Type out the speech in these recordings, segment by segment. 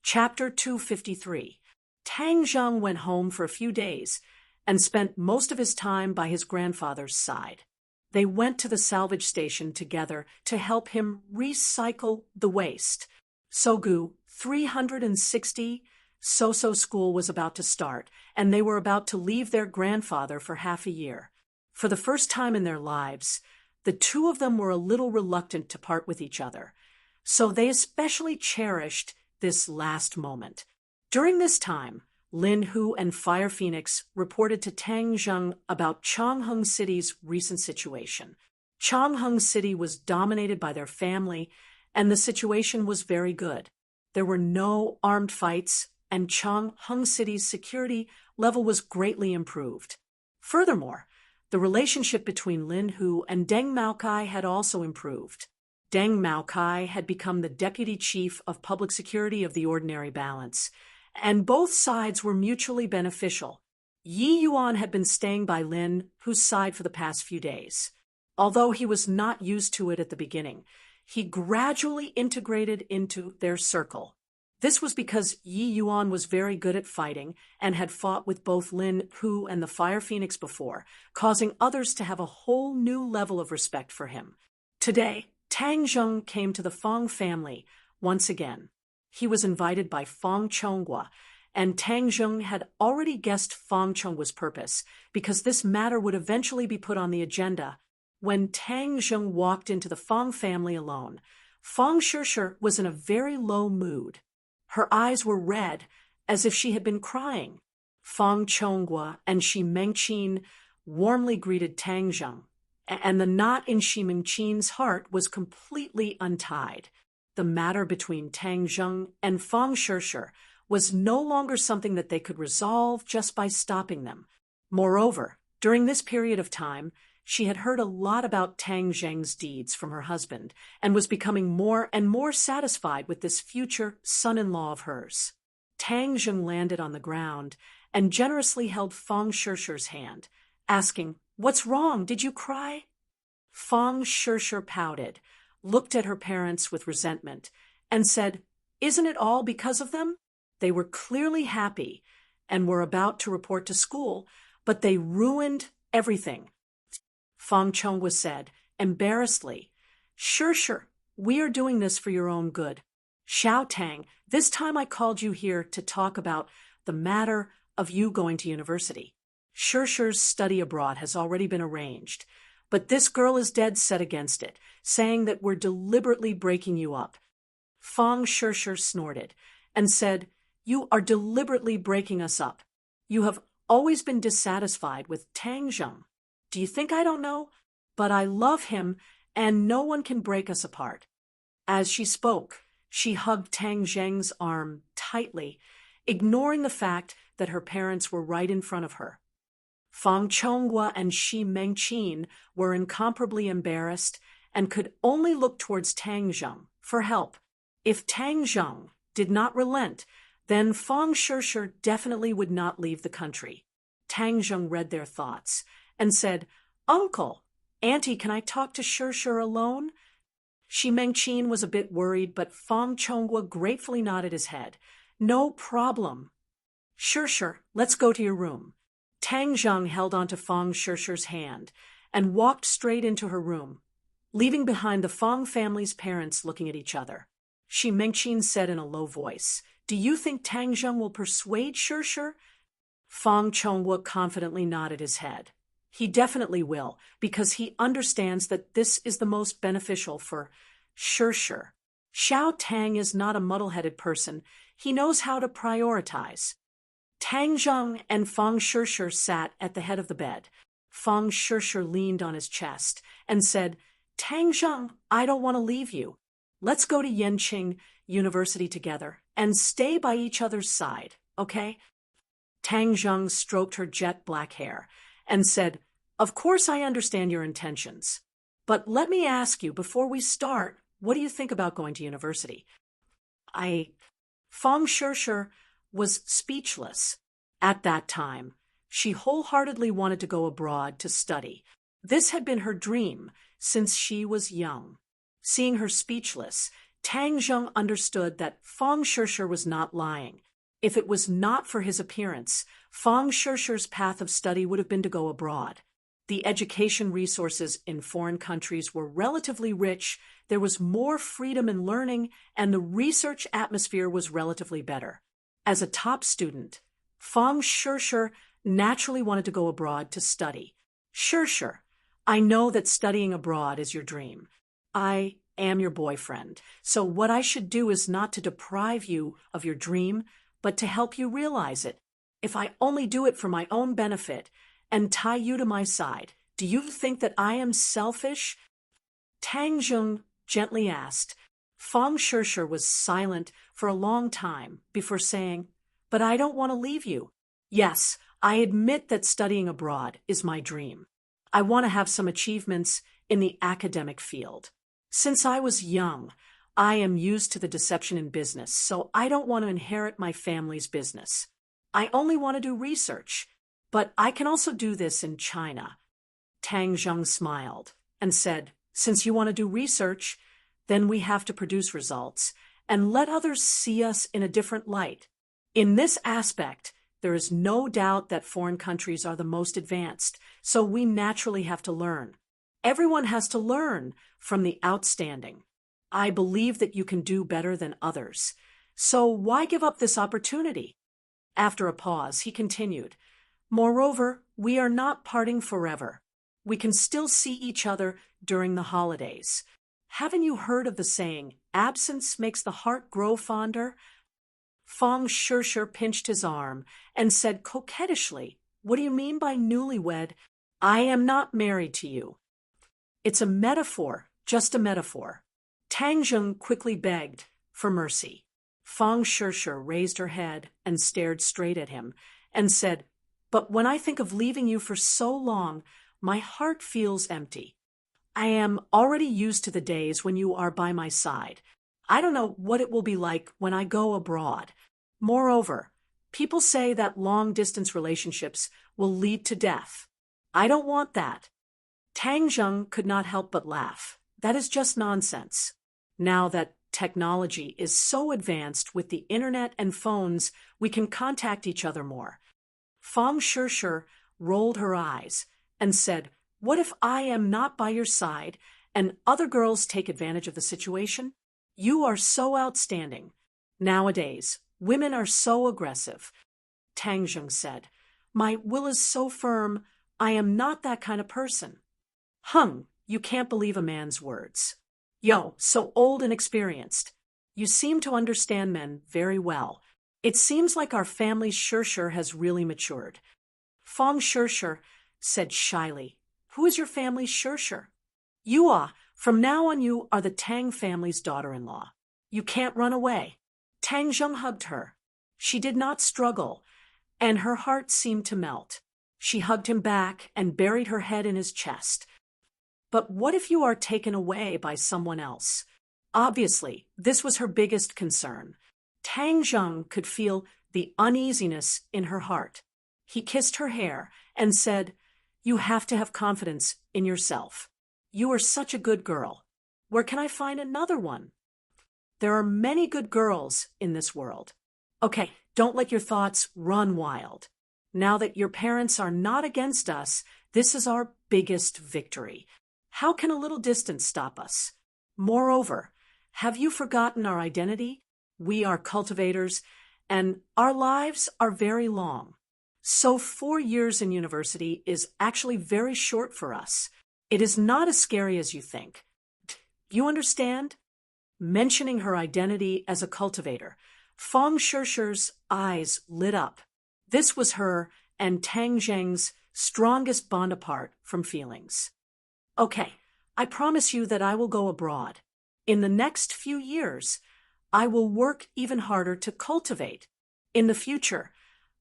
Chapter 253. Tang Zheng went home for a few days and spent most of his time by his grandfather's side. They went to the salvage station together to help him recycle the waste. Sogu 360 Soso school was about to start, and they were about to leave their grandfather for half a year. For the first time in their lives, the two of them were a little reluctant to part with each other, so they especially cherished this last moment. During this time, Lin Hu and Fire Phoenix reported to Tang Zheng about Changheng City's recent situation. Changheng City was dominated by their family, and the situation was very good. There were no armed fights, and Changheng City's security level was greatly improved. Furthermore, the relationship between Lin Hu and Deng Maokai had also improved. Deng Maokai had become the deputy chief of public security of the Ordinary Balance, and both sides were mutually beneficial. Yi Yuan had been staying by Lin Hu's side for the past few days. Although he was not used to it at the beginning, he gradually integrated into their circle. This was because Yi Yuan was very good at fighting and had fought with both Lin Hu and the Fire Phoenix before, causing others to have a whole new level of respect for him. Today, Tang Zheng came to the Fong family once again. He was invited by Fong Chonghua, and Tang Zheng had already guessed Fong Chonghua's purpose, because this matter would eventually be put on the agenda. When Tang Zheng walked into the Fong family alone, Fong Shishir was in a very low mood. Her eyes were red, as if she had been crying. Fong Chonghua and Shi Mengqin warmly greeted Tang Zheng, and the knot in Shi Mengqin's heart was completely untied. The matter between Tang Zheng and Fong Shishir was no longer something that they could resolve just by stopping them. Moreover, during this period of time, she had heard a lot about Tang Zheng's deeds from her husband and was becoming more and more satisfied with this future son-in-law of hers. Tang Zheng landed on the ground and generously held Fong Shishir's hand, asking, "What's wrong? Did you cry?" Fong Shishir pouted, looked at her parents with resentment, and said, "Isn't it all because of them? They were clearly happy and were about to report to school, but they ruined everything." Fong Chonghua said, embarrassedly, Sure, we are doing this for your own good. Xiao Tang, this time I called you here to talk about the matter of you going to university. Shirshir's study abroad has already been arranged, but this girl is dead set against it, saying that we're deliberately breaking you up. Fong Shishir snorted and said, "You are deliberately breaking us up. You have always been dissatisfied with Tang Zheng. Do you think I don't know? But I love him, and no one can break us apart." As she spoke, she hugged Tang Zheng's arm tightly, ignoring the fact that her parents were right in front of her. Fong Chonghua and Shi Mengqin were incomparably embarrassed and could only look towards Tang Zheng for help. If Tang Zheng did not relent, then Fong Shishir definitely would not leave the country. Tang Zheng read their thoughts and said, "Uncle, Auntie, can I talk to Shishir alone?" Shi Mengqin was a bit worried, but Fong Chonghua gratefully nodded his head. "No problem. Shishir, let's go to your room." Tang Zheng held onto Fong Shishir's hand and walked straight into her room, leaving behind the Fong family's parents looking at each other. Shi Mengqin said in a low voice, "Do you think Tang Zheng will persuade Shishir?" Fong Chonghua confidently nodded his head. He definitely will, because he understands that this is the most beneficial for Shishir. Xiao Tang is not a muddle-headed person. He knows how to prioritize. Tang Zheng and Fong Shishir sat at the head of the bed. Fong Shishir leaned on his chest and said, "Tang Zheng, I don't want to leave you. Let's go to Yanqing University together and stay by each other's side, okay?" Tang Zheng stroked her jet black hair and said, "Of course I understand your intentions. But let me ask you, before we start, what do you think about going to university?" Fong Shishir was speechless. At that time, she wholeheartedly wanted to go abroad to study. This had been her dream since she was young. Seeing her speechless, Tang Zheng understood that Fang Shishir was not lying. If it was not for his appearance, Fang Shishir's path of study would have been to go abroad. The education resources in foreign countries were relatively rich, there was more freedom in learning, and the research atmosphere was relatively better. As a top student, Fang Shishir naturally wanted to go abroad to study. Shishir, I know that studying abroad is your dream. I am your boyfriend, so what I should do is not to deprive you of your dream, but to help you realize it. If I only do it for my own benefit and tie you to my side, do you think that I am selfish? Tang Zheng gently asked. Fang Shishir was silent for a long time before saying, "But I don't want to leave you. Yes, I admit that studying abroad is my dream. I want to have some achievements in the academic field. Since I was young, I am used to the deception in business, so I don't want to inherit my family's business. I only want to do research, but I can also do this in China." Tang Zheng smiled and said, "Since you want to do research, then we have to produce results and let others see us in a different light. In this aspect, there is no doubt that foreign countries are the most advanced, so we naturally have to learn. Everyone has to learn from the outstanding. I believe that you can do better than others. So why give up this opportunity?" After a pause, he continued, "Moreover, we are not parting forever. We can still see each other during the holidays. Haven't you heard of the saying, 'Absence makes the heart grow fonder'?" Fang Shishir pinched his arm and said coquettishly, "What do you mean by newlywed? I am not married to you." "It's a metaphor, just a metaphor." Tang Zheng quickly begged for mercy. Fang Shishir raised her head and stared straight at him and said, "But when I think of leaving you for so long, my heart feels empty. I am already used to the days when you are by my side. I don't know what it will be like when I go abroad. Moreover, people say that long-distance relationships will lead to death. I don't want that." Tang Zheng could not help but laugh. That is just nonsense. Now that technology is so advanced with the internet and phones, we can contact each other more. Fang Shishir rolled her eyes and said, "What if I am not by your side and other girls take advantage of the situation? You are so outstanding. Nowadays, women are so aggressive." Tang Zheng said, "My will is so firm, I am not that kind of person." "Hung, you can't believe a man's words. Yo, so old and experienced. You seem to understand men very well. It seems like our family's Shishir has really matured." Fang Shishir said shyly, "Who is your family's Shishir?" "You are. From now on you are the Tang family's daughter-in-law. You can't run away." Tang Zheng hugged her. She did not struggle, and her heart seemed to melt. She hugged him back and buried her head in his chest. "But what if you are taken away by someone else?" Obviously, this was her biggest concern. Tang Zheng could feel the uneasiness in her heart. He kissed her hair and said, "You have to have confidence in yourself. You are such a good girl. Where can I find another one?" "There are many good girls in this world." "Okay, don't let your thoughts run wild. Now that your parents are not against us, this is our biggest victory. How can a little distance stop us? Moreover, have you forgotten our identity? We are cultivators, and our lives are very long. So 4 years in university is actually very short for us. It is not as scary as you think. You understand?" Mentioning her identity as a cultivator, Fang Shishir's eyes lit up. This was her and Tang Zheng's strongest bond apart from feelings. "Okay, I promise you that I will go abroad. In the next few years, I will work even harder to cultivate. In the future,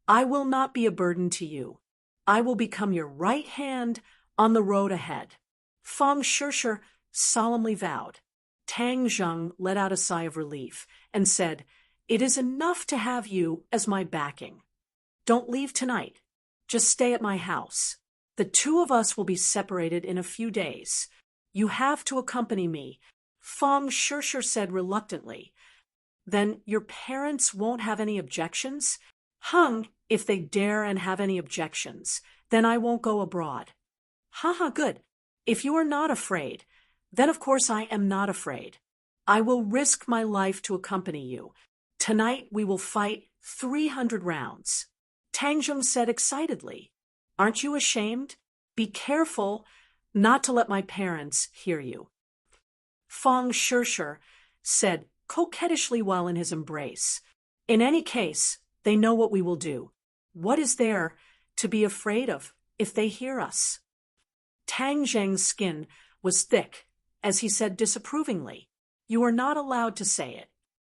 I will not be a burden to you. I will become your right hand on the road ahead." Fang Shishir solemnly vowed. Tang Zheng let out a sigh of relief and said, "It is enough to have you as my backing. Don't leave tonight. Just stay at my house. The two of us will be separated in a few days. You have to accompany me. Fong Shirshir said reluctantly. Then your parents won't have any objections? Hung, if they dare and have any objections, then I won't go abroad. Haha, good. If you are not afraid, then of course I am not afraid. I will risk my life to accompany you. Tonight we will fight 300 rounds. Tang Zheng said excitedly. Aren't you ashamed? Be careful not to let my parents hear you. Fong Shirshir said coquettishly while in his embrace. In any case, they know what we will do. What is there to be afraid of if they hear us? Tang Zheng's skin was thick as he said disapprovingly, You are not allowed to say it.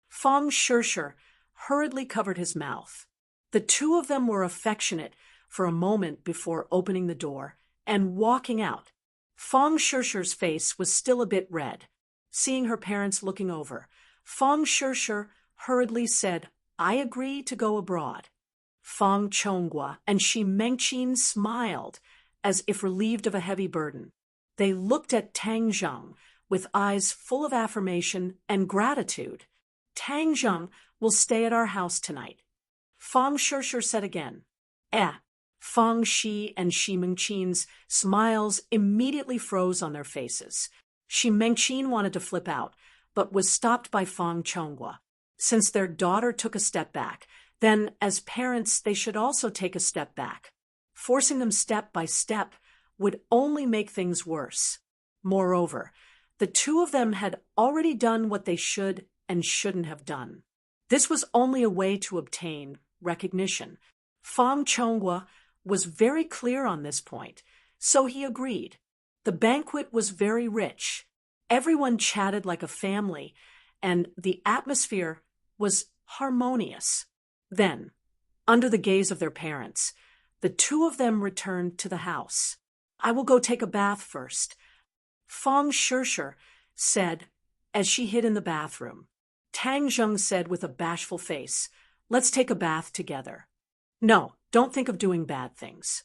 Fong Shirshir hurriedly covered his mouth. The two of them were affectionate for a moment before opening the door and walking out. Fong Shirshir's face was still a bit red. Seeing her parents looking over, Fong Shirshir hurriedly said, I agree to go abroad. Fong Chonghua and Shi Mengqin smiled, as if relieved of a heavy burden. They looked at Tang Zheng with eyes full of affirmation and gratitude. Tang Zheng will stay at our house tonight. Fong Shirshir said again. Fong Shi and Shi Mengqin's smiles immediately froze on their faces. Shi Mengqin wanted to flip out, but was stopped by Fong Chonghua. Since their daughter took a step back, then as parents they should also take a step back. Forcing them step by step would only make things worse. Moreover, the two of them had already done what they should and shouldn't have done. This was only a way to obtain recognition. Fong Chonghua was very clear on this point, so he agreed. The banquet was very rich. Everyone chatted like a family, and the atmosphere was harmonious. Then, under the gaze of their parents, the two of them returned to the house. I will go take a bath first, Fong Shirshir said as she hid in the bathroom. Tang Zheng said with a bashful face, Let's take a bath together. No, don't think of doing bad things.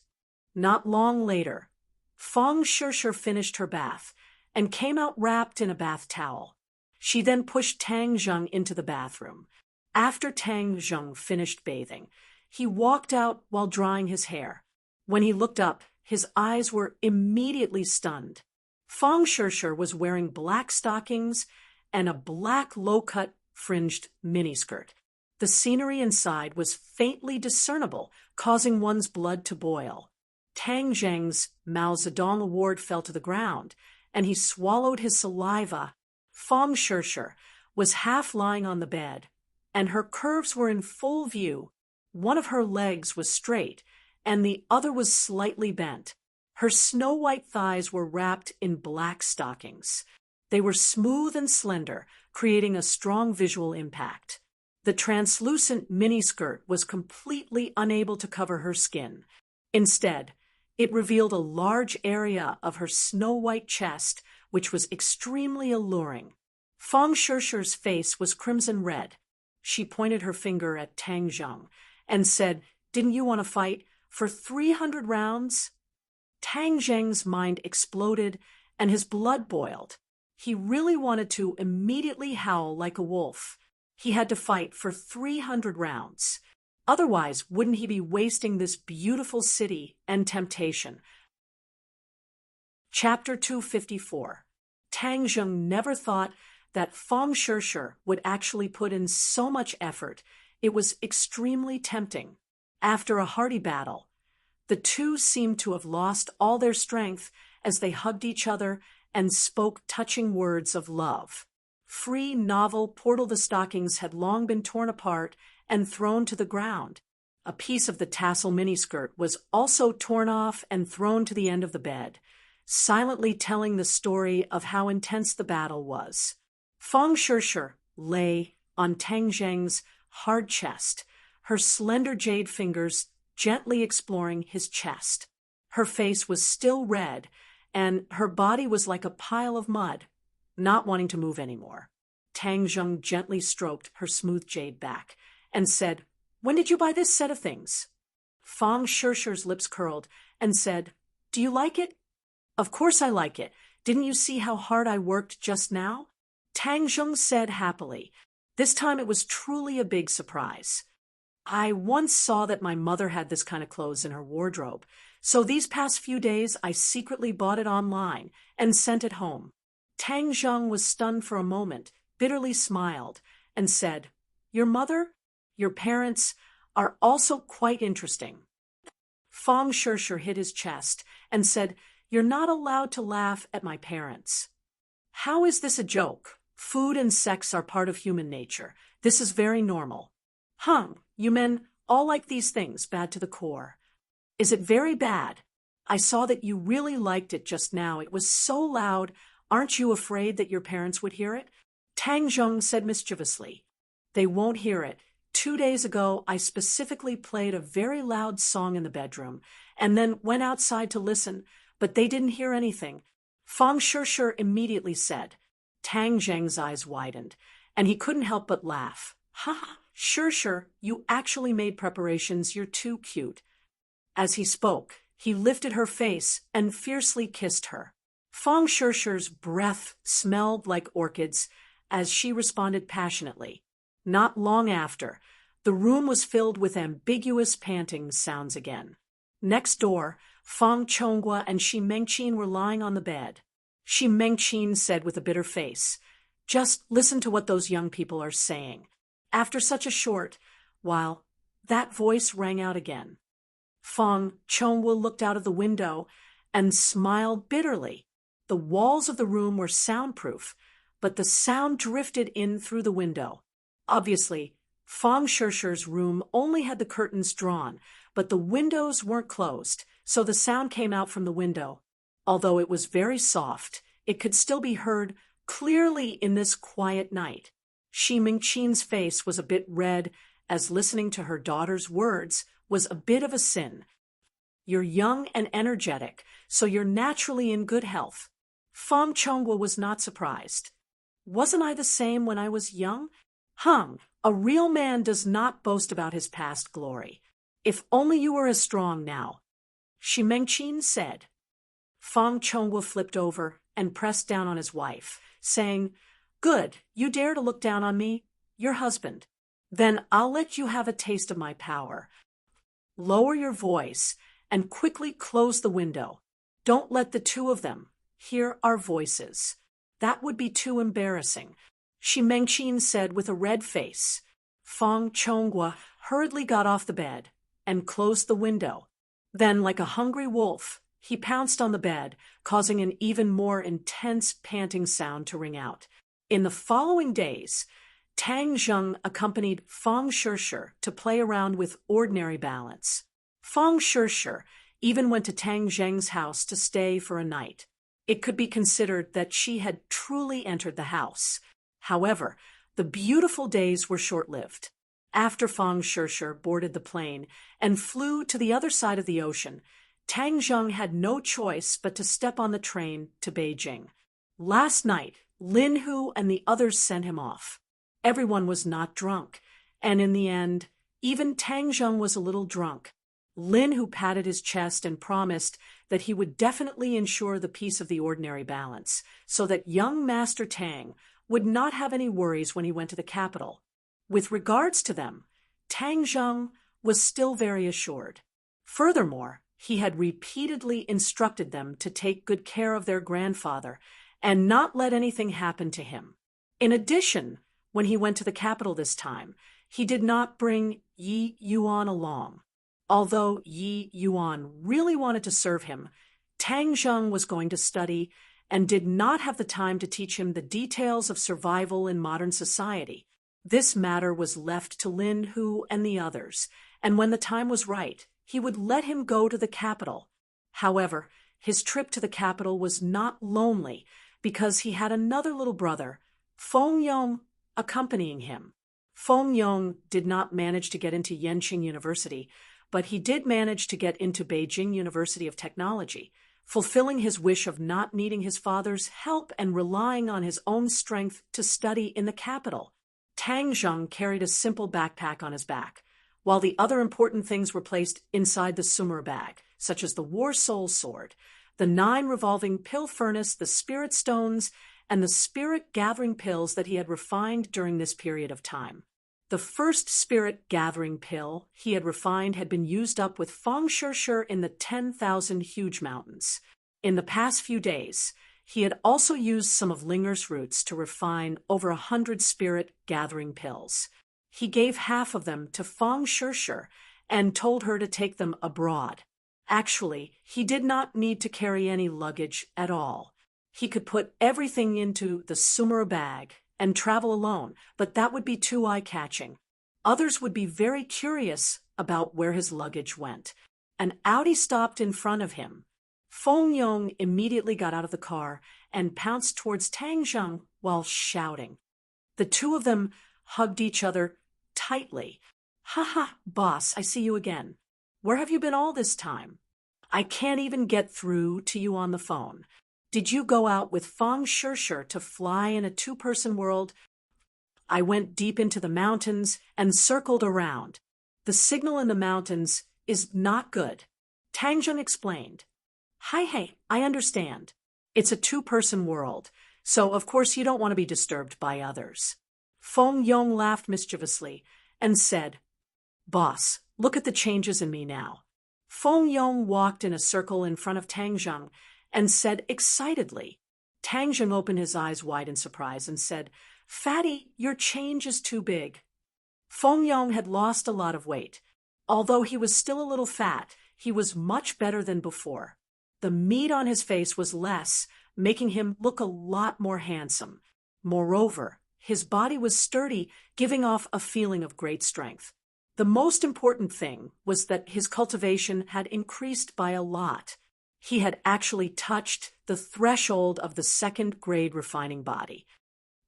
Not long later, Fong Shirshir finished her bath and came out wrapped in a bath towel. She then pushed Tang Zheng into the bathroom. After Tang Zheng finished bathing, he walked out while drying his hair. When he looked up, his eyes were immediately stunned. Fong Shirshir was wearing black stockings and a black low-cut fringed miniskirt. The scenery inside was faintly discernible, causing one's blood to boil. Tang Zheng's Mao Zedong award fell to the ground, and he swallowed his saliva. Fong Shirshir was half lying on the bed, and her curves were in full view. One of her legs was straight, and the other was slightly bent. Her snow-white thighs were wrapped in black stockings. They were smooth and slender, creating a strong visual impact. The translucent miniskirt was completely unable to cover her skin. Instead, it revealed a large area of her snow-white chest, which was extremely alluring. Fong Shirshir's face was crimson red. She pointed her finger at Tang Zheng and said, Didn't you want to fight for 300 rounds? Tang Zheng's mind exploded and his blood boiled. He really wanted to immediately howl like a wolf. He had to fight for 300 rounds. Otherwise, wouldn't he be wasting this beautiful city and temptation? Chapter 254. Tang Zheng never thought that Fong Shirshir would actually put in so much effort. It was extremely tempting. After a hearty battle, the two seemed to have lost all their strength as they hugged each other and spoke touching words of love. Free novel Portal the Stockings had long been torn apart and thrown to the ground. A piece of the tassel miniskirt was also torn off and thrown to the end of the bed, silently telling the story of how intense the battle was. Fong Shirshir lay on Tang Zheng's hard chest, her slender jade fingers gently exploring his chest. Her face was still red, and her body was like a pile of mud, not wanting to move anymore. Tang Zheng gently stroked her smooth jade back and said, When did you buy this set of things? Fong Shirshir's lips curled and said, Do you like it? Of course I like it. Didn't you see how hard I worked just now? Tang Zheng said happily. This time it was truly a big surprise. I once saw that my mother had this kind of clothes in her wardrobe, so these past few days I secretly bought it online and sent it home. Tang Zheng was stunned for a moment, bitterly smiled, and said, Your mother, your parents, are also quite interesting. Fong Shishir hit his chest and said, You're not allowed to laugh at my parents. How is this a joke? Food and sex are part of human nature. This is very normal. You men all like these things, bad to the core. Is it very bad? I saw that you really liked it just now. It was so loud. Aren't you afraid that your parents would hear it? Tang Zheng said mischievously. They won't hear it. 2 days ago, I specifically played a very loud song in the bedroom and then went outside to listen, but they didn't hear anything. Fong Shishir immediately said. Tang Zheng's eyes widened, and he couldn't help but laugh. Shishir, you actually made preparations. You're too cute. As he spoke, he lifted her face and fiercely kissed her. Fong Shishir's breath smelled like orchids as she responded passionately. Not long after, the room was filled with ambiguous panting sounds again. Next door, Fang Chonghua and Shi Mengqin were lying on the bed. Shi Mengqin said with a bitter face, Just listen to what those young people are saying. After such a short while, that voice rang out again. Fang Chonghua looked out of the window and smiled bitterly. The walls of the room were soundproof, but the sound drifted in through the window. Obviously, Fong Shishir's room only had the curtains drawn, but the windows weren't closed, so the sound came out from the window. Although it was very soft, it could still be heard clearly in this quiet night. Shi Mengqin's face was a bit red, as listening to her daughter's words was a bit of a sin. You're young and energetic, so you're naturally in good health. Fang Chonghua was not surprised. Wasn't I the same when I was young? A real man does not boast about his past glory. If only you were as strong now. Shi Mengqin said. Fang Chonghua flipped over and pressed down on his wife, saying, Good, you dare to look down on me, your husband. Then I'll let you have a taste of my power. Lower your voice and quickly close the window. Don't let the two of them hear our voices. That would be too embarrassing, Shi Mengqin said with a red face. Fang Chonghua hurriedly got off the bed and closed the window. Then, like a hungry wolf, he pounced on the bed, causing an even more intense panting sound to ring out. In the following days, Tang Zheng accompanied Fong Shishir to play around with ordinary balance. Fong Shishir even went to Tang Zheng's house to stay for a night. It could be considered that she had truly entered the house. However, the beautiful days were short-lived. After Fong Shishir boarded the plane and flew to the other side of the ocean, Tang Zheng had no choice but to step on the train to Beijing. Last night, Lin Hu and the others sent him off. Everyone was not drunk, and in the end, even Tang Zheng was a little drunk. Lin Hu patted his chest and promised that he would definitely ensure the peace of the ordinary balance, so that young Master Tang would not have any worries when he went to the capital. With regards to them, Tang Zheng was still very assured. Furthermore, he had repeatedly instructed them to take good care of their grandfather and not let anything happen to him. In addition, when he went to the capital this time, he did not bring Yi Yuan along. Although Yi Yuan really wanted to serve him, Tang Zheng was going to study and did not have the time to teach him the details of survival in modern society. This matter was left to Lin Hu and the others, and when the time was right, he would let him go to the capital. However, his trip to the capital was not lonely because he had another little brother, Feng Yong, accompanying him. Feng Yong did not manage to get into Yenqing University, but he did manage to get into Beijing University of Technology, fulfilling his wish of not needing his father's help and relying on his own strength to study in the capital. Tang Zheng carried a simple backpack on his back, while the other important things were placed inside the sumer bag, such as the War Soul Sword, the 9 revolving pill furnace, the spirit stones, and the spirit-gathering pills that he had refined during this period of time. The first spirit-gathering pill he had refined had been used up with Feng Shishir in the 10,000 huge mountains. In the past few days, he had also used some of Linger's roots to refine over 100 spirit-gathering pills. He gave half of them to Feng Shishir and told her to take them abroad. Actually, he did not need to carry any luggage at all. He could put everything into the Sumera bag and travel alone, but that would be too eye-catching. Others would be very curious about where his luggage went. An Audi stopped in front of him. Feng Yong immediately got out of the car and pounced towards Tang Zheng while shouting. The two of them hugged each other tightly. "Ha ha, boss, I see you again. Where have you been all this time? I can't even get through to you on the phone. Did you go out with Feng Shishir to fly in a two-person world?" "I went deep into the mountains and circled around. The signal in the mountains is not good," Tang Zheng explained. Hey, I understand. It's a two-person world, so of course you don't want to be disturbed by others." Feng Yong laughed mischievously and said, "Boss, look at the changes in me now." Feng Yong walked in a circle in front of Tang Zheng and said excitedly. Tang Zheng opened his eyes wide in surprise and said, "Fatty, your change is too big." Feng Yong had lost a lot of weight. Although he was still a little fat, he was much better than before. The meat on his face was less, making him look a lot more handsome. Moreover, his body was sturdy, giving off a feeling of great strength. The most important thing was that his cultivation had increased by a lot. He had actually touched the threshold of the second-grade refining body.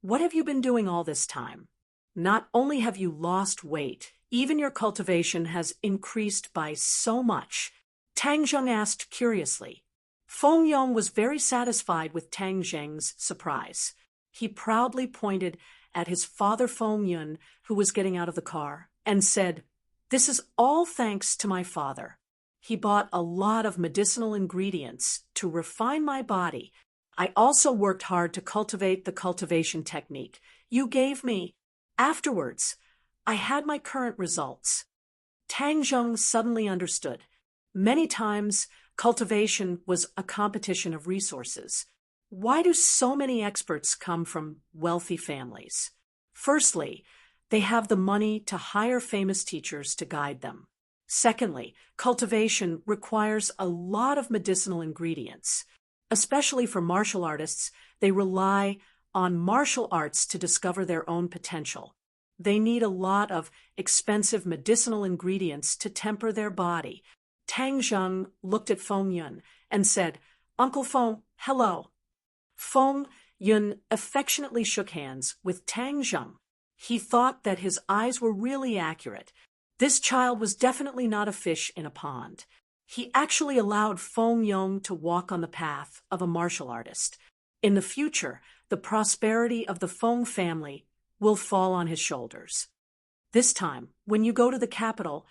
"What have you been doing all this time? Not only have you lost weight, even your cultivation has increased by so much," Tang Zheng asked curiously. Feng Yong was very satisfied with Tang Zheng's surprise. He proudly pointed at his father Feng Yun, who was getting out of the car, and said, "This is all thanks to my father. He bought a lot of medicinal ingredients to refine my body. I also worked hard to cultivate the cultivation technique you gave me. Afterwards, I had my current results." Tang Zheng suddenly understood. Many times, cultivation was a competition of resources. Why do so many experts come from wealthy families? Firstly, they have the money to hire famous teachers to guide them. Secondly, cultivation requires a lot of medicinal ingredients. Especially for martial artists, they rely on martial arts to discover their own potential. They need a lot of expensive medicinal ingredients to temper their body. Tang Zheng looked at Feng Yun and said, "Uncle Feng, hello." Feng Yun affectionately shook hands with Tang Zheng. He thought that his eyes were really accurate. This child was definitely not a fish in a pond. He actually allowed Feng Yong to walk on the path of a martial artist. In the future, the prosperity of the Feng family will fall on his shoulders. This time, when you go to the capital,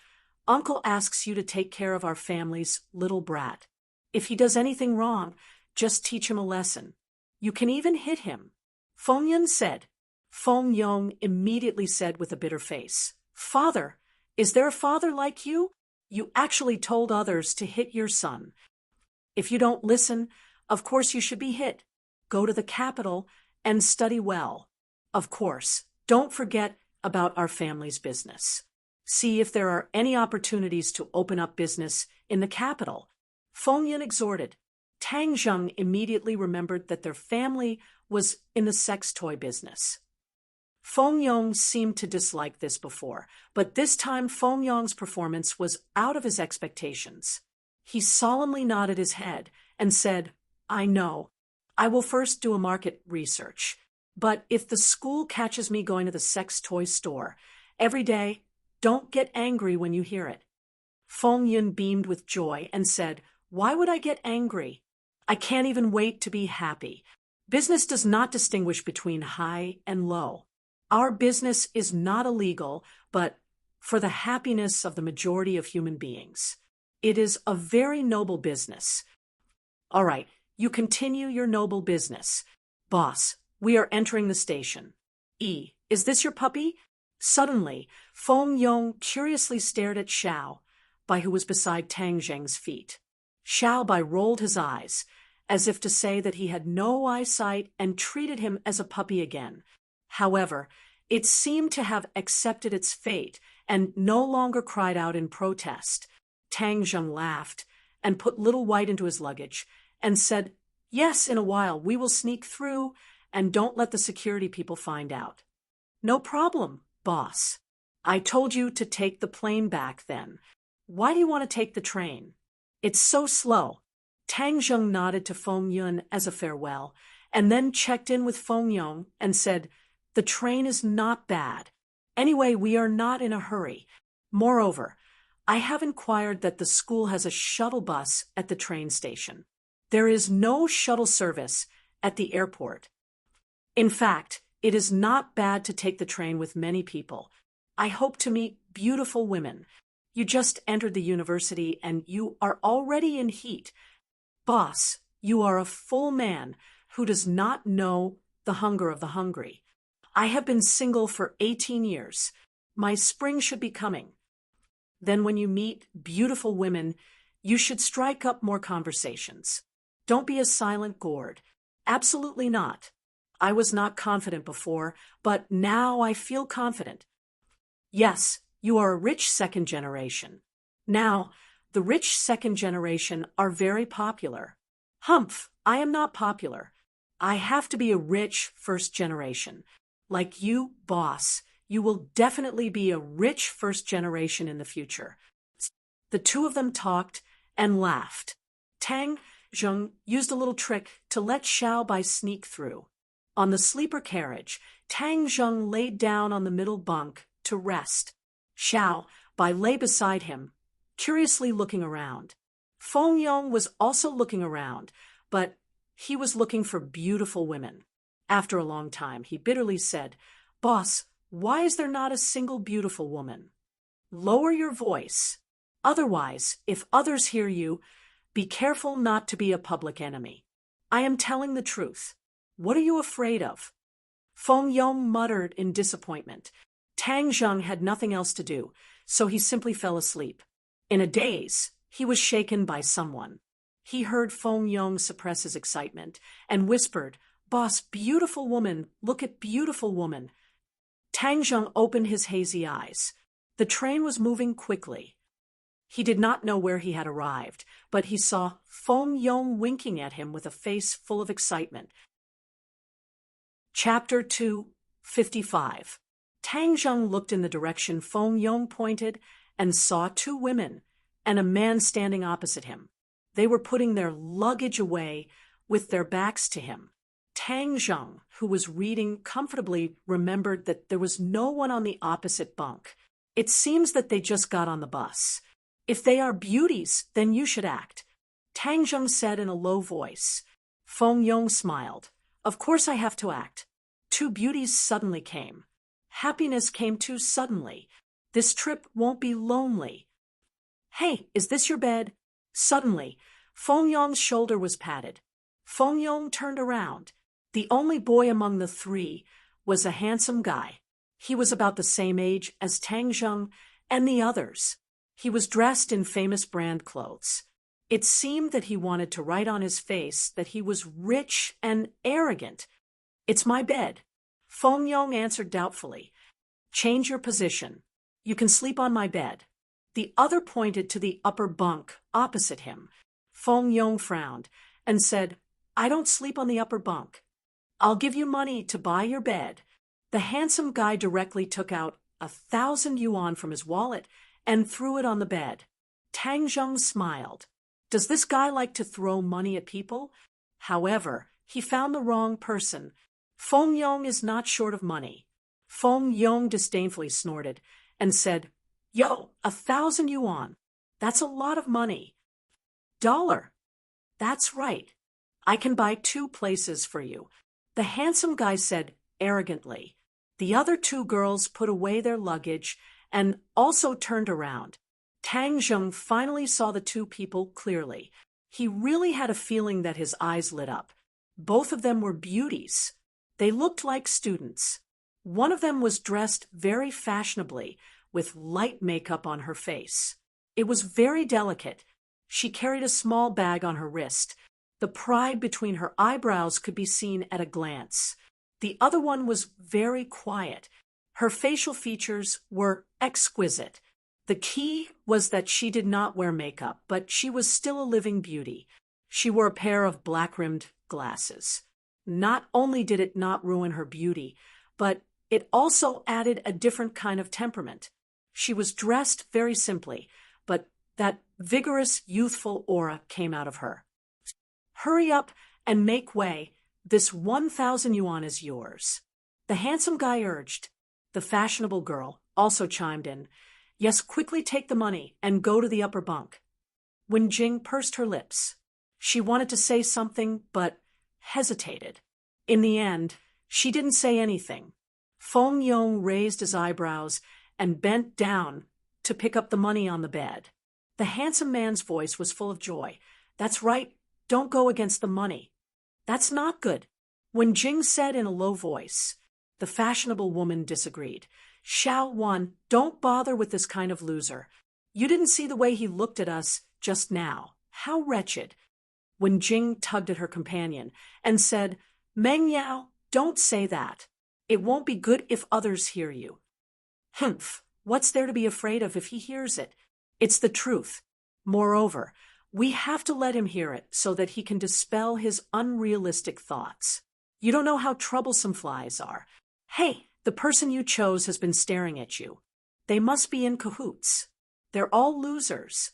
Uncle asks you to take care of our family's little brat. If he does anything wrong, just teach him a lesson. You can even hit him." Feng Yun said. Feng Yong immediately said with a bitter face, "Father, is there a father like you? You actually told others to hit your son. If you don't listen, of course you should be hit. Go to the capital and study well. Of course, don't forget about our family's business. See if there are any opportunities to open up business in the capital." Feng Yun exhorted. Tang Zheng immediately remembered that their family was in the sex toy business. Feng Yong seemed to dislike this before, but this time Feng Yong's performance was out of his expectations. He solemnly nodded his head and said, "I know. I will first do a market research. But if the school catches me going to the sex toy store every day, don't get angry when you hear it." Feng Yun beamed with joy and said, "Why would I get angry? I can't even wait to be happy. Business does not distinguish between high and low. Our business is not illegal, but for the happiness of the majority of human beings. It is a very noble business." "All right, you continue your noble business. Boss, We are entering the station. Is this your puppy? Suddenly, Feng Yong curiously stared at Xiao Bai, who was beside Tang Zheng's feet. Xiao Bai rolled his eyes, as if to say that he had no eyesight and treated him as a puppy again. However, it seemed to have accepted its fate and no longer cried out in protest. Tang Zheng laughed and put Little White into his luggage and said, "Yes, in a while we will sneak through, and don't let the security people find out." "No problem, boss. I told you to take the plane back then. Why do you want to take the train? It's so slow." Tang Zheng nodded to Feng Yun as a farewell, and then checked in with Feng Yong and said, "The train is not bad. Anyway, we are not in a hurry. Moreover, I have inquired that the school has a shuttle bus at the train station. There is no shuttle service at the airport. In fact, it is not bad to take the train with many people. I hope to meet beautiful women. You just entered the university and you are already in heat. Boss, you are a full man who does not know the hunger of the hungry. I have been single for 18 years. My spring should be coming. Then when you meet beautiful women, you should strike up more conversations. Don't be a silent gourd. Absolutely not. I was not confident before, but now I feel confident. Yes, you are a rich second generation. Now, the rich second generation are very popular. Humph, I am not popular. I have to be a rich first generation. Like you, boss, you will definitely be a rich first generation in the future." The two of them talked and laughed. Tang Zheng used a little trick to let Xiao Bai sneak through. On the sleeper carriage, Tang Zheng laid down on the middle bunk to rest. Xiao Bai lay beside him, curiously looking around. Feng Yong was also looking around, but he was looking for beautiful women. After a long time, he bitterly said, "Boss, why is there not a single beautiful woman? Lower your voice. Otherwise, if others hear you, be careful not to be a public enemy. I am telling the truth. What are you afraid of?" Feng Yong muttered in disappointment. Tang Zheng had nothing else to do, so he simply fell asleep. In a daze, he was shaken by someone. He heard Feng Yong suppress his excitement and whispered, "Boss, beautiful woman, look at beautiful woman." Tang Zheng opened his hazy eyes. The train was moving quickly. He did not know where he had arrived, but he saw Feng Yong winking at him with a face full of excitement. Chapter 2:55. Tang Zheng looked in the direction Feng Yong pointed and saw two women and a man standing opposite him. They were putting their luggage away with their backs to him. Tang Zheng, who was reading comfortably, remembered that there was no one on the opposite bunk. It seems that they just got on the bus. "If they are beauties, then you should act," Tang Zheng said in a low voice. Feng Yong smiled. "Of course I have to act." Two beauties suddenly came. Happiness came too suddenly. This trip won't be lonely. "Hey, is this your bed?" Suddenly, Feng Yong's shoulder was patted. Feng Yong turned around. The only boy among the three was a handsome guy. He was about the same age as Tang Zheng and the others. He was dressed in famous brand clothes. It seemed that he wanted to write on his face that he was rich and arrogant. "It's my bed," Feng Yong answered doubtfully. "Change your position. You can sleep on my bed." The other pointed to the upper bunk opposite him. Feng Yong frowned and said, "I don't sleep on the upper bunk. I'll give you money to buy your bed." The handsome guy directly took out 1,000 yuan from his wallet and threw it on the bed. Tang Zheng smiled. Does this guy like to throw money at people? However, he found the wrong person. Feng Yong is not short of money. Feng Yong disdainfully snorted and said, "Yo, 1,000 yuan. That's a lot of money." "Dollar." "That's right. I can buy 2 places for you," the handsome guy said arrogantly. The other 2 girls put away their luggage and also turned around. Tang Zheng finally saw the 2 people clearly. He really had a feeling that his eyes lit up. Both of them were beauties. They looked like students. One of them was dressed very fashionably, with light makeup on her face. It was very delicate. She carried a small bag on her wrist. The pride between her eyebrows could be seen at a glance. The other one was very quiet. Her facial features were exquisite. The key was that she did not wear makeup, but she was still a living beauty. She wore a pair of black-rimmed glasses. Not only did it not ruin her beauty, but it also added a different kind of temperament. She was dressed very simply, but that vigorous, youthful aura came out of her. Hurry up and make way. This 1,000 yuan is yours. The handsome guy urged. The fashionable girl also chimed in. Yes, quickly take the money and go to the upper bunk. Wen Jing pursed her lips. She wanted to say something, but hesitated. In the end, she didn't say anything. Feng Yong raised his eyebrows and bent down to pick up the money on the bed. The handsome man's voice was full of joy. That's right, don't go against the money. That's not good. Wen Jing said in a low voice. The fashionable woman disagreed. Xiao Wan, don't bother with this kind of loser. You didn't see the way he looked at us just now. How wretched. Wen Jing tugged at her companion and said, Meng Yao, don't say that. It won't be good if others hear you. Humph, what's there to be afraid of if he hears it? It's the truth. Moreover, we have to let him hear it so that he can dispel his unrealistic thoughts. You don't know how troublesome flies are. Hey, the person you chose has been staring at you. They must be in cahoots. They're all losers.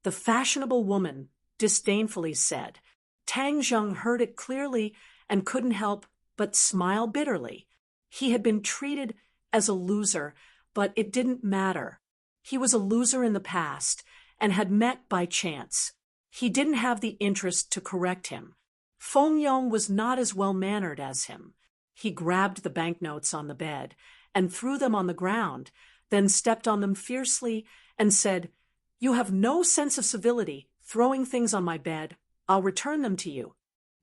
The fashionable woman disdainfully said. Tang Zheng heard it clearly and couldn't help but smile bitterly. He had been treated as a loser, but it didn't matter. He was a loser in the past and had met by chance. He didn't have the interest to correct him. Feng Yong was not as well-mannered as him. He grabbed the banknotes on the bed and threw them on the ground, then stepped on them fiercely and said, You have no sense of civility, throwing things on my bed. I'll return them to you.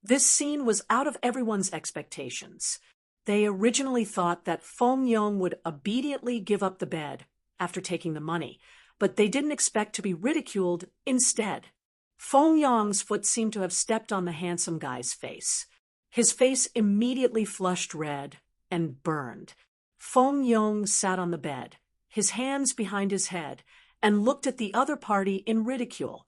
This scene was out of everyone's expectations. They originally thought that Feng Yong would obediently give up the bed after taking the money, but they didn't expect to be ridiculed instead. Feng Yong's foot seemed to have stepped on the handsome guy's face. His face immediately flushed red and burned. Feng Yong sat on the bed, his hands behind his head, and looked at the other party in ridicule.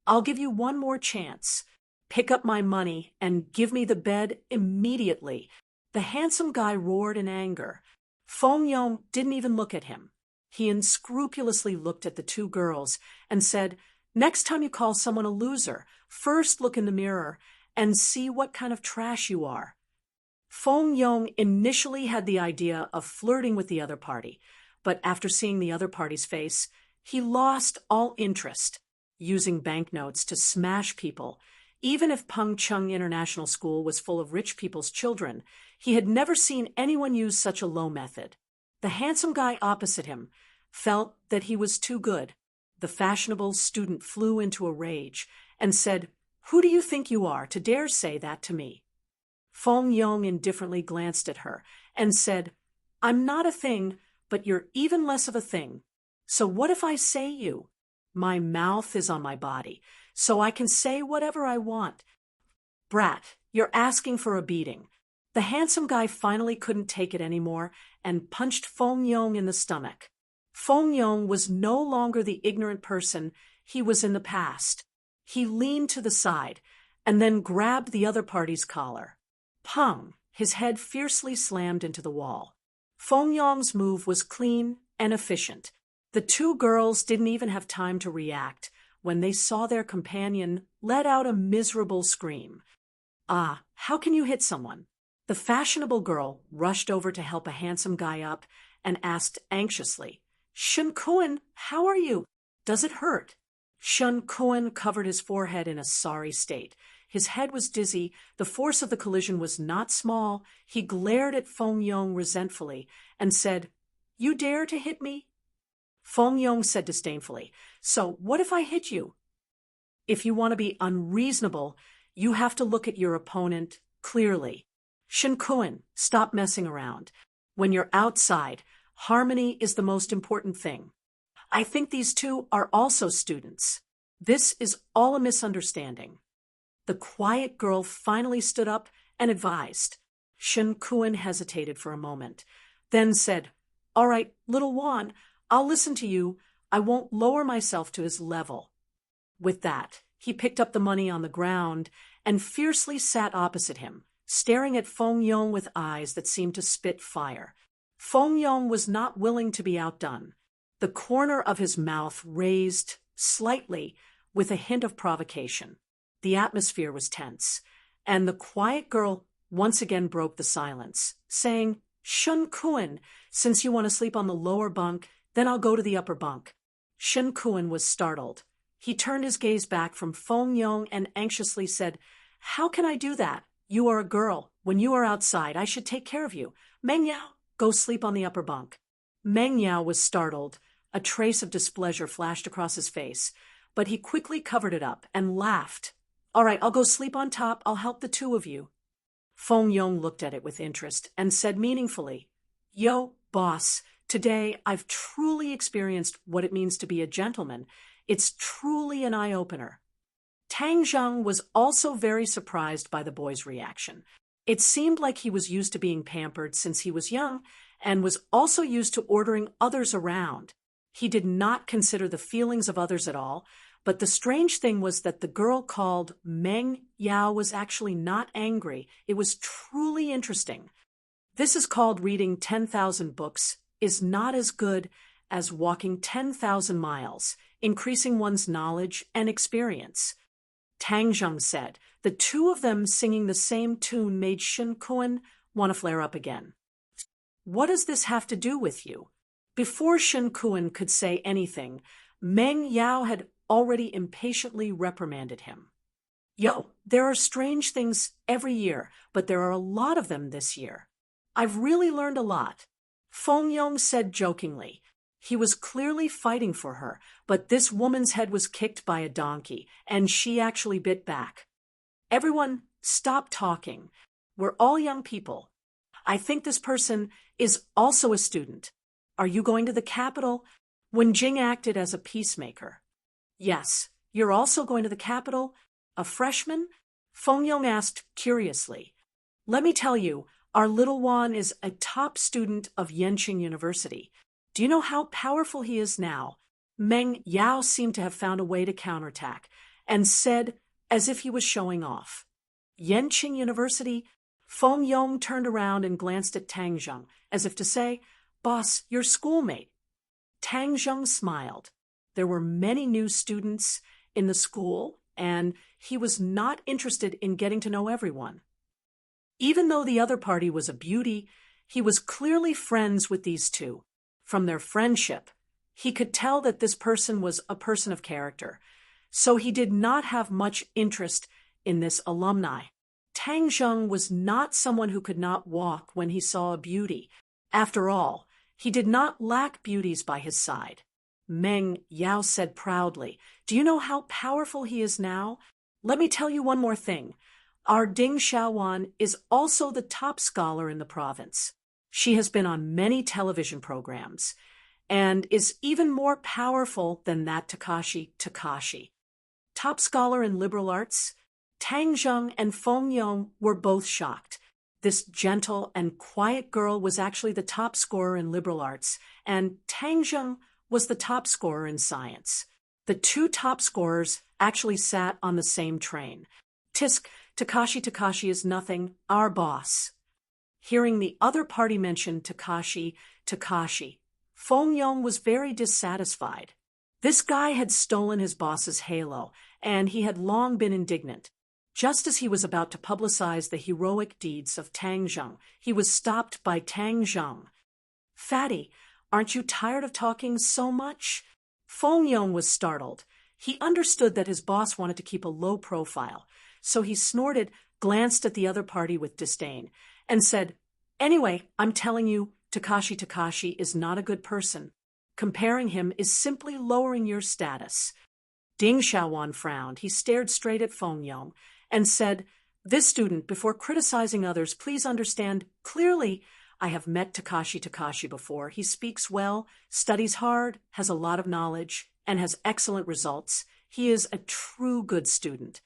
I'll give you one more chance. Pick up my money and give me the bed immediately. The handsome guy roared in anger. Feng Yong didn't even look at him. He unscrupulously looked at the two girls and said, Next time you call someone a loser, first look in the mirror and see what kind of trash you are. Feng Yong initially had the idea of flirting with the other party, but after seeing the other party's face, he lost all interest. Using banknotes to smash people, even if Pengcheng International School was full of rich people's children, he had never seen anyone use such a low method. The handsome guy opposite him felt that he was too good. The fashionable student flew into a rage and said, Who do you think you are to dare say that to me? Feng Yong indifferently glanced at her and said, I'm not a thing, but you're even less of a thing. So what if I say you? My mouth is on my body, so I can say whatever I want. Brat, you're asking for a beating. The handsome guy finally couldn't take it anymore and punched Feng Yong in the stomach. Feng Yong was no longer the ignorant person he was in the past. He leaned to the side and then grabbed the other party's collar. Pung! His head fiercely slammed into the wall. Feng Yong's move was clean and efficient. The two girls didn't even have time to react when they saw their companion let out a miserable scream. Ah, how can you hit someone? The fashionable girl rushed over to help a handsome guy up and asked anxiously, Shun Kuan, how are you? Does it hurt? Shun Kuan covered his forehead in a sorry state. His head was dizzy. The force of the collision was not small. He glared at Feng Yong resentfully and said, You dare to hit me? Feng Yong said disdainfully, So what if I hit you? If you want to be unreasonable, you have to look at your opponent clearly. Shin-kun, stop messing around. When you're outside, harmony is the most important thing. I think these two are also students. This is all a misunderstanding. The quiet girl finally stood up and advised. Shin-kun hesitated for a moment, then said, "All right, little Juan, I'll listen to you. I won't lower myself to his level." With that, he picked up the money on the ground and fiercely sat opposite him, staring at Feng Yong with eyes that seemed to spit fire. Feng Yong was not willing to be outdone. The corner of his mouth raised slightly with a hint of provocation. The atmosphere was tense, and the quiet girl once again broke the silence, saying, "Shin-kun, since you want to sleep on the lower bunk, then I'll go to the upper bunk." Shin-kun was startled. He turned his gaze back from Feng Yong and anxiously said, "How can I do that? You are a girl. When you are outside, I should take care of you. Meng Yao, go sleep on the upper bunk." Meng Yao was startled. A trace of displeasure flashed across his face, but he quickly covered it up and laughed. "All right, I'll go sleep on top. I'll help the two of you." Feng Yong looked at it with interest and said meaningfully, "Yo, boss, today I've truly experienced what it means to be a gentleman. It's truly an eye-opener." Tang Zhang was also very surprised by the boy's reaction. It seemed like he was used to being pampered since he was young and was also used to ordering others around. He did not consider the feelings of others at all, but the strange thing was that the girl called Meng Yao was actually not angry. It was truly interesting. This is called reading 10,000 books is not as good as walking 10,000 miles, increasing one's knowledge and experience. Tang Zheng said. The two of them singing the same tune made Shin-kun want to flare up again. "What does this have to do with you?" Before Shin-kun could say anything, Meng Yao had already impatiently reprimanded him. "Yo, there are strange things every year, but there are a lot of them this year. I've really learned a lot," Feng Yong said jokingly. He was clearly fighting for her, but this woman's head was kicked by a donkey, and she actually bit back. "Everyone, stop talking. We're all young people. I think this person is also a student. Are you going to the capital?" Wen Jing acted as a peacemaker. "Yes, you're also going to the capital? A freshman?" Feng Yong asked curiously. "Let me tell you, our little Juan is a top student of Yenqing University. Do you know how powerful he is now?" Meng Yao seemed to have found a way to counterattack, and said, as if he was showing off, "Yenqing University?" Feng Yong turned around and glanced at Tang Zheng, as if to say, "Boss, your schoolmate." Tang Zheng smiled. There were many new students in the school, and he was not interested in getting to know everyone. Even though the other party was a beauty, he was clearly friends with these two. From their friendship, he could tell that this person was a person of character, so he did not have much interest in this alumni. Tang Zheng was not someone who could not walk when he saw a beauty. After all, he did not lack beauties by his side. Meng Yao said proudly, "Do you know how powerful he is now? Let me tell you one more thing. Our Ding Xiaowan is also the top scholar in the province. She has been on many television programs and is even more powerful than that Takashi. Top scholar in liberal arts?" Tang Zheng and Feng Yong were both shocked. This gentle and quiet girl was actually the top scorer in liberal arts, and Tang Zheng was the top scorer in science. The two top scorers actually sat on the same train. "Tisk, Takashi is nothing, our boss." Hearing the other party mention Takashi, Feng Yong was very dissatisfied. This guy had stolen his boss's halo, and he had long been indignant. Just as he was about to publicize the heroic deeds of Tang Zheng, he was stopped by Tang Zheng. "Fatty, aren't you tired of talking so much?" Feng Yong was startled. He understood that his boss wanted to keep a low profile, so he snorted, glanced at the other party with disdain, and said, "Anyway, I'm telling you, Takashi is not a good person. Comparing him is simply lowering your status." Ding Xiaowan frowned. He stared straight at Feng Yong and said, This student, before criticizing others, please understand clearly I have met Takashi before. He speaks well, studies hard, has a lot of knowledge, and has excellent results. He is a true good student.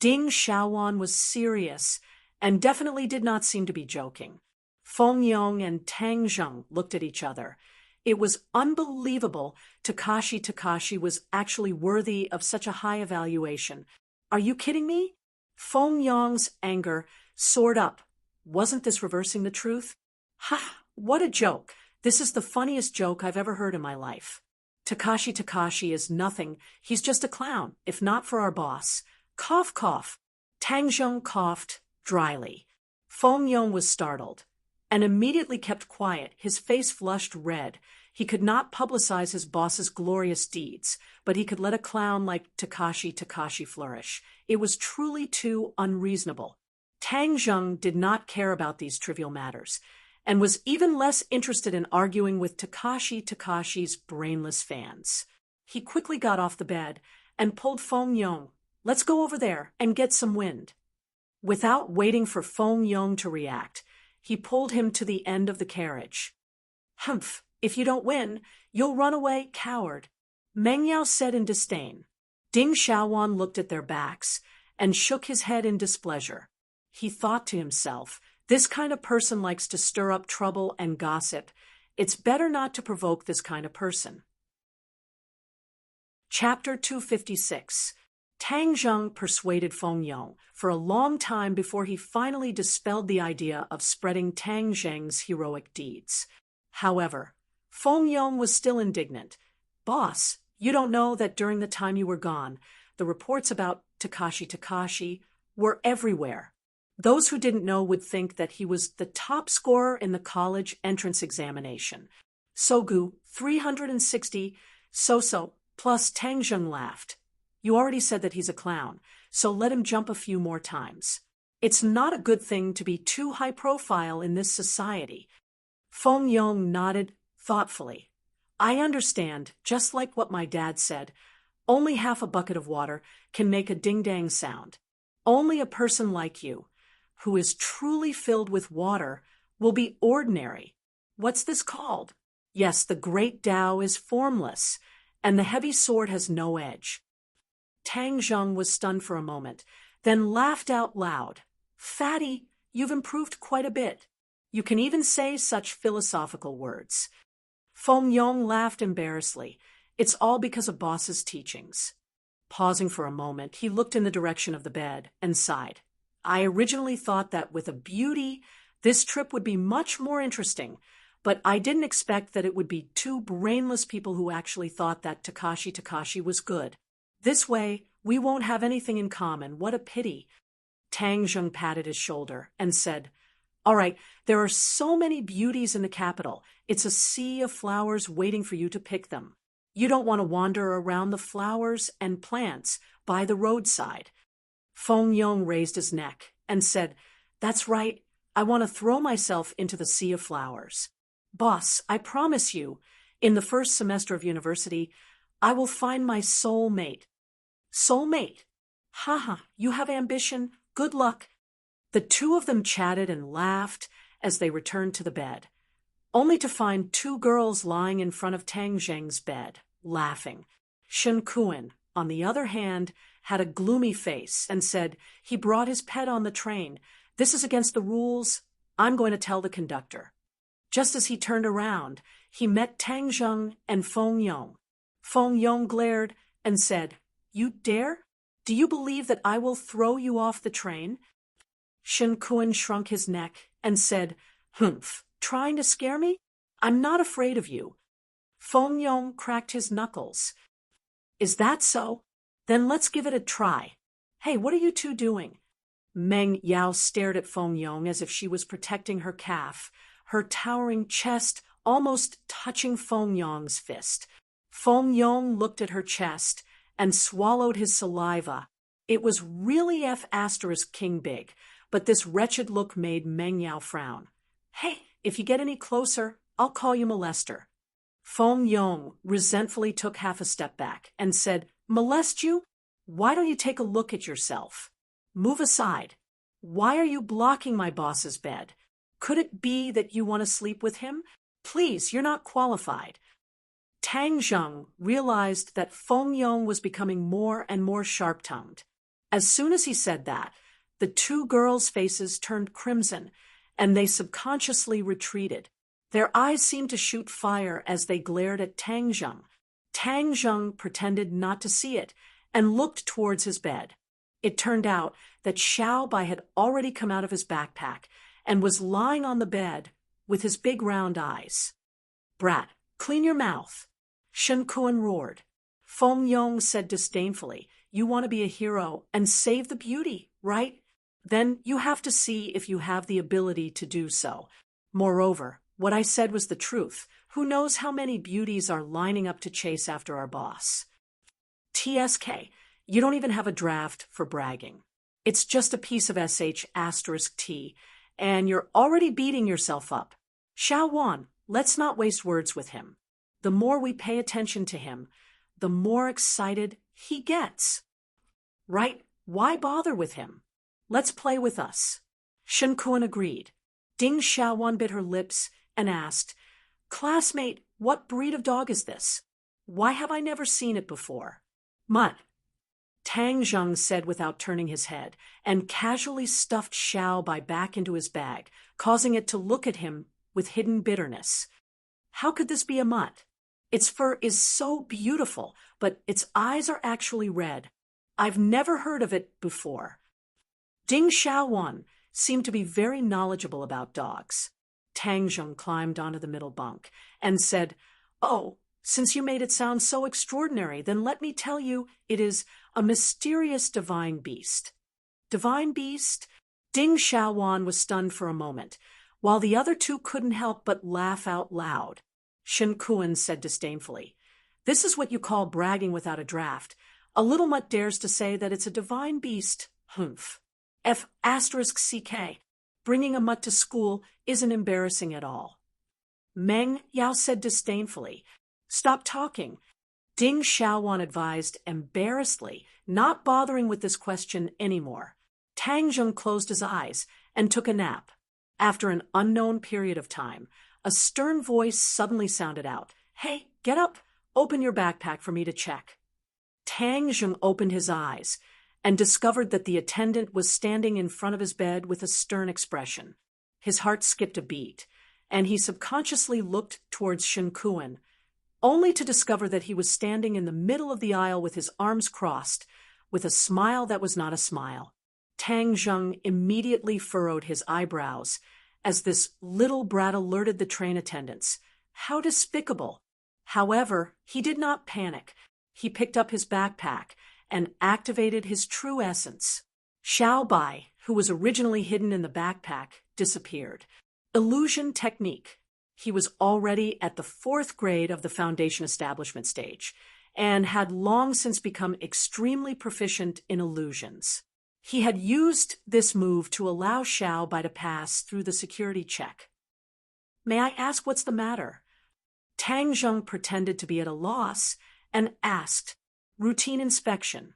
Ding Xiaowan was serious and definitely did not seem to be joking. Feng Yong and Tang Zheng looked at each other. It was unbelievable Takashi was actually worthy of such a high evaluation. Are you kidding me? Feng Yong's anger soared up. Wasn't this reversing the truth? Ha! What a joke! This is the funniest joke I've ever heard in my life. Takashi is nothing. He's just a clown, if not for our boss. Cough, cough. Tang Zheng coughed dryly. Feng Yong was startled and immediately kept quiet. His face flushed red. He could not publicize his boss's glorious deeds, but he could let a clown like Takashi flourish. It was truly too unreasonable. Tang Zheng did not care about these trivial matters, and was even less interested in arguing with Takashi's brainless fans. He quickly got off the bed and pulled Feng Yong. Let's go over there and get some wind. Without waiting for Feng Yong to react, he pulled him to the end of the carriage. Humph, if you don't win, you'll run away, coward, Meng Yao said in disdain. Ding Xiaowan looked at their backs and shook his head in displeasure. He thought to himself, this kind of person likes to stir up trouble and gossip. It's better not to provoke this kind of person. Chapter 256. Tang Zheng persuaded Feng Yong for a long time before he finally dispelled the idea of spreading Tang Zheng's heroic deeds. However, Feng Yong was still indignant. Boss, you don't know that during the time you were gone, the reports about Takashi were everywhere. Those who didn't know would think that he was the top scorer in the college entrance examination. Sogu, 360, so, plus Tang Zheng laughed. You already said that he's a clown, so let him jump a few more times. It's not a good thing to be too high profile in this society. Feng Yong nodded thoughtfully. I understand, just like what my dad said. Only half a bucket of water can make a ding-dang sound. Only a person like you, who is truly filled with water, will be ordinary. What's this called? Yes, the great Tao is formless, and the heavy sword has no edge. Tang Zheng was stunned for a moment, then laughed out loud. Fatty, you've improved quite a bit. You can even say such philosophical words. Feng Yong laughed embarrassedly. It's all because of boss's teachings. Pausing for a moment, he looked in the direction of the bed and sighed. I originally thought that with a beauty, this trip would be much more interesting, but I didn't expect that it would be two brainless people who actually thought that Takashi was good. This way, we won't have anything in common. What a pity. Tang Zheng patted his shoulder and said, All right, there are so many beauties in the capital. It's a sea of flowers waiting for you to pick them. You don't want to wander around the flowers and plants by the roadside. Feng Yong raised his neck and said, That's right. I want to throw myself into the sea of flowers. Boss, I promise you, in the first semester of university, I will find my soul mate. Soul mate? Haha, you have ambition. Good luck. The two of them chatted and laughed as they returned to the bed, only to find two girls lying in front of Tang Zheng's bed, laughing. Shen Kuan, on the other hand, had a gloomy face and said he brought his pet on the train. This is against the rules. I'm going to tell the conductor. Just as he turned around, he met Tang Zheng and Feng Yong. Feng Yong glared and said, You dare? Do you believe that I will throw you off the train? Shen Kuan shrunk his neck and said, Humph, trying to scare me? I'm not afraid of you. Feng Yong cracked his knuckles. Is that so? Then let's give it a try. Hey, what are you two doing? Meng Yao stared at Feng Yong as if she was protecting her calf, her towering chest almost touching Feng Yong's fist. Feng Yong looked at her chest and swallowed his saliva. It was really F***king big, but this wretched look made Meng Yao frown. Hey, if you get any closer, I'll call you molester. Feng Yong resentfully took half a step back and said, Molest you? Why don't you take a look at yourself? Move aside. Why are you blocking my boss's bed? Could it be that you want to sleep with him? Please, you're not qualified. Tang Zheng realized that Feng Yong was becoming more and more sharp-tongued. As soon as he said that, the two girls' faces turned crimson, and they subconsciously retreated. Their eyes seemed to shoot fire as they glared at Tang Zheng. Tang Zheng pretended not to see it and looked towards his bed. It turned out that Xiao Bai had already come out of his backpack and was lying on the bed with his big round eyes. "Brat, clean your mouth," Shen Kuan roared. Feng Yong said disdainfully, "You want to be a hero and save the beauty, right? Then you have to see if you have the ability to do so. Moreover, what I said was the truth. Who knows how many beauties are lining up to chase after our boss? TSK, you don't even have a draft for bragging. It's just a piece of sh*T, and you're already beating yourself up. Xiao Wan, let's not waste words with him. The more we pay attention to him, the more excited he gets. Right? Why bother with him? Let's play with us." Shen Kuan agreed. Ding Xiaowan bit her lips and asked, "Classmate, what breed of dog is this? Why have I never seen it before?" "Mutt," Tang Zheng said without turning his head, and casually stuffed Xiao Bai back into his bag, causing it to look at him with hidden bitterness. "How could this be a mutt? Its fur is so beautiful, but its eyes are actually red. I've never heard of it before." Ding Xiaowan seemed to be very knowledgeable about dogs. Tang Zheng climbed onto the middle bunk and said, "Oh, since you made it sound so extraordinary, then let me tell you it is a mysterious divine beast." "Divine beast?" Ding Xiaowan was stunned for a moment, while the other two couldn't help but laugh out loud. Shen Kuan said disdainfully, "This is what you call bragging without a draft. A little mutt dares to say that it's a divine beast. Humph. F***CK. Bringing a mutt to school isn't embarrassing at all." Meng Yao said disdainfully, "Stop talking." Ding Xiaowan advised embarrassedly, not bothering with this question anymore. Tang Zheng closed his eyes and took a nap. After an unknown period of time, a stern voice suddenly sounded out, "Hey, get up! Open your backpack for me to check." Tang Zheng opened his eyes and discovered that the attendant was standing in front of his bed with a stern expression. His heart skipped a beat, and he subconsciously looked towards Shen Kuan, only to discover that he was standing in the middle of the aisle with his arms crossed, with a smile that was not a smile. Tang Zheng immediately furrowed his eyebrows as this little brat alerted the train attendants. How despicable! However, he did not panic. He picked up his backpack and activated his true essence. Xiao Bai, who was originally hidden in the backpack, disappeared. Illusion technique. He was already at the 4th grade of the foundation establishment stage, and had long since become extremely proficient in illusions. He had used this move to allow Xiao Bai to pass through the security check. "May I ask what's the matter?" Tang Zheng pretended to be at a loss and asked, "Routine inspection."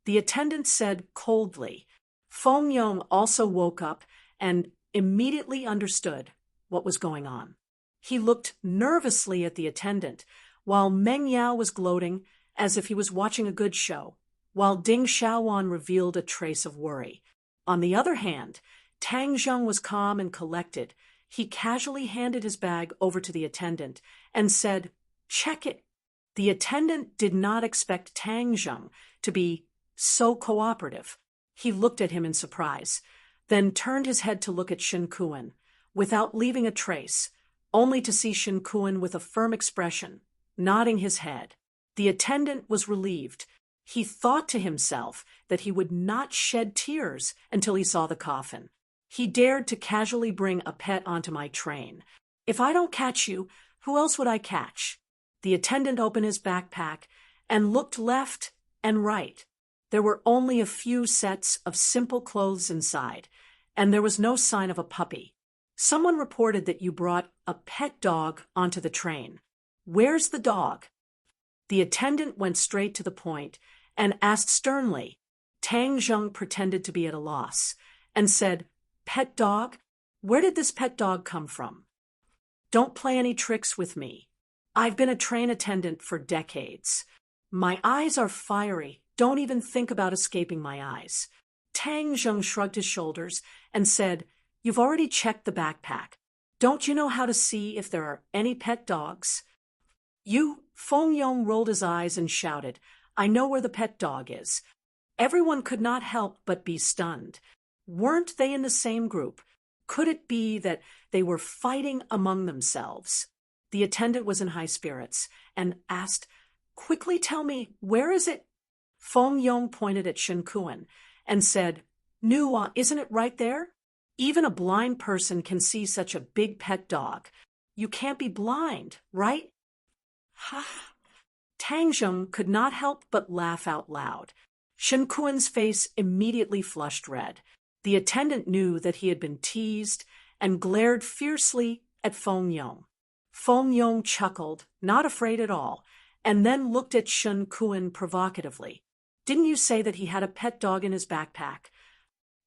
The attendant said coldly. Feng Yong also woke up and immediately understood what was going on. He looked nervously at the attendant, while Meng Yao was gloating as if he was watching a good show, while Ding Xiaowan revealed a trace of worry. On the other hand, Tang Zheng was calm and collected. He casually handed his bag over to the attendant and said, "Check it." The attendant did not expect Tang Zheng to be so cooperative. He looked at him in surprise, then turned his head to look at Shen Kuan, without leaving a trace, only to see Shen Kuan with a firm expression, nodding his head. The attendant was relieved. He thought to himself that he would not shed tears until he saw the coffin. He dared to casually bring a pet onto my train. If I don't catch you, who else would I catch? The attendant opened his backpack and looked left and right. There were only a few sets of simple clothes inside, and there was no sign of a puppy. Someone reported that you brought a pet dog onto the train. Where's the dog? The attendant went straight to the point and asked sternly. Tang Zheng pretended to be at a loss and said, "Pet dog? Where did this pet dog come from? Don't play any tricks with me. I've been a train attendant for decades. My eyes are fiery. Don't even think about escaping my eyes." Tang Zheng shrugged his shoulders and said, "You've already checked the backpack. Don't you know how to see if there are any pet dogs?" Feng Yong rolled his eyes and shouted, "I know where the pet dog is." Everyone could not help but be stunned. Weren't they in the same group? Could it be that they were fighting among themselves? The attendant was in high spirits and asked, "Quickly tell me, where is it?" Feng Yong pointed at Shen Kuan and said, "Nuwa, isn't it right there? Even a blind person can see such a big pet dog. You can't be blind, right?" Ha! Tang Zheng could not help but laugh out loud. Shen Kuan's face immediately flushed red. The attendant knew that he had been teased and glared fiercely at Feng Yong. Feng Yong chuckled, not afraid at all, and then looked at Shen Kuan provocatively. "Didn't you say that he had a pet dog in his backpack?"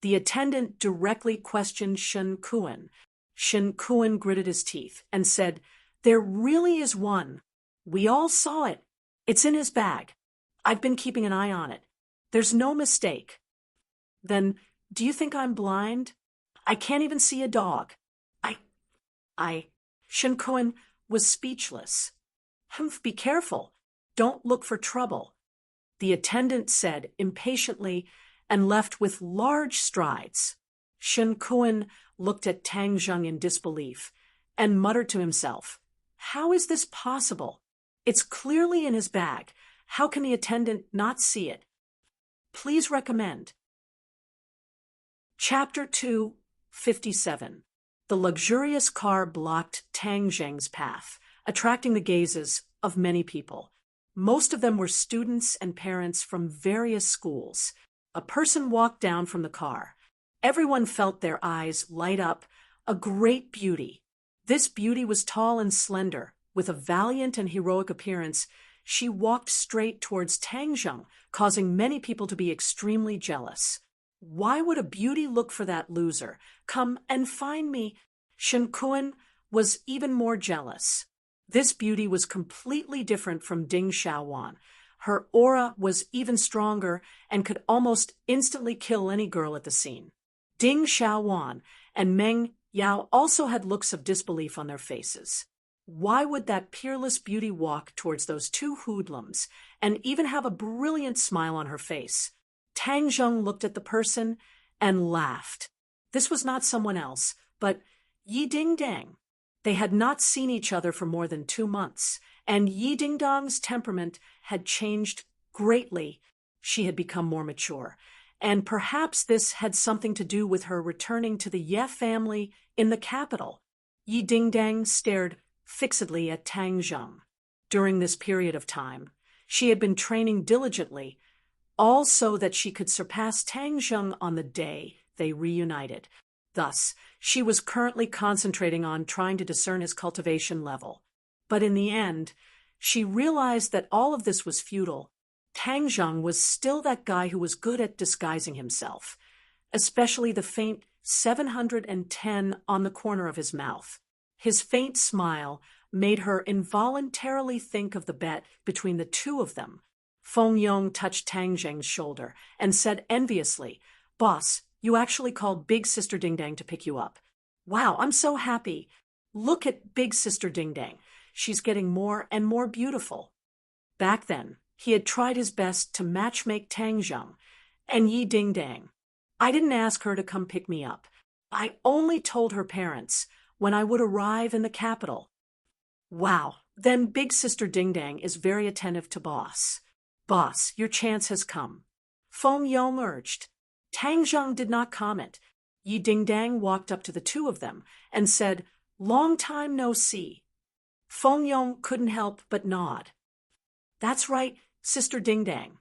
The attendant directly questioned Shen Kuan. Shen Kuan gritted his teeth and said, "There really is one. We all saw it. It's in his bag. I've been keeping an eye on it. There's no mistake." "Then, do you think I'm blind? I can't even see a dog. Shen Kuan was speechless. "Humph, be careful. Don't look for trouble," the attendant said impatiently and left with large strides. Shen Kuan looked at Tang Zheng in disbelief and muttered to himself, "How is this possible? It's clearly in his bag. How can the attendant not see it? Please recommend." Chapter 257. The luxurious car blocked Tang Zheng's path, attracting the gazes of many people. Most of them were students and parents from various schools. A person walked down from the car. Everyone felt their eyes light up. A great beauty. This beauty was tall and slender. With a valiant and heroic appearance, she walked straight towards Tang Zheng, causing many people to be extremely jealous. Why would a beauty look for that loser? "Come and find me." Shen Kuan was even more jealous. This beauty was completely different from Ding Xiaowan. Her aura was even stronger and could almost instantly kill any girl at the scene. Ding Xiaowan and Meng Yao also had looks of disbelief on their faces. Why would that peerless beauty walk towards those two hoodlums and even have a brilliant smile on her face? Tang Zheng looked at the person and laughed. This was not someone else, but Yi Dingdang. They had not seen each other for more than 2 months, and Yi Dingdang's temperament had changed greatly. She had become more mature, and perhaps this had something to do with her returning to the Ye family in the capital. Yi Dingdang stared fixedly at Tang Zheng. During this period of time, she had been training diligently, all so that she could surpass Tang Zheng on the day they reunited. Thus, she was currently concentrating on trying to discern his cultivation level. But in the end, she realized that all of this was futile. Tang Zheng was still that guy who was good at disguising himself, especially the faint 710 on the corner of his mouth. His faint smile made her involuntarily think of the bet between the two of them. Feng Yong touched Tang Zheng's shoulder and said enviously, "Boss, you actually called Big Sister Dingdang to pick you up. Wow, I'm so happy. Look at Big Sister Dingdang. She's getting more and more beautiful." Back then, he had tried his best to matchmake Tang Zheng and Yi Dingdang. "I didn't ask her to come pick me up. I only told her parents when I would arrive in the capital." "Wow, then Big Sister Dingdang is very attentive to Boss. Boss, your chance has come." Feng Yong urged. Tang Zheng did not comment. Yi Dingdang walked up to the two of them and said, "Long time no see." Feng Yong couldn't help but nod. "That's right, Sister Dingdang.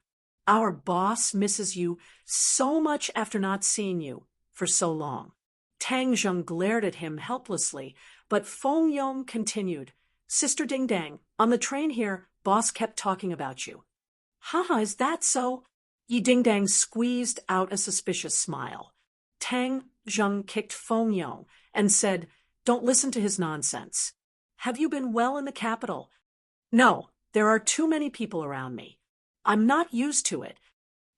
Our boss misses you so much after not seeing you for so long." Tang Zheng glared at him helplessly, but Feng Yong continued, "Sister Dingdang, on the train here, boss kept talking about you." "Haha, is that so?" Yi Dingdang squeezed out a suspicious smile. Tang Zheng kicked Feng Yong and said, "Don't listen to his nonsense. Have you been well in the capital?" "No, there are too many people around me. I'm not used to it."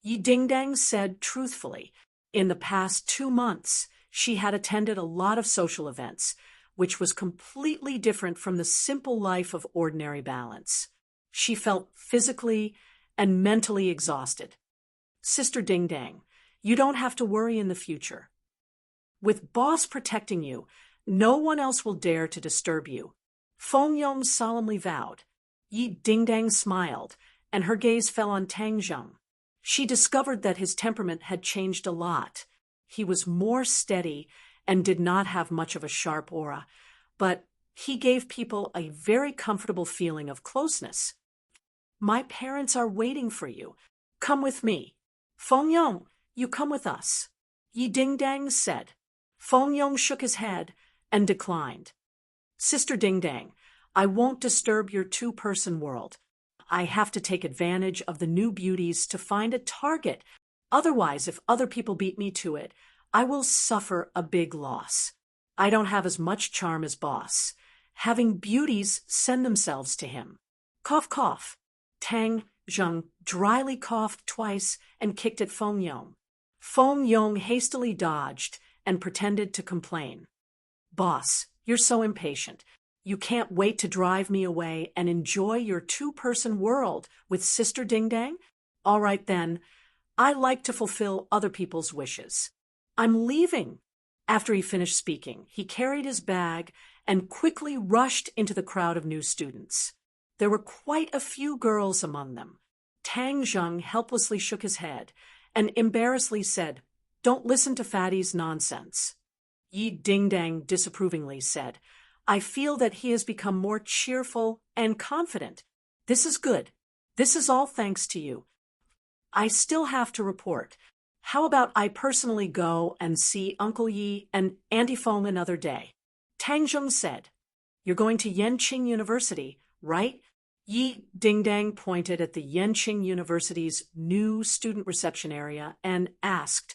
Yi Dingdang said truthfully. In the past 2 months, she had attended a lot of social events, which was completely different from the simple life of ordinary balance. She felt physically and mentally exhausted. "Sister Dingdang, you don't have to worry in the future. With Boss protecting you, no one else will dare to disturb you." Feng Yong solemnly vowed. Yi Dingdang smiled, and her gaze fell on Tang Zheng. She discovered that his temperament had changed a lot. He was more steady and did not have much of a sharp aura, but he gave people a very comfortable feeling of closeness. "My parents are waiting for you. Come with me." "Feng Yong, you come with us," Yi Dingdang said. Feng Yong shook his head and declined. "Sister Dingdang, I won't disturb your two-person world. I have to take advantage of the new beauties to find a target. Otherwise, if other people beat me to it, I will suffer a big loss. I don't have as much charm as Boss. Having beauties send themselves to him." Cough, cough. Tang Zheng dryly coughed twice and kicked at Feng Yong. Feng Yong hastily dodged and pretended to complain. "Boss, you're so impatient. You can't wait to drive me away and enjoy your two-person world with Sister Dingdang? All right then, I like to fulfill other people's wishes. I'm leaving." After he finished speaking, he carried his bag and quickly rushed into the crowd of new students. There were quite a few girls among them. Tang Zheng helplessly shook his head and embarrassedly said, "Don't listen to Fatty's nonsense." Yi Dingdang disapprovingly said, "I feel that he has become more cheerful and confident. This is good. This is all thanks to you. I still have to report. How about I personally go and see Uncle Yi and Auntie Feng another day?" Tang Zheng said, "You're going to Yenqing University, right?" Yi Dingdang pointed at the Yenqing University's new student reception area and asked,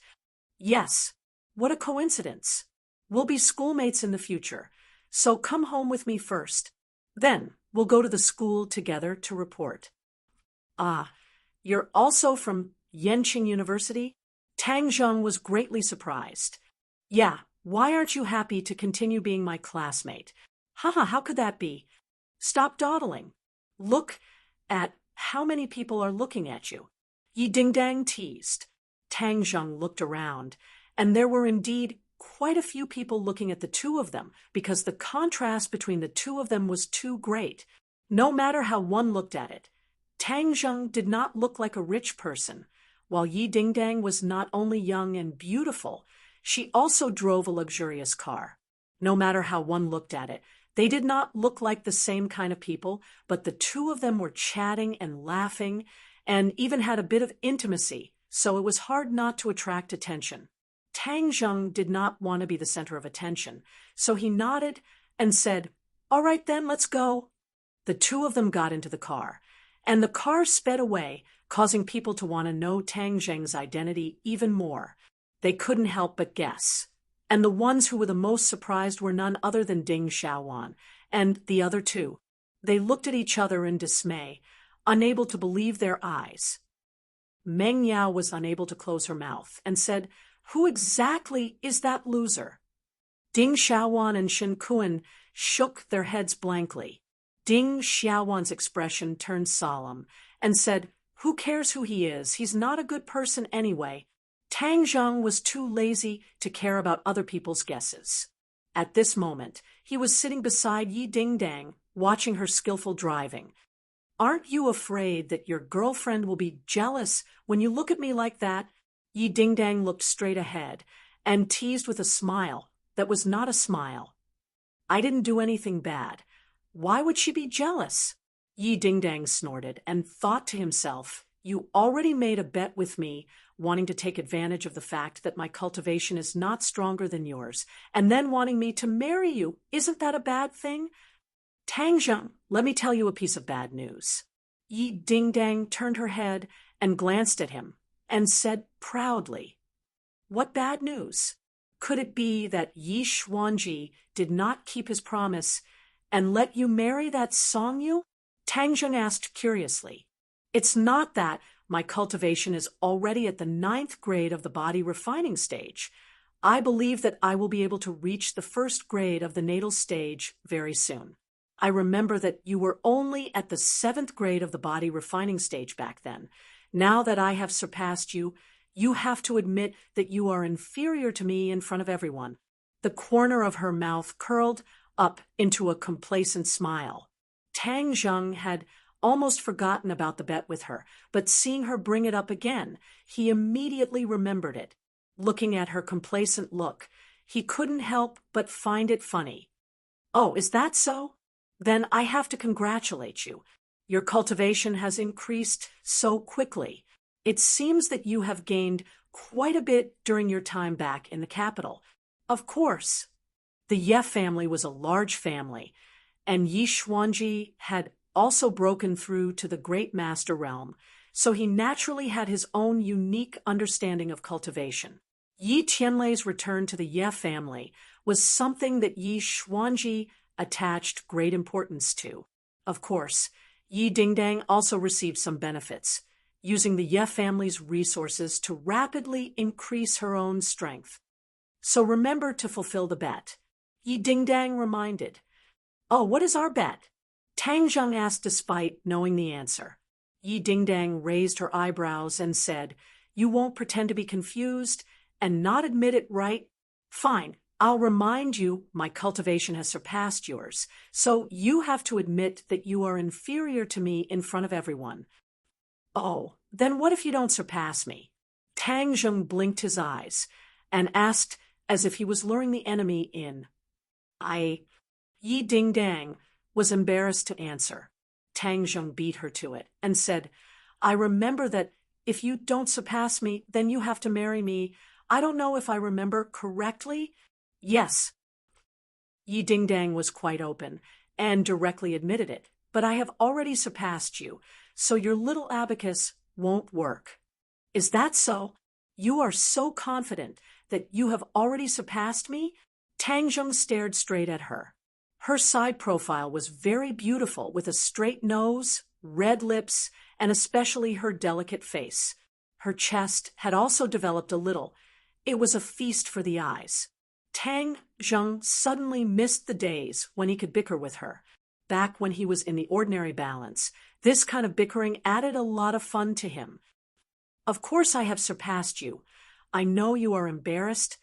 "Yes, what a coincidence. We'll be schoolmates in the future, so come home with me first. Then we'll go to the school together to report." "Ah, you're also from Yenqing University?" Tang Zheng was greatly surprised. "Yeah, why aren't you happy to continue being my classmate?" "Haha, how could that be? Stop dawdling. Look at how many people are looking at you." Yi Dingdang teased. Tang Zheng looked around, and there were indeed quite a few people looking at the two of them because the contrast between the two of them was too great. No matter how one looked at it, Tang Zheng did not look like a rich person, while Yi Dingdang was not only young and beautiful, she also drove a luxurious car. No matter how one looked at it, they did not look like the same kind of people, but the two of them were chatting and laughing and even had a bit of intimacy, so it was hard not to attract attention. Tang Zheng did not want to be the center of attention, so he nodded and said, "All right then, let's go." The two of them got into the car, and the car sped away, causing people to want to know Tang Zheng's identity even more. They couldn't help but guess. And the ones who were the most surprised were none other than Ding Xiaowan and the other two. They looked at each other in dismay, unable to believe their eyes. Meng Yao was unable to close her mouth and said, "Who exactly is that loser?" Ding Xiaowan and Shen Kuan shook their heads blankly. Ding Xiaowan's expression turned solemn and said, "Who cares who he is? He's not a good person anyway." Tang Zheng was too lazy to care about other people's guesses. At this moment, he was sitting beside Yi Dingdang, watching her skillful driving. "Aren't you afraid that your girlfriend will be jealous when you look at me like that?" Yi Dingdang looked straight ahead and teased with a smile that was not a smile. "I didn't do anything bad. Why would she be jealous?" Yi Dingdang snorted and thought to himself, "You already made a bet with me, wanting to take advantage of the fact that my cultivation is not stronger than yours, and then wanting me to marry you. Isn't that a bad thing?" "Tang Zheng, let me tell you a piece of bad news." Yi Dingdang turned her head and glanced at him and said proudly, "What bad news?" Could it be that Yi Xuanji did not keep his promise and let you marry that Songyu? Tang Zheng asked curiously. It's not that. My cultivation is already at the 9th grade of the body refining stage. I believe that I will be able to reach the 1st grade of the natal stage very soon. I remember that you were only at the 7th grade of the body refining stage back then. Now that I have surpassed you, you have to admit that you are inferior to me in front of everyone. The corner of her mouth curled up into a complacent smile. Tang Zheng had almost forgotten about the bet with her, but seeing her bring it up again, he immediately remembered it. Looking at her complacent look, he couldn't help but find it funny. Oh, is that so? Then I have to congratulate you. Your cultivation has increased so quickly. It seems that you have gained quite a bit during your time back in the capital. Of course. The Ye family was a large family, and Yi Xuanji had also broken through to the great master realm, so he naturally had his own unique understanding of cultivation. Yi Tianlei's return to the Ye family was something that Yi Xuanji attached great importance to. Of course, Yi Dingdang also received some benefits, using the Ye family's resources to rapidly increase her own strength. So remember to fulfill the bet. Yi Dingdang reminded. Oh, what is our bet? Tang Zheng asked despite knowing the answer. Yi Dingdang raised her eyebrows and said, You won't pretend to be confused and not admit it, right? Fine, I'll remind you my cultivation has surpassed yours, so you have to admit that you are inferior to me in front of everyone. Oh, then what if you don't surpass me? Tang Zheng blinked his eyes and asked as if he was luring the enemy in. Yi Dingdang was embarrassed to answer. Tang Zheng beat her to it and said, I remember that if you don't surpass me, then you have to marry me. I don't know if I remember correctly. Yes. Yi Dingdang was quite open and directly admitted it, but I have already surpassed you, so your little abacus won't work. Is that so? You are so confident that you have already surpassed me? Tang Zheng stared straight at her. Her side profile was very beautiful, with a straight nose, red lips, and especially her delicate face. Her chest had also developed a little. It was a feast for the eyes. Tang Zheng suddenly missed the days when he could bicker with her. Back when he was in the ordinary balance, this kind of bickering added a lot of fun to him. Of course I have surpassed you. I know you are embarrassed.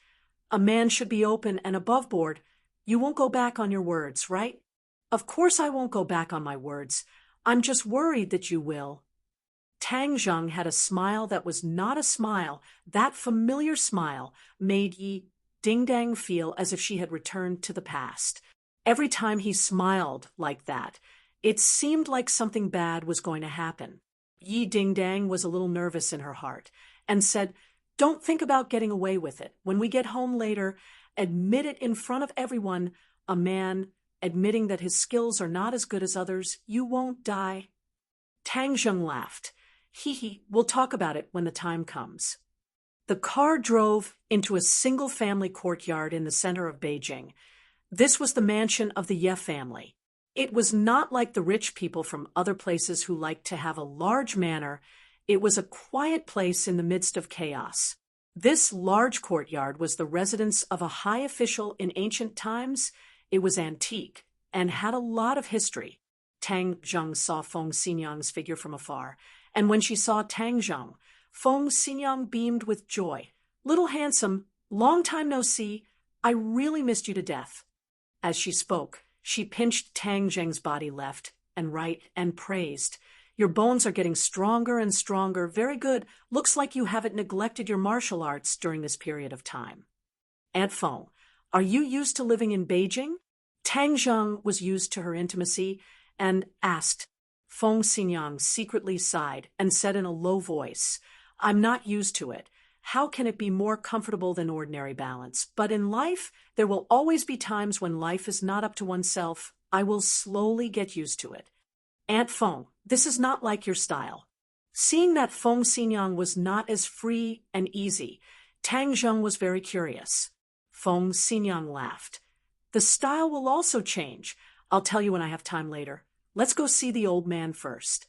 A man should be open and above board. You won't go back on your words, right? Of course I won't go back on my words. I'm just worried that you will. Tang Zheng had a smile that was not a smile. That familiar smile made Yi Dingdang feel as if she had returned to the past. Every time he smiled like that, it seemed like something bad was going to happen. Yi Dingdang was a little nervous in her heart and said, Don't think about getting away with it. When we get home later, admit it in front of everyone. A man admitting that his skills are not as good as others, you won't die. Tang Zheng laughed. Hee, we'll talk about it when the time comes. The car drove into a single-family courtyard in the center of Beijing. This was the mansion of the Ye family. It was not like the rich people from other places who liked to have a large manor. It was a quiet place in the midst of chaos. This large courtyard was the residence of a high official in ancient times. It was antique and had a lot of history. Tang Zheng saw Feng Xinyang's figure from afar, and when she saw Tang Zheng, Feng Xinyang beamed with joy. Little handsome, long time no see. I really missed you to death. As she spoke, she pinched Tang Zheng's body left and right and praised. Your bones are getting stronger and stronger. Very good. Looks like you haven't neglected your martial arts during this period of time. Aunt Feng, are you used to living in Beijing? Tang Zheng was used to her intimacy and asked. Feng Xinyang secretly sighed and said in a low voice, I'm not used to it. How can it be more comfortable than ordinary balance? But in life, there will always be times when life is not up to oneself. I will slowly get used to it. Aunt Feng, this is not like your style. Seeing that Feng Xinyang was not as free and easy, Tang Zheng was very curious. Feng Xinyang laughed. The style will also change. I'll tell you when I have time later. Let's go see the old man first.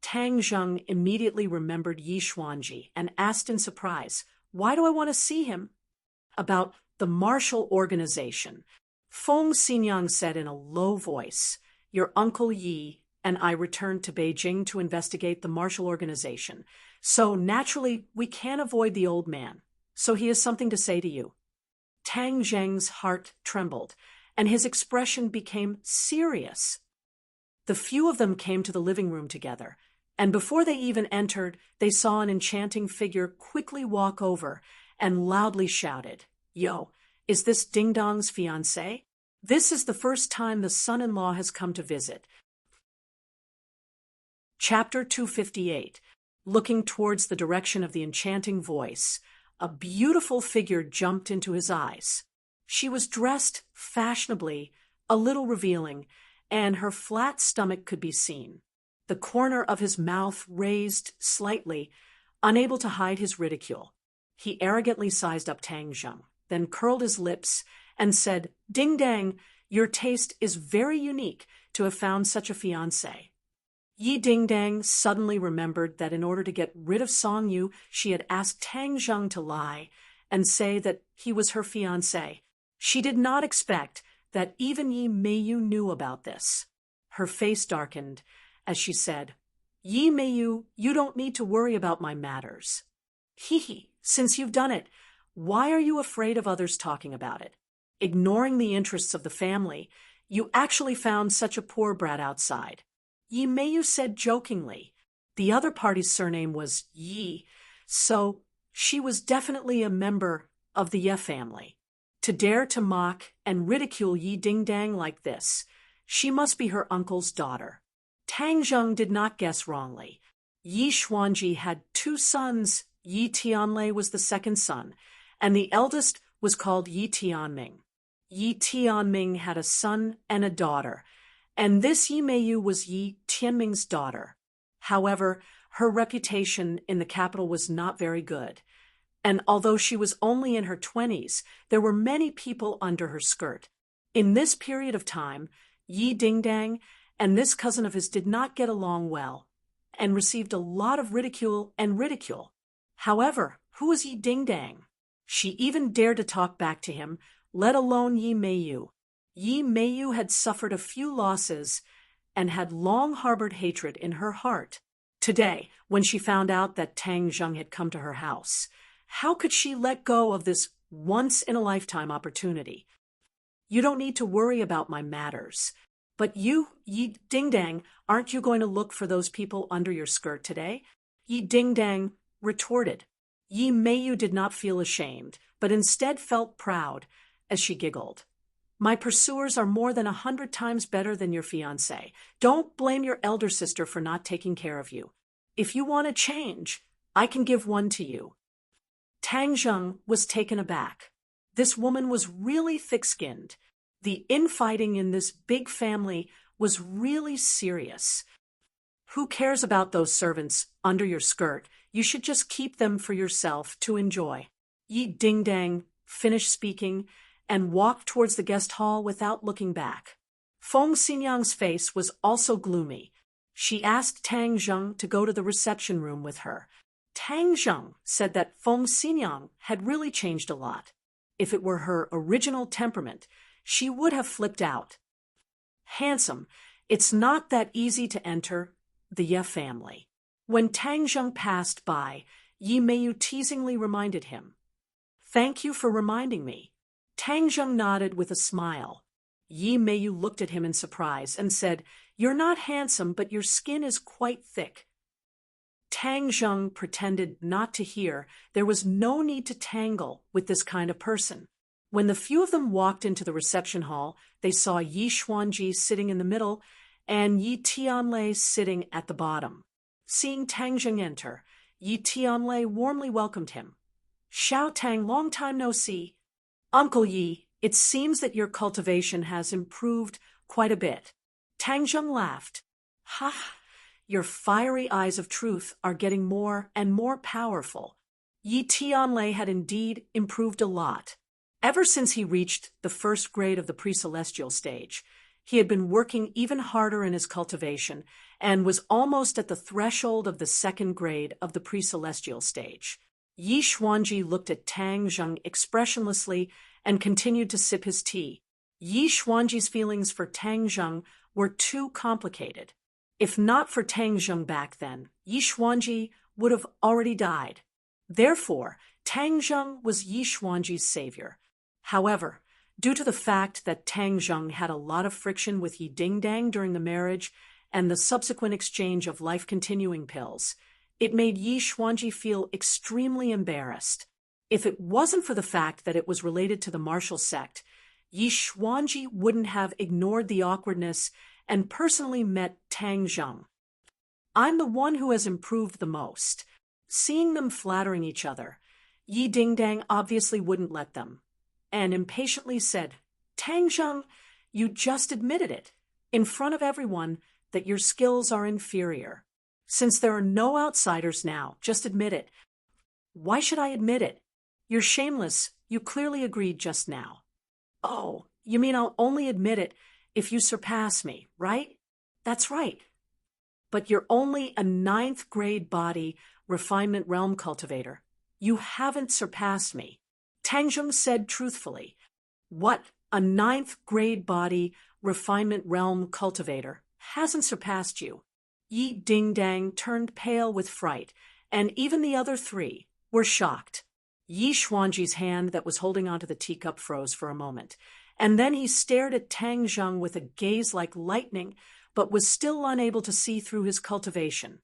Tang Zheng immediately remembered Yi Xuanji and asked in surprise, "Why do I want to see him?" About the martial organization. Feng Xinyang said in a low voice, "Your uncle Yi and I returned to Beijing to investigate the martial organization. So naturally, we can't avoid the old man. So he has something to say to you." Tang Zheng's heart trembled, and his expression became serious. The few of them came to the living room together, and before they even entered, they saw an enchanting figure quickly walk over and loudly shouted, "Yo, is this Ding Dong's fiancé? This is the first time the son-in-law has come to visit." Chapter 258. Looking towards the direction of the enchanting voice, a beautiful figure jumped into his eyes. She was dressed fashionably, a little revealing, and her flat stomach could be seen. The corner of his mouth raised slightly, unable to hide his ridicule. He arrogantly sized up Tang Zheng, then curled his lips and said, "Ding Dang, your taste is very unique to have found such a fiancé." Yi Ding Dang suddenly remembered that in order to get rid of Song Yu, she had asked Tang Zheng to lie and say that he was her fiancé. She did not expect that even Yi Meiyu knew about this. Her face darkened as she said, "Yi Meiyu, you don't need to worry about my matters." "Hee, since you've done it, why are you afraid of others talking about it? Ignoring the interests of the family, you actually found such a poor brat outside." Yi Meiyu said jokingly. The other party's surname was Yi, so she was definitely a member of the Ye family. To dare to mock and ridicule Yi Ding Dang like this, she must be her uncle's daughter. Tang Zheng did not guess wrongly. Yi Xuanji had 2 sons. Yi Tianlei was the second son, and the eldest was called Yi Tianming. Yi Tianming had a son and a daughter, and this Yi Meiyu was Yi Tianming's daughter. However, her reputation in the capital was not very good, and although she was only in her 20s, there were many people under her skirt. In this period of time, Yi Ding Dang and this cousin of his did not get along well, and received a lot of ridicule. However, who was Yi Ding Dang? She even dared to talk back to him, let alone Yi Meiyu. Yi Meiyu had suffered a few losses and had long harbored hatred in her heart. Today, when she found out that Tang Zheng had come to her house, how could she let go of this once-in-a-lifetime opportunity? "You don't need to worry about my matters. But you, Yi Ding Dang, aren't you going to look for those people under your skirt today?" Yi Ding Dang retorted. Yi Meiyu did not feel ashamed, but instead felt proud as she giggled. "My pursuers are more than 100 times better than your fiancé. Don't blame your elder sister for not taking care of you. If you want a change, I can give one to you." Tang Zheng was taken aback. This woman was really thick-skinned. The infighting in this big family was really serious. "Who cares about those servants under your skirt? You should just keep them for yourself to enjoy." Yi Ding Dang finished speaking and walked towards the guest hall without looking back. Feng Xinyang's face was also gloomy. She asked Tang Zheng to go to the reception room with her. Tang Zheng said that Feng Xinyang had really changed a lot. If it were her original temperament, she would have flipped out. "Handsome, it's not that easy to enter the Ye family." When Tang Zheng passed by, Yi Meiyu teasingly reminded him, "Thank you for reminding me." Tang Zheng nodded with a smile. Yi Meiyu looked at him in surprise and said, "You're not handsome, but your skin is quite thick." Tang Zheng pretended not to hear. There was no need to tangle with this kind of person. When the few of them walked into the reception hall, they saw Yi Xuanji sitting in the middle and Yi Tianlei sitting at the bottom. Seeing Tang Zheng enter, Yi Tianlei warmly welcomed him. "Xiao Tang, long time no see." "Uncle Yi, it seems that your cultivation has improved quite a bit." Tang Zheng laughed. "Ha! Your fiery eyes of truth are getting more and more powerful." Yi Tianlei had indeed improved a lot. Ever since he reached the first grade of the pre-celestial stage, he had been working even harder in his cultivation and was almost at the threshold of the second grade of the pre-celestial stage. Yi Xuanji looked at Tang Zheng expressionlessly and continued to sip his tea. Yi Xuanji's feelings for Tang Zheng were too complicated. If not for Tang Zheng back then, Yi Xuanji would have already died. Therefore, Tang Zheng was Yi Xuanji's savior. However, due to the fact that Tang Zheng had a lot of friction with Yi Dingdang during the marriage and the subsequent exchange of life-continuing pills, it made Yi Xuanji feel extremely embarrassed. If it wasn't for the fact that it was related to the martial sect, Yi Xuanji wouldn't have ignored the awkwardness and personally met Tang Zheng. I'm the one who has improved the most. Seeing them flattering each other, Yi Dingdang obviously wouldn't let them, and impatiently said, Tang Zheng, you just admitted it, in front of everyone, that your skills are inferior. Since there are no outsiders now, just admit it. Why should I admit it? You're shameless, you clearly agreed just now. Oh, you mean I'll only admit it if you surpass me, right? That's right. But you're only a 9th grade body refinement realm cultivator. You haven't surpassed me. Tang Zheng said truthfully. What, a 9th grade body refinement realm cultivator hasn't surpassed you? Yi Dingdang turned pale with fright, and even the other 3 were shocked. Yi Xuanji's hand that was holding onto the teacup froze for a moment, and then he stared at Tang Zheng with a gaze like lightning, but was still unable to see through his cultivation.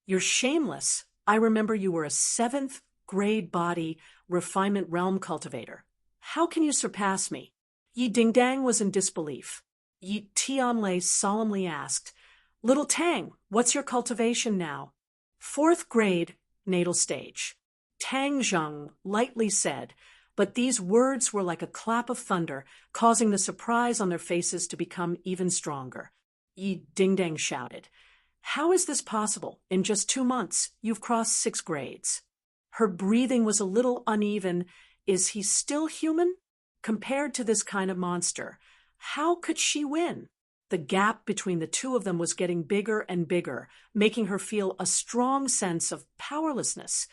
You're shameless. I remember you were a 7th grade body refinement realm cultivator. How can you surpass me? Yi Dingdang was in disbelief. Yi Tianlei solemnly asked, Little Tang, what's your cultivation now? 4th grade, natal stage. Tang Zheng lightly said, but these words were like a clap of thunder, causing the surprise on their faces to become even stronger. Yi Dingdang shouted, How is this possible? In just 2 months, you've crossed 6 grades. Her breathing was a little uneven. Is he still human? Compared to this kind of monster, how could she win? The gap between the 2 of them was getting bigger and bigger, making her feel a strong sense of powerlessness.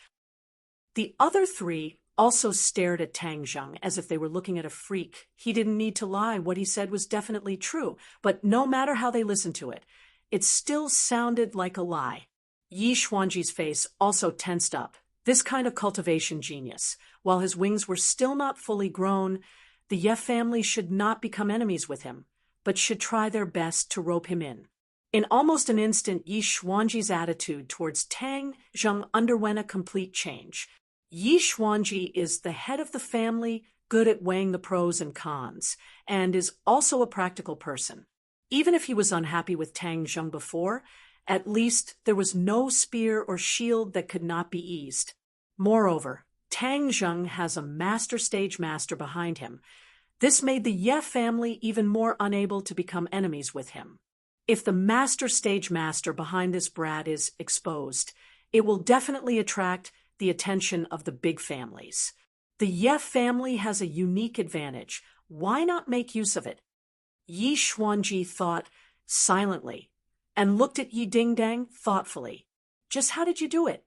The other 3 also stared at Tang Zheng as if they were looking at a freak. He didn't need to lie. What he said was definitely true, but no matter how they listened to it, it still sounded like a lie. Yi Xuanji's face also tensed up. This kind of cultivation genius, while his wings were still not fully grown, the Ye family should not become enemies with him, but should try their best to rope him in. In almost an instant, Yi Xuanji's attitude towards Tang Zheng underwent a complete change. Yi Xuanji is the head of the family, good at weighing the pros and cons, and is also a practical person. Even if he was unhappy with Tang Zheng before, at least there was no spear or shield that could not be eased. Moreover, Tang Zheng has a master stage master behind him. This made the Ye family even more unable to become enemies with him. If the master stage master behind this brat is exposed, it will definitely attract the attention of the big families. The Ye family has a unique advantage. Why not make use of it? Yi Xuanji thought silently and looked at Yi Dingdang thoughtfully. Just how did you do it?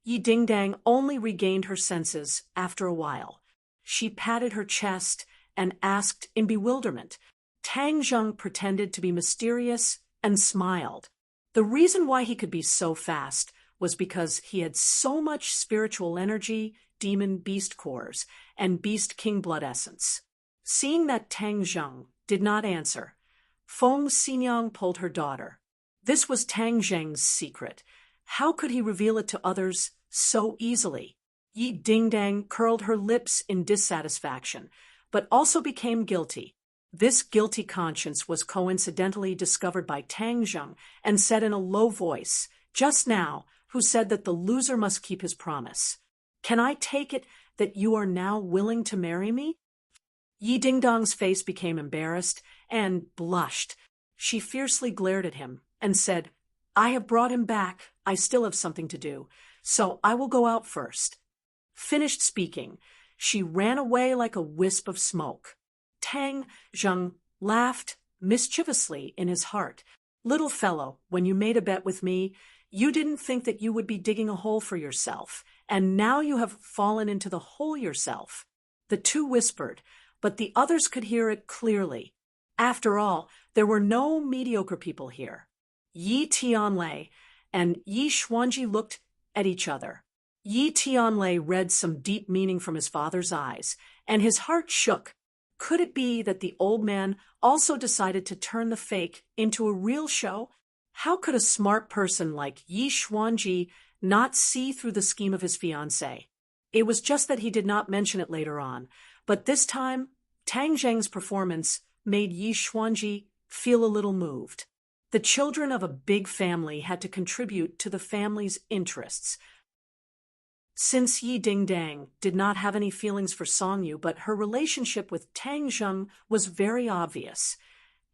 Yi Dingdang only regained her senses after a while. She patted her chest and asked in bewilderment. Tang Zheng pretended to be mysterious and smiled. The reason why he could be so fast was because he had so much spiritual energy, demon beast cores, and beast king blood essence. Seeing that Tang Zheng did not answer, Feng Xinyang pulled her daughter. This was Tang Zheng's secret. How could he reveal it to others so easily? Yi Dingdang curled her lips in dissatisfaction, but also became guilty. This guilty conscience was coincidentally discovered by Tang Zheng and said in a low voice, just now, who said that the loser must keep his promise. Can I take it that you are now willing to marry me? Yi Dingdang's face became embarrassed and blushed. She fiercely glared at him and said, I have brought him back. I still have something to do, so I will go out first. Finished speaking, She ran away like a wisp of smoke. Tang Zheng laughed mischievously in his heart. Little fellow, when you made a bet with me, you didn't think that you would be digging a hole for yourself, and now you have fallen into the hole yourself. The two whispered, but the others could hear it clearly. After all, there were no mediocre people here. Yi Tianlei and Yi Xuanji looked at each other. Yi Tianlei read some deep meaning from his father's eyes, and his heart shook. Could it be that the old man also decided to turn the fake into a real show? How could a smart person like Yi Xuanji not see through the scheme of his fiancée? It was just that he did not mention it later on, but this time, Tang Zheng's performance made Yi Xuanji feel a little moved. The children of a big family had to contribute to the family's interests. Since Yi Dingdang did not have any feelings for Song Yu, but her relationship with Tang Zheng was very obvious.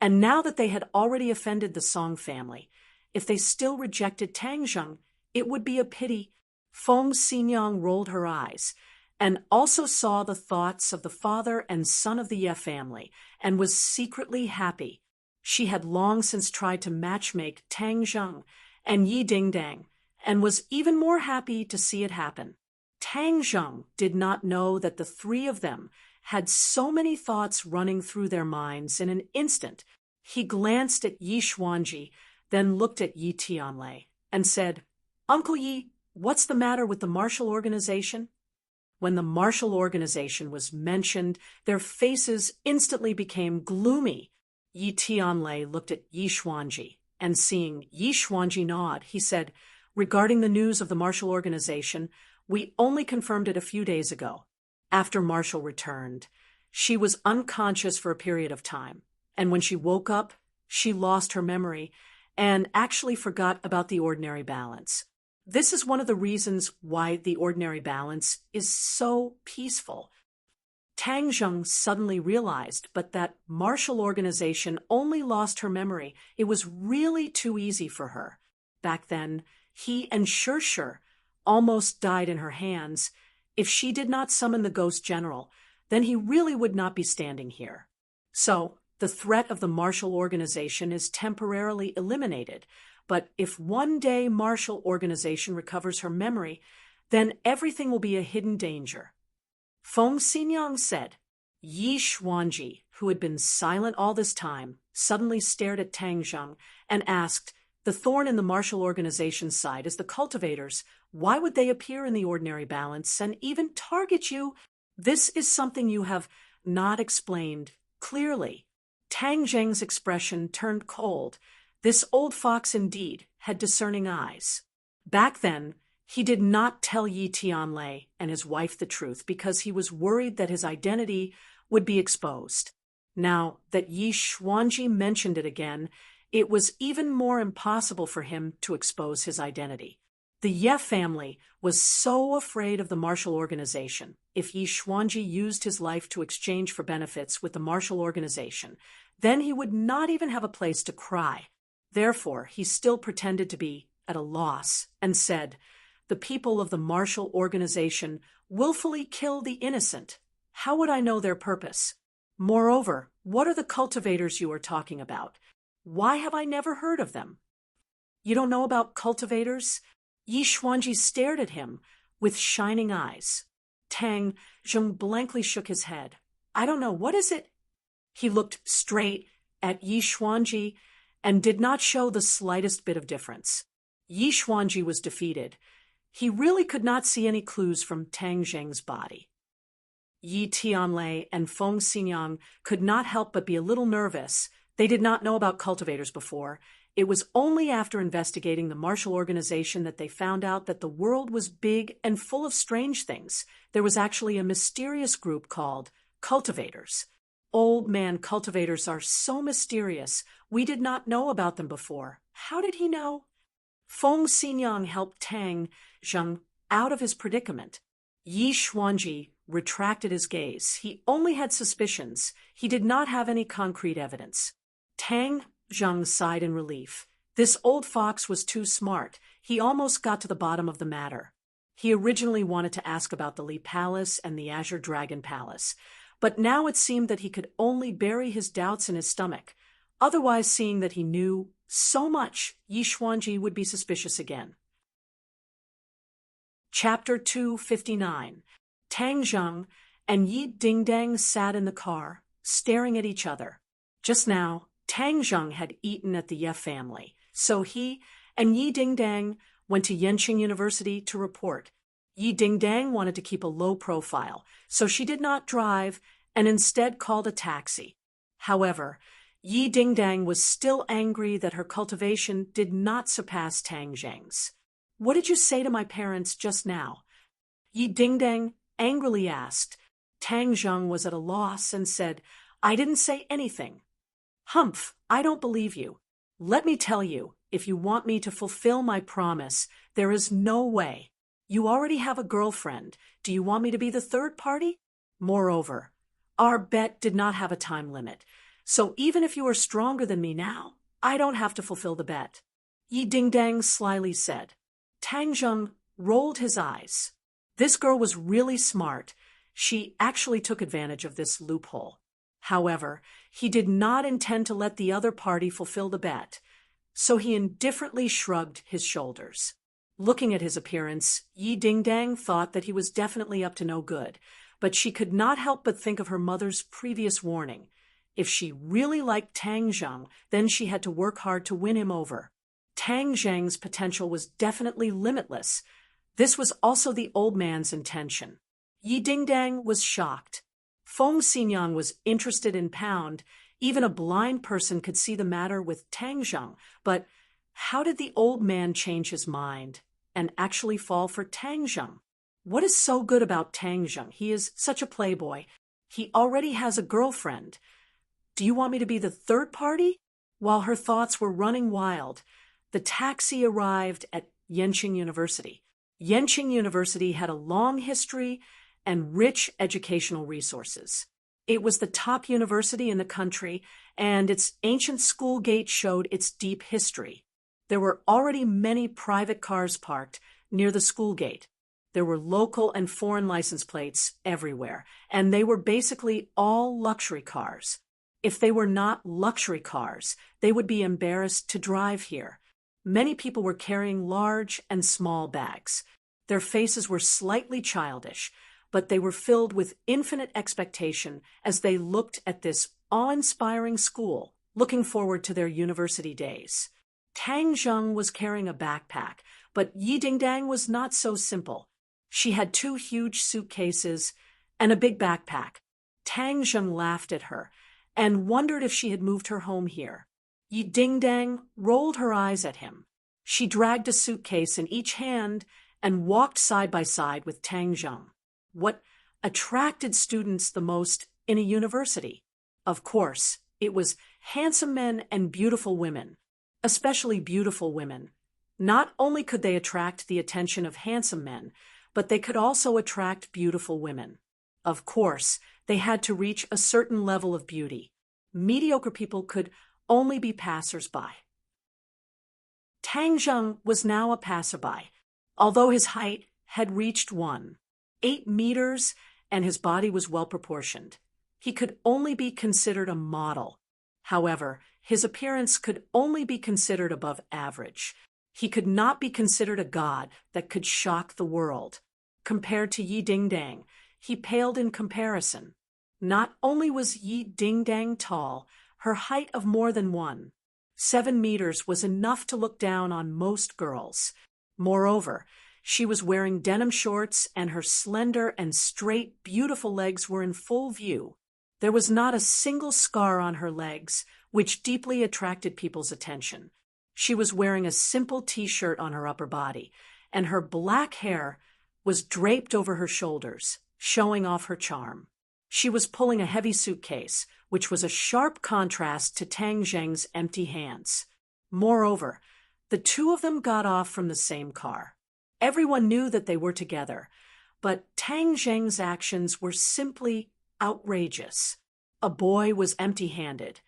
And now that they had already offended the Song family, if they still rejected Tang Zheng, it would be a pity. Feng Xinyang rolled her eyes, and also saw the thoughts of the father and son of the Ye family, and was secretly happy. She had long since tried to matchmake Tang Zheng and Yi Dingdang, and was even more happy to see it happen. Tang Zheng did not know that the three of them had so many thoughts running through their minds in an instant. He glanced at Yi Xuanji, then looked at Yi Tianlei, and said, "Uncle Yi, what's the matter with the martial organization?" When the martial organization was mentioned, their faces instantly became gloomy. Yi Tianlei looked at Yi Xuanji, and seeing Yi Xuanji nod, he said, "Regarding the news of the martial organization, we only confirmed it a few days ago. After Marshall returned, she was unconscious for a period of time, and when she woke up, she lost her memory and actually forgot about the ordinary balance. This is one of the reasons why the ordinary balance is so peaceful." Tang Zheng suddenly realized, but that martial organization only lost her memory. It was really too easy for her. Back then, he and Shir almost died in her hands. If she did not summon the ghost general, then he really would not be standing here. So, the threat of the martial organization is temporarily eliminated, but if one day martial organization recovers her memory, then everything will be a hidden danger. Feng Xinyang said. Yi Xuanji, who had been silent all this time, suddenly stared at Tang Zheng and asked, "The thorn in the martial organization's side is the cultivators. Why would they appear in the ordinary balance and even target you? This is something you have not explained clearly." Tang Zheng's expression turned cold. This old fox indeed had discerning eyes. Back then, he did not tell Yi Tianlei and his wife the truth because he was worried that his identity would be exposed. Now that Yi Xuanji mentioned it again, it was even more impossible for him to expose his identity. The Ye family was so afraid of the martial organization. If Yi Xuanji used his life to exchange for benefits with the martial organization, then he would not even have a place to cry. Therefore, he still pretended to be at a loss and said, "The people of the martial organization willfully kill the innocent. How would I know their purpose? Moreover, what are the cultivators you are talking about? Why have I never heard of them?" "You don't know about cultivators?" Yi Xuanji stared at him with shining eyes. Tang Zheng blankly shook his head. "I don't know. What is it?" He looked straight at Yi Xuanji and did not show the slightest bit of difference. Yi Xuanji was defeated. He really could not see any clues from Tang Zheng's body. Yi Tianlei and Feng Xinyang could not help but be a little nervous. They did not know about cultivators before. It was only after investigating the martial organization that they found out that the world was big and full of strange things. There was actually a mysterious group called Cultivators. Old man, cultivators are so mysterious. We did not know about them before. How did he know? Feng Xinyang helped Tang Zheng out of his predicament. Yi Xuanji retracted his gaze. He only had suspicions. He did not have any concrete evidence. Tang Zheng sighed in relief. This old fox was too smart. He almost got to the bottom of the matter. He originally wanted to ask about the Li Palace and the Azure Dragon Palace, but now it seemed that he could only bury his doubts in his stomach. Otherwise, seeing that he knew so much, Yi Xuanji would be suspicious again. Chapter 259. Tang Zheng and Yi Dingdang sat in the car, staring at each other. Just now, Tang Zheng had eaten at the Ye family, so he and Yi Dingdang went to Yenqing University to report. Yi Dingdang wanted to keep a low profile, so she did not drive and instead called a taxi. However, Yi Dingdang was still angry that her cultivation did not surpass Tang Zheng's. "What did you say to my parents just now?" Yi Dingdang angrily asked. Tang Zheng was at a loss and said, "I didn't say anything." "Humph, I don't believe you. Let me tell you, if you want me to fulfill my promise, there is no way. You already have a girlfriend. Do you want me to be the third party? Moreover, our bet did not have a time limit, so even if you are stronger than me now, I don't have to fulfill the bet," Yi Dingdang slyly said. Tang Zheng rolled his eyes. This girl was really smart. She actually took advantage of this loophole. However, he did not intend to let the other party fulfill the bet, so he indifferently shrugged his shoulders. Looking at his appearance, Yi Dingdang thought that he was definitely up to no good, but she could not help but think of her mother's previous warning. If she really liked Tang Zheng, then she had to work hard to win him over. Tang Zheng's potential was definitely limitless. This was also the old man's intention. Yi Dingdang was shocked. Feng Xinyang was interested in Pound. Even a blind person could see the matter with Tang Zheng, but how did the old man change his mind and actually fall for Tang Zheng? What is so good about Tang Zheng? He is such a playboy. He already has a girlfriend. "Do you want me to be the third party?" While her thoughts were running wild, the taxi arrived at Yenqing University. Yenqing University had a long history and rich educational resources. It was the top university in the country, and its ancient school gate showed its deep history. There were already many private cars parked near the school gate. There were local and foreign license plates everywhere, and they were basically all luxury cars. If they were not luxury cars, they would be embarrassed to drive here. Many people were carrying large and small bags. Their faces were slightly childish, but they were filled with infinite expectation as they looked at this awe-inspiring school, looking forward to their university days. Tang Zheng was carrying a backpack, but Yi Dingdang was not so simple. She had 2 huge suitcases and a big backpack. Tang Zheng laughed at her and wondered if she had moved her home here. Yi Dingdang rolled her eyes at him. She dragged a suitcase in each hand and walked side by side with Tang Zheng. What attracted students the most in a university? Of course, it was handsome men and beautiful women, especially beautiful women. Not only could they attract the attention of handsome men, but they could also attract beautiful women. Of course, they had to reach a certain level of beauty. Mediocre people could only be passers-by. Tang Zheng was now a passerby, although his height had reached 8 meters and his body was well proportioned. He could only be considered a model. However, his appearance could only be considered above average. He could not be considered a god that could shock the world. Compared to Yi Dingdang, he paled in comparison. Not only was Yi Dingdang tall, her height of more than 7 meters was enough to look down on most girls. Moreover, she was wearing denim shorts and her slender and straight, beautiful legs were in full view. There was not a single scar on her legs, which deeply attracted people's attention. She was wearing a simple t-shirt on her upper body, and her black hair was draped over her shoulders, showing off her charm. She was pulling a heavy suitcase, which was a sharp contrast to Tang Zheng's empty hands. Moreover, the 2 of them got off from the same car. Everyone knew that they were together, but Tang Zheng's actions were simply outrageous. A boy was empty-handed,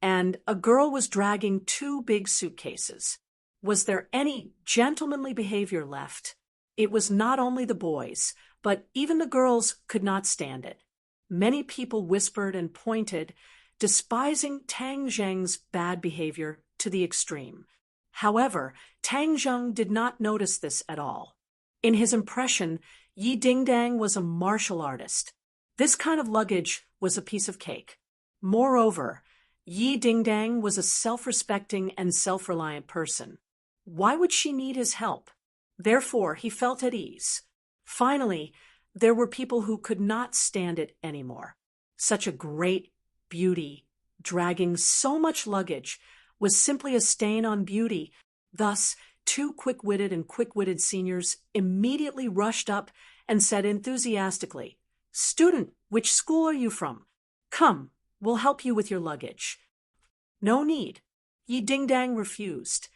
and a girl was dragging 2 big suitcases. Was there any gentlemanly behavior left? It was not only the boys, but even the girls could not stand it. Many people whispered and pointed, despising Tang Zheng's bad behavior to the extreme. However, Tang Zheng did not notice this at all. In his impression, Yi Dingdang was a martial artist. This kind of luggage was a piece of cake. Moreover, Yi Dingdang was a self-respecting and self-reliant person. Why would she need his help? Therefore, he felt at ease. Finally, there were people who could not stand it anymore. Such a great beauty, dragging so much luggage, was simply a stain on beauty. Thus, two quick-witted and quick-witted seniors immediately rushed up and said enthusiastically, "Student, which school are you from? Come, we'll help you with your luggage." "No need." Yi Dingdang refused.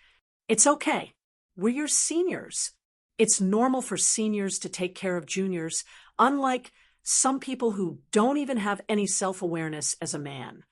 "It's okay. We're your seniors. It's normal for seniors to take care of juniors, unlike some people who don't even have any self-awareness as a man."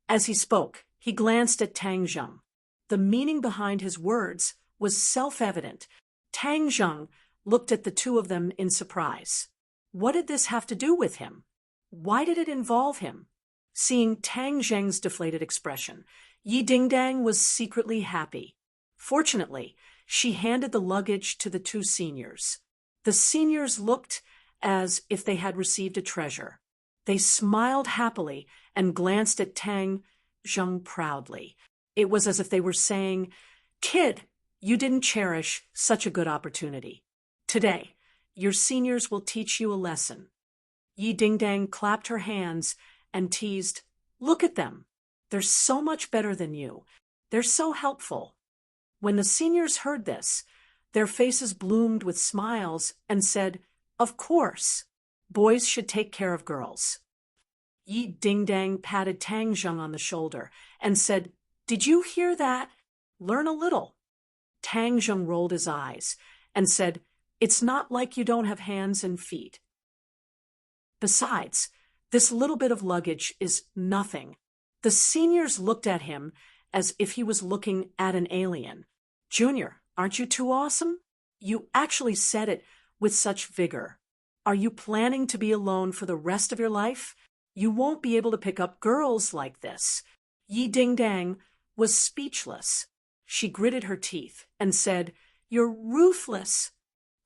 As he spoke, he glanced at Tang Zheng. The meaning behind his words was self-evident. Tang Zheng looked at the two of them in surprise. What did this have to do with him? Why did it involve him? Seeing Tang Zheng's deflated expression, Yi Dingdang was secretly happy. Fortunately, she handed the luggage to the two seniors. The seniors looked as if they had received a treasure. They smiled happily and glanced at Tang Zheng proudly. It was as if they were saying, "Kid, you didn't cherish such a good opportunity. Today, your seniors will teach you a lesson." Yi Dingdang clapped her hands and teased, "Look at them. They're so much better than you. They're so helpful." When the seniors heard this, their faces bloomed with smiles and said, "Of course, boys should take care of girls." Yi Dingdang patted Tang Zheng on the shoulder and said, "Did you hear that? Learn a little." Tang Zheng rolled his eyes and said, "It's not like you don't have hands and feet. Besides, this little bit of luggage is nothing." The seniors looked at him as if he was looking at an alien. "Junior, aren't you too awesome? You actually said it with such vigor. Are you planning to be alone for the rest of your life? You won't be able to pick up girls like this." Yi Dingdang was speechless. She gritted her teeth and said, "You're ruthless.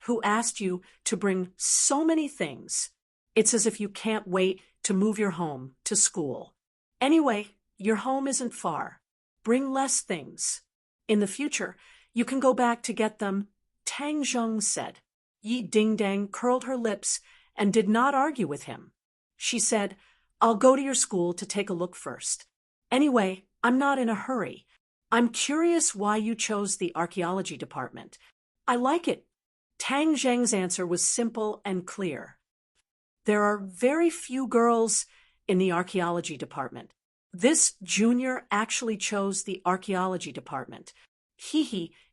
Who asked you to bring so many things? It's as if you can't wait to move your home to school. Anyway, your home isn't far. Bring less things. In the future, you can go back to get them," Tang Zheng said. Yi Dingdang curled her lips and did not argue with him. She said, "I'll go to your school to take a look first. Anyway, I'm not in a hurry. I'm curious why you chose the archaeology department. I like it." Tang Zheng's answer was simple and clear. "There are very few girls in the archaeology department. This junior actually chose the archaeology department.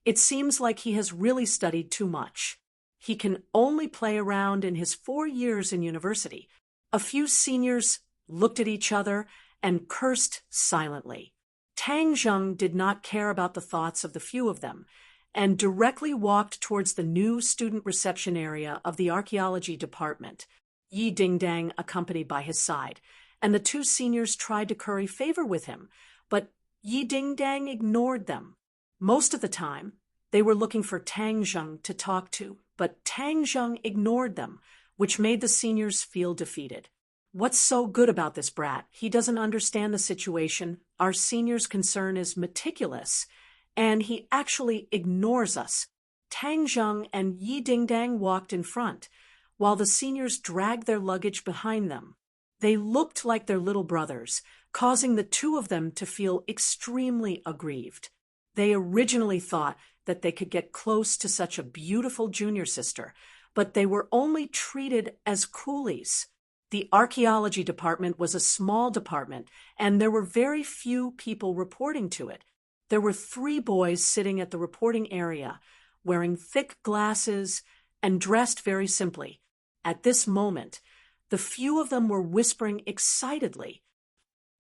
It seems like he has really studied too much. He can only play around in his 4 years in university." A few seniors looked at each other and cursed silently. Tang Zheng did not care about the thoughts of the few of them, and directly walked towards the new student reception area of the archaeology department, Yi Dingdang accompanied by his side, and the two seniors tried to curry favor with him, but Yi Dingdang ignored them. Most of the time, they were looking for Tang Zheng to talk to, but Tang Zheng ignored them, which made the seniors feel defeated. "What's so good about this brat? He doesn't understand the situation. Our senior's concern is meticulous, and he actually ignores us." Tang Zheng and Yi Dingdang walked in front, while the seniors dragged their luggage behind them. They looked like their little brothers, causing the two of them to feel extremely aggrieved. They originally thought that they could get close to such a beautiful junior sister, but they were only treated as coolies. The archaeology department was a small department, and there were very few people reporting to it. There were 3 boys sitting at the reporting area, wearing thick glasses and dressed very simply. At this moment, the few of them were whispering excitedly,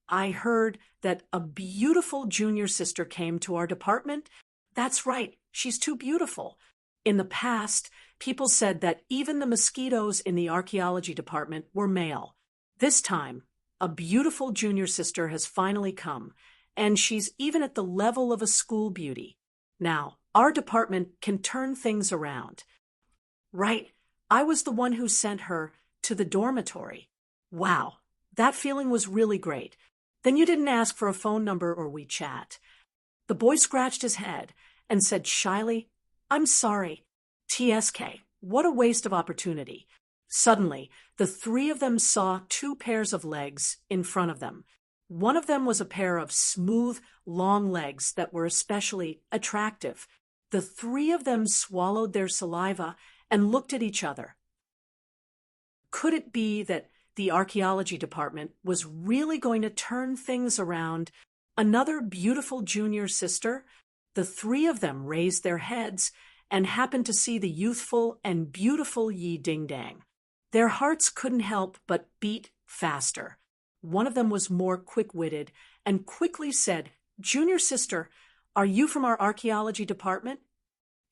"I heard that a beautiful junior sister came to our department. That's right, she's too beautiful. In the past, people said that even the mosquitoes in the archaeology department were male. This time, a beautiful junior sister has finally come, and she's even at the level of a school beauty. Now, our department can turn things around. Right, I was the one who sent her to the dormitory. Wow, that feeling was really great. Then you didn't ask for a phone number or we chat. The boy scratched his head and said shyly, I'm sorry. TSK, what a waste of opportunity. Suddenly, the three of them saw two pairs of legs in front of them. One of them was a pair of smooth, long legs that were especially attractive. The three of them swallowed their saliva and looked at each other. Could it be that the archaeology department was really going to turn things around? Another beautiful junior sister? The three of them raised their heads and happened to see the youthful and beautiful Yi Ding-Dang. Their hearts couldn't help but beat faster. One of them was more quick-witted and quickly said, Junior sister, are you from our archaeology department?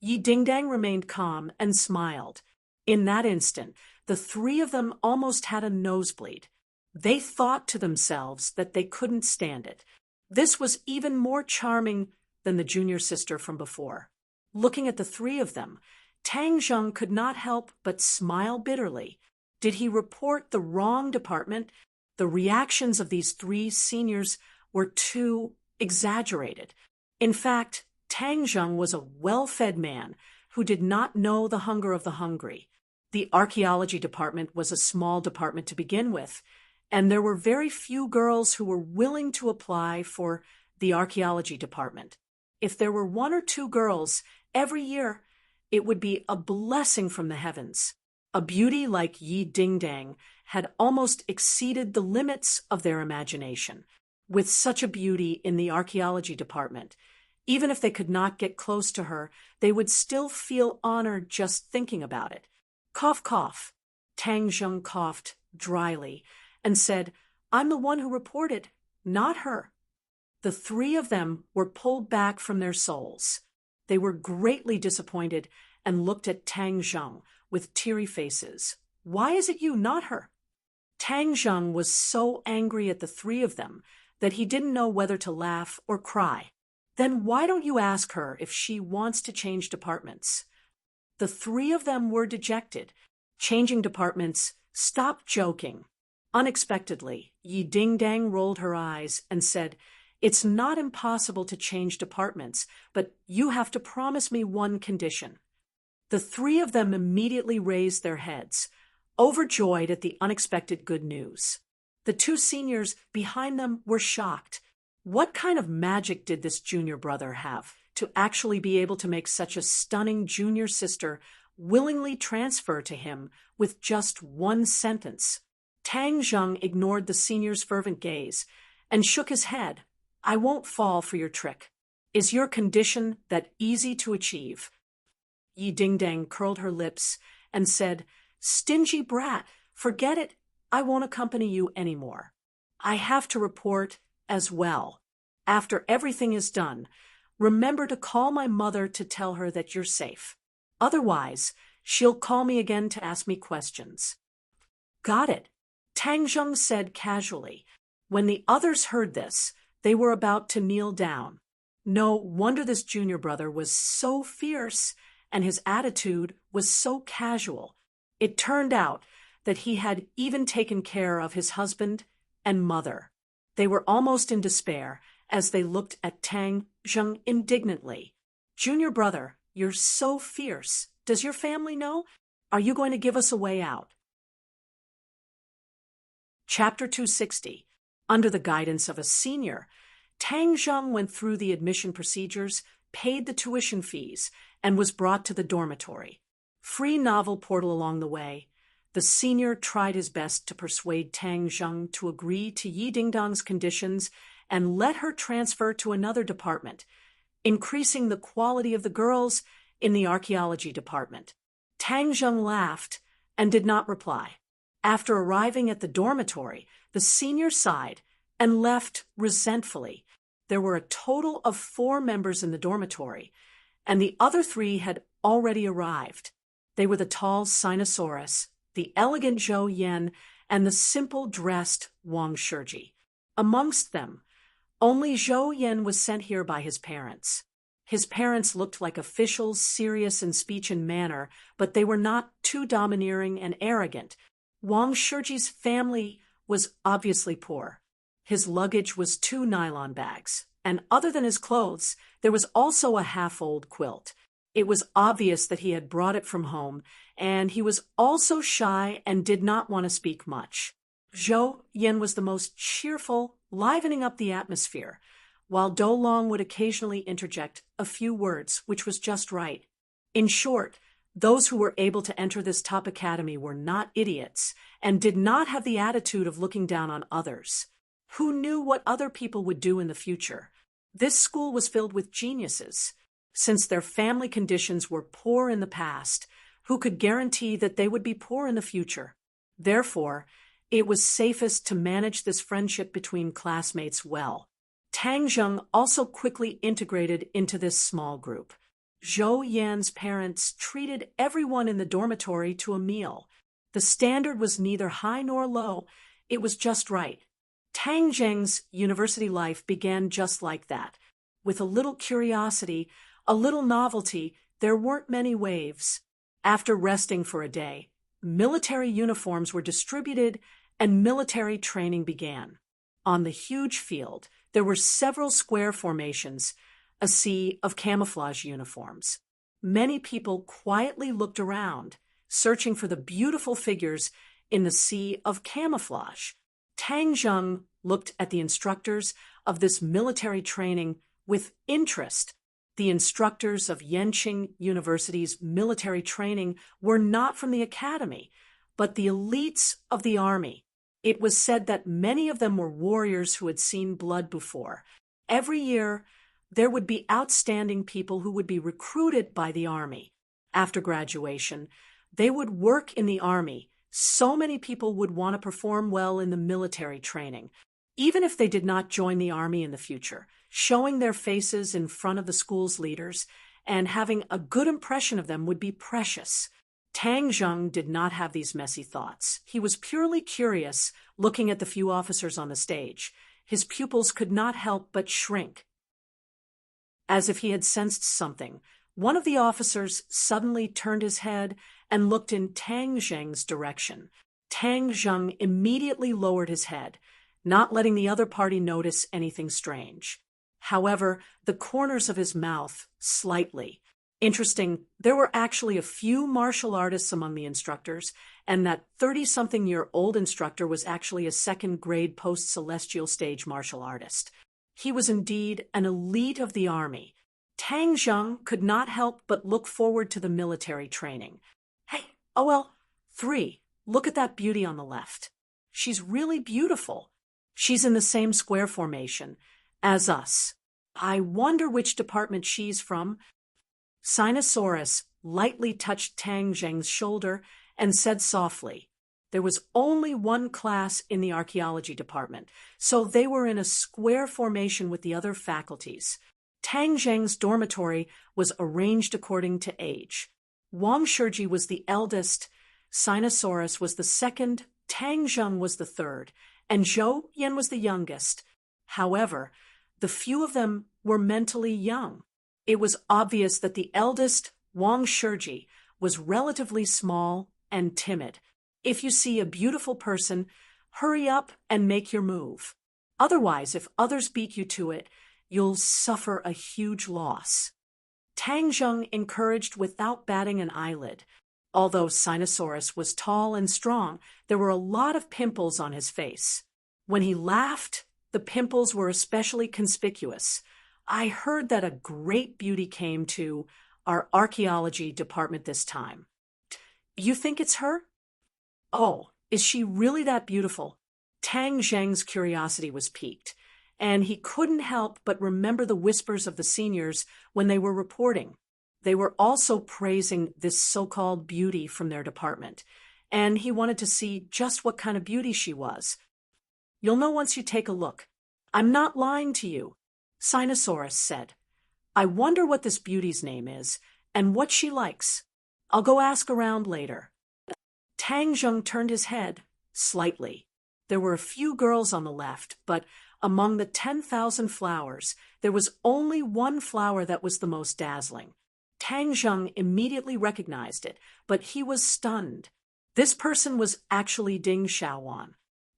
Yi Ding-Dang remained calm and smiled. In that instant, the three of them almost had a nosebleed. They thought to themselves that they couldn't stand it. This was even more charming than the junior sister from before. Looking at the three of them, Tang Zheng could not help but smile bitterly. Did he report the wrong department? The reactions of these three seniors were too exaggerated. In fact, Tang Zheng was a well-fed man who did not know the hunger of the hungry. The archaeology department was a small department to begin with, and there were very few girls who were willing to apply for the archaeology department. If there were one or two girls every year, it would be a blessing from the heavens. A beauty like Yi Ding-Dang had almost exceeded the limits of their imagination. With such a beauty in the archaeology department, even if they could not get close to her, they would still feel honored just thinking about it. Cough, cough. Tang Zheng coughed dryly and said, I'm the one who reported, not her. The three of them were pulled back from their souls. They were greatly disappointed and looked at Tang Zheng with teary faces. Why is it you, not her? Tang Zheng was so angry at the three of them that he didn't know whether to laugh or cry. Then why don't you ask her if she wants to change departments? The three of them were dejected. Changing departments? Stop joking. Unexpectedly, Yi Ding-Dang rolled her eyes and said, It's not impossible to change departments, but you have to promise me one condition. The three of them immediately raised their heads, overjoyed at the unexpected good news. The two seniors behind them were shocked. What kind of magic did this junior brother have to actually be able to make such a stunning junior sister willingly transfer to him with just one sentence? Tang Zheng ignored the senior's fervent gaze and shook his head. I won't fall for your trick. Is your condition that easy to achieve? Yi Ding-Dang curled her lips and said, Stingy brat, forget it. I won't accompany you anymore. I have to report as well. After everything is done, remember to call my mother to tell her that you're safe. Otherwise, she'll call me again to ask me questions. Got it, Tang Zheng said casually. When the others heard this, they were about to kneel down. No wonder this junior brother was so fierce, and his attitude was so casual. It turned out that he had even taken care of his husband and mother. They were almost in despair as they looked at Tang Zheng indignantly. Junior brother, you're so fierce. Does your family know? Are you going to give us a way out? Chapter 260. Under the guidance of a senior, Tang Zheng went through the admission procedures, paid the tuition fees, and was brought to the dormitory. Free novel portal along the way. The senior tried his best to persuade Tang Zheng to agree to Yi Ding-Dang's conditions and let her transfer to another department, increasing the quality of the girls in the archaeology department. Tang Zheng laughed and did not reply. After arriving at the dormitory, the senior sighed and left resentfully. There were a total of 4 members in the dormitory, and the other 3 had already arrived. They were the tall Sinosaurus, the elegant Zhou Yan, and the simple-dressed Wang Shiji. Amongst them, only Zhou Yan was sent here by his parents. His parents looked like officials, serious in speech and manner, but they were not too domineering and arrogant. Wang Shiji's family was obviously poor. His luggage was 2 nylon bags, and other than his clothes, there was also a half-old quilt. It was obvious that he had brought it from home, and he was also shy and did not want to speak much. Zhou Yan was the most cheerful, livening up the atmosphere, while Dou Long would occasionally interject a few words, which was just right. In short, those who were able to enter this top academy were not idiots and did not have the attitude of looking down on others. Who knew what other people would do in the future? This school was filled with geniuses. Since their family conditions were poor in the past, who could guarantee that they would be poor in the future? Therefore, it was safest to manage this friendship between classmates well. Tang Zheng also quickly integrated into this small group. Zhou Yan's parents treated everyone in the dormitory to a meal. The standard was neither high nor low, it was just right. Tang Zheng's university life began just like that. With a little curiosity, a little novelty, there weren't many waves. After resting for a day, military uniforms were distributed and military training began. On the huge field, there were several square formations, a sea of camouflage uniforms. Many people quietly looked around, searching for the beautiful figures in the sea of camouflage. Tang Zheng looked at the instructors of this military training with interest. The instructors of Yenqing University's military training were not from the academy, but the elites of the army. It was said that many of them were warriors who had seen blood before. Every year, there would be outstanding people who would be recruited by the army. After graduation, they would work in the army. So many people would want to perform well in the military training, even if they did not join the army in the future. Showing their faces in front of the school's leaders and having a good impression of them would be precious. Tang Zheng did not have these messy thoughts. He was purely curious, looking at the few officers on the stage. His pupils could not help but shrink. As if he had sensed something, one of the officers suddenly turned his head and looked in Tang Zheng's direction. Tang Zheng immediately lowered his head, not letting the other party notice anything strange. However, the corners of his mouth slightly. Interesting, there were actually a few martial artists among the instructors, and that 30-something-year-old instructor was actually a second-grade post-celestial stage martial artist. He was indeed an elite of the army. Tang Zheng could not help but look forward to the military training. Hey, OL3, look at that beauty on the left. She's really beautiful. She's in the same square formation as us. I wonder which department she's from. Sinosaurus lightly touched Tang Zheng's shoulder and said softly, there was only one class in the archaeology department, so they were in a square formation with the other faculties. Tang Zheng's dormitory was arranged according to age. Wang Shiji was the eldest, Sinosaurus was the second, Tang Zheng was the third, and Zhou Yan was the youngest. However, the few of them were mentally young. It was obvious that the eldest, Wang Shiji, was relatively small and timid. If you see a beautiful person, hurry up and make your move. Otherwise, if others beat you to it, you'll suffer a huge loss. Tang Zheng encouraged without batting an eyelid. Although Sinosaurus was tall and strong, there were a lot of pimples on his face. When he laughed, the pimples were especially conspicuous. I heard that a great beauty came to our archaeology department this time. You think it's her? Oh, is she really that beautiful? Tang Zheng's curiosity was piqued, and he couldn't help but remember the whispers of the seniors when they were reporting. They were also praising this so-called beauty from their department, and he wanted to see just what kind of beauty she was. You'll know once you take a look. I'm not lying to you, Sinosaurus said. I wonder what this beauty's name is, And what she likes. I'll go ask around later. Tang Zheng turned his head, slightly. There were a few girls on the left, but among the 10,000 flowers, there was only one flower that was the most dazzling. Tang Zheng immediately recognized it, but he was stunned. This person was actually Ding Xiaowan.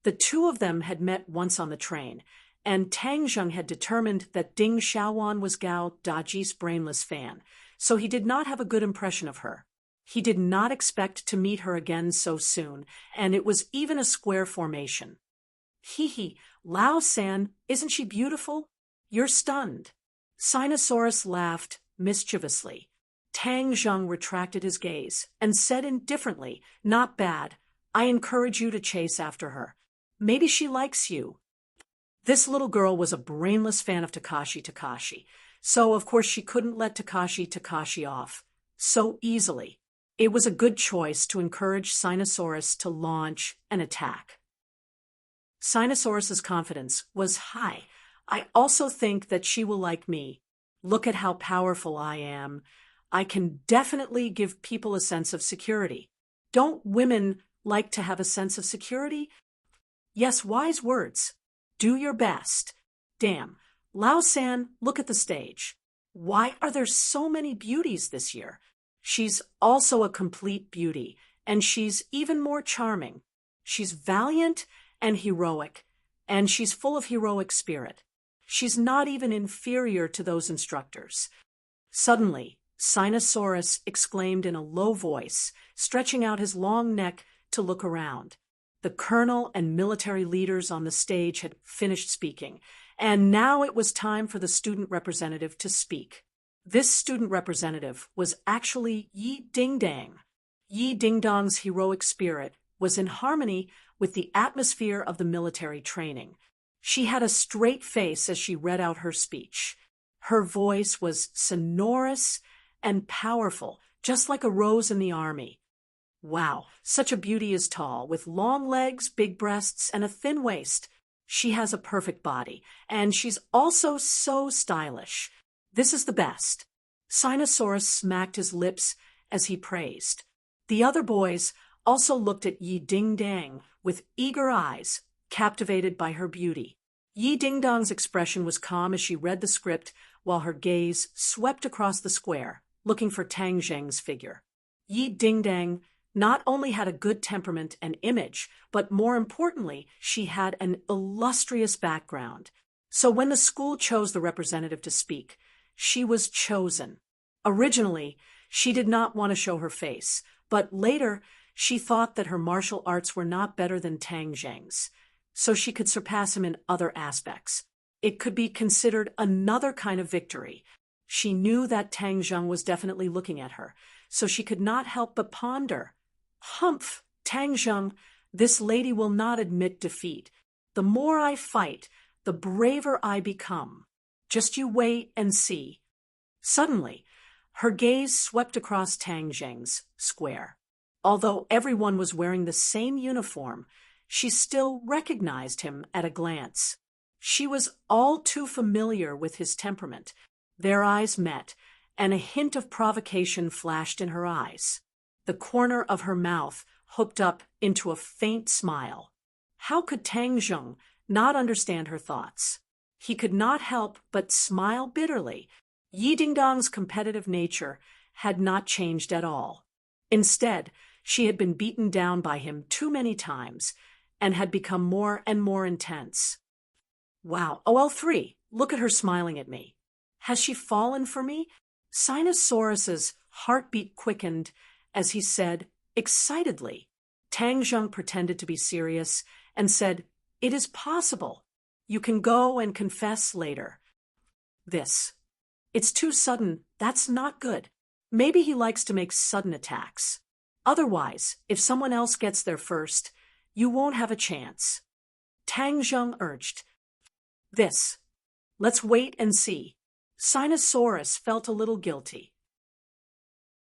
The two of them had met once on the train, and Tang Zheng had determined that Ding Xiaowan was Gao Daji's brainless fan, so he did not have a good impression of her. He did not expect to meet her again so soon, and it was even a square formation. Hee, Lao San, isn't she beautiful? You're stunned. Sinosaurus laughed mischievously. Tang Zheng retracted his gaze and said indifferently, not bad. I encourage you to chase after her. Maybe she likes you. This little girl was a brainless fan of Takashi, so of course she couldn't let Takashi off so easily. It was a good choice to encourage Sinosaurus to launch an attack. Sinosaurus's confidence was high. I also think that she will like me. Look at how powerful I am. I can definitely give people a sense of security. Don't women like to have a sense of security? Yes, wise words. Do your best. Damn. Lao San, look at the stage. Why are there so many beauties this year? She's also a complete beauty, and she's even more charming. She's valiant and heroic, and she's full of heroic spirit. She's not even inferior to those instructors. Suddenly, Sinosaurus exclaimed in a low voice, stretching out his long neck to look around. The colonel and military leaders on the stage had finished speaking, and now it was time for the student representative to speak. This student representative was actually Yi Dingdang. Yi Dingdong's heroic spirit was in harmony with the atmosphere of the military training. She had a straight face as she read out her speech. Her voice was sonorous and powerful, just like a rose in the army. Wow, such a beauty is tall, with long legs, big breasts, and a thin waist. She has a perfect body, and she's also so stylish. This is the best. Sinosaurus smacked his lips as he praised. The other boys also looked at Yi Dingdang with eager eyes, captivated by her beauty. Yi Dingdong's expression was calm as she read the script while her gaze swept across the square, looking for Tang Zheng's figure. Yi Dingdang not only had a good temperament and image, but more importantly, she had an illustrious background. So when the school chose the representative to speak, she was chosen. Originally, she did not want to show her face, but later she thought that her martial arts were not better than Tang Zheng's, so she could surpass him in other aspects. It could be considered another kind of victory. She knew that Tang Zheng was definitely looking at her, so she could not help but ponder. Humph, Tang Zheng, this lady will not admit defeat. The more I fight, the braver I become. Just you wait and see. Suddenly, her gaze swept across Tang Zheng's square. Although everyone was wearing the same uniform, she still recognized him at a glance. She was all too familiar with his temperament. Their eyes met, and a hint of provocation flashed in her eyes. The corner of her mouth hooked up into a faint smile. How could Tang Zheng not understand her thoughts? He could not help but smile bitterly. Yi Dingdong's competitive nature had not changed at all. Instead, she had been beaten down by him too many times and had become more and more intense. Wow, OL3, look at her smiling at me. Has she fallen for me? Sinosaurus's heartbeat quickened as he said, excitedly. Tang Zheng pretended to be serious and said, "It is possible. You can go and confess later." It's too sudden. That's not good. Maybe he likes to make sudden attacks. Otherwise, if someone else gets there first, you won't have a chance. Tang Zheng urged. Let's wait and see. Sinosaurus felt a little guilty.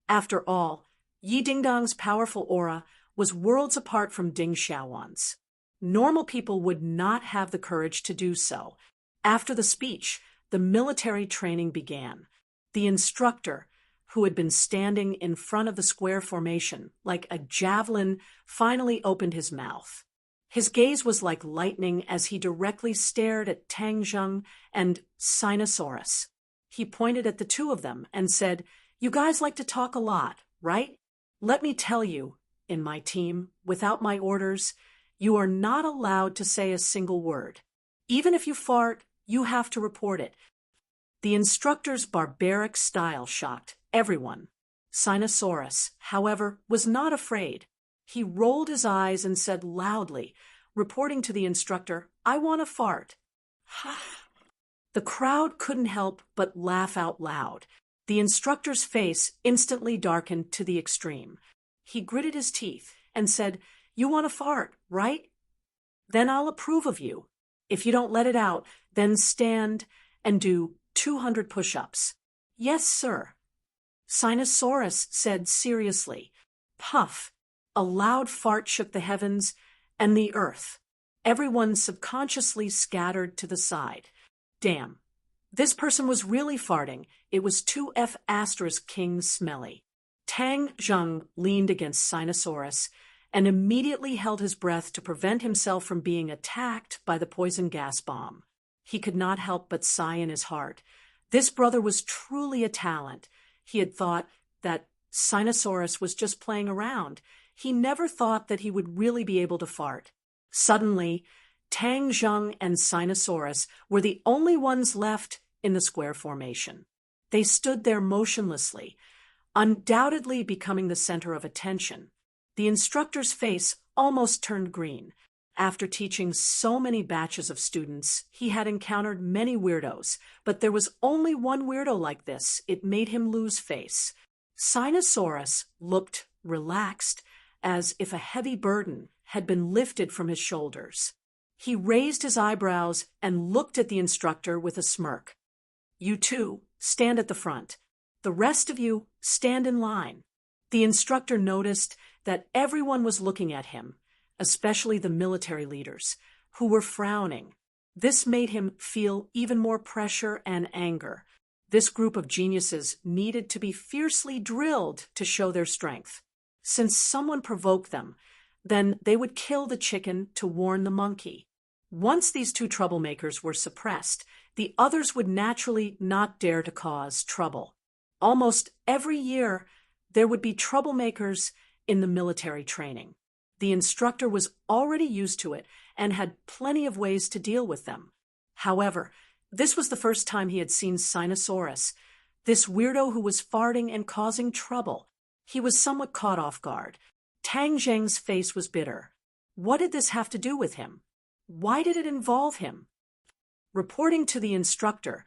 After all, Yi Dingdong's powerful aura was worlds apart from Ding Xiaowan's. Normal people would not have the courage to do so. After the speech, the military training began. The instructor, who had been standing in front of the square formation like a javelin, finally opened his mouth. His gaze was like lightning as he directly stared at Tang Zheng and Sinosaurus. He pointed at the two of them and said, "You guys like to talk a lot, right? Let me tell you, in my team, without my orders, you are not allowed to say a single word. Even if you fart, you have to report it." The instructor's barbaric style shocked everyone. Sinosaurus, however, was not afraid. He rolled his eyes and said loudly, reporting to the instructor, "I want to fart." The crowd couldn't help but laugh out loud. The instructor's face instantly darkened to the extreme. He gritted his teeth and said, "You want to fart, right? Then I'll approve of you. If you don't let it out, then stand and do 200 push-ups." "Yes, sir." Sinosaurus said seriously. Puff! A loud fart shook the heavens and the earth. Everyone subconsciously scattered to the side. Damn. This person was really farting. It was 2F asterisk king smelly. Tang Zheng leaned against Sinosaurus and immediately held his breath to prevent himself from being attacked by the poison gas bomb. He could not help but sigh in his heart. This brother was truly a talent. He had thought that Sinosaurus was just playing around. He never thought that he would really be able to fart. Suddenly, Tang Zheng and Sinosaurus were the only ones left in the square formation. They stood there motionlessly, undoubtedly becoming the center of attention. The instructor's face almost turned green. After teaching so many batches of students, he had encountered many weirdos, but there was only one weirdo like this. It made him lose face. Sinosaurus looked relaxed, as if a heavy burden had been lifted from his shoulders. He raised his eyebrows and looked at the instructor with a smirk. "You two, stand at the front. The rest of you, stand in line." The instructor noticed that everyone was looking at him, especially the military leaders, who were frowning. This made him feel even more pressure and anger. This group of geniuses needed to be fiercely drilled to show their strength. Since someone provoked them, then they would kill the chicken to warn the monkey. Once these two troublemakers were suppressed, the others would naturally not dare to cause trouble. Almost every year, there would be troublemakers in the military training. The instructor was already used to it and had plenty of ways to deal with them. However, this was the first time he had seen Sinosaurus, this weirdo who was farting and causing trouble. He was somewhat caught off guard. Tang Zheng's face was bitter. What did this have to do with him? Why did it involve him? Reporting to the instructor,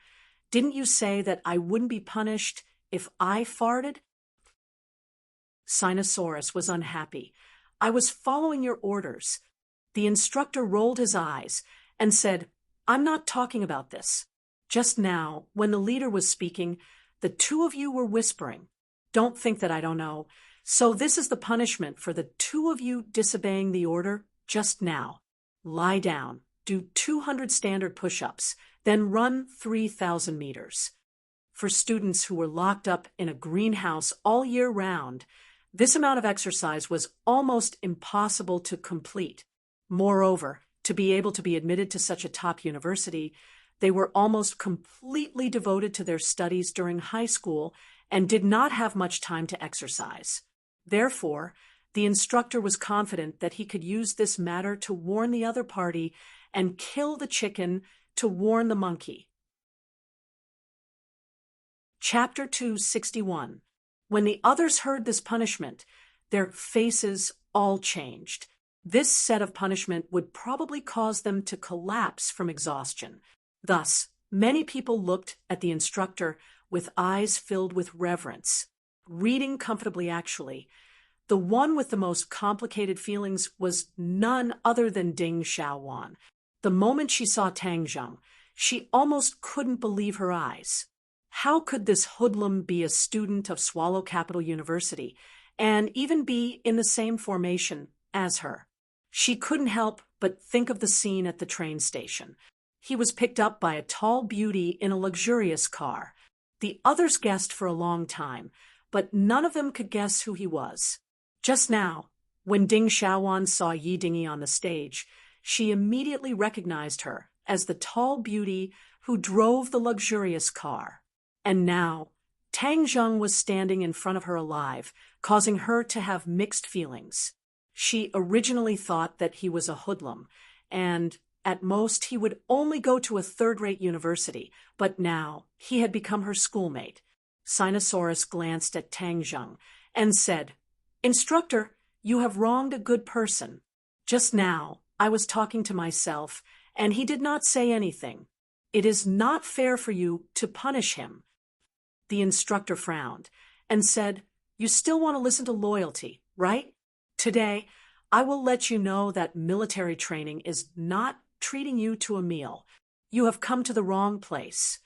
"Didn't you say that I wouldn't be punished if I farted?" Sinosaurus was unhappy. "I was following your orders." The instructor rolled his eyes and said, "I'm not talking about this. Just now, when the leader was speaking, the two of you were whispering. Don't think that I don't know. So this is the punishment for the two of you disobeying the order just now. Lie down, do 200 standard push-ups, then run 3,000 meters. For students who were locked up in a greenhouse all year round, this amount of exercise was almost impossible to complete. Moreover, to be able to be admitted to such a top university, they were almost completely devoted to their studies during high school and did not have much time to exercise. Therefore, the instructor was confident that he could use this matter to warn the other party and kill the chicken to warn the monkey. Chapter 261. When the others heard this punishment, their faces all changed. This set of punishment would probably cause them to collapse from exhaustion. Thus, many people looked at the instructor with eyes filled with reverence. Reading comfortably, actually. The one with the most complicated feelings was none other than Ding Xiaowan. The moment she saw Tang Zheng, she almost couldn't believe her eyes. How could this hoodlum be a student of Swallow Capital University and even be in the same formation as her? She couldn't help but think of the scene at the train station. He was picked up by a tall beauty in a luxurious car. The others guessed for a long time, but none of them could guess who he was. Just now, when Ding Xiaowan saw Yi Dingyi on the stage, she immediately recognized her as the tall beauty who drove the luxurious car. And now, Tang Zheng was standing in front of her alive, causing her to have mixed feelings. She originally thought that he was a hoodlum, and at most he would only go to a third-rate university, but now he had become her schoolmate. Sinosaurus glanced at Tang Zheng and said, "Instructor, you have wronged a good person. Just now, I was talking to myself, and he did not say anything. It is not fair for you to punish him." The instructor frowned and said, "You still want to listen to loyalty, right? Today, I will let you know that military training is not treating you to a meal. You have come to the wrong place."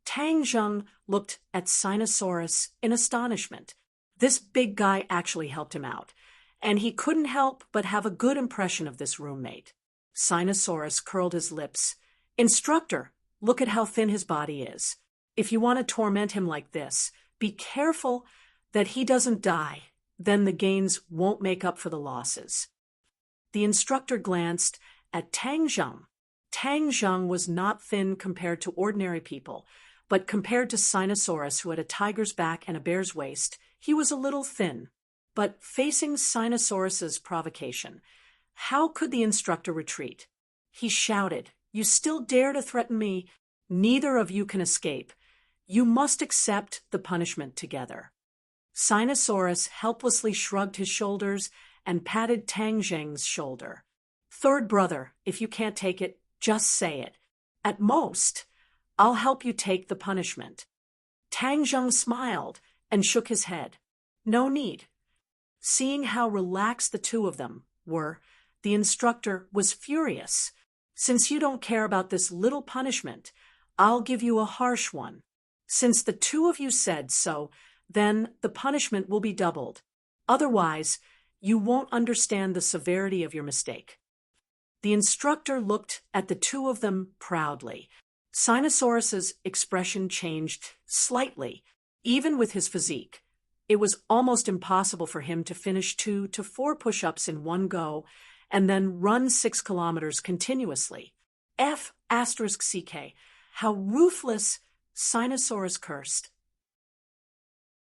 Tang Zheng looked at Sinosaurus in astonishment. This big guy actually helped him out, and he couldn't help but have a good impression of this roommate. Sinosaurus curled his lips. "Instructor, look at how thin his body is. If you want to torment him like this, be careful that he doesn't die. Then the gains won't make up for the losses." The instructor glanced at Tang Zheng. Tang Zheng was not thin compared to ordinary people, but compared to Sinosaurus, who had a tiger's back and a bear's waist, he was a little thin. But facing Sinosaurus's provocation, how could the instructor retreat? He shouted, "You still dare to threaten me? Neither of you can escape. You must accept the punishment together." Sinosaurus helplessly shrugged his shoulders and patted Tang Zheng's shoulder. "Third brother, if you can't take it, just say it. At most, I'll help you take the punishment." Tang Zheng smiled and shook his head. "No need." Seeing how relaxed the two of them were, the instructor was furious. "Since you don't care about this little punishment, I'll give you a harsh one. Since the two of you said so, then the punishment will be doubled. Otherwise, you won't understand the severity of your mistake." The instructor looked at the two of them proudly. Sinosaurus's expression changed slightly, even with his physique. It was almost impossible for him to finish 2 to 4 push-ups in one go and then run 6 kilometers continuously. F***CK, how ruthless, Sinosaurus cursed.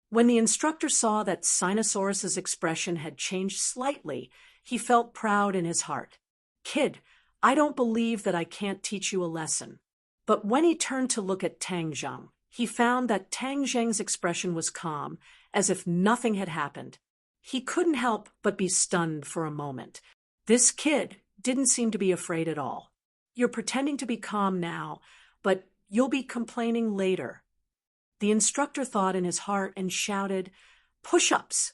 When the instructor saw that Sinosaurus's expression had changed slightly, he felt proud in his heart. "Kid, I don't believe that I can't teach you a lesson." But when he turned to look at Tang Zheng, he found that Tang Zheng's expression was calm, as if nothing had happened. He couldn't help but be stunned for a moment. This kid didn't seem to be afraid at all. "You're pretending to be calm now, but you'll be complaining later." The instructor thought in his heart and shouted, "Push-ups!"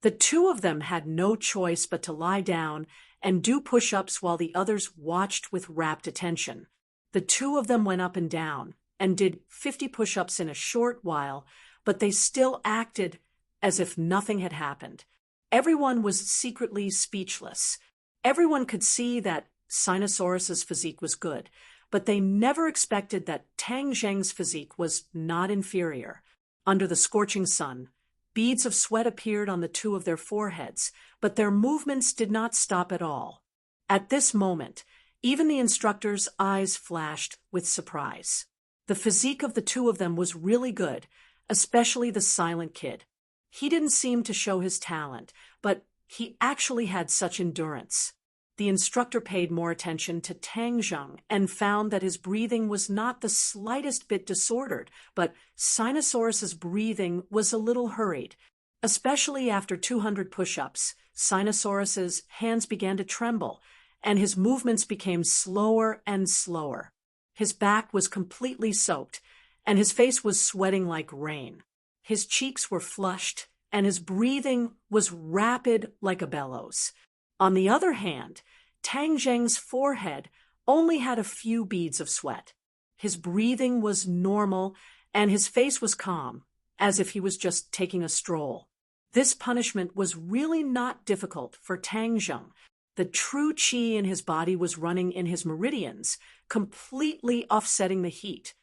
The two of them had no choice but to lie down and do push-ups while the others watched with rapt attention. The two of them went up and down and did 50 push-ups in a short while, but they still acted as if nothing had happened. Everyone was secretly speechless. Everyone could see that Sinosaurus's physique was good, but they never expected that Tang Zheng's physique was not inferior. Under the scorching sun, beads of sweat appeared on the two of their foreheads, but their movements did not stop at all. At this moment, even the instructor's eyes flashed with surprise. The physique of the two of them was really good, especially the silent kid. He didn't seem to show his talent, but he actually had such endurance. The instructor paid more attention to Tang Zheng and found that his breathing was not the slightest bit disordered, but Sinosaurus's breathing was a little hurried. Especially after 200 push-ups, Sinosaurus's hands began to tremble, and his movements became slower and slower. His back was completely soaked, and his face was sweating like rain. His cheeks were flushed, and his breathing was rapid like a bellows. On the other hand, Tang Zheng's forehead only had a few beads of sweat. His breathing was normal, and his face was calm, as if he was just taking a stroll. This punishment was really not difficult for Tang Zheng. The true qi in his body was running in his meridians, completely offsetting the heat.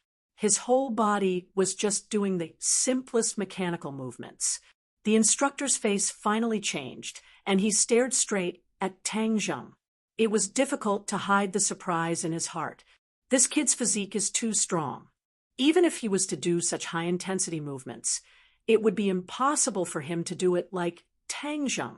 His whole body was just doing the simplest mechanical movements. The instructor's face finally changed, and he stared straight at Tang Zheng. It was difficult to hide the surprise in his heart. This kid's physique is too strong. Even if he was to do such high-intensity movements, it would be impossible for him to do it like Tang Zheng.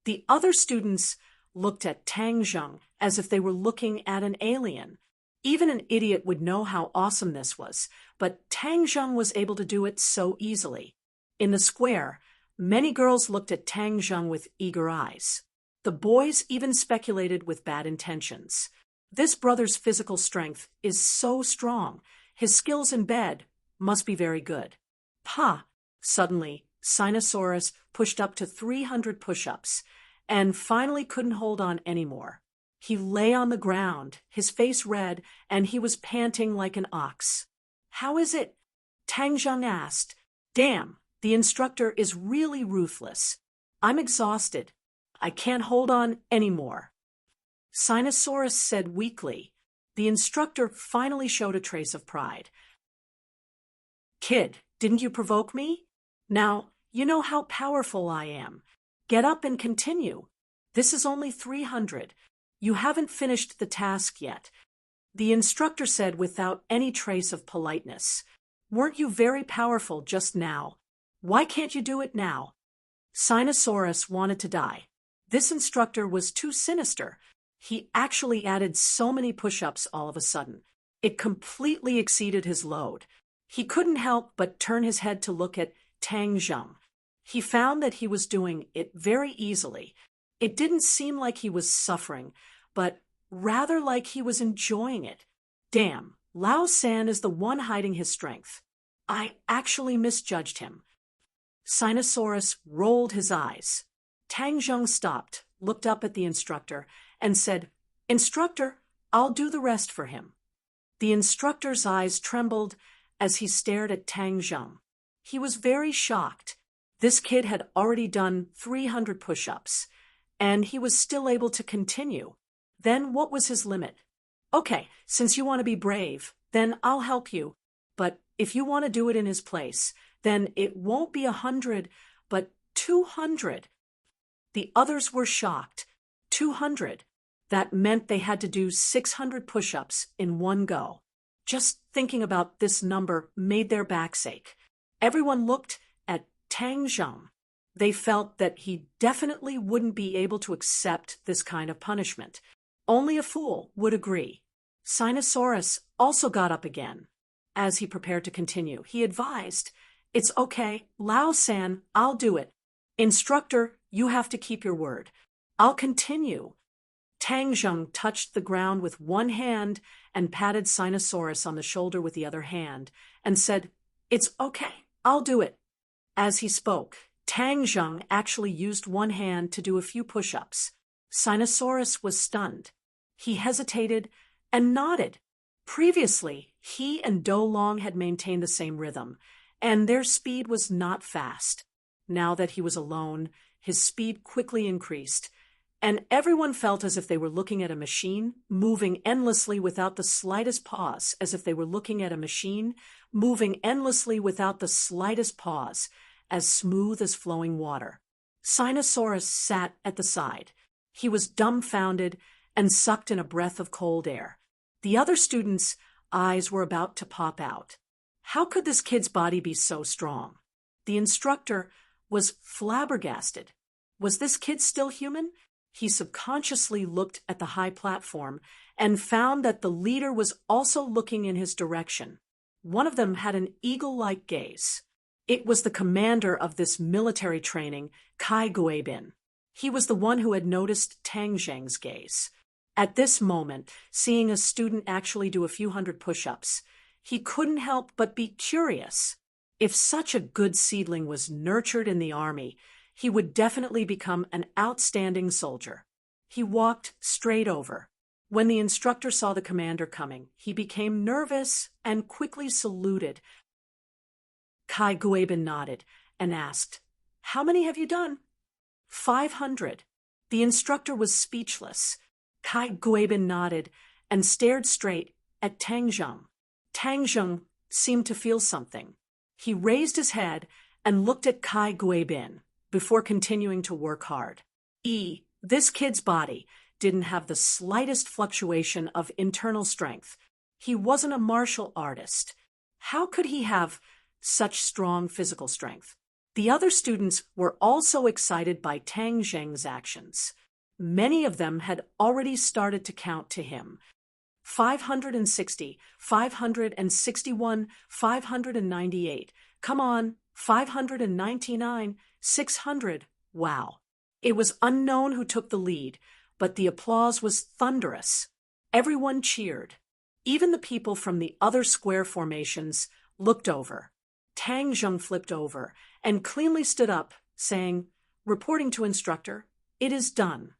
The other students looked at Tang Zheng as if they were looking at an alien. Even an idiot would know how awesome this was, but Tang Zheng was able to do it so easily. In the square, many girls looked at Tang Zheng with eager eyes. The boys even speculated with bad intentions. This brother's physical strength is so strong. His skills in bed must be very good. Pa! Suddenly, Sinosaurus pushed up to 300 push-ups and finally couldn't hold on anymore. He lay on the ground, his face red, and he was panting like an ox. How is it? Tang Zheng asked. Damn, the instructor is really ruthless. I'm exhausted. I can't hold on anymore. Sinosaurus said weakly. The instructor finally showed a trace of pride. Kid, didn't you provoke me? Now, you know how powerful I am. Get up and continue. This is only 300. You haven't finished the task yet. The instructor said without any trace of politeness. Weren't you very powerful just now? Why can't you do it now? Sinosaurus wanted to die. This instructor was too sinister. He actually added so many push-ups all of a sudden. It completely exceeded his load. He couldn't help but turn his head to look at Tang Zheng. He found that he was doing it very easily. It didn't seem like he was suffering, but rather like he was enjoying it. Damn, Lao San is the one hiding his strength. I actually misjudged him. Sinosaurus rolled his eyes. Tang Zheng stopped, looked up at the instructor, and said, Instructor, I'll do the rest for him. The instructor's eyes trembled as he stared at Tang Zheng. He was very shocked. This kid had already done 300 push-ups, and he was still able to continue. Then what was his limit? Okay, since you want to be brave, then I'll help you. But if you want to do it in his place, then it won't be 100, but 200. The others were shocked. 200. That meant they had to do 600 push-ups in one go. Just thinking about this number made their backs ache. Everyone looked at Tang Zheng. They felt that he definitely wouldn't be able to accept this kind of punishment. Only a fool would agree. Sinosaurus also got up again. As he prepared to continue, he advised, It's okay, Lao San, I'll do it. Instructor, you have to keep your word. I'll continue. Tang Zheng touched the ground with one hand and patted Sinosaurus on the shoulder with the other hand and said, It's okay, I'll do it. As he spoke, Tang Zheng actually used one hand to do a few push-ups. Sinosaurus was stunned. He hesitated and nodded. Previously, he and Do Long had maintained the same rhythm, and their speed was not fast. Now that he was alone, his speed quickly increased, and everyone felt as if they were looking at a machine, moving endlessly without the slightest pause, as if they were looking at a machine, moving endlessly without the slightest pause, as smooth as flowing water. Sinosaurus sat at the side. He was dumbfounded and sucked in a breath of cold air. The other students' eyes were about to pop out. How could this kid's body be so strong? The instructor was flabbergasted. Was this kid still human? He subconsciously looked at the high platform and found that the leader was also looking in his direction. One of them had an eagle-like gaze. It was the commander of this military training, Kai Guibin. He was the one who had noticed Tang Zheng's gaze. At this moment, seeing a student actually do a few hundred push-ups, he couldn't help but be curious. If such a good seedling was nurtured in the army, he would definitely become an outstanding soldier. He walked straight over. When the instructor saw the commander coming, he became nervous and quickly saluted. Kai Guibin nodded and asked, How many have you done? 500. The instructor was speechless. Kai Guibin nodded and stared straight at Tang Zheng. Tang Zheng seemed to feel something. He raised his head and looked at Kai Guibin before continuing to work hard. This kid's body didn't have the slightest fluctuation of internal strength. He wasn't a martial artist. How could he have such strong physical strength? The other students were also excited by Tang Zheng's actions. Many of them had already started to count to him. 560, 561, 598. Come on, 599, 600. Wow. It was unknown who took the lead, but the applause was thunderous. Everyone cheered. Even the people from the other square formations looked over. Tang Zheng flipped over and cleanly stood up, saying, "Reporting to instructor, it is done."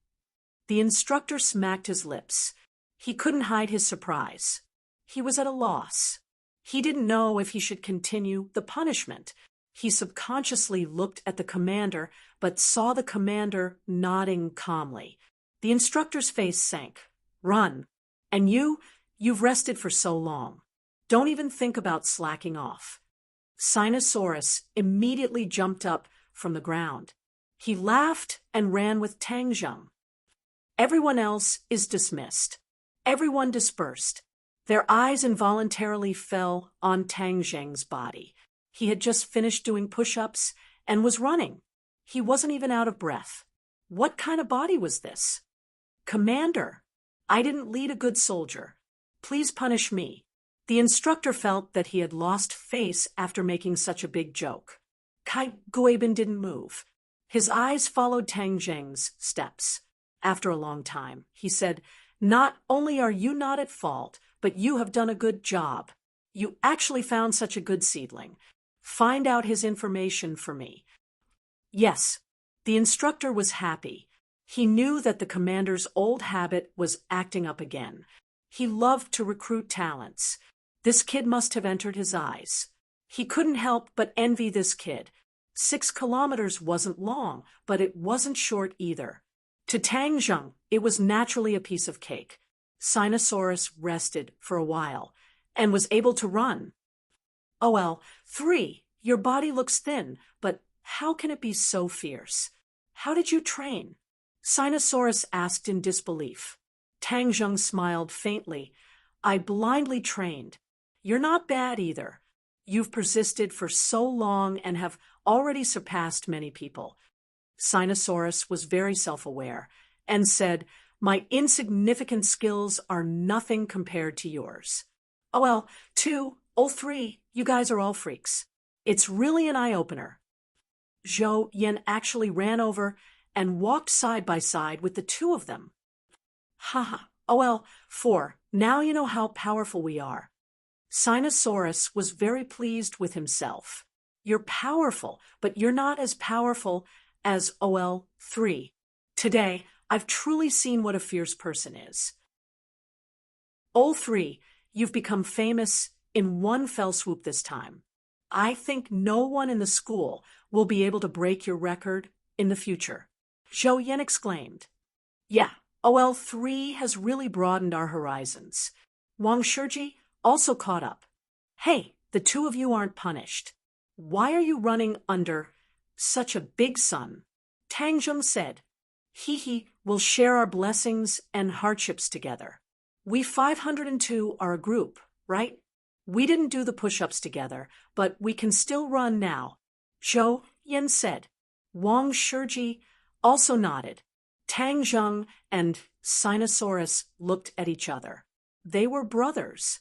The instructor smacked his lips. He couldn't hide his surprise. He was at a loss. He didn't know if he should continue the punishment. He subconsciously looked at the commander, but saw the commander nodding calmly. The instructor's face sank. "Run. And you've rested for so long. Don't even think about slacking off." Sinosaurus immediately jumped up from the ground. He laughed and ran with Tang Zheng. Everyone else is dismissed. Everyone dispersed. Their eyes involuntarily fell on Tang Zheng's body. He had just finished doing push-ups and was running. He wasn't even out of breath. What kind of body was this? "Commander, I didn't lead a good soldier. Please punish me." The instructor felt that he had lost face after making such a big joke. Kai Guibin didn't move. His eyes followed Tang Zheng's steps. After a long time, he said, "Not only are you not at fault, but you have done a good job. You actually found such a good seedling. Find out his information for me." Yes, the instructor was happy. He knew that the commander's old habit was acting up again. He loved to recruit talents. This kid must have entered his eyes. He couldn't help but envy this kid. 6 kilometers wasn't long, but it wasn't short either. To Tang Zheng, it was naturally a piece of cake. Sinosaurus rested for a while and was able to run. "OL 3, your body looks thin, but how can it be so fierce? How did you train?" Sinosaurus asked in disbelief. Tang Zheng smiled faintly. "I blindly trained. You're not bad either. You've persisted for so long and have already surpassed many people." Sinosaurus was very self-aware and said, "My insignificant skills are nothing compared to yours." "OL 2, 3, you guys are all freaks. It's really an eye-opener." Zhou Yan actually ran over and walked side by side with the two of them. "Haha, OL 4, now you know how powerful we are." Sinosaurus was very pleased with himself. "You're powerful, but you're not as powerful as OL 3. Today, I've truly seen what a fierce person is." "OL 3, you've become famous in one fell swoop this time. I think no one in the school will be able to break your record in the future." Zhou Yan exclaimed. "Yeah, OL 3 has really broadened our horizons." Wang Shiji also caught up. "Hey, the two of you aren't punished. Why are you running under such a big sun?" Tang Zheng said, We'll share our blessings and hardships together. We 502 are a group, right? We didn't do the push-ups together, but we can still run now." Zhou Yan said. Wang Shiji also nodded. Tang Zheng and Sinosaurus looked at each other. They were brothers.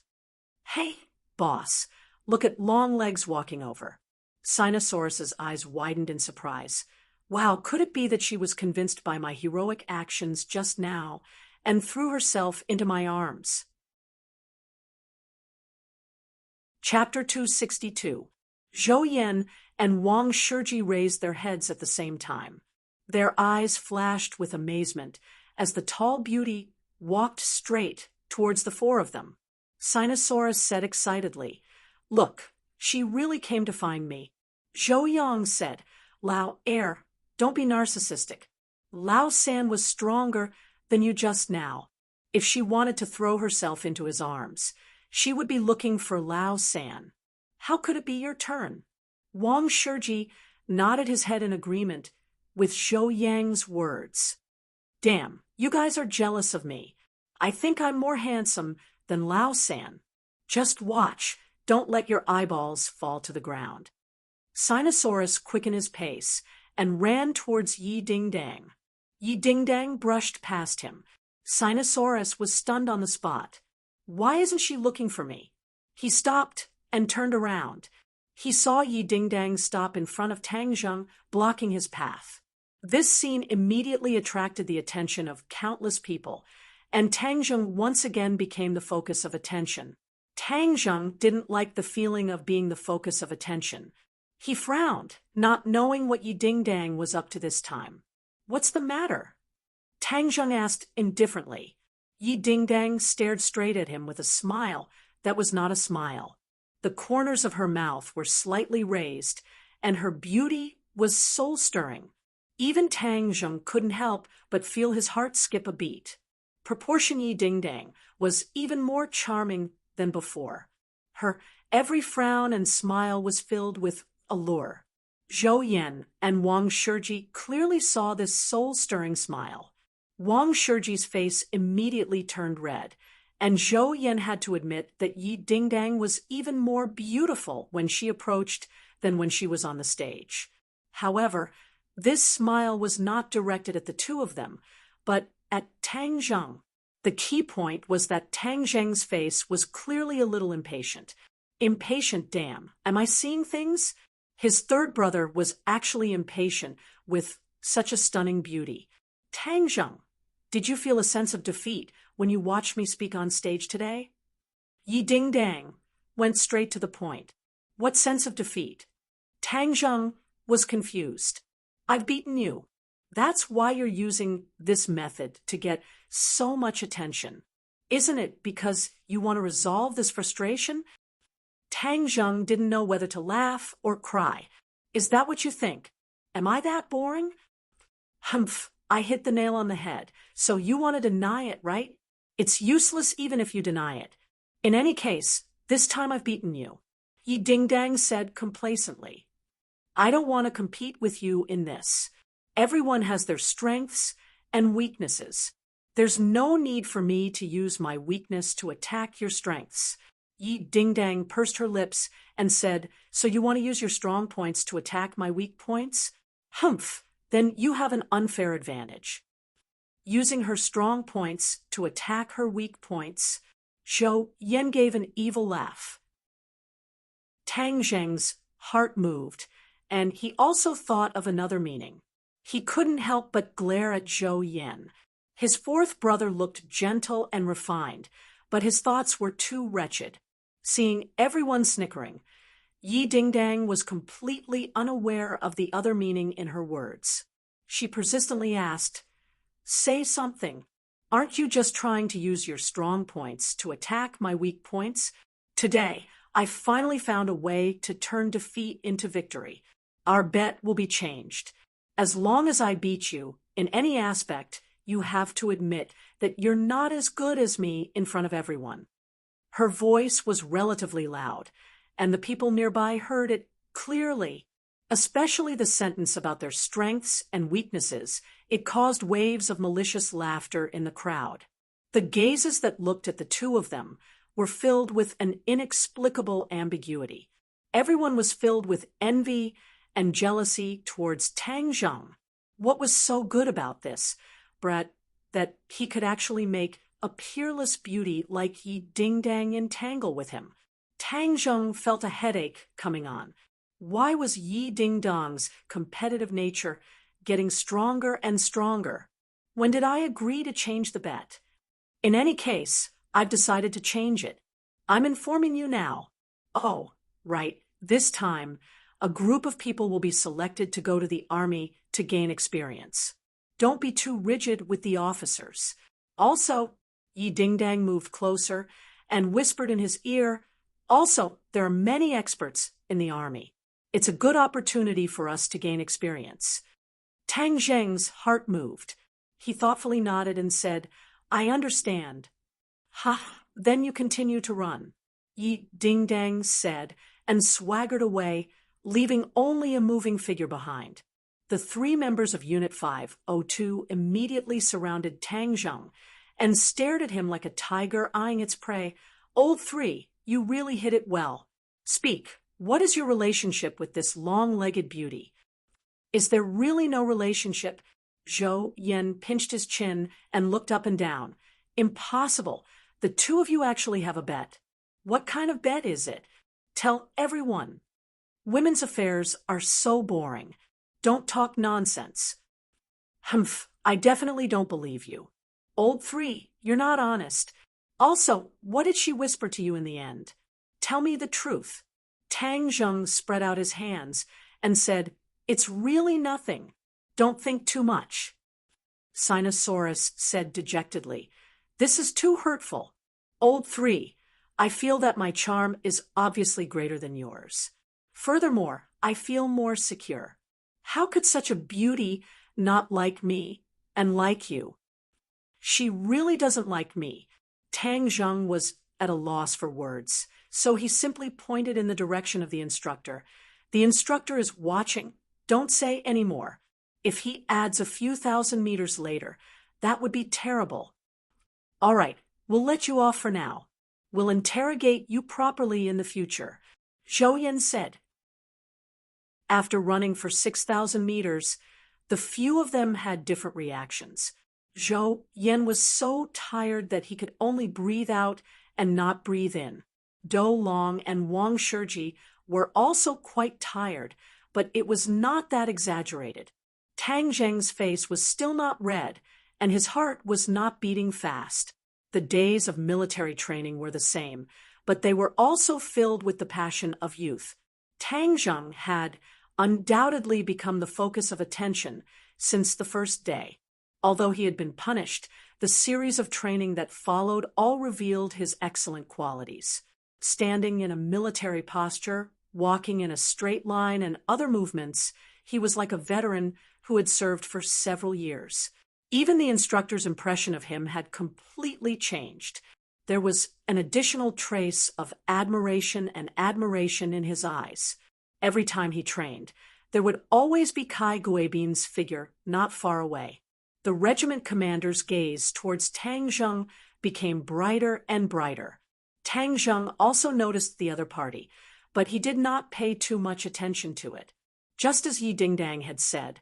"Hey, boss, look at Longlegs walking over." Sinosaurus's eyes widened in surprise. Wow, could it be that she was convinced by my heroic actions just now and threw herself into my arms? Chapter 262. Zhou Yan and Wang Shiji raised their heads at the same time. Their eyes flashed with amazement as the tall beauty walked straight towards the four of them. Sinosaurus said excitedly, "Look, she really came to find me." Zhou Yang said, "Lao Air, don't be narcissistic. Lao San was stronger than you just now. If she wanted to throw herself into his arms, she would be looking for Lao San." How could it be your turn? Wang Shiji nodded his head in agreement with Zhou Yang's words. Damn, you guys are jealous of me. I think I'm more handsome than Lao San. Just watch, don't let your eyeballs fall to the ground. Sinosaurus quickened his pace and ran towards Yi Dingdang. Yi Dingdang brushed past him. Sinosaurus was stunned on the spot. Why isn't she looking for me? He stopped and turned around. He saw Yi Dingdang stop in front of Tang Zheng, blocking his path. This scene immediately attracted the attention of countless people, and Tang Zheng once again became the focus of attention. Tang Zheng didn't like the feeling of being the focus of attention. He frowned, not knowing what Yi Dingdang was up to this time. What's the matter? Tang Zheng asked indifferently. Yi Dingdang stared straight at him with a smile that was not a smile. The corners of her mouth were slightly raised, and her beauty was soul-stirring. Even Tang Zheng couldn't help but feel his heart skip a beat. Proportion Yi Dingdang was even more charming than before. Her every frown and smile was filled with allure. Zhou Yan and Wang Shiji clearly saw this soul-stirring smile. Wang Shiji's face immediately turned red, and Zhou Yan had to admit that Yi Dingdang was even more beautiful when she approached than when she was on the stage. However, this smile was not directed at the two of them, but at Tang Zheng. The key point was that Tang Zheng's face was clearly a little impatient. Impatient, damn. Am I seeing things? His third brother was actually impatient with such a stunning beauty. Tang Zheng, did you feel a sense of defeat when you watched me speak on stage today? Yi Dingdang went straight to the point. What sense of defeat? Tang Zheng was confused. I've beaten you. That's why you're using this method to get so much attention. Isn't it because you want to resolve this frustration? Tang Zheng didn't know whether to laugh or cry. Is that what you think? Am I that boring? Humph, I hit the nail on the head. So you want to deny it, right? It's useless even if you deny it. In any case, this time I've beaten you. Yi Dingdang said complacently. I don't want to compete with you in this. Everyone has their strengths and weaknesses. There's no need for me to use my weakness to attack your strengths. Yi Dingdang pursed her lips and said, so you want to use your strong points to attack my weak points? Humph, then you have an unfair advantage. Using her strong points to attack her weak points, Zhou Yan gave an evil laugh. Tang Zheng's heart moved, and he also thought of another meaning. He couldn't help but glare at Zhou Yan. His fourth brother looked gentle and refined, but his thoughts were too wretched. Seeing everyone snickering, Yi Dingdang was completely unaware of the other meaning in her words. She persistently asked, say something. Aren't you just trying to use your strong points to attack my weak points? Today, I finally found a way to turn defeat into victory. Our bet will be changed. As long as I beat you in any aspect, you have to admit that you're not as good as me in front of everyone. Her voice was relatively loud, and the people nearby heard it clearly. Especially the sentence about their strengths and weaknesses, it caused waves of malicious laughter in the crowd. The gazes that looked at the two of them were filled with an inexplicable ambiguity. Everyone was filled with envy and jealousy towards Tang Zheng. What was so good about this, Brett, that he could actually make a peerless beauty like Yi Dingdang entangle with him? Tang Zheng felt a headache coming on. Why was Yi Dingdang's competitive nature getting stronger and stronger? When did I agree to change the bet? In any case, I've decided to change it. I'm informing you now. Oh, right, this time, a group of people will be selected to go to the army to gain experience. Don't be too rigid with the officers. Also, Yi Dingdang moved closer and whispered in his ear, also, there are many experts in the army. It's a good opportunity for us to gain experience. Tang Zheng's heart moved. He thoughtfully nodded and said, I understand. Ha, then you continue to run, Yi Dingdang said, and swaggered away, leaving only a moving figure behind. The three members of Unit 502 immediately surrounded Tang Zheng and stared at him like a tiger eyeing its prey. "Old Three, you really hit it well. Speak, what is your relationship with this long-legged beauty?" "Is there really no relationship?" Zhou Yan pinched his chin and looked up and down. "Impossible. The two of you actually have a bet." "What kind of bet is it?" "Tell everyone." "Women's affairs are so boring. Don't talk nonsense." "Humph, I definitely don't believe you." "Old Three, you're not honest. Also, what did she whisper to you in the end? Tell me the truth." Tang Zheng spread out his hands and said, "It's really nothing. Don't think too much." Sinosaurus said dejectedly, "This is too hurtful. Old Three, I feel that my charm is obviously greater than yours. Furthermore, I feel more secure. How could such a beauty not like me and like you?" "She really doesn't like me." Tang Zheng was at a loss for words, so he simply pointed in the direction of the instructor. "The instructor is watching. Don't say any more. If he adds a few thousand meters later, that would be terrible." "All right, we'll let you off for now. We'll interrogate you properly in the future," Zhou Yan said. After running for 6,000 meters, the few of them had different reactions. Zhou Yan was so tired that he could only breathe out and not breathe in. Dou Long and Wang Shiji were also quite tired, but it was not that exaggerated. Tang Zheng's face was still not red, and his heart was not beating fast. The days of military training were the same, but they were also filled with the passion of youth. Tang Zheng had undoubtedly become the focus of attention since the first day. Although he had been punished, the series of training that followed all revealed his excellent qualities. Standing in a military posture, walking in a straight line, and other movements, he was like a veteran who had served for several years. Even the instructor's impression of him had completely changed. There was an additional trace of admiration and admiration in his eyes. Every time he trained, there would always be Kai Guibin's figure not far away. The regiment commander's gaze towards Tang Zheng became brighter and brighter. Tang Zheng also noticed the other party, but he did not pay too much attention to it. Just as Yi Dingdang had said,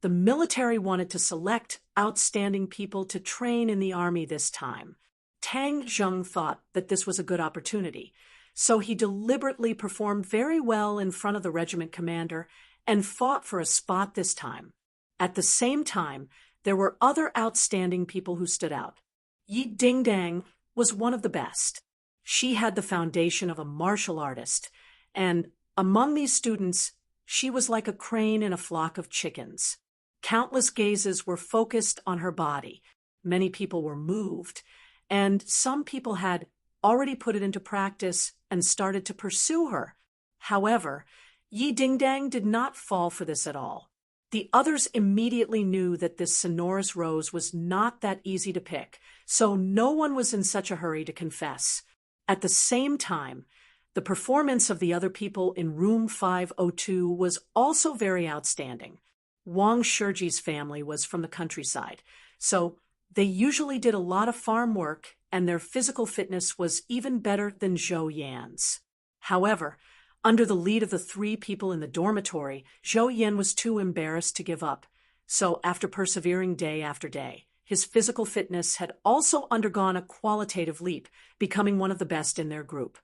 the military wanted to select outstanding people to train in the army this time. Tang Zheng thought that this was a good opportunity, so he deliberately performed very well in front of the regiment commander and fought for a spot this time. At the same time, there were other outstanding people who stood out. Yi Dingdang was one of the best. She had the foundation of a martial artist, and among these students, she was like a crane in a flock of chickens. Countless gazes were focused on her body. Many people were moved, and some people had already put it into practice and started to pursue her. However, Yi Dingdang did not fall for this at all. The others immediately knew that this sonorous rose was not that easy to pick, so no one was in such a hurry to confess. At the same time, the performance of the other people in room 502 was also very outstanding. Wang Shiji's family was from the countryside, so they usually did a lot of farm work, and their physical fitness was even better than Zhou Yan's. However, under the lead of the three people in the dormitory, Zhou Yan was too embarrassed to give up. So after persevering day after day, his physical fitness had also undergone a qualitative leap, becoming one of the best in their group.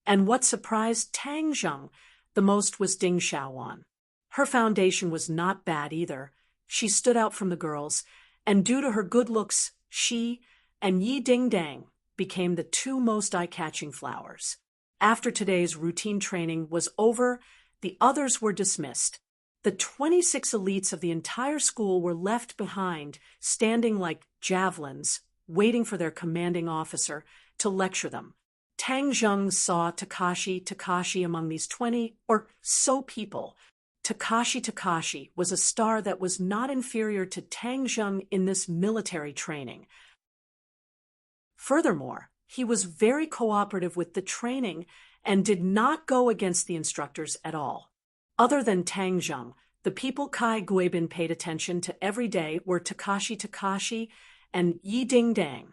And what surprised Tang Zheng the most was Ding Xiaowan. Her foundation was not bad either. She stood out from the girls, and due to her good looks, she and Yi Dingdang became the two most eye-catching flowers. After today's routine training was over, the others were dismissed. The 26 elites of the entire school were left behind, standing like javelins, waiting for their commanding officer to lecture them. Tang Zheng saw Takashi among these 20 or so people. Takashi was a star that was not inferior to Tang Zheng in this military training. Furthermore, he was very cooperative with the training and did not go against the instructors at all. Other than Tang Zheng, the people Kai Guibin paid attention to every day were Takashi and Yi Dingdang.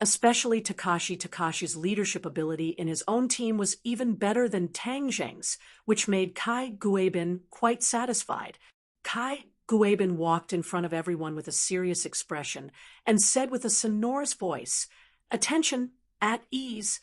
Especially Takashi's leadership ability in his own team was even better than Tang Zheng's, which made Kai Guibin quite satisfied. Kai Guibin walked in front of everyone with a serious expression and said with a sonorous voice, "Attention, at ease."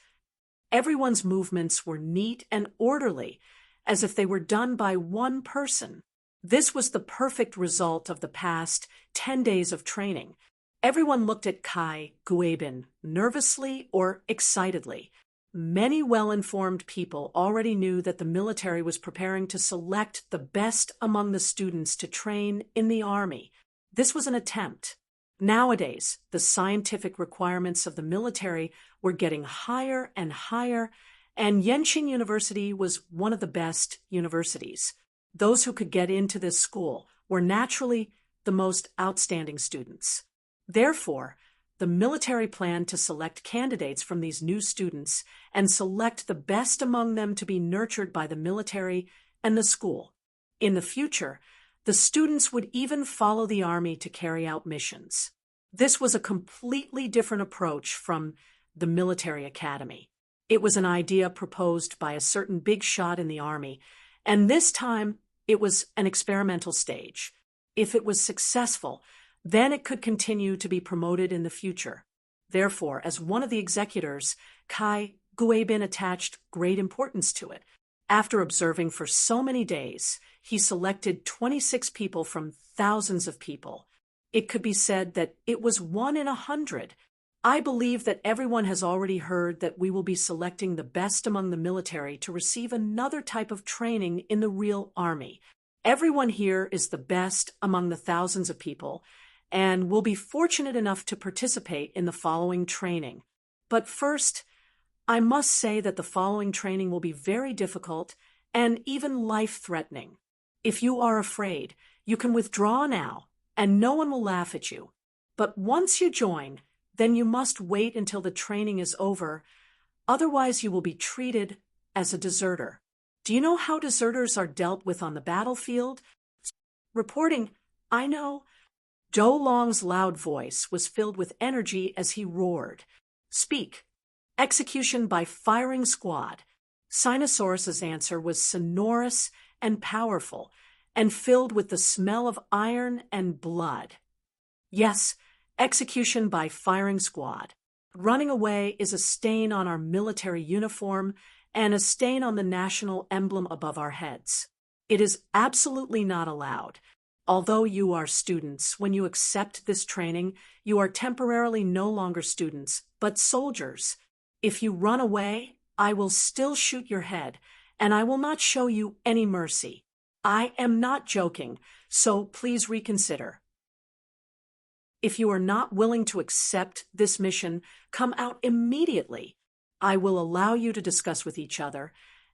Everyone's movements were neat and orderly, as if they were done by one person. This was the perfect result of the past 10 days of training. Everyone looked at Kai Guibin nervously or excitedly. Many well-informed people already knew that the military was preparing to select the best among the students to train in the army. This was an attempt. Nowadays, the scientific requirements of the military were getting higher and higher, and Yenching University was one of the best universities. Those who could get into this school were naturally the most outstanding students. Therefore, the military planned to select candidates from these new students and select the best among them to be nurtured by the military and the school. In the future, the students would even follow the army to carry out missions. This was a completely different approach from the military academy. It was an idea proposed by a certain big shot in the army, and this time it was an experimental stage. If it was successful, then it could continue to be promoted in the future. Therefore, as one of the executors, Kai Guibin attached great importance to it. After observing for so many days, he selected 26 people from thousands of people. It could be said that it was 1 in 100. I believe that everyone has already heard that we will be selecting the best among the military to receive another type of training in the real army. Everyone here is the best among the thousands of people, and will be fortunate enough to participate in the following training. But first, I must say that the following training will be very difficult and even life-threatening. If you are afraid, you can withdraw now, and no one will laugh at you. But once you join, then you must wait until the training is over, otherwise you will be treated as a deserter. Do you know how deserters are dealt with on the battlefield? Reporting, I know. Zhou Long's loud voice was filled with energy as he roared. Speak. Execution by firing squad. Sinosaurus's answer was sonorous and powerful, and filled with the smell of iron and blood. Yes, execution by firing squad. Running away is a stain on our military uniform and a stain on the national emblem above our heads. It is absolutely not allowed. Although you are students, when you accept this training, you are temporarily no longer students, but soldiers. If you run away, I will still shoot your head, and I will not show you any mercy. I am not joking, so please reconsider. If you are not willing to accept this mission, come out immediately. I will allow you to discuss with each other,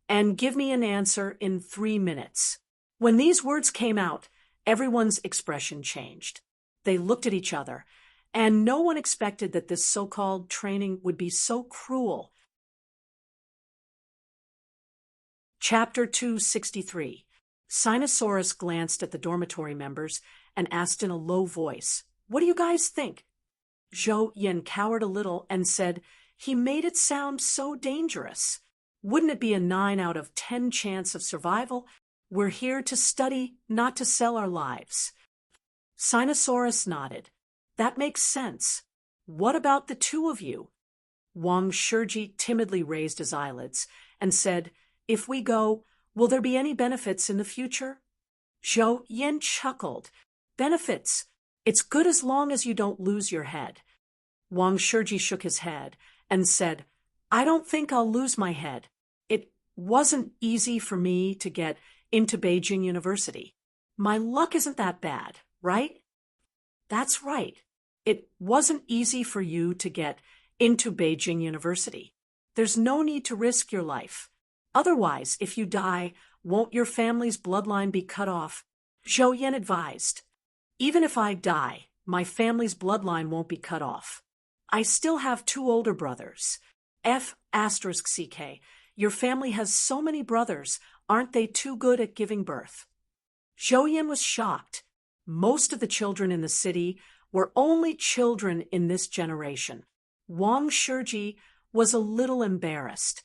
and give me an answer in 3 minutes. When these words came out, everyone's expression changed. They looked at each other, and no one expected that this so-called training would be so cruel. Chapter 263. Sinosaurus glanced at the dormitory members and asked in a low voice, "What do you guys think?" Zhou Yin cowered a little and said, "He made it sound so dangerous. Wouldn't it be a 9 out of 10 chance of survival? We're here to study, not to sell our lives." Sinosaurus nodded. "That makes sense. What about the 2 of you?" Wang Shiji timidly raised his eyelids and said, "If we go, will there be any benefits in the future?" Zhou Yin chuckled. "Benefits? It's good as long as you don't lose your head." Wang Shiji shook his head and said, "I don't think I'll lose my head. It wasn't easy for me to get into Beijing University. My luck isn't that bad, right?" "That's right. It wasn't easy for you to get into Beijing University. There's no need to risk your life. Otherwise, if you die, won't your family's bloodline be cut off?" Zhou Yin advised. "Even if I die, my family's bloodline won't be cut off. I still have 2 older brothers. F*CK, Your family has so many brothers. Aren't they too good at giving birth? Zhou Yan was shocked. Most of the children in the city were only children in this generation. Wang Shiji was a little embarrassed.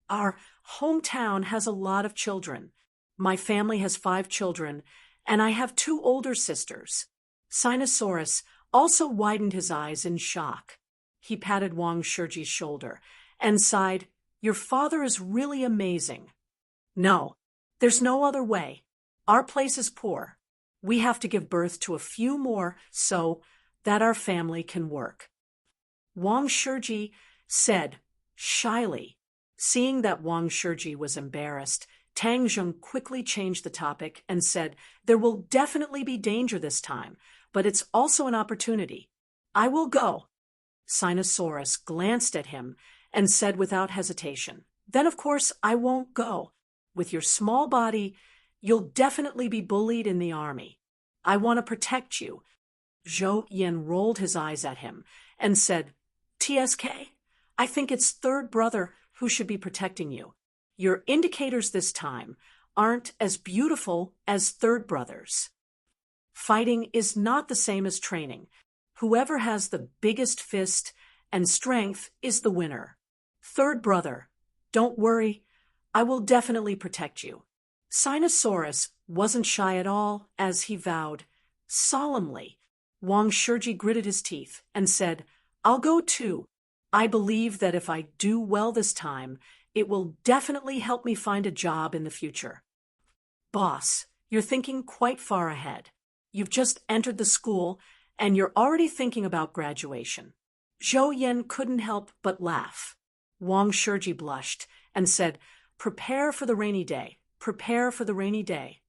Our hometown has a lot of children. My family has 5 children, and I have 2 older sisters. Sinosaurus also widened his eyes in shock. He patted Wang Shiji's shoulder and sighed, "Your father is really amazing." "No, there's no other way. Our place is poor. We have to give birth to a few more so that our family can work," Wang Shiji said shyly. Seeing that Wang Shiji was embarrassed, Tang Zheng quickly changed the topic and said, "There will definitely be danger this time, but it's also an opportunity. I will go." Sinosaurus glanced at him and said without hesitation, "Then of course I won't go. With your small body, you'll definitely be bullied in the army. I want to protect you." Zhou Yan rolled his eyes at him and said, "TSK, I think it's third brother who should be protecting you. Your indicators this time aren't as beautiful as third brother's. Fighting is not the same as training. Whoever has the biggest fist and strength is the winner. Third brother, don't worry, I will definitely protect you." Sinosaurus wasn't shy at all as he vowed solemnly. Wang Shiji gritted his teeth and said, "I'll go too. I believe that if I do well this time, it will definitely help me find a job in the future." "Boss, you're thinking quite far ahead. You've just entered the school, and you're already thinking about graduation." Zhou Yan couldn't help but laugh. Wang Shiji blushed and said, "Prepare for the rainy day. Prepare for the rainy day."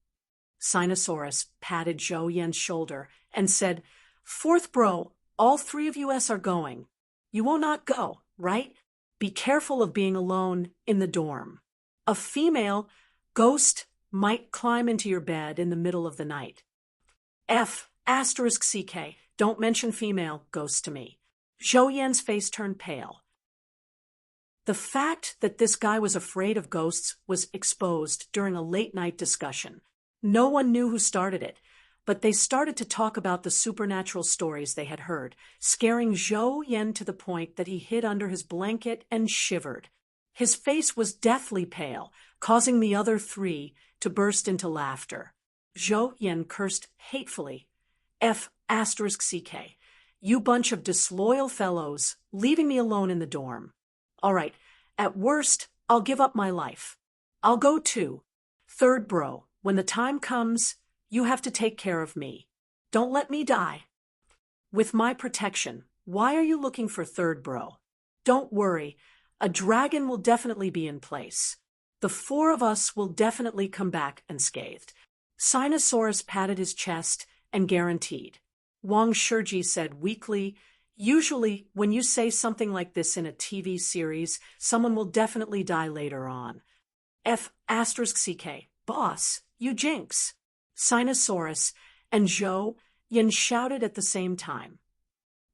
Sinosaurus patted Zhou Yan's shoulder and said, "Fourth bro, all 3 of us are going. You will not go, right? Be careful of being alone in the dorm. A female ghost might climb into your bed in the middle of the night." *CK, don't mention female ghosts to me. Zhou Yan's face turned pale. The fact that this guy was afraid of ghosts was exposed during a late-night discussion. No one knew who started it, but they started to talk about the supernatural stories they had heard, scaring Zhou Yan to the point that he hid under his blanket and shivered. His face was deathly pale, causing the other 3 to burst into laughter. Zhou Yan cursed hatefully. *CK, you bunch of disloyal fellows, leaving me alone in the dorm. All right, at worst, I'll give up my life. I'll go too. Third bro, when the time comes, you have to take care of me. Don't let me die. With my protection, why are you looking for third bro? Don't worry, a dragon will definitely be in place. The 4 of us will definitely come back unscathed." Sinosaurus patted his chest and guaranteed. Wang Shiji said weakly, "Usually, when you say something like this in a TV series, someone will definitely die later on." *CK, boss, you jinx. Sinosaurus and Zhou Yan shouted at the same time.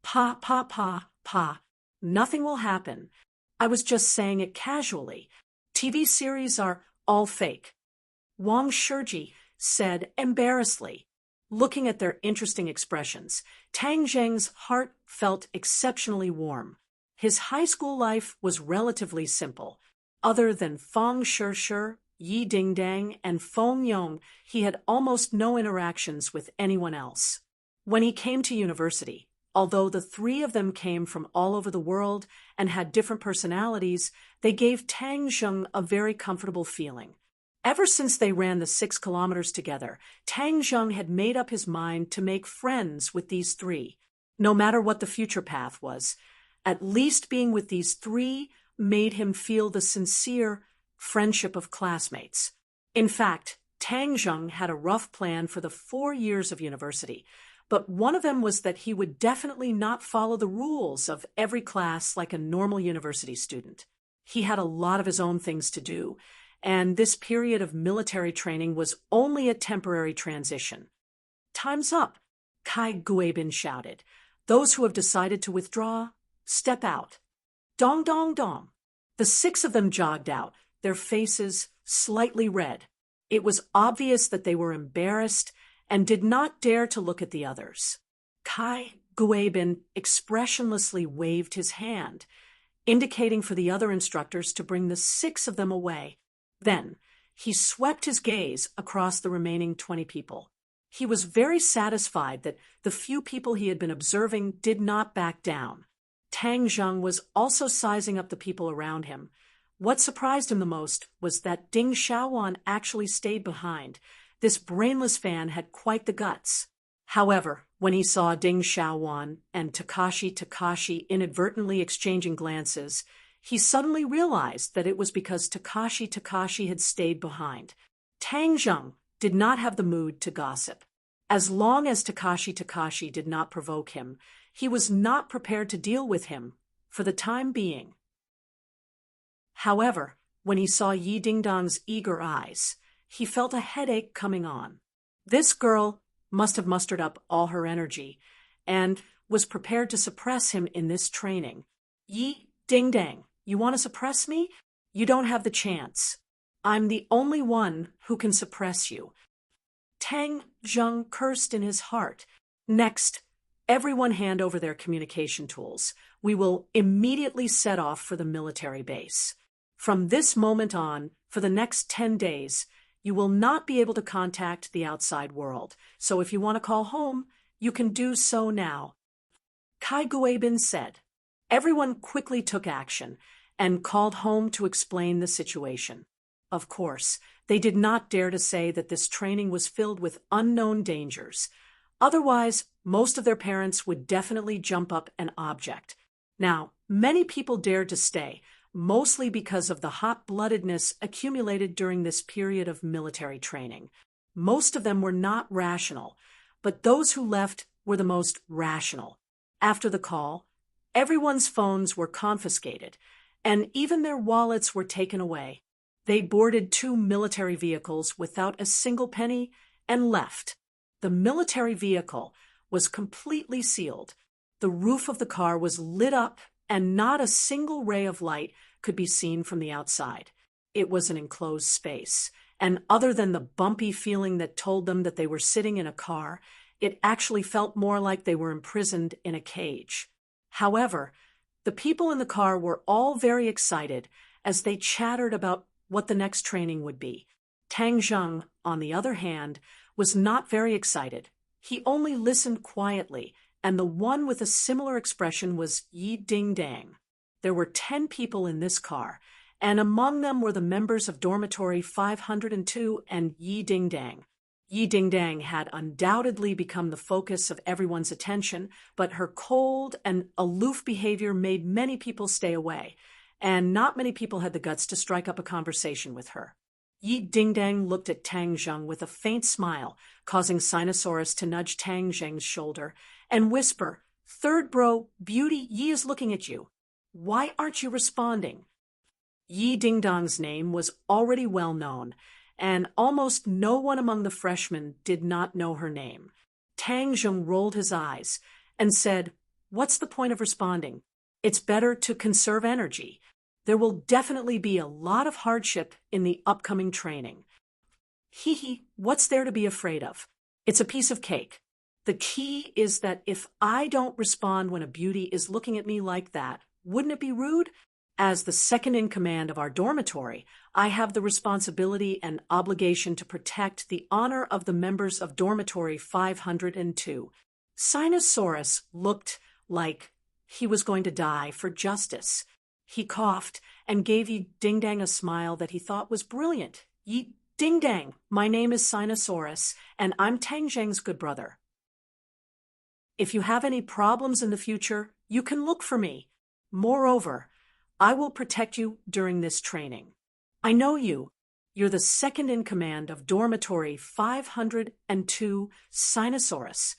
Pa, pa, pa, pa. Nothing will happen. I was just saying it casually. TV series are all fake. Wang Shiji said embarrassedly. Looking at their interesting expressions, Tang Zheng's heart felt exceptionally warm. His high school life was relatively simple. Other than Fang Shishir, Yi Dingdang, and Feng Yong, he had almost no interactions with anyone else. When he came to university, although the 3 of them came from all over the world and had different personalities, they gave Tang Zheng a very comfortable feeling. Ever since they ran the 6 kilometers together, Tang Zheng had made up his mind to make friends with these 3. No matter what the future path was, at least being with these 3 made him feel the sincere friendship of classmates. In fact, Tang Zheng had a rough plan for the 4 years of university, but one of them was that he would definitely not follow the rules of every class like a normal university student. He had a lot of his own things to do, and this period of military training was only a temporary transition. "Time's up," Kai Guibin shouted. "Those who have decided to withdraw, step out." Dong dong dong. The 6 of them jogged out, their faces slightly red. It was obvious that they were embarrassed and did not dare to look at the others. Kai Guabin expressionlessly waved his hand, indicating for the other instructors to bring the 6 of them away. Then, he swept his gaze across the remaining 20 people. He was very satisfied that the few people he had been observing did not back down. Tang Zheng was also sizing up the people around him. What surprised him the most was that Ding Xiaowan actually stayed behind. This brainless fan had quite the guts. However, when he saw Ding Xiaowan and Takashi inadvertently exchanging glances, he suddenly realized that it was because Takashi had stayed behind. Tang Zheng did not have the mood to gossip. As long as Takashi did not provoke him, he was not prepared to deal with him for the time being. However, when he saw Yi Dingdong's eager eyes, he felt a headache coming on. This girl must have mustered up all her energy and was prepared to suppress him in this training. Yi Dingdang, you want to suppress me? You don't have the chance. I'm the only one who can suppress you. Tang Zheng cursed in his heart. Next, everyone hand over their communication tools. We will immediately set off for the military base. From this moment on, for the next 10 days, you will not be able to contact the outside world. So if you want to call home, you can do so now. Kai Guabin said. Everyone quickly took action and called home to explain the situation. Of course, they did not dare to say that this training was filled with unknown dangers. Otherwise, most of their parents would definitely jump up and object. Now, many people dared to stay, mostly because of the hot-bloodedness accumulated during this period of military training. Most of them were not rational, but those who left were the most rational. After the call, everyone's phones were confiscated, and even their wallets were taken away. They boarded 2 military vehicles without a single penny and left. The military vehicle was completely sealed. The roof of the car was lit up, and not a single ray of light could be seen from the outside. It was an enclosed space, and other than the bumpy feeling that told them that they were sitting in a car, it actually felt more like they were imprisoned in a cage. However, the people in the car were all very excited as they chattered about what the next training would be. Tang Zheng, on the other hand, was not very excited. He only listened quietly, and the one with a similar expression was Yi Dingdang. There were 10 people in this car, and among them were the members of dormitory 502 and Yi Dingdang. Yi Dingdang had undoubtedly become the focus of everyone's attention, but her cold and aloof behavior made many people stay away, and not many people had the guts to strike up a conversation with her. Yi Dingdang looked at Tang Zheng with a faint smile, causing Sinosaurus to nudge Tang Zheng's shoulder and whisper, "Third bro, Beauty, Yi is looking at you. Why aren't you responding?" Yi Dingdong's name was already well known, and almost no one among the freshmen did not know her name. Tang Zheng rolled his eyes and said, "What's the point of responding? It's better to conserve energy. There will definitely be a lot of hardship in the upcoming training." Hee, what's there to be afraid of? It's a piece of cake. The key is that if I don't respond when a beauty is looking at me like that, wouldn't it be rude? As the second in command of our dormitory, I have the responsibility and obligation to protect the honor of the members of dormitory 502. Sinosaurus looked like he was going to die for justice. He coughed and gave Yi Dingdang a smile that he thought was brilliant. "Yi Dingdang, my name is Sinosaurus, and I'm Tang Zheng's good brother. If you have any problems in the future, you can look for me. Moreover, I will protect you during this training. I know you. You're the second in command of dormitory 502, Sinosaurus."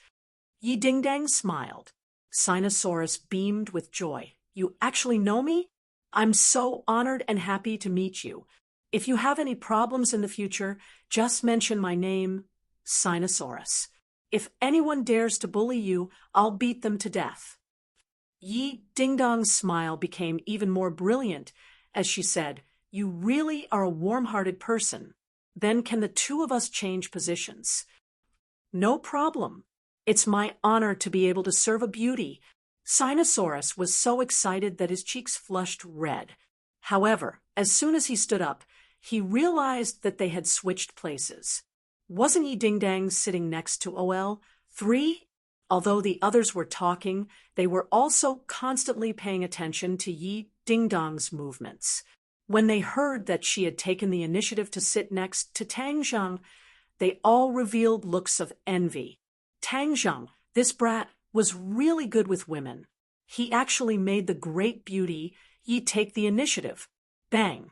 Yi Dingdang smiled. Sinosaurus beamed with joy. "You actually know me? I'm so honored and happy to meet you. If you have any problems in the future, just mention my name, Sinosaurus. If anyone dares to bully you, I'll beat them to death." Yi Dingdong's smile became even more brilliant as she said, "You really are a warm-hearted person. Then can the two of us change positions?" "No problem. It's my honor to be able to serve a beauty." Sinosaurus was so excited that his cheeks flushed red. However, as soon as he stood up, he realized that they had switched places. Wasn't Yi Ding Dang sitting next to OL3? Although the others were talking, they were also constantly paying attention to Yi Ding Dong's movements. When they heard that she had taken the initiative to sit next to Tang Zheng, they all revealed looks of envy. Tang Zheng, this brat, was really good with women. He actually made the great beauty Yi take the initiative. Bang!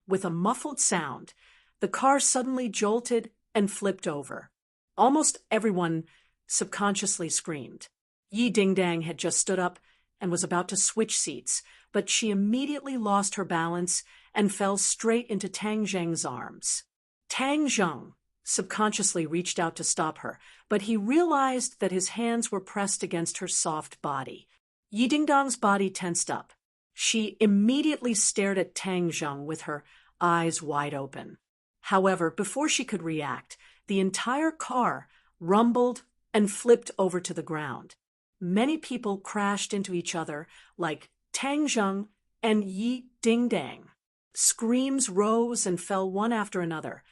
With a muffled sound, the car suddenly jolted and flipped over. Almost everyone subconsciously screamed. Yi Ding Dang had just stood up and was about to switch seats, but she immediately lost her balance and fell straight into Tang Zheng's arms. Tang Zheng subconsciously reached out to stop her, but he realized that his hands were pressed against her soft body. Yi Ding Dong's body tensed up. She immediately stared at Tang Zheng with her eyes wide open. However, before she could react, the entire car rumbled and flipped over to the ground. Many people crashed into each other like Tang Zheng and Yi Ding Dang. Screams rose and fell one after another,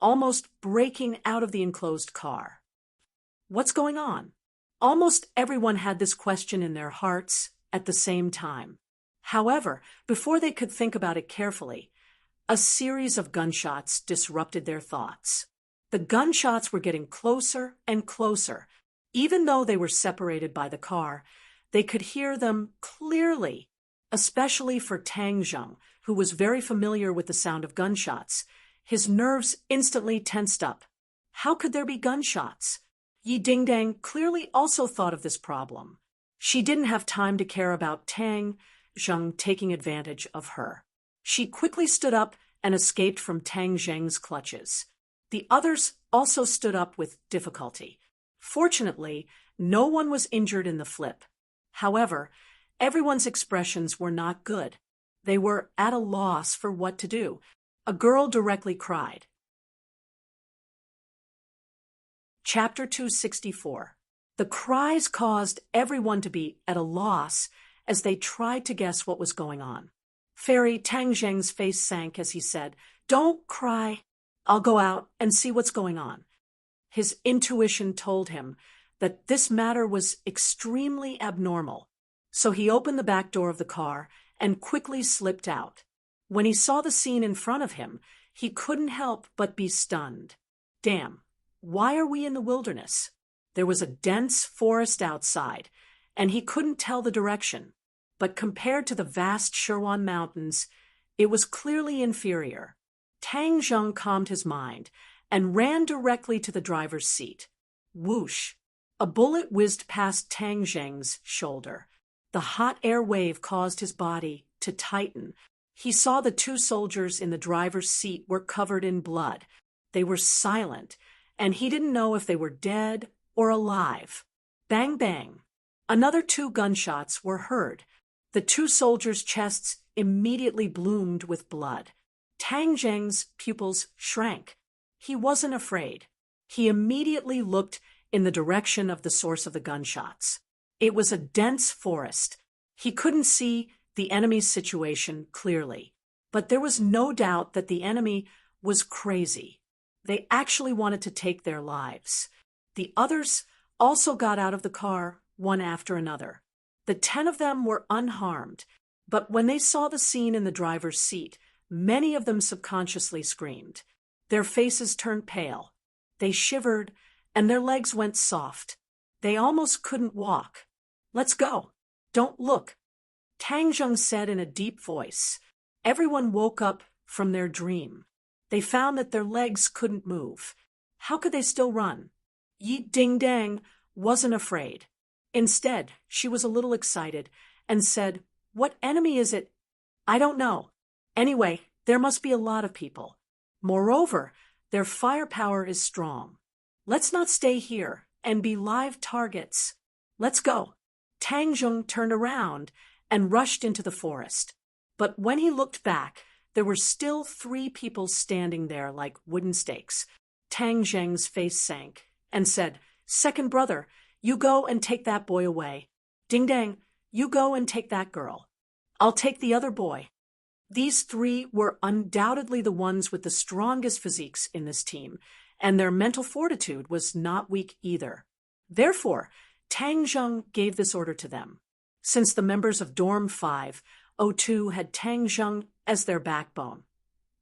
almost breaking out of the enclosed car. What's going on? Almost everyone had this question in their hearts at the same time. However, before they could think about it carefully, a series of gunshots disrupted their thoughts. The gunshots were getting closer and closer. Even though they were separated by the car, they could hear them clearly, especially for Tang Zheng, who was very familiar with the sound of gunshots. His nerves instantly tensed up. How could there be gunshots? Yi Ding Dang clearly also thought of this problem. She didn't have time to care about Tang Zheng taking advantage of her. She quickly stood up and escaped from Tang Zheng's clutches. The others also stood up with difficulty. Fortunately, no one was injured in the flip. However, everyone's expressions were not good. They were at a loss for what to do. A girl directly cried. Chapter 264. The cries caused everyone to be at a loss as they tried to guess what was going on. Fairy Tang Zheng's face sank as he said, "Don't cry. I'll go out and see what's going on." His intuition told him that this matter was extremely abnormal, so he opened the back door of the car and quickly slipped out. When he saw the scene in front of him, he couldn't help but be stunned. Damn, why are we in the wilderness? There was a dense forest outside, and he couldn't tell the direction. But compared to the vast Shirwan Mountains, it was clearly inferior. Tang Zheng calmed his mind and ran directly to the driver's seat. Whoosh! A bullet whizzed past Tang Zheng's shoulder. The hot air wave caused his body to tighten. He saw the two soldiers in the driver's seat were covered in blood. They were silent, and he didn't know if they were dead or alive. Bang, bang. Another 2 gunshots were heard. The 2 soldiers' chests immediately bloomed with blood. Tang Zheng's pupils shrank. He wasn't afraid. He immediately looked in the direction of the source of the gunshots. It was a dense forest. He couldn't see the enemy's situation clearly, but there was no doubt that the enemy was crazy. They actually wanted to take their lives. The others also got out of the car, one after another. The 10 of them were unharmed, but when they saw the scene in the driver's seat, many of them subconsciously screamed. Their faces turned pale. They shivered, and their legs went soft. They almost couldn't walk. "Let's go. Don't look," Tang Zheng said in a deep voice. Everyone woke up from their dream. They found that their legs couldn't move. How could they still run? Yi Ding Dang wasn't afraid. Instead, she was a little excited and said, "What enemy is it?" "I don't know. Anyway, there must be a lot of people. Moreover, their firepower is strong. Let's not stay here and be live targets. Let's go." Tang Zheng turned around and rushed into the forest. But when he looked back, there were still 3 people standing there like wooden stakes. Tang Zheng's face sank and said, "Second brother, you go and take that boy away. Ding Dang, you go and take that girl. I'll take the other boy." These 3 were undoubtedly the ones with the strongest physiques in this team, and their mental fortitude was not weak either. Therefore, Tang Zheng gave this order to them. Since the members of Dorm 502 had Tang Zheng as their backbone,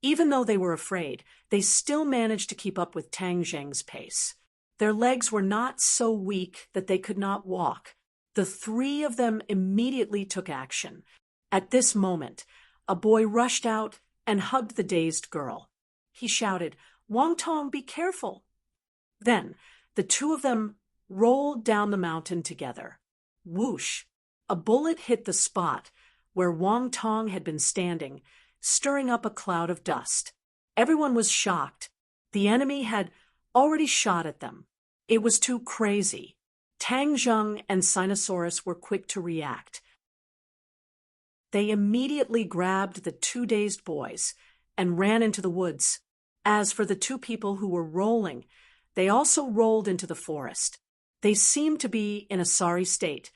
even though they were afraid, they still managed to keep up with Tang Zheng's pace. Their legs were not so weak that they could not walk. The 3 of them immediately took action. At this moment, a boy rushed out and hugged the dazed girl. He shouted, "Wang Tong, be careful." Then, the 2 of them rolled down the mountain together. Whoosh! A bullet hit the spot where Wang Tong had been standing, stirring up a cloud of dust. Everyone was shocked. The enemy had already shot at them. It was too crazy. Tang Zheng and Sinosaurus were quick to react. They immediately grabbed the 2 dazed boys and ran into the woods. As for the 2 people who were rolling, they also rolled into the forest. They seemed to be in a sorry state,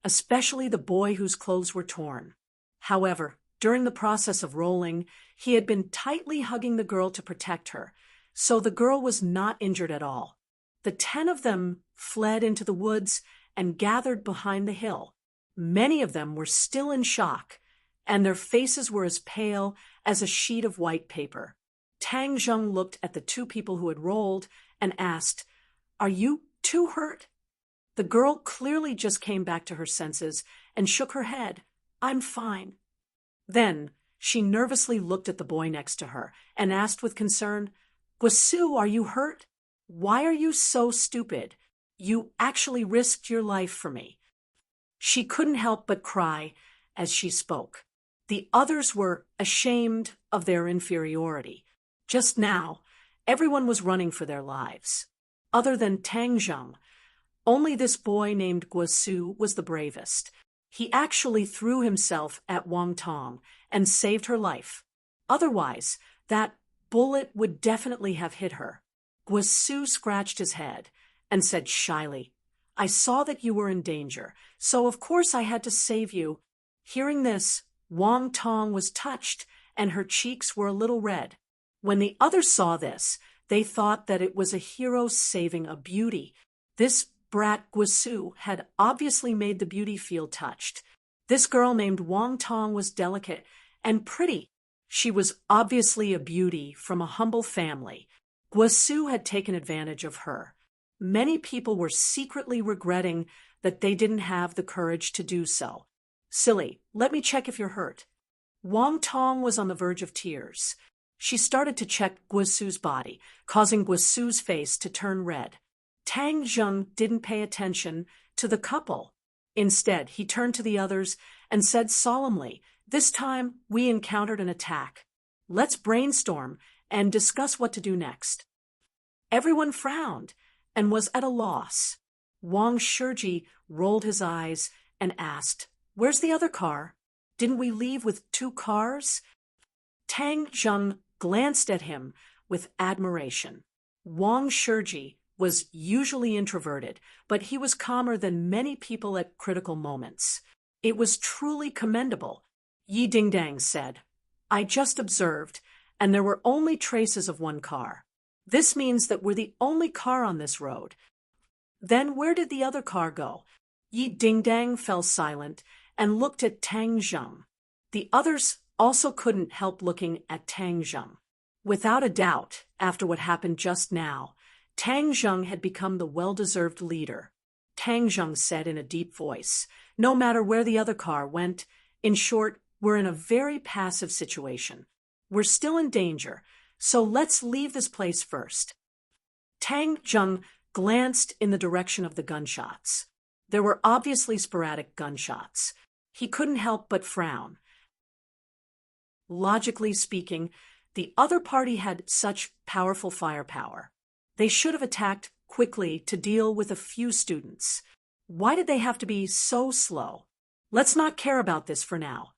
especially the boy whose clothes were torn. However, during the process of rolling, he had been tightly hugging the girl to protect her, so the girl was not injured at all. The 10 of them fled into the woods and gathered behind the hill. Many of them were still in shock, and their faces were as pale as a sheet of white paper. Tang Zheng looked at the 2 people who had rolled and asked, "Are you 2 hurt?" The girl clearly just came back to her senses and shook her head. "I'm fine." Then she nervously looked at the boy next to her and asked with concern, "Guasu, are you hurt? Why are you so stupid? You actually risked your life for me." She couldn't help but cry as she spoke. The others were ashamed of their inferiority. Just now, everyone was running for their lives. Other than Tang Zheng, only this boy named Guasu was the bravest. He actually threw himself at Wang Tong and saved her life. Otherwise, that bullet would definitely have hit her. Guasu scratched his head and said shyly, "I saw that you were in danger, so of course I had to save you." Hearing this, Wang Tong was touched and her cheeks were a little red. When the others saw this, they thought that it was a hero saving a beauty. This brat Guasu had obviously made the beauty feel touched. This girl named Wang Tong was delicate and pretty. She was obviously a beauty from a humble family. Guasu had taken advantage of her. Many people were secretly regretting that they didn't have the courage to do so. "Silly, let me check if you're hurt." Wang Tong was on the verge of tears. She started to check Guasu's body, causing Guasu's face to turn red. Tang Zheng didn't pay attention to the couple. Instead, he turned to the others and said solemnly, "This time we encountered an attack. Let's brainstorm and discuss what to do next." Everyone frowned and was at a loss. Wang Shiji rolled his eyes and asked, "Where's the other car? Didn't we leave with 2 cars?" Tang Zheng glanced at him with admiration. Wang Shiji was usually introverted, but he was calmer than many people at critical moments. It was truly commendable. Yi Dingdang said, "I just observed, and there were only traces of 1 car. This means that we're the only car on this road. Then where did the other car go?" Yi Dingdang fell silent and looked at Tang Zheng. The others also couldn't help looking at Tang Zheng. Without a doubt, after what happened just now, Tang Zheng had become the well-deserved leader. Tang Zheng said in a deep voice, "No matter where the other car went, in short, we're in a very passive situation. We're still in danger, so let's leave this place first." Tang Zheng glanced in the direction of the gunshots. There were obviously sporadic gunshots. He couldn't help but frown. Logically speaking, the other party had such powerful firepower. They should have attacked quickly to deal with a few students. Why did they have to be so slow? Let's not care about this for now.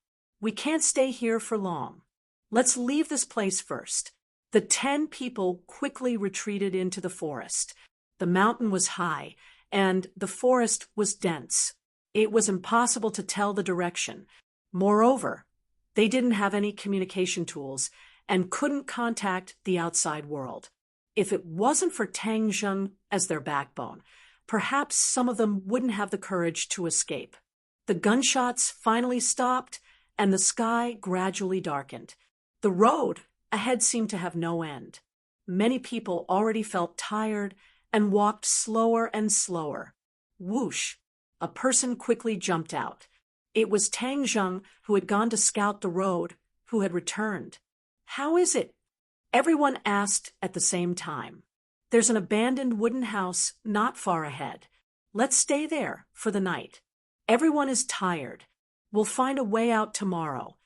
We can't stay here for long. Let's leave this place first. The 10 people quickly retreated into the forest. The mountain was high, and the forest was dense. It was impossible to tell the direction. Moreover, they didn't have any communication tools and couldn't contact the outside world. If it wasn't for Tang Zheng as their backbone, perhaps some of them wouldn't have the courage to escape. The gunshots finally stopped, and the sky gradually darkened. The road ahead seemed to have no end. Many people already felt tired and walked slower and slower. Whoosh! A person quickly jumped out. It was Tang Zheng, who had gone to scout the road, who had returned. "How is it?" everyone asked at the same time. "There's an abandoned wooden house not far ahead. Let's stay there for the night. Everyone is tired. We'll find a way out tomorrow."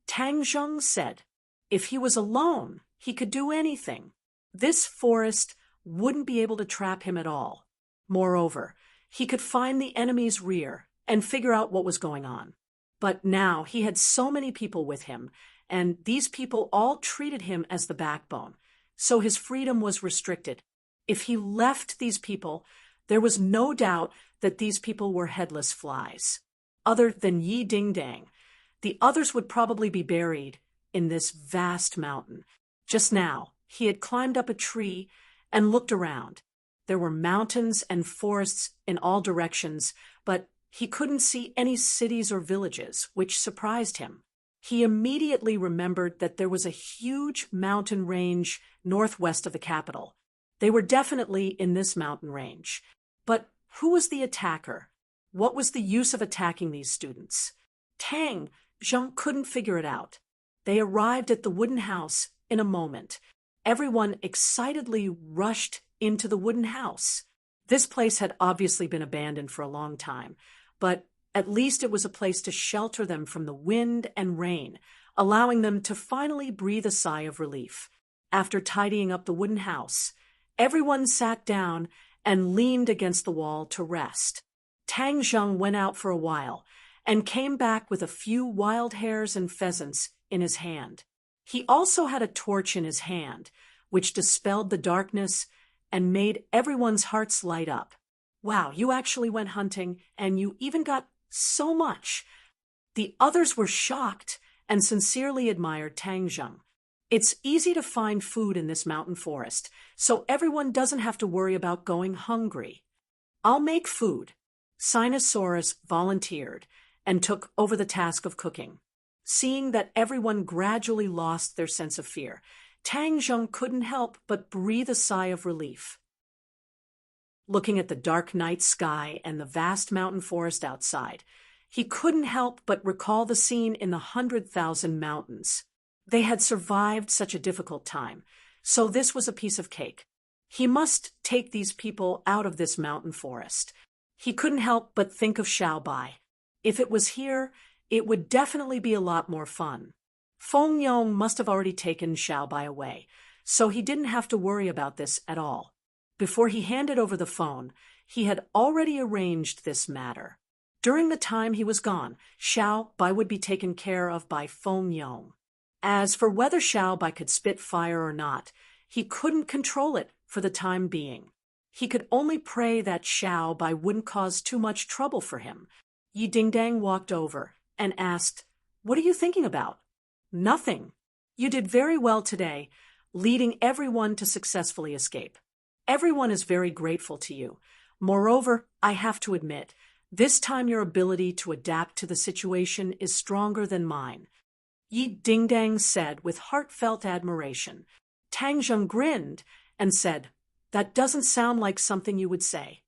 Tang Zheng said if he was alone, he could do anything. This forest wouldn't be able to trap him at all. Moreover, he could find the enemy's rear and figure out what was going on. But now he had so many people with him, and these people all treated him as the backbone, so his freedom was restricted. If he left these people, there was no doubt that these people were headless flies. Other than Yi Dingdang, the others would probably be buried in this vast mountain. Just now, he had climbed up a tree and looked around. There were mountains and forests in all directions, but he couldn't see any cities or villages, which surprised him. He immediately remembered that there was a huge mountain range northwest of the capital. They were definitely in this mountain range. But who was the attacker? What was the use of attacking these students? Tang Zheng couldn't figure it out. They arrived at the wooden house in a moment. Everyone excitedly rushed into the wooden house. This place had obviously been abandoned for a long time, but at least it was a place to shelter them from the wind and rain, allowing them to finally breathe a sigh of relief. After tidying up the wooden house, everyone sat down and leaned against the wall to rest. Tang Zheng went out for a while and came back with a few wild hares and pheasants in his hand. He also had a torch in his hand, which dispelled the darkness and made everyone's hearts light up. "Wow, you actually went hunting, and you even got so much." The others were shocked and sincerely admired Tang Zheng. It's easy to find food in this mountain forest, so everyone doesn't have to worry about going hungry. "I'll make food." Sinosaurus volunteered and took over the task of cooking. Seeing that everyone gradually lost their sense of fear, Tang Zheng couldn't help but breathe a sigh of relief. Looking at the dark night sky and the vast mountain forest outside, he couldn't help but recall the scene in the 100,000 mountains. They had survived such a difficult time, so this was a piece of cake. He must take these people out of this mountain forest. He couldn't help but think of Xiaobai. If it was here, it would definitely be a lot more fun. Feng Yong must have already taken Xiaobai away, so he didn't have to worry about this at all. Before he handed over the phone, he had already arranged this matter. During the time he was gone, Xiaobai would be taken care of by Feng Yong. As for whether Xiaobai could spit fire or not, he couldn't control it for the time being. He could only pray that Xiaobai wouldn't cause too much trouble for him. Yi Dingdang walked over and asked, "What are you thinking about?" "Nothing. You did very well today, leading everyone to successfully escape. Everyone is very grateful to you. Moreover, I have to admit, this time your ability to adapt to the situation is stronger than mine," Yi Dingdang said with heartfelt admiration. Tang Zheng grinned and said, "That doesn't sound like something you would say."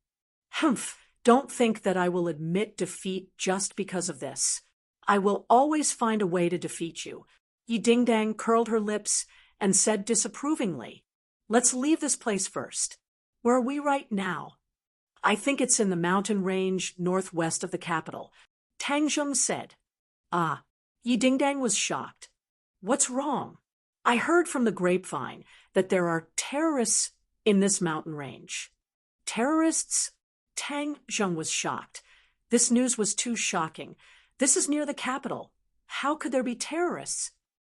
"Humph, don't think that I will admit defeat just because of this. I will always find a way to defeat you." Yi Dingdang curled her lips and said disapprovingly, "Let's leave this place first. Where are we right now?" "I think it's in the mountain range northwest of the capital," Tang Zheng said. "Ah." Yi Dingdang was shocked. "What's wrong?" "I heard from the grapevine that there are terrorists in this mountain range." "Terrorists?" Tang Zheng was shocked. This news was too shocking. This is near the capital. How could there be terrorists?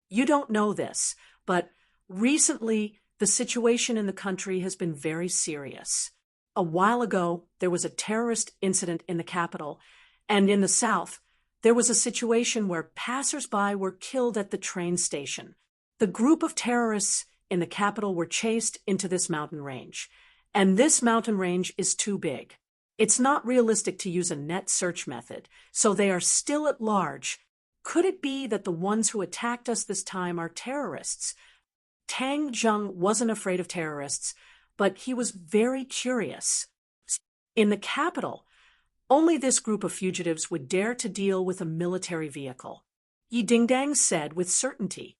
You don't know this, but recently the situation in the country has been very serious. A while ago, there was a terrorist incident in the capital, and in the south, there was a situation where passers-by were killed at the train station. The group of terrorists in the capital were chased into this mountain range, and this mountain range is too big. It's not realistic to use a net search method, so they are still at large. Could it be that the ones who attacked us this time are terrorists? Tang Zheng wasn't afraid of terrorists, but he was very curious. In the capital, only this group of fugitives would dare to deal with a military vehicle. Yi Dingdang said with certainty.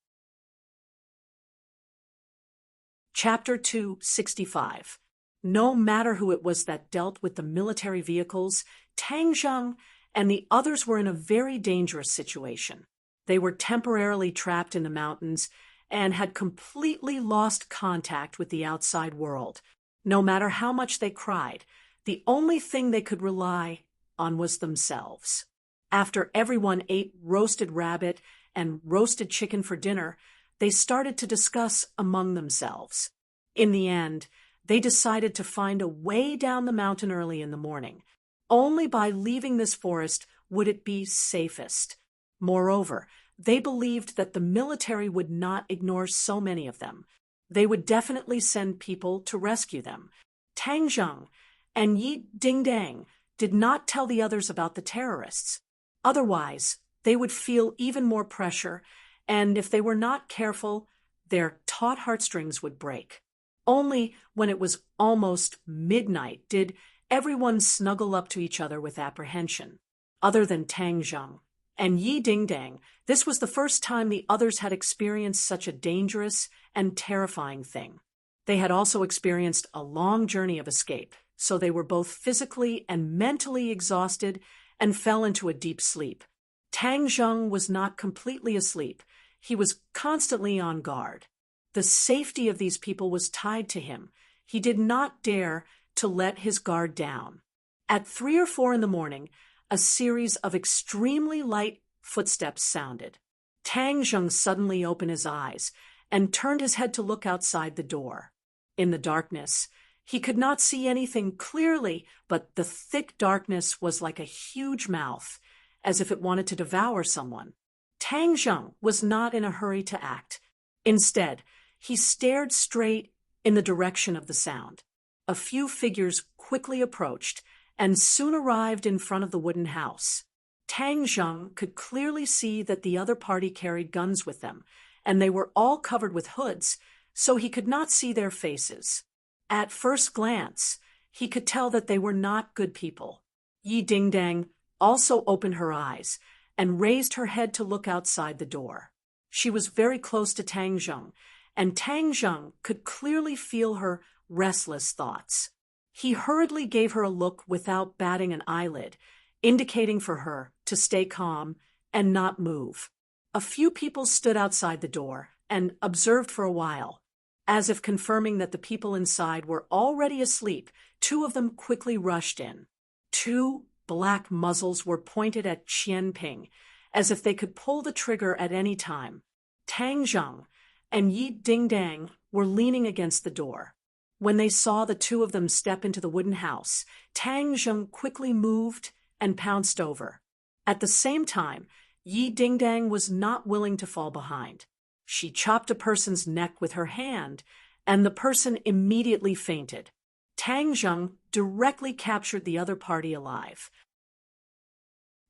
Chapter 265. No matter who it was that dealt with the military vehicles, Tang Zheng and the others were in a very dangerous situation. They were temporarily trapped in the mountains and had completely lost contact with the outside world. No matter how much they cried, the only thing they could rely on was themselves. After everyone ate roasted rabbit and roasted chicken for dinner, they started to discuss among themselves. In the end, they decided to find a way down the mountain early in the morning. Only by leaving this forest would it be safest. Moreover, they believed that the military would not ignore so many of them. They would definitely send people to rescue them. Tang Zheng and Yi Dingdang did not tell the others about the terrorists. Otherwise, they would feel even more pressure, and if they were not careful, their taut heartstrings would break. Only when it was almost midnight did everyone snuggle up to each other with apprehension. Other than Tang Zheng and Yi Dingdang, this was the first time the others had experienced such a dangerous and terrifying thing. They had also experienced a long journey of escape, so they were both physically and mentally exhausted and fell into a deep sleep. Tang Zheng was not completely asleep. He was constantly on guard. The safety of these people was tied to him. He did not dare to let his guard down. At 3 or 4 in the morning, a series of extremely light footsteps sounded. Tang Zheng suddenly opened his eyes and turned his head to look outside the door. In the darkness, he could not see anything clearly, but the thick darkness was like a huge mouth, as if it wanted to devour someone. Tang Zheng was not in a hurry to act. Instead, he stared straight in the direction of the sound. A few figures quickly approached and soon arrived in front of the wooden house. Tang Zheng could clearly see that the other party carried guns with them, and they were all covered with hoods, so he could not see their faces. At first glance, he could tell that they were not good people. Yi Dingdang also opened her eyes and raised her head to look outside the door. She was very close to Tang Zheng, and Tang Zheng could clearly feel her restless thoughts. He hurriedly gave her a look without batting an eyelid, indicating for her to stay calm and not move. A few people stood outside the door and observed for a while. As if confirming that the people inside were already asleep, 2 of them quickly rushed in. 2 black muzzles were pointed at Qianping, as if they could pull the trigger at any time. Tang Zheng and Yi Dingdang were leaning against the door. When they saw the 2 of them step into the wooden house, Tang Zheng quickly moved and pounced over. At the same time, Yi Dingdang was not willing to fall behind. She chopped a person's neck with her hand, and the person immediately fainted. Tang Zheng directly captured the other party alive.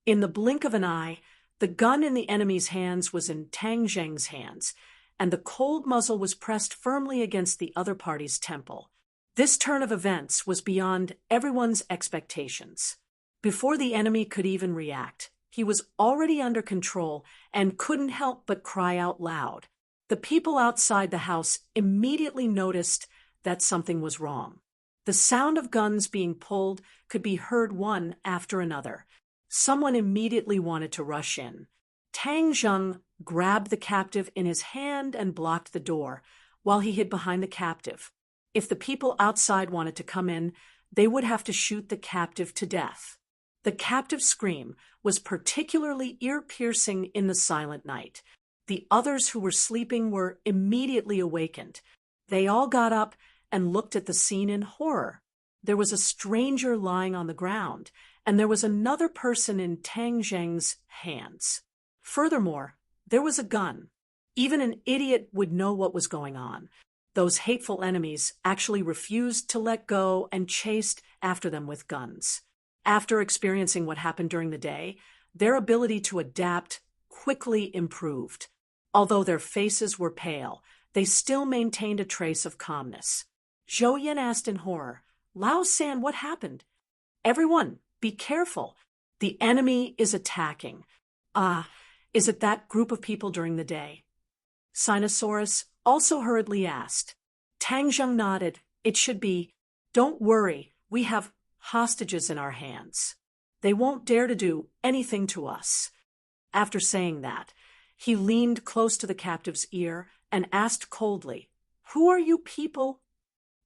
In the blink of an eye, the gun in the enemy's hands was in Tang Zheng's hands, and the cold muzzle was pressed firmly against the other party's temple. This turn of events was beyond everyone's expectations. Before the enemy could even react, he was already under control and couldn't help but cry out loud. The people outside the house immediately noticed that something was wrong. The sound of guns being pulled could be heard one after another. Someone immediately wanted to rush in. Tang Zheng grabbed the captive in his hand and blocked the door, while he hid behind the captive. If the people outside wanted to come in, they would have to shoot the captive to death. The captive's scream was particularly ear-piercing in the silent night. The others who were sleeping were immediately awakened. They all got up and looked at the scene in horror. There was a stranger lying on the ground, and there was another person in Tang Zheng's hands. Furthermore, there was a gun. Even an idiot would know what was going on. Those hateful enemies actually refused to let go and chased after them with guns. After experiencing what happened during the day, their ability to adapt quickly improved. Although their faces were pale, they still maintained a trace of calmness. Zhou Yan asked in horror, "Lao San, what happened?" "Everyone, be careful. The enemy is attacking." "Ah, is it that group of people during the day?" Sinosaurus also hurriedly asked. Tang Zheng nodded. "It should be. Don't worry, we have hostages in our hands. They won't dare to do anything to us." After saying that, he leaned close to the captive's ear and asked coldly, "Who are you people?"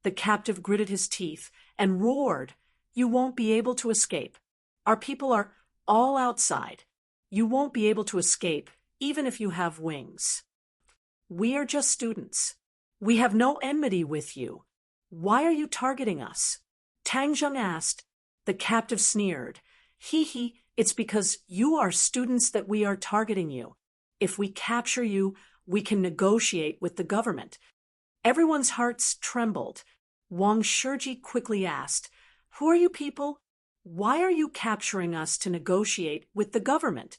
The captive gritted his teeth and roared, "You won't be able to escape. Our people are all outside. You won't be able to escape, even if you have wings. We are just students. We have no enmity with you. Why are you targeting us?" Tang Zheng asked. The captive sneered. "Hee, it's because you are students that we are targeting you. If we capture you, we can negotiate with the government." Everyone's hearts trembled. Wang Shiji quickly asked, "Who are you people? Why are you capturing us to negotiate with the government?"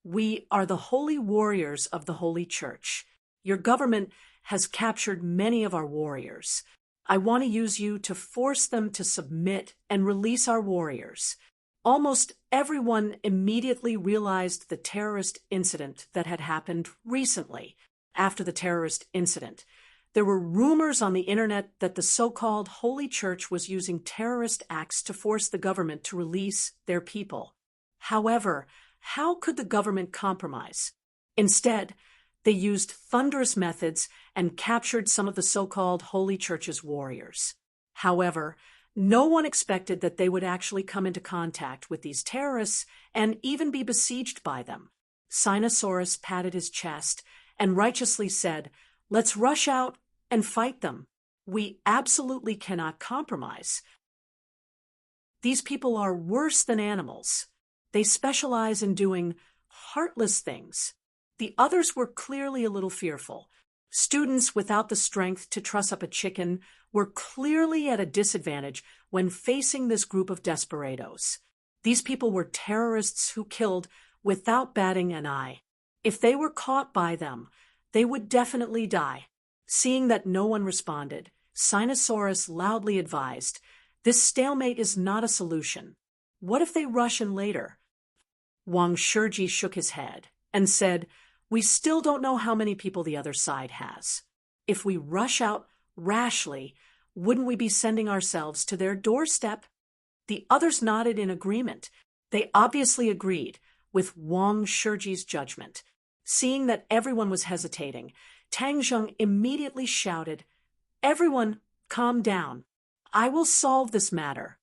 "We are the holy warriors of the Holy Church. Your government has captured many of our warriors. I want to use you to force them to submit and release our warriors." Almost everyone immediately realized the terrorist incident that had happened recently. After the terrorist incident, there were rumors on the internet that the so-called Holy Church was using terrorist acts to force the government to release their people. However, how could the government compromise? Instead, they used thunderous methods and captured some of the so-called Holy Church's warriors. However, no one expected that they would actually come into contact with these terrorists and even be besieged by them. Sinosaurus patted his chest and righteously said, "Let's rush out and fight them. We absolutely cannot compromise. These people are worse than animals. They specialize in doing heartless things." The others were clearly a little fearful. Students without the strength to truss up a chicken were clearly at a disadvantage when facing this group of desperados. These people were terrorists who killed without batting an eye. If they were caught by them, they would definitely die. Seeing that no one responded, Sinosaurus loudly advised, "This stalemate is not a solution. What if they rush in later?" Wang Shiji shook his head and said, "We still don't know how many people the other side has. If we rush out rashly, wouldn't we be sending ourselves to their doorstep?" The others nodded in agreement. They obviously agreed with Wang Shiji's judgment. Seeing that everyone was hesitating, Tang Zheng immediately shouted, "Everyone, calm down. I will solve this matter."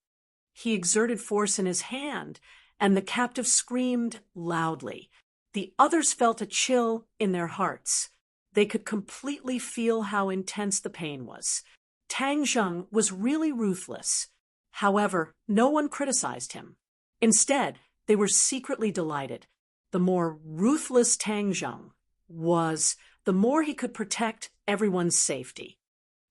He exerted force in his hand, and the captive screamed loudly. The others felt a chill in their hearts. They could completely feel how intense the pain was. Tang Zheng was really ruthless. However, no one criticized him. Instead, they were secretly delighted. The more ruthless Tang Zheng was, the more he could protect everyone's safety.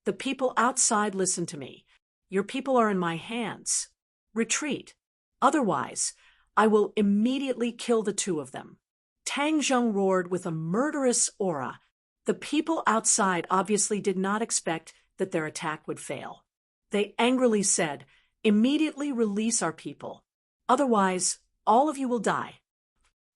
"The people outside listen to me. Your people are in my hands. Retreat. Otherwise, I will immediately kill the two of them." Tang Zheng roared with a murderous aura. The people outside obviously did not expect that their attack would fail. They angrily said, "Immediately release our people. Otherwise, all of you will die."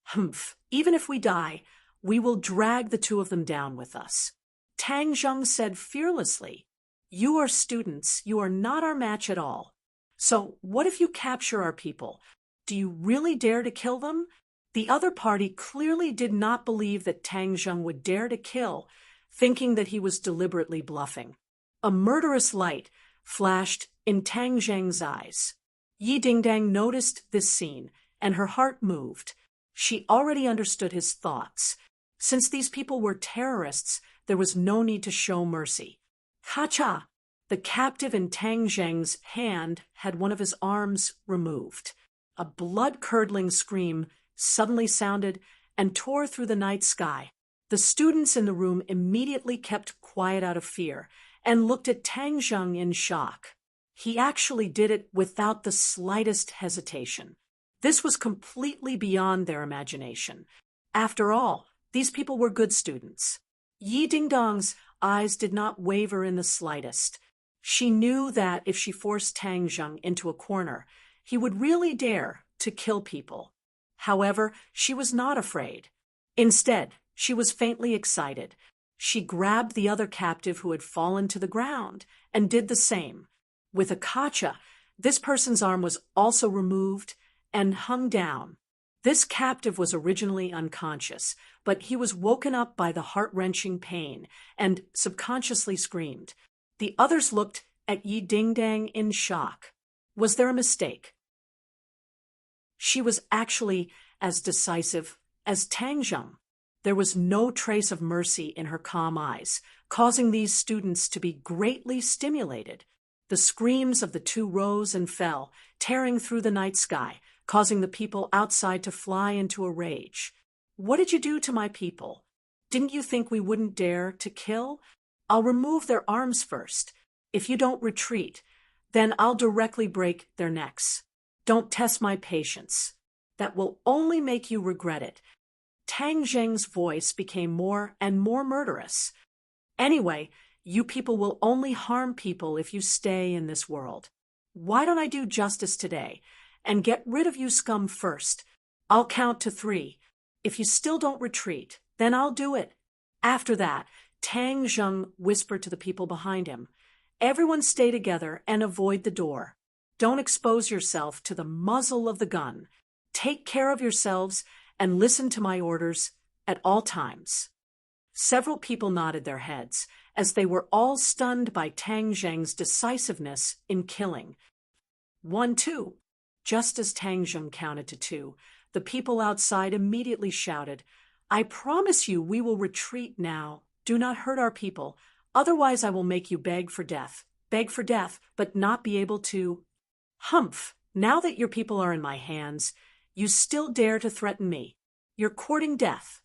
"Humph, even if we die, we will drag the two of them down with us." Tang Zheng said fearlessly, "You are students, you are not our match at all. So what if you capture our people? Do you really dare to kill them?" The other party clearly did not believe that Tang Zheng would dare to kill, thinking that he was deliberately bluffing. A murderous light flashed in Tang Zheng's eyes. Yi Dingdang noticed this scene, and her heart moved. She already understood his thoughts. Since these people were terrorists, there was no need to show mercy. Ka-cha! The captive in Tang Zheng's hand had one of his arms removed. A blood-curdling scream suddenly sounded and tore through the night sky. The students in the room immediately kept quiet out of fear and looked at Tang Zheng in shock. He actually did it without the slightest hesitation. This was completely beyond their imagination. After all, these people were good students. Yi Dingdong's eyes did not waver in the slightest. She knew that if she forced Tang Zheng into a corner, he would really dare to kill people. However, she was not afraid. Instead, she was faintly excited. She grabbed the other captive who had fallen to the ground and did the same. With a kacha, this person's arm was also removed and hung down. This captive was originally unconscious, but he was woken up by the heart-wrenching pain and subconsciously screamed. The others looked at Yi Dingdang in shock. Was there a mistake? She was actually as decisive as Tang Zheng. There was no trace of mercy in her calm eyes, causing these students to be greatly stimulated. The screams of the two rose and fell, tearing through the night sky, causing the people outside to fly into a rage. What did you do to my people? Didn't you think we wouldn't dare to kill? I'll remove their arms first. If you don't retreat, then I'll directly break their necks. Don't test my patience. That will only make you regret it. Tang Zheng's voice became more and more murderous. Anyway, you people will only harm people if you stay in this world. Why don't I do justice today and get rid of you scum first? I'll count to 3. If you still don't retreat, then I'll do it. After that, Tang Zheng whispered to the people behind him, "Everyone stay together and avoid the door. Don't expose yourself to the muzzle of the gun. Take care of yourselves and listen to my orders at all times." Several people nodded their heads, as they were all stunned by Tang Zheng's decisiveness in killing. 1, 2. Just as Tang Zheng counted to 2, the people outside immediately shouted, "I promise you we will retreat now. Do not hurt our people, otherwise I will make you beg for death, but not be able to." "Humph! Now that your people are in my hands, you still dare to threaten me. You're courting death."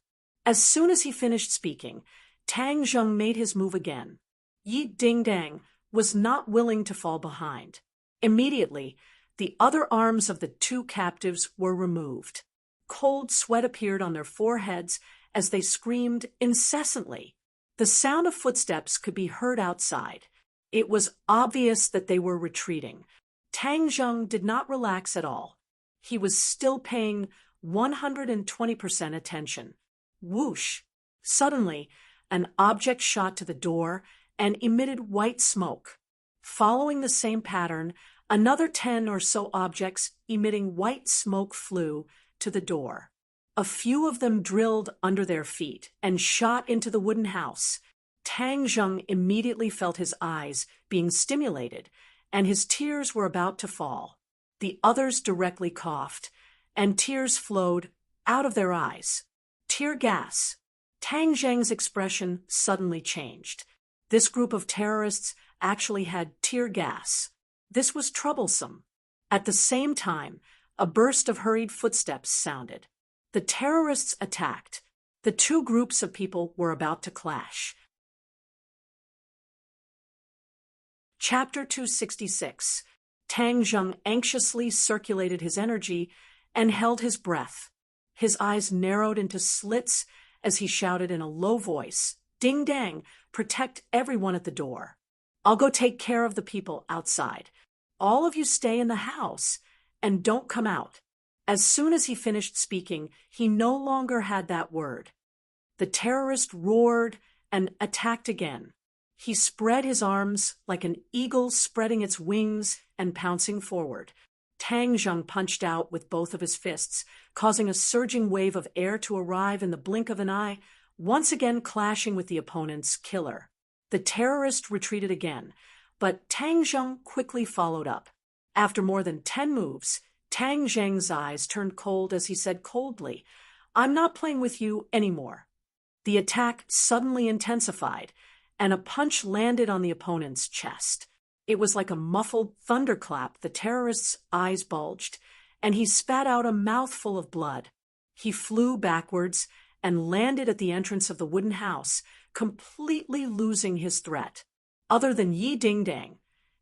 As soon as he finished speaking, Tang Zheng made his move again. Yi Dingdang was not willing to fall behind. Immediately, the other arms of the two captives were removed. Cold sweat appeared on their foreheads as they screamed incessantly. The sound of footsteps could be heard outside. It was obvious that they were retreating. Tang Zheng did not relax at all. He was still paying 120% attention. Whoosh! Suddenly, an object shot to the door and emitted white smoke. Following the same pattern, another 10 or so objects emitting white smoke flew to the door. A few of them drilled under their feet and shot into the wooden house. Tang Zheng immediately felt his eyes being stimulated, and his tears were about to fall. The others directly coughed, and tears flowed out of their eyes. Tear gas. Tang Zheng's expression suddenly changed. This group of terrorists actually had tear gas. This was troublesome. At the same time, a burst of hurried footsteps sounded. The terrorists attacked. The two groups of people were about to clash. Chapter 266. Tang Zheng anxiously circulated his energy and held his breath. His eyes narrowed into slits as he shouted in a low voice, "Ding dang, protect everyone at the door. I'll go take care of the people outside. All of you stay in the house and don't come out." As soon as he finished speaking, he no longer had that word. The terrorist roared and attacked again. He spread his arms like an eagle spreading its wings and pouncing forward. Tang Zheng punched out with both of his fists, causing a surging wave of air to arrive in the blink of an eye, once again clashing with the opponent's killer. The terrorist retreated again, but Tang Zheng quickly followed up. After more than 10 moves, Tang Zheng's eyes turned cold as he said coldly, "I'm not playing with you anymore." The attack suddenly intensified, and a punch landed on the opponent's chest. It was like a muffled thunderclap. The terrorist's eyes bulged, and he spat out a mouthful of blood. He flew backwards and landed at the entrance of the wooden house, completely losing his threat. Other than Yi Dingdang,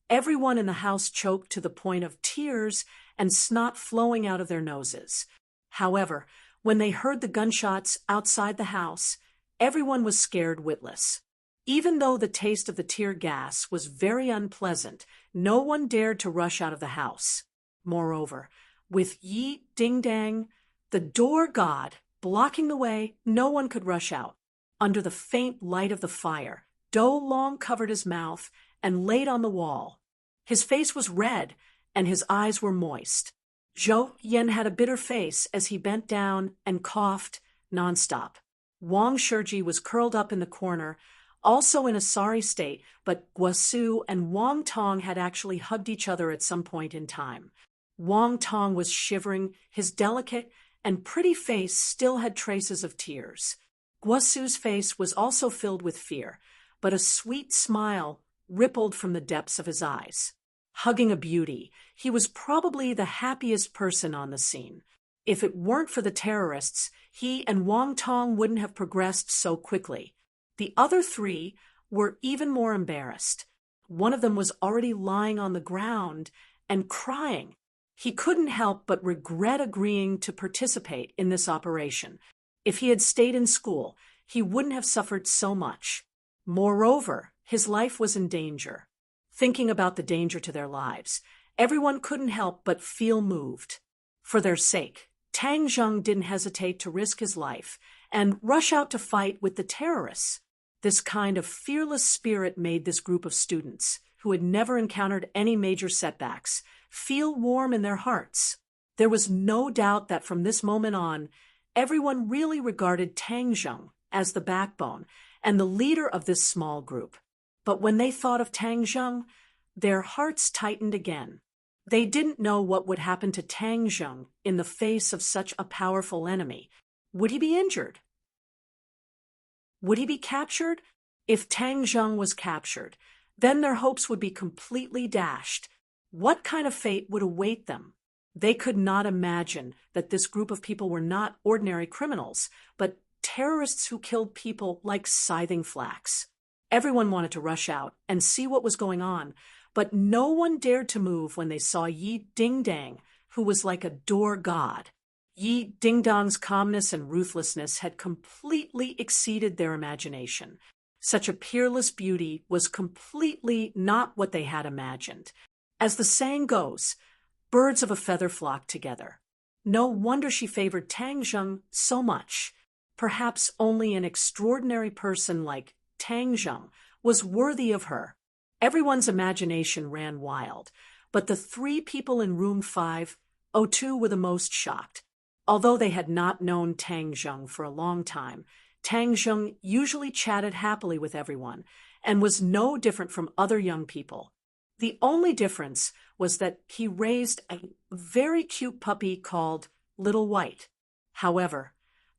everyone in the house choked to the point of tears and snot flowing out of their noses. However, when they heard the gunshots outside the house, everyone was scared witless. Even though the taste of the tear gas was very unpleasant, no one dared to rush out of the house. Moreover, with Yi Dingdang, the door god, blocking the way, no one could rush out. Under the faint light of the fire, Do Long covered his mouth and laid on the wall. His face was red, and his eyes were moist. Zhou Yan had a bitter face as he bent down and coughed nonstop. Wang Shiji was curled up in the corner, also in a sorry state, but Guosu and Wang Tong had actually hugged each other at some point in time. Wang Tong was shivering, his delicate and pretty face still had traces of tears. Guosu's face was also filled with fear, but a sweet smile rippled from the depths of his eyes. Hugging a beauty, he was probably the happiest person on the scene. If it weren't for the terrorists, he and Wang Tong wouldn't have progressed so quickly. The other three were even more embarrassed. One of them was already lying on the ground and crying. He couldn't help but regret agreeing to participate in this operation. If he had stayed in school, he wouldn't have suffered so much. Moreover, his life was in danger. Thinking about the danger to their lives, everyone couldn't help but feel moved. For their sake, Tang Zheng didn't hesitate to risk his life and rush out to fight with the terrorists. This kind of fearless spirit made this group of students, who had never encountered any major setbacks, feel warm in their hearts. There was no doubt that from this moment on, everyone really regarded Tang Zheng as the backbone and the leader of this small group. But when they thought of Tang Zheng, their hearts tightened again. They didn't know what would happen to Tang Zheng in the face of such a powerful enemy. Would he be injured? Would he be captured? If Tang Zheng was captured, then their hopes would be completely dashed. What kind of fate would await them? They could not imagine that this group of people were not ordinary criminals, but terrorists who killed people like scything flax. Everyone wanted to rush out and see what was going on, but no one dared to move when they saw Yi Dingdang, who was like a door god. Yi Dingdang's calmness and ruthlessness had completely exceeded their imagination. Such a peerless beauty was completely not what they had imagined. As the saying goes, birds of a feather flock together. No wonder she favored Tang Zheng so much. Perhaps only an extraordinary person like Tang Zheng was worthy of her. Everyone's imagination ran wild, but the three people in room 502 were the most shocked. Although they had not known Tang Zheng for a long time, Tang Zheng usually chatted happily with everyone and was no different from other young people. The only difference was that he raised a very cute puppy called Little White. However,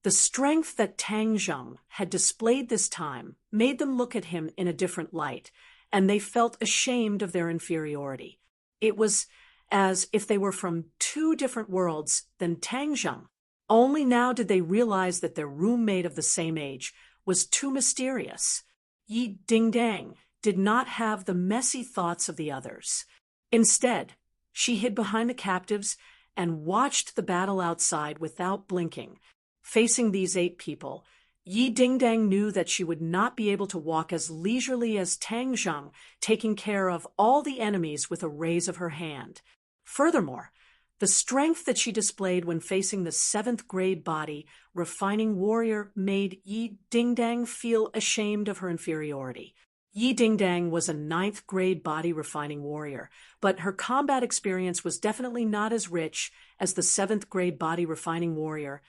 the strength that Tang Zheng had displayed this time made them look at him in a different light, and they felt ashamed of their inferiority. It was as if they were from two different worlds than Tang Zheng. Only now did they realize that their roommate of the same age was too mysterious. Yi Dingdang did not have the messy thoughts of the others. Instead, she hid behind the captives and watched the battle outside without blinking. Facing these 8 people, Yi Dingdang knew that she would not be able to walk as leisurely as Tang Zheng, taking care of all the enemies with a raise of her hand. Furthermore, the strength that she displayed when facing the 7th grade body refining warrior made Yi Dingdang feel ashamed of her inferiority. Yi Dingdang was a 9th grade body refining warrior, but her combat experience was definitely not as rich as the 7th grade body refining warrior,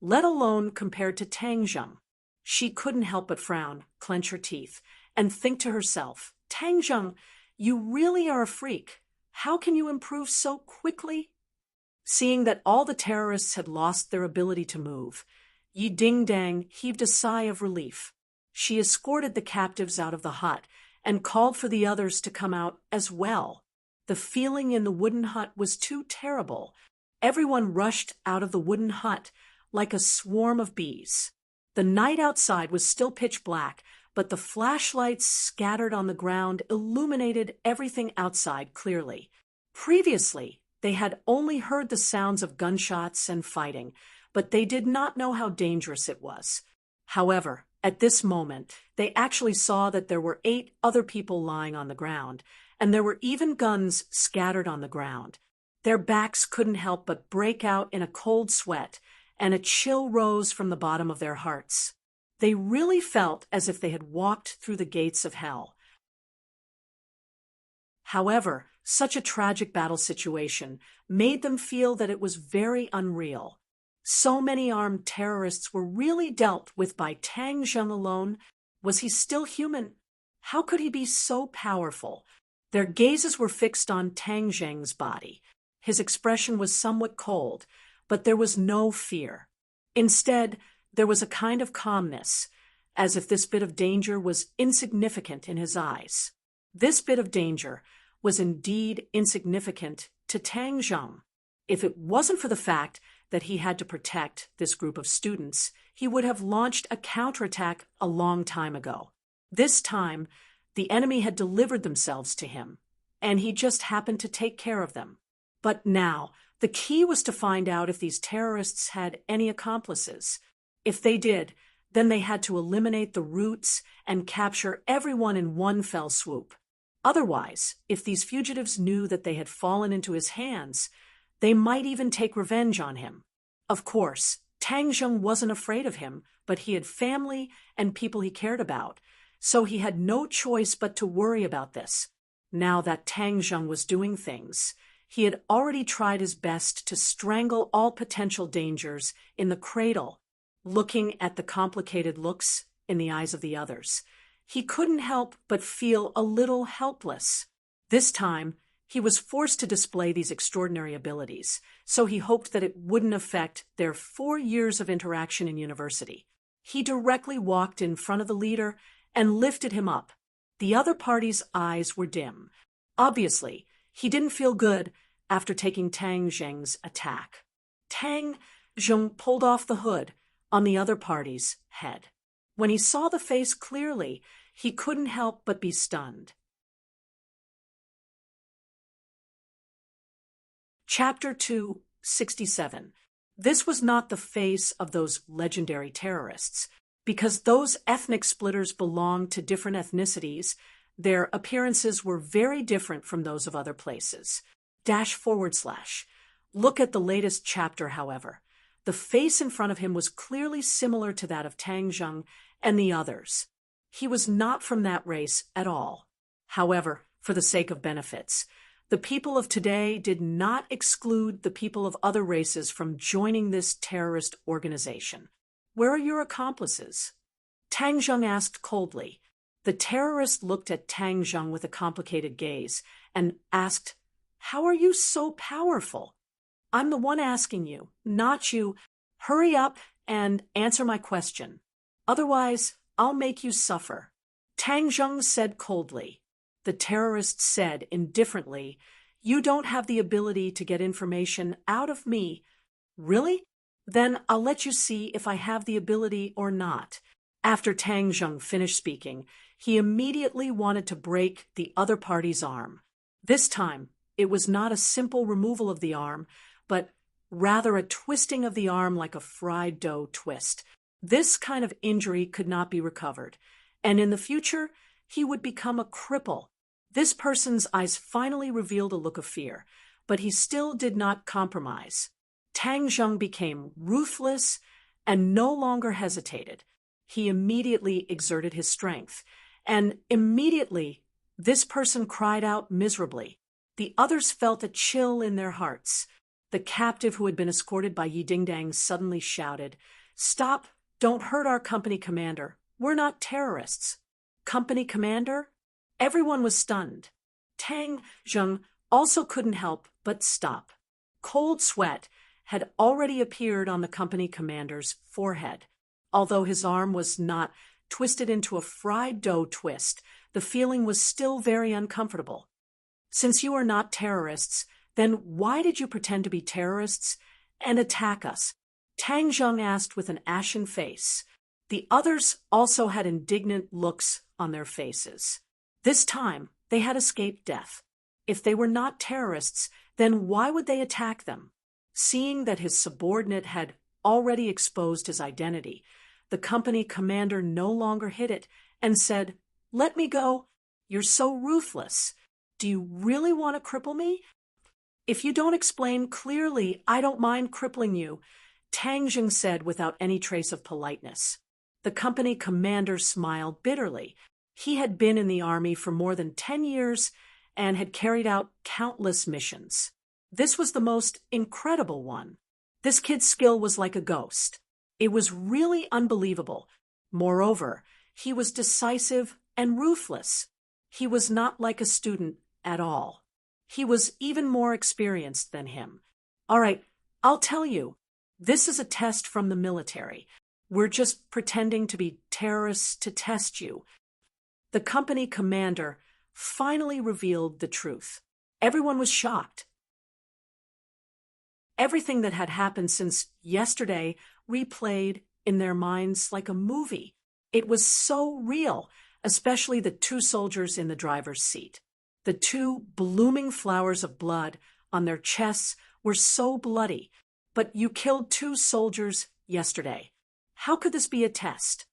let alone compared to Tang Zheng. She couldn't help but frown, clench her teeth, and think to herself, Tang Zheng, you really are a freak. How can you improve so quickly? Seeing that all the terrorists had lost their ability to move, Yi Ding-dang heaved a sigh of relief. She escorted the captives out of the hut and called for the others to come out as well. The feeling in the wooden hut was too terrible. Everyone rushed out of the wooden hut like a swarm of bees. The night outside was still pitch black, but the flashlights scattered on the ground illuminated everything outside clearly. Previously, they had only heard the sounds of gunshots and fighting, but they did not know how dangerous it was. However, at this moment, they actually saw that there were 8 other people lying on the ground, and there were even guns scattered on the ground. Their backs couldn't help but break out in a cold sweat, and a chill rose from the bottom of their hearts. They really felt as if they had walked through the gates of hell. However, such a tragic battle situation made them feel that it was very unreal. So many armed terrorists were really dealt with by Tang Zheng alone. Was he still human? How could he be so powerful? Their gazes were fixed on Tang Zheng's body. His expression was somewhat cold, but there was no fear. Instead, there was a kind of calmness, as if this bit of danger was insignificant in his eyes. This bit of danger was indeed insignificant to Tang Zheng. If it wasn't for the fact that he had to protect this group of students, he would have launched a counterattack a long time ago. This time, the enemy had delivered themselves to him, and he just happened to take care of them. But now, the key was to find out if these terrorists had any accomplices. If they did, then they had to eliminate the roots and capture everyone in one fell swoop. Otherwise, if these fugitives knew that they had fallen into his hands, they might even take revenge on him. Of course, Tang Zheng wasn't afraid of him, but he had family and people he cared about, so he had no choice but to worry about this. Now that Tang Zheng was doing things, he had already tried his best to strangle all potential dangers in the cradle. Looking at the complicated looks in the eyes of the others, he couldn't help but feel a little helpless. This time, he was forced to display these extraordinary abilities, so he hoped that it wouldn't affect their 4 years of interaction in university. He directly walked in front of the leader and lifted him up. The other party's eyes were dim. Obviously, he didn't feel good after taking Tang Zheng's attack. Tang Zheng pulled off the hood on the other party's head. When he saw the face clearly, he couldn't help but be stunned. Chapter 267. This was not the face of those legendary terrorists. Because those ethnic splitters belonged to different ethnicities, their appearances were very different from those of other places. / Look at the latest chapter, however. The face in front of him was clearly similar to that of Tang Zheng and the others. He was not from that race at all. However, for the sake of benefits, the people of today did not exclude the people of other races from joining this terrorist organization. Where are your accomplices? Tang Zheng asked coldly. The terrorist looked at Tang Zheng with a complicated gaze and asked, "How are you so powerful?" "I'm the one asking you, not you. Hurry up and answer my question. Otherwise, I'll make you suffer." Tang Zheng said coldly. The terrorist said indifferently, "You don't have the ability to get information out of me." "Really? Then I'll let you see if I have the ability or not." After Tang Zheng finished speaking, he immediately wanted to break the other party's arm. This time, it was not a simple removal of the arm, but rather a twisting of the arm like a fried dough twist. This kind of injury could not be recovered, and in the future, he would become a cripple. This person's eyes finally revealed a look of fear, but he still did not compromise. Tang Zheng became ruthless and no longer hesitated. He immediately exerted his strength, and immediately this person cried out miserably. The others felt a chill in their hearts. The captive who had been escorted by Yi Ding-dang suddenly shouted, "Stop! Don't hurt our company commander. We're not terrorists." "Company commander?" Everyone was stunned. Tang Zheng also couldn't help but stop. Cold sweat had already appeared on the company commander's forehead. Although his arm was not twisted into a fried dough twist, the feeling was still very uncomfortable. Since you are not terrorists, then why did you pretend to be terrorists and attack us? Tang Zheng asked with an ashen face. The others also had indignant looks on their faces. This time, they had escaped death. If they were not terrorists, then why would they attack them? Seeing that his subordinate had already exposed his identity, the company commander no longer hid it and said, "Let me go. You're so ruthless. Do you really want to cripple me? If you don't explain clearly, I don't mind crippling you," Tang Zheng said without any trace of politeness. The company commander smiled bitterly. He had been in the army for more than 10 years and had carried out countless missions. This was the most incredible one. This kid's skill was like a ghost. It was really unbelievable. Moreover, he was decisive and ruthless. He was not like a student at all. He was even more experienced than him. All right, I'll tell you. This is a test from the military. We're just pretending to be terrorists to test you. The company commander finally revealed the truth. Everyone was shocked. Everything that had happened since yesterday replayed in their minds like a movie. It was so real, especially the two soldiers in the driver's seat. The two blooming flowers of blood on their chests were so bloody. But you killed 2 soldiers yesterday. How could this be a test?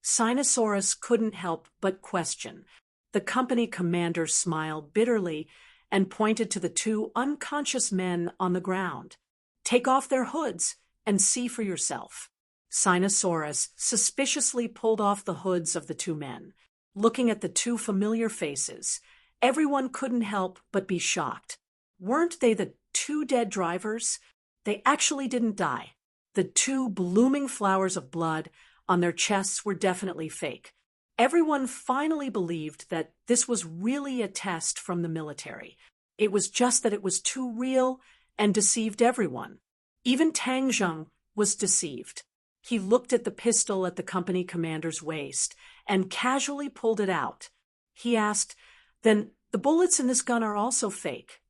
Sinosaurus couldn't help but question. The company commander smiled bitterly and pointed to the 2 unconscious men on the ground. "Take off their hoods and see for yourself." Sinosaurus suspiciously pulled off the hoods of the 2 men. Looking at the 2 familiar faces, everyone couldn't help but be shocked. Weren't they the 2 dead drivers? They actually didn't die. The 2 blooming flowers of blood on their chests were definitely fake. Everyone finally believed that this was really a test from the military. It was just that it was too real and deceived everyone. Even Tang Zheng was deceived. He looked at the pistol at the company commander's waist and casually pulled it out. He asked, "Then the bullets in this gun are also fake?"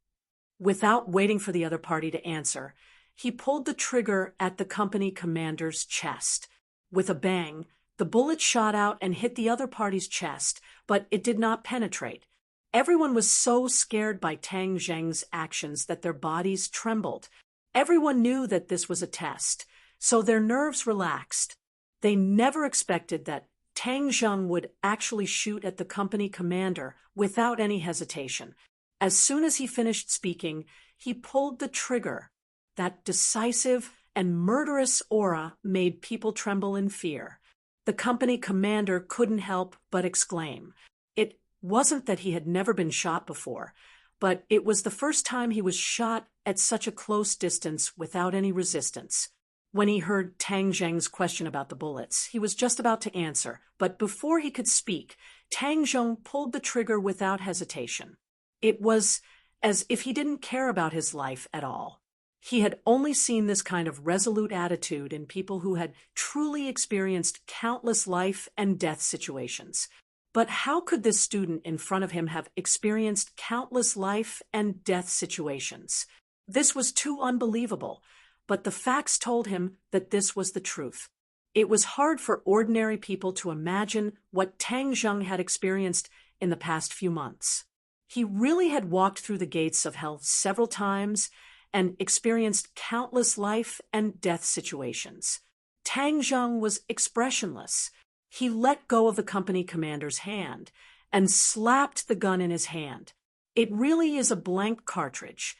Without waiting for the other party to answer, he pulled the trigger at the company commander's chest. With a bang, the bullet shot out and hit the other party's chest, but it did not penetrate. Everyone was so scared by Tang Zheng's actions that their bodies trembled. Everyone knew that this was a test, so their nerves relaxed. They never expected that Tang Zheng would actually shoot at the company commander without any hesitation. As soon as he finished speaking, he pulled the trigger. That decisive and murderous aura made people tremble in fear. The company commander couldn't help but exclaim. It wasn't that he had never been shot before, but it was the first time he was shot at such a close distance without any resistance. When he heard Tang Zheng's question about the bullets, he was just about to answer, but before he could speak, Tang Zheng pulled the trigger without hesitation. It was as if he didn't care about his life at all. He had only seen this kind of resolute attitude in people who had truly experienced countless life and death situations. But how could this student in front of him have experienced countless life and death situations? This was too unbelievable, but the facts told him that this was the truth. It was hard for ordinary people to imagine what Tang Zheng had experienced in the past few months. He really had walked through the gates of hell several times and experienced countless life and death situations. Tang Zheng was expressionless. He let go of the company commander's hand and slapped the gun in his hand. It really is a blank cartridge.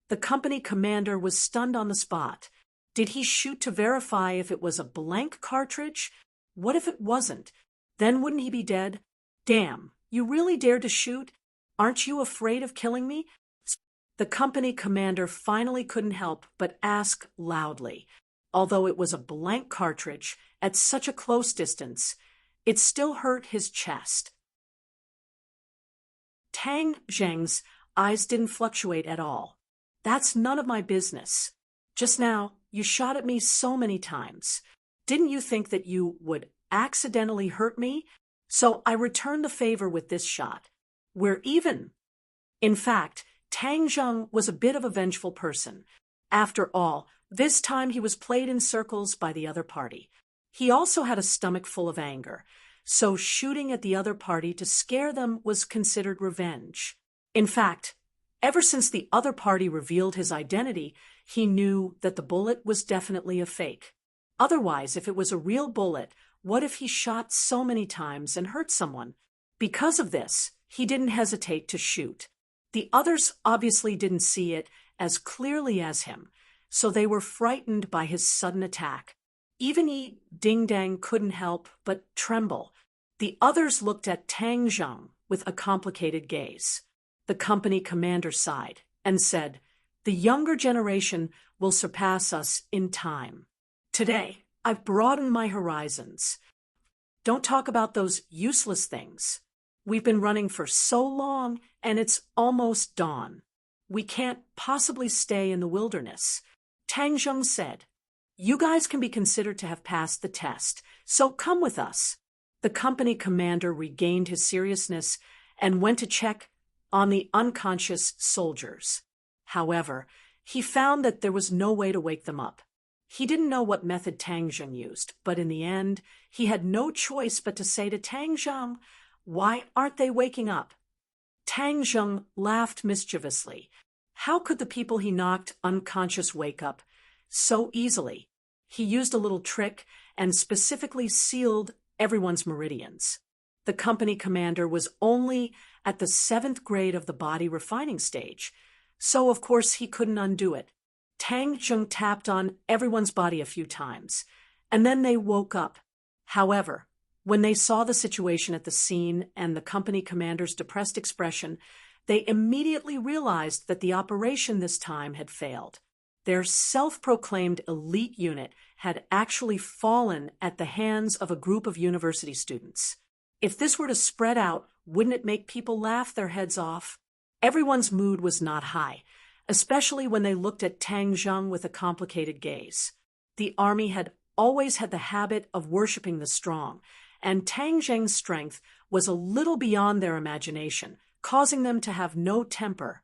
The company commander was stunned on the spot. Did he shoot to verify if it was a blank cartridge? What if it wasn't? Then wouldn't he be dead? Damn, you really dared to shoot? Aren't you afraid of killing me? The company commander finally couldn't help but ask loudly. Although it was a blank cartridge at such a close distance, it still hurt his chest. Tang Zheng's eyes didn't fluctuate at all. That's none of my business. Just now, you shot at me so many times. Didn't you think that you would accidentally hurt me? So I returned the favor with this shot. We're even. In fact, Tang Zheng was a bit of a vengeful person. After all, this time he was played in circles by the other party. He also had a stomach full of anger, so shooting at the other party to scare them was considered revenge. In fact, ever since the other party revealed his identity, he knew that the bullet was definitely a fake. Otherwise, if it was a real bullet, what if he shot so many times and hurt someone? Because of this, he didn't hesitate to shoot. The others obviously didn't see it as clearly as him, so they were frightened by his sudden attack. Even Yi Ding Dang couldn't help but tremble. The others looked at Tang Zheng with a complicated gaze. The company commander sighed and said, "The younger generation will surpass us in time. Today, I've broadened my horizons. Don't talk about those useless things. We've been running for so long, and it's almost dawn. We can't possibly stay in the wilderness." Tang Zheng said, "You guys can be considered to have passed the test, so come with us." The company commander regained his seriousness and went to check on the unconscious soldiers. However, he found that there was no way to wake them up. He didn't know what method Tang Zheng used, but in the end, he had no choice but to say to Tang Zheng, "Why aren't they waking up?" Tang Zheng laughed mischievously. How could the people he knocked unconscious wake up so easily? He used a little trick and specifically sealed everyone's meridians. The company commander was only at the 7th grade of the body refining stage, so of course he couldn't undo it. Tang Zheng tapped on everyone's body a few times, and then they woke up. However, when they saw the situation at the scene and the company commander's depressed expression, they immediately realized that the operation this time had failed. Their self-proclaimed elite unit had actually fallen at the hands of a group of university students. If this were to spread out, wouldn't it make people laugh their heads off? Everyone's mood was not high, especially when they looked at Tang Zheng with a complicated gaze. The army had always had the habit of worshipping the strong, and Tang Zheng's strength was a little beyond their imagination, causing them to have no temper.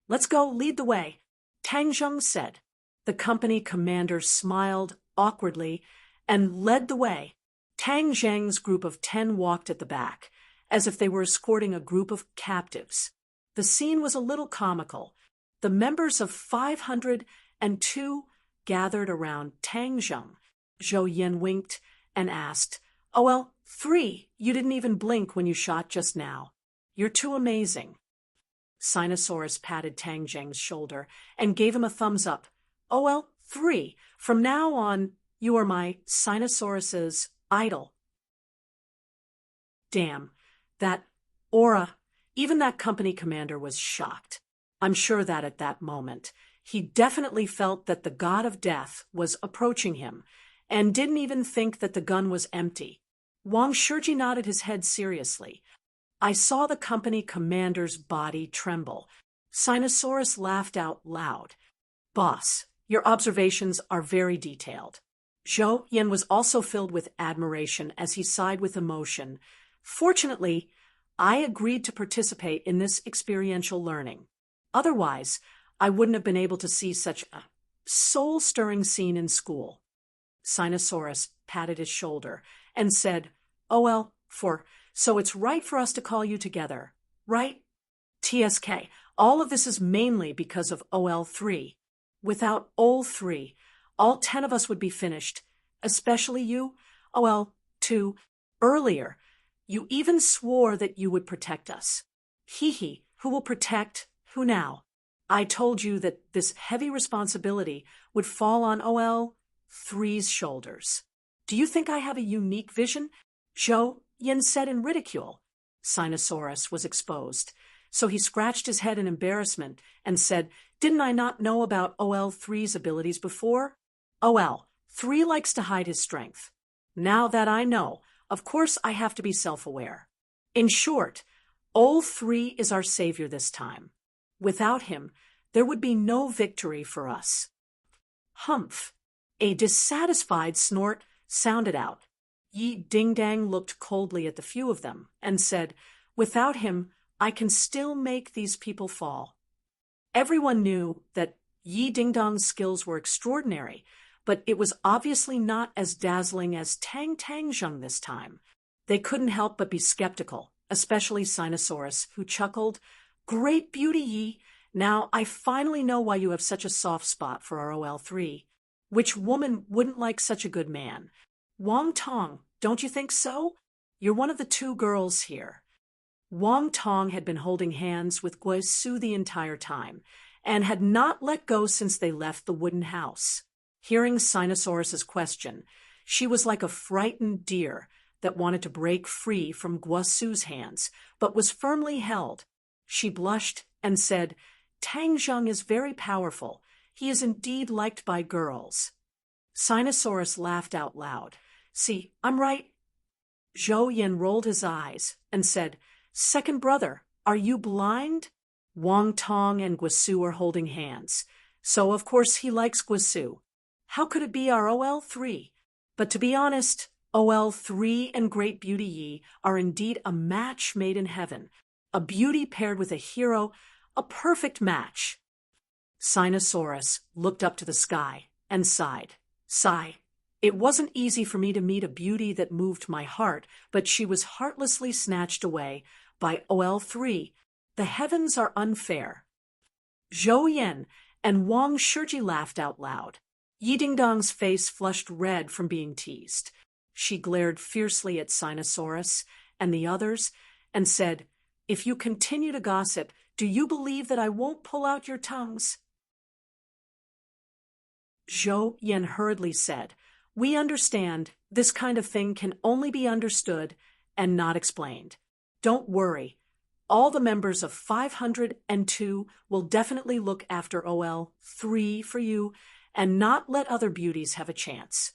"Let's go, lead the way," Tang Zheng said. The company commander smiled awkwardly and led the way. Tang Zheng's group of 10 walked at the back, as if they were escorting a group of captives. The scene was a little comical. The members of 502 gathered around Tang Zheng. Zhou Yin winked and asked, "Oh well, 3, you didn't even blink when you shot just now. You're too amazing." Sinosaurus patted Tang Zheng's shoulder and gave him a thumbs up. "Oh well, 3, from now on, you are my Sinosaurus's idol." Damn, that aura. Even that company commander was shocked. I'm sure that at that moment, he definitely felt that the god of death was approaching him, and didn't even think that the gun was empty. Wang Shiji nodded his head seriously. I saw the company commander's body tremble. Sinosaurus laughed out loud. "Boss, your observations are very detailed." Zhou Yin was also filled with admiration as he sighed with emotion. "Fortunately, I agreed to participate in this experiential learning. Otherwise, I wouldn't have been able to see such a soul-stirring scene in school." Sinosaurus patted his shoulder and said, "Oh well, so it's right for us to call you together, right? TSK, all of this is mainly because of OL3. Without OL3, all 10 of us would be finished, especially you, OL2. Earlier, you even swore that you would protect us. Hee, who will protect who now? I told you that this heavy responsibility would fall on OL3's shoulders. Do you think I have a unique vision?" Zhou Yin said in ridicule. Sinosaurus was exposed, so he scratched his head in embarrassment and said, "Didn't I not know about OL3's abilities before? OL3 likes to hide his strength. Now that I know, of course I have to be self-aware. In short, OL3 is our savior this time. Without him, there would be no victory for us. Humph! A dissatisfied snort sounded out. Yi Ding-dang looked coldly at the few of them and said, "Without him, I can still make these people fall." Everyone knew that Yi Ding-dong's skills were extraordinary, but it was obviously not as dazzling as Tang Tangjung this time. They couldn't help but be skeptical, especially Sinosaurus, who chuckled, "Great beauty, Yi! Now I finally know why you have such a soft spot for our OL3. Which woman wouldn't like such a good man? Wang Tong, don't you think so? You're one of the two girls here." Wang Tong had been holding hands with Guisu the entire time, and had not let go since they left the wooden house. Hearing Sinosaurus's question, she was like a frightened deer that wanted to break free from Guisu's hands, but was firmly held. She blushed and said, "Tang Zheng is very powerful. He is indeed liked by girls." Sinosaurus laughed out loud. "See, I'm right." Zhou Yin rolled his eyes and said, "Second brother, are you blind?" Wang Tong and Guisu are holding hands, so of course he likes Guisu. How could it be our OL3? But to be honest, OL3 and Great Beauty Yi are indeed a match made in heaven. A beauty paired with a hero, a perfect match. Sinosaurus looked up to the sky and sighed. Sigh. It wasn't easy for me to meet a beauty that moved my heart, but she was heartlessly snatched away by OL3. The heavens are unfair. Zhou Yin and Wang Shiji laughed out loud. Yi Dingdong's face flushed red from being teased. She glared fiercely at Sinosaurus and the others and said, "If you continue to gossip, do you believe that I won't pull out your tongues?" Zhou Yin hurriedly said, "We understand this kind of thing can only be understood and not explained. Don't worry. All the members of 502 will definitely look after OL3 for you and not let other beauties have a chance."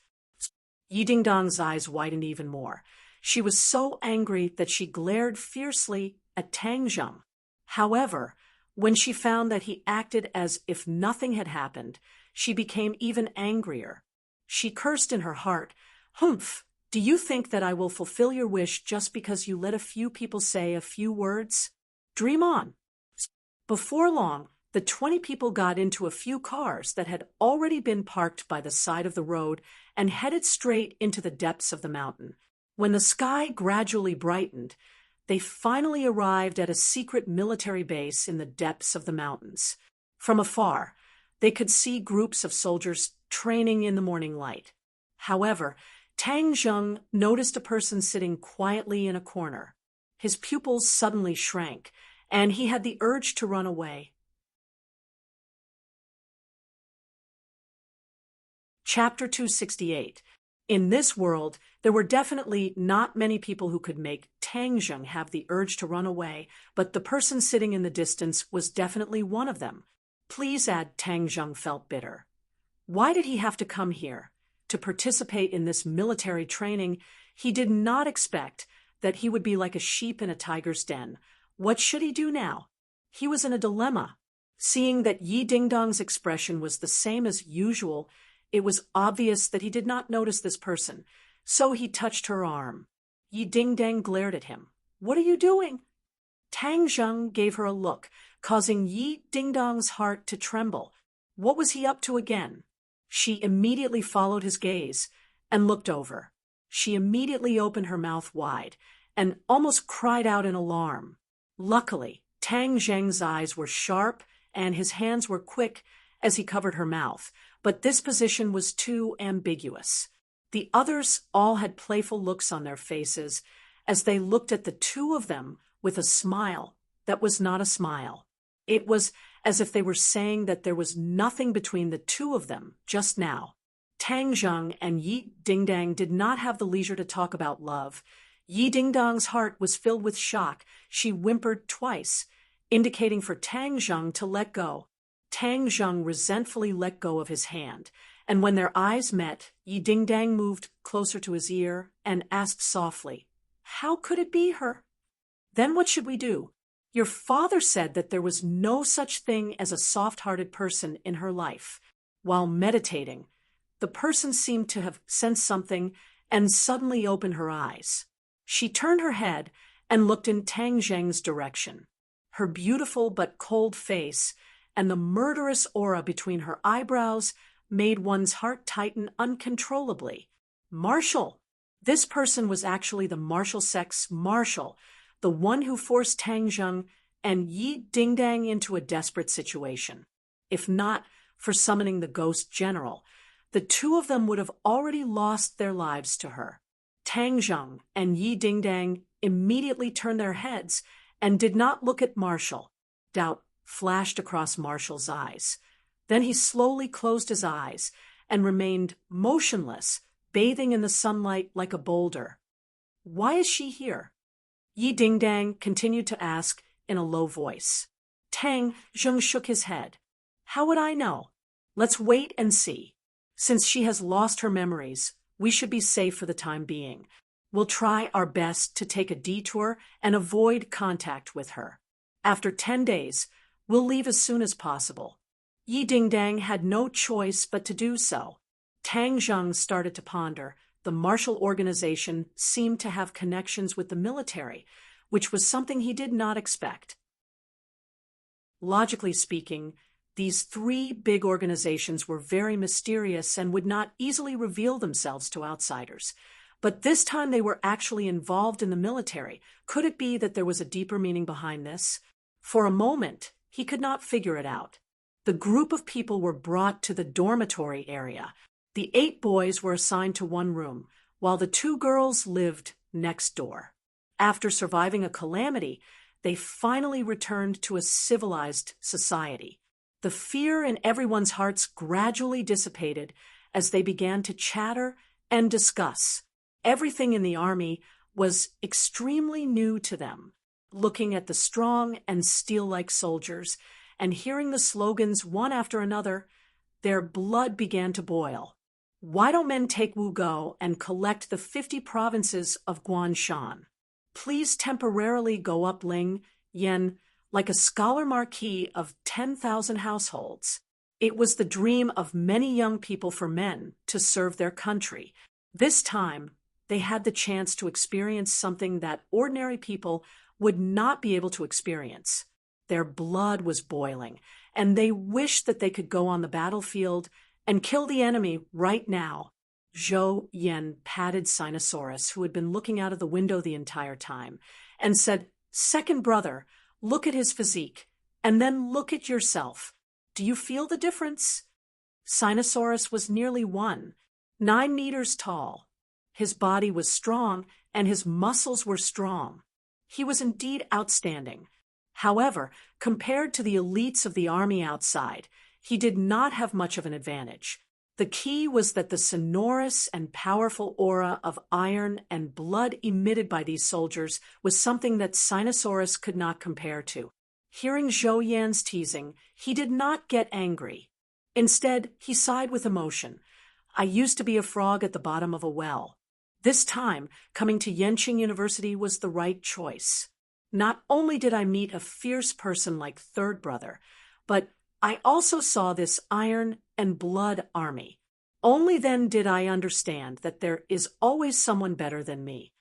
Yi Dingdong's eyes widened even more. She was so angry that she glared fiercely at Tang Zheng. However, when she found that he acted as if nothing had happened, she became even angrier. She cursed in her heart, "Humph! Do you think that I will fulfill your wish just because you let a few people say a few words? Dream on." Before long, the 20 people got into a few cars that had already been parked by the side of the road and headed straight into the depths of the mountain. When the sky gradually brightened, they finally arrived at a secret military base in the depths of the mountains. From afar, they could see groups of soldiers training in the morning light. However, Tang Zheng noticed a person sitting quietly in a corner. His pupils suddenly shrank, and he had the urge to run away. Chapter 268. In this world, there were definitely not many people who could make Tang Zheng have the urge to run away, but the person sitting in the distance was definitely one of them. Please add, Tang Zheng felt bitter. Why did he have to come here? To participate in this military training, he did not expect that he would be like a sheep in a tiger's den. What should he do now? He was in a dilemma. Seeing that Yi Dingdong's expression was the same as usual, it was obvious that he did not notice this person, so he touched her arm. Yi Dingdang glared at him. "What are you doing?" Tang Zheng gave her a look, causing Yi Dingdong's heart to tremble. What was he up to again? She immediately followed his gaze and looked over. She immediately opened her mouth wide and almost cried out in alarm. Luckily, Tang Zheng's eyes were sharp and his hands were quick as he covered her mouth, but this position was too ambiguous. The others all had playful looks on their faces as they looked at the two of them with a smile that was not a smile. It was as if they were saying that there was nothing between the two of them just now. Tang Zheng and Yi Dingdang did not have the leisure to talk about love. Yi Dingdang's heart was filled with shock. She whimpered twice, indicating for Tang Zheng to let go. Tang Zheng resentfully let go of his hand, and when their eyes met, Yi Dingdang moved closer to his ear and asked softly, "How could it be her?" "Then what should we do?" Your father said that there was no such thing as a soft-hearted person in her life. While meditating, the person seemed to have sensed something and suddenly opened her eyes. She turned her head and looked in Tang Zheng's direction. Her beautiful but cold face and the murderous aura between her eyebrows made one's heart tighten uncontrollably. Marshal! This person was actually the martial sex marshal, the one who forced Tang Zheng and Yi Dingdang into a desperate situation. If not for summoning the ghost general, the two of them would have already lost their lives to her. Tang Zheng and Yi Dingdang immediately turned their heads and did not look at Marshal. Doubt flashed across Marshal's eyes. Then he slowly closed his eyes and remained motionless, bathing in the sunlight like a boulder. Why is she here? Yi Dingdang continued to ask in a low voice. Tang Zheng shook his head. How would I know? Let's wait and see. Since she has lost her memories, we should be safe for the time being. We'll try our best to take a detour and avoid contact with her. After 10 days, we'll leave as soon as possible. Yi Dingdang had no choice but to do so. Tang Zheng started to ponder. The martial organization seemed to have connections with the military, which was something he did not expect. Logically speaking, these three big organizations were very mysterious and would not easily reveal themselves to outsiders. But this time they were actually involved in the military. Could it be that there was a deeper meaning behind this? For a moment, he could not figure it out. The group of people were brought to the dormitory area. The 8 boys were assigned to one room, while the 2 girls lived next door. After surviving a calamity, they finally returned to a civilized society. The fear in everyone's hearts gradually dissipated as they began to chatter and discuss. Everything in the army was extremely new to them. Looking at the strong and steel-like soldiers and hearing the slogans one after another, their blood began to boil. Why don't men take Wugou and collect the 50 provinces of Guanshan? Please temporarily go up Ling, Yen, like a scholar marquis of 10,000 households. It was the dream of many young people for men to serve their country. This time, they had the chance to experience something that ordinary people would not be able to experience. Their blood was boiling, and they wished that they could go on the battlefield and kill the enemy right now. Zhou Yan patted Sinosaurus, who had been looking out of the window the entire time, and said, "Second brother, look at his physique, and then look at yourself. Do you feel the difference?" Sinosaurus was nearly 9 meters tall. His body was strong, and his muscles were strong. He was indeed outstanding. However, compared to the elites of the army outside, he did not have much of an advantage. The key was that the sonorous and powerful aura of iron and blood emitted by these soldiers was something that Sinosaurus could not compare to. Hearing Zhou Yan's teasing, he did not get angry. Instead, he sighed with emotion. "I used to be a frog at the bottom of a well. This time, coming to Yenqing University was the right choice. Not only did I meet a fierce person like Third Brother, but I also saw this iron and blood army. Only then did I understand that there is always someone better than me."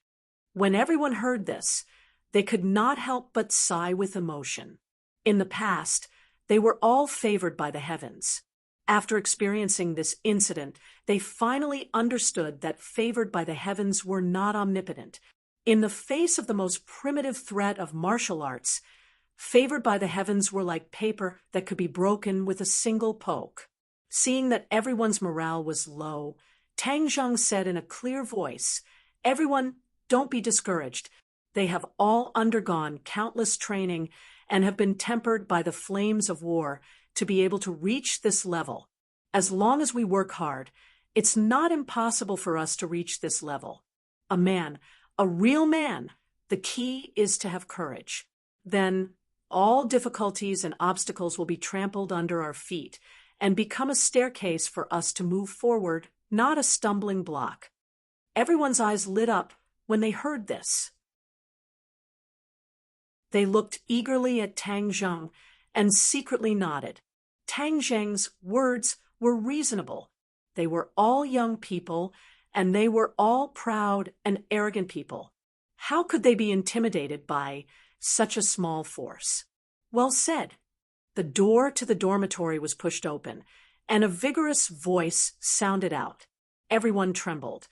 When everyone heard this, they could not help but sigh with emotion. In the past, they were all favored by the heavens. After experiencing this incident, they finally understood that favored by the heavens were not omnipotent. In the face of the most primitive threat of martial arts, favored by the heavens were like paper that could be broken with a single poke. Seeing that everyone's morale was low, Tang Zheng said in a clear voice, "Everyone, don't be discouraged. They have all undergone countless training and have been tempered by the flames of war to be able to reach this level. As long as we work hard, it's not impossible for us to reach this level. A man, a real man, the key is to have courage. Then all difficulties and obstacles will be trampled under our feet and become a staircase for us to move forward, not a stumbling block." Everyone's eyes lit up when they heard this. They looked eagerly at Tang Zheng and secretly nodded. Tang Zheng's words were reasonable. They were all young people, and they were all proud and arrogant people. How could they be intimidated by such a small force? Well said. The door to the dormitory was pushed open, and a vigorous voice sounded out. Everyone trembled,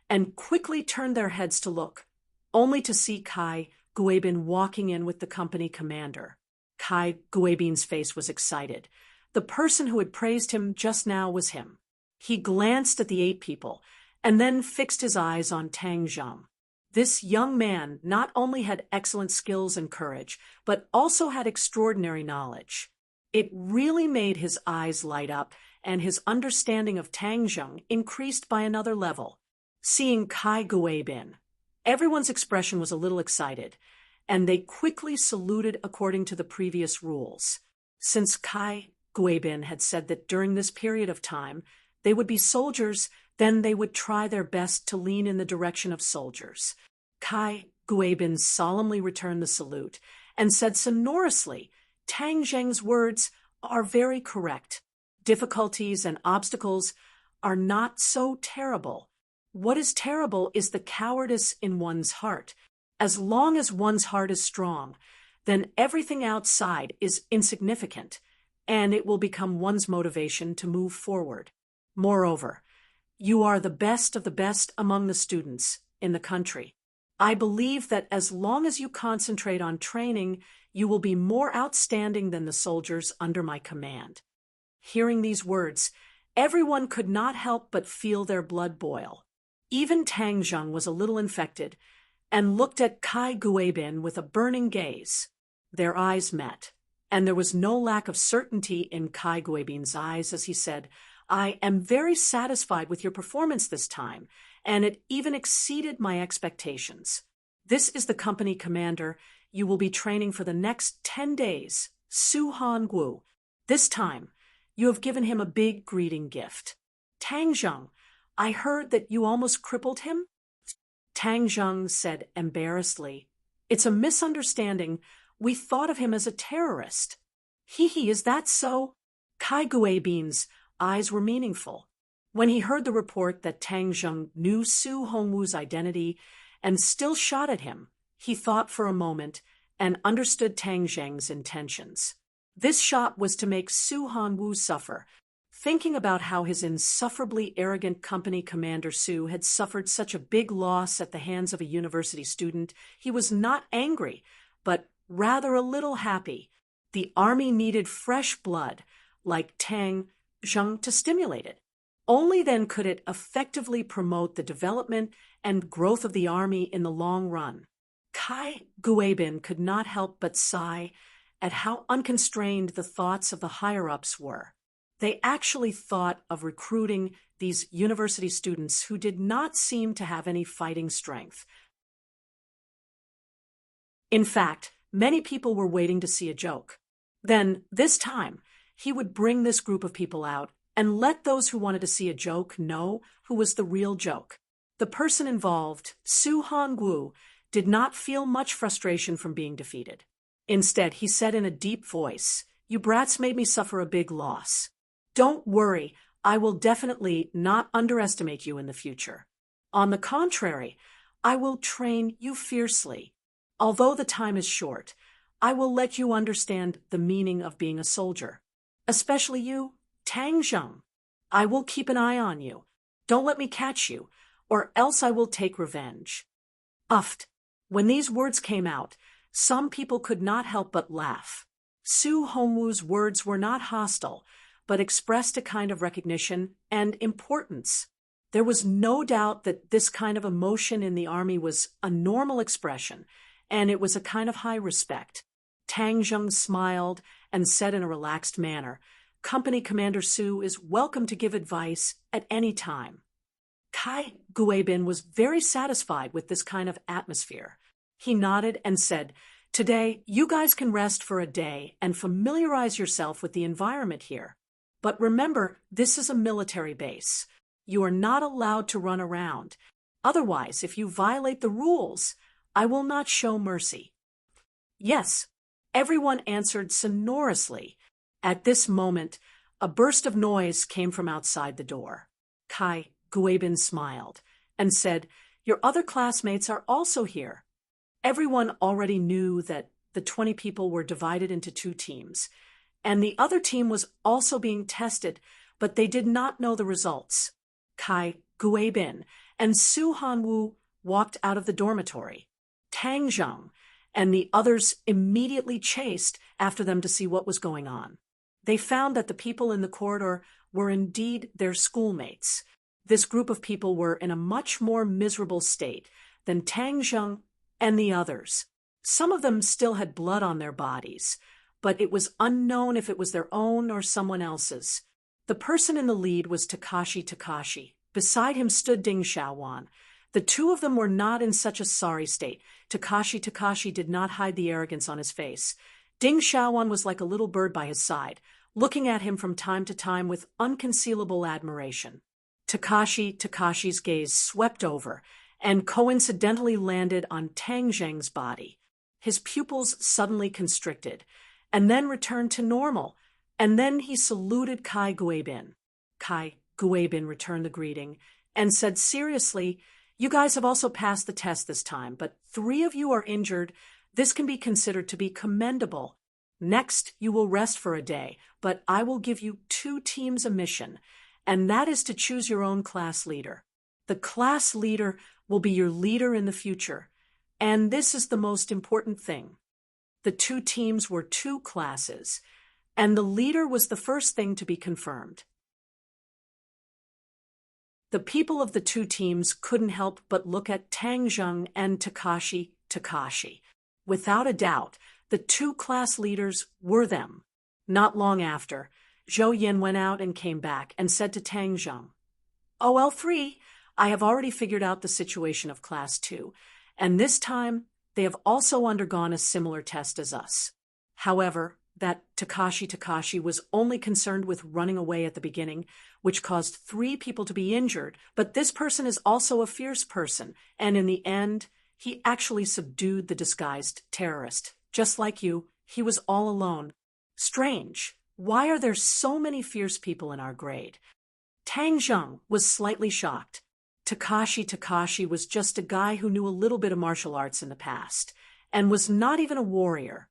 and quickly turned their heads to look, only to see Kai Guibin walking in with the company commander. Kai Guibin's face was excited. The person who had praised him just now was him. He glanced at the 8 people, and then fixed his eyes on Tang Zheng. This young man not only had excellent skills and courage, but also had extraordinary knowledge. It really made his eyes light up, and his understanding of Tang Zheng increased by another level. Seeing Kai Guibin, everyone's expression was a little excited, and they quickly saluted according to the previous rules. Since Kai Guibin had said that during this period of time they would be soldiers, then they would try their best to lean in the direction of soldiers. Kai Guibin solemnly returned the salute and said sonorously, "Tang Zheng's words are very correct. Difficulties and obstacles are not so terrible. What is terrible is the cowardice in one's heart. As long as one's heart is strong, then everything outside is insignificant, and it will become one's motivation to move forward. Moreover, you are the best of the best among the students in the country. I believe that as long as you concentrate on training, you will be more outstanding than the soldiers under my command." Hearing these words, everyone could not help but feel their blood boil. Even Tang Zheng was a little infected and looked at Kai Guibin with a burning gaze. Their eyes met, and there was no lack of certainty in Kai Guibin's eyes as he said, "I am very satisfied with your performance this time, and it even exceeded my expectations. This is the company commander you will be training for the next 10 days, Su Hongwu. This time, you have given him a big greeting gift. Tang Zheng, I heard that you almost crippled him?" Tang Zheng said embarrassedly, "It's a misunderstanding. We thought of him as a terrorist." "Hee, is that so?" Kai Guibin's eyes were meaningful. When he heard the report that Tang Zheng knew Su Hongwu's identity and still shot at him, he thought for a moment and understood Tang Zheng's intentions. This shot was to make Su Hongwu suffer. Thinking about how his insufferably arrogant company commander Su had suffered such a big loss at the hands of a university student, he was not angry, but rather a little happy. The army needed fresh blood, like Tang Zheng, to stimulate it. Only then could it effectively promote the development and growth of the army in the long run. Kai Guibin could not help but sigh at how unconstrained the thoughts of the higher-ups were. They actually thought of recruiting these university students who did not seem to have any fighting strength. In fact, many people were waiting to see a joke. Then, this time, he would bring this group of people out and let those who wanted to see a joke know who was the real joke. The person involved, Su Hongwu, did not feel much frustration from being defeated. Instead, he said in a deep voice, "You brats made me suffer a big loss. Don't worry, I will definitely not underestimate you in the future. On the contrary, I will train you fiercely. Although the time is short, I will let you understand the meaning of being a soldier. Especially you, Tang Zheng. I will keep an eye on you. Don't let me catch you, or else I will take revenge." Uffed. When these words came out, some people could not help but laugh. Su Hongwu's words were not hostile, but expressed a kind of recognition and importance. There was no doubt that this kind of emotion in the army was a normal expression, and it was a kind of high respect. Tang Zheng smiled and said in a relaxed manner, "Company Commander Su is welcome to give advice at any time." Kai Guibin was very satisfied with this kind of atmosphere. He nodded and said, "Today, you guys can rest for a day and familiarize yourself with the environment here. But remember, this is a military base. You are not allowed to run around. Otherwise, if you violate the rules, I will not show mercy." Yes, everyone answered sonorously. At this moment, a burst of noise came from outside the door. Kai Guibin smiled and said, "Your other classmates are also here." Everyone already knew that the 20 people were divided into two teams, and the other team was also being tested, but they did not know the results. Kai Guibin and Su Hanwu walked out of the dormitory. Tang Zheng and the others immediately chased after them to see what was going on. They found that the people in the corridor were indeed their schoolmates. This group of people were in a much more miserable state than Tang Zheng and the others. Some of them still had blood on their bodies, but it was unknown if it was their own or someone else's. The person in the lead was Takashi. Beside him stood Ding Xiaowan. The two of them were not in such a sorry state. Takashi did not hide the arrogance on his face. Ding Xiaowan was like a little bird by his side, looking at him from time to time with unconcealable admiration. Takashi's gaze swept over and coincidentally landed on Tang Zheng's body. His pupils suddenly constricted, and then returned to normal, and then he saluted Kai Guibin. Kai Guibin returned the greeting and said seriously, "You guys have also passed the test this time, but 3 of you are injured. This can be considered to be commendable. Next, you will rest for a day, but I will give you 2 teams a mission, and that is to choose your own class leader. The class leader will be your leader in the future, and this is the most important thing." The 2 teams were 2 classes, and the leader was the first thing to be confirmed. The people of the 2 teams couldn't help but look at Tang Zheng and Takashi. Without a doubt, the 2 class leaders were them. Not long after, Zhou Yin went out and came back and said to Tang Zheng, "OL3, I have already figured out the situation of Class 2, and this time they have also undergone a similar test as us." However, that Takashi was only concerned with running away at the beginning, which caused 3 people to be injured, but this person is also a fierce person, and in the end, he actually subdued the disguised terrorist. Just like you, he was all alone. Strange. Why are there so many fierce people in our grade? Tang Zheng was slightly shocked. Takashi was just a guy who knew a little bit of martial arts in the past, and was not even a warrior.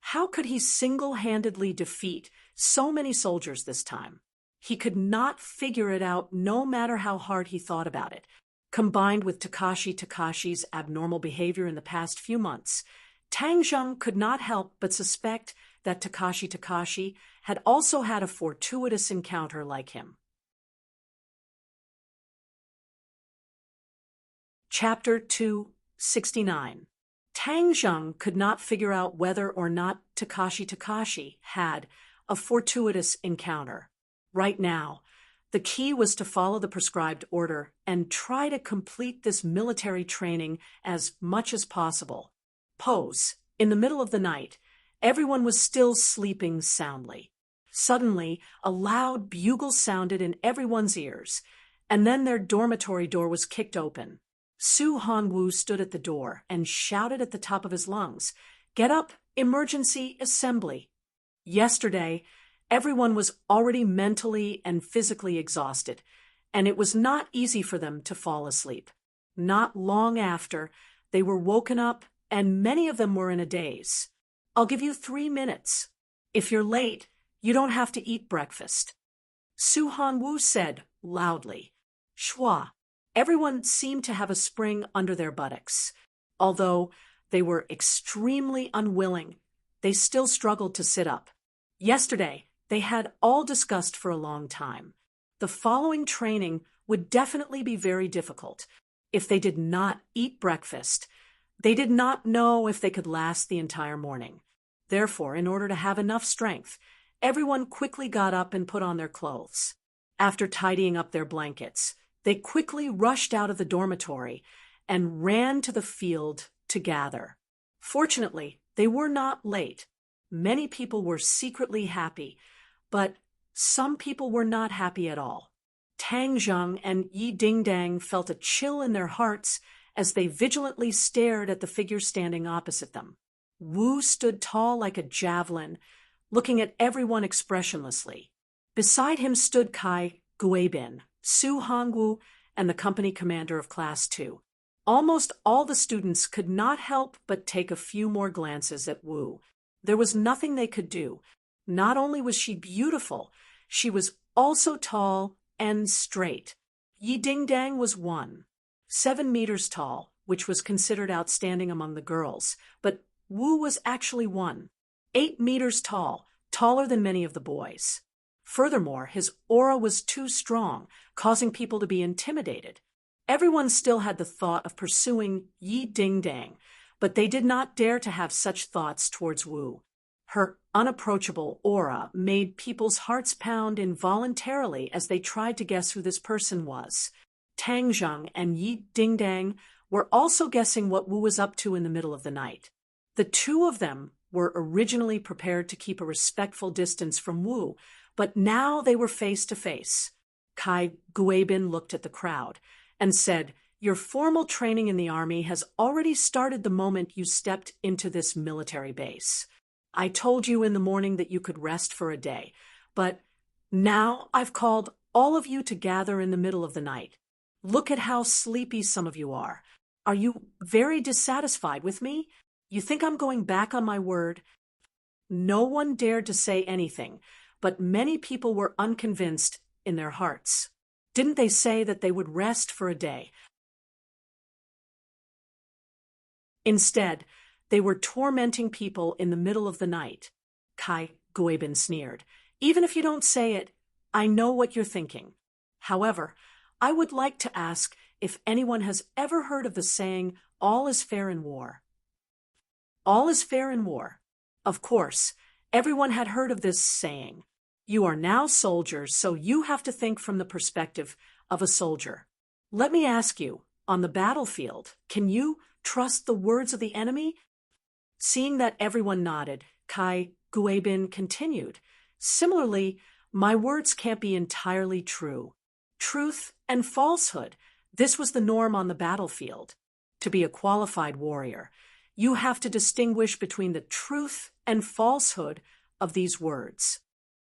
How could he single-handedly defeat so many soldiers this time? He could not figure it out no matter how hard he thought about it. Combined with Takashi's abnormal behavior in the past few months, Tang Zheng could not help but suspect that Takashi had also had a fortuitous encounter like him. Chapter 269. Tang Zheng could not figure out whether or not Takashi had a fortuitous encounter. Right now, the key was to follow the prescribed order and try to complete this military training as much as possible. Pose. In the middle of the night, everyone was still sleeping soundly. Suddenly, a loud bugle sounded in everyone's ears, and then their dormitory door was kicked open. Su Hanwu stood at the door and shouted at the top of his lungs, "Get up! Emergency assembly!" Yesterday, everyone was already mentally and physically exhausted, and it was not easy for them to fall asleep. Not long after, they were woken up, and many of them were in a daze. "I'll give you 3 minutes. If you're late, you don't have to eat breakfast," Su Hanwu said loudly. Shwa. Everyone seemed to have a spring under their buttocks. Although they were extremely unwilling, they still struggled to sit up. Yesterday, they had all discussed for a long time. The following training would definitely be very difficult. If they did not eat breakfast, they did not know if they could last the entire morning. Therefore, in order to have enough strength, everyone quickly got up and put on their clothes. After tidying up their blankets, they quickly rushed out of the dormitory and ran to the field to gather. Fortunately, they were not late. Many people were secretly happy, but some people were not happy at all. Tang Zheng and Yi Dingdang felt a chill in their hearts as they vigilantly stared at the figure standing opposite them. Wu stood tall like a javelin, looking at everyone expressionlessly. Beside him stood Kai Guibin, Su Hongwu, and the company commander of Class 2. Almost all the students could not help but take a few more glances at Wu. There was nothing they could do. Not only was she beautiful, she was also tall and straight. Yi Dingdang was 7 meters tall, which was considered outstanding among the girls, but Wu was actually 8 meters tall, taller than many of the boys. Furthermore, his aura was too strong, causing people to be intimidated. Everyone still had the thought of pursuing Yi Dingdang, but they did not dare to have such thoughts towards Wu. Her unapproachable aura made people's hearts pound involuntarily as they tried to guess who this person was. Tang Zheng and Yi Dingdang were also guessing what Wu was up to in the middle of the night. The two of them were originally prepared to keep a respectful distance from Wu, but now they were face to face. Kai Guibin looked at the crowd and said, "Your formal training in the army has already started the moment you stepped into this military base. I told you in the morning that you could rest for a day, but now I've called all of you to gather in the middle of the night. Look at how sleepy some of you are. Are you very dissatisfied with me? You think I'm going back on my word?" No one dared to say anything, but many people were unconvinced in their hearts. Didn't they say that they would rest for a day? Instead, they were tormenting people in the middle of the night. Kai Guibin sneered. "Even if you don't say it, I know what you're thinking. However, I would like to ask if anyone has ever heard of the saying, 'All is fair in war.'" All is fair in war. Of course, everyone had heard of this saying. You are now soldiers, so you have to think from the perspective of a soldier. Let me ask you, on the battlefield, can you trust the words of the enemy? Seeing that everyone nodded, Kai Guibin continued. Similarly, my words can't be entirely true. Truth and falsehood, this was the norm on the battlefield. To be a qualified warrior, you have to distinguish between the truth and falsehood of these words.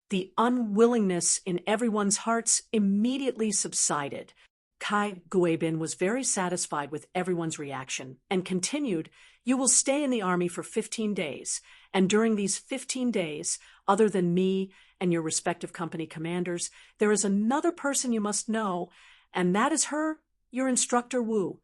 The unwillingness in everyone's hearts immediately subsided. Kai Guibin was very satisfied with everyone's reaction and continued, "You will stay in the army for 15 days, and during these 15 days, other than me and your respective company commanders, there is another person you must know, and that is her, your instructor Wu."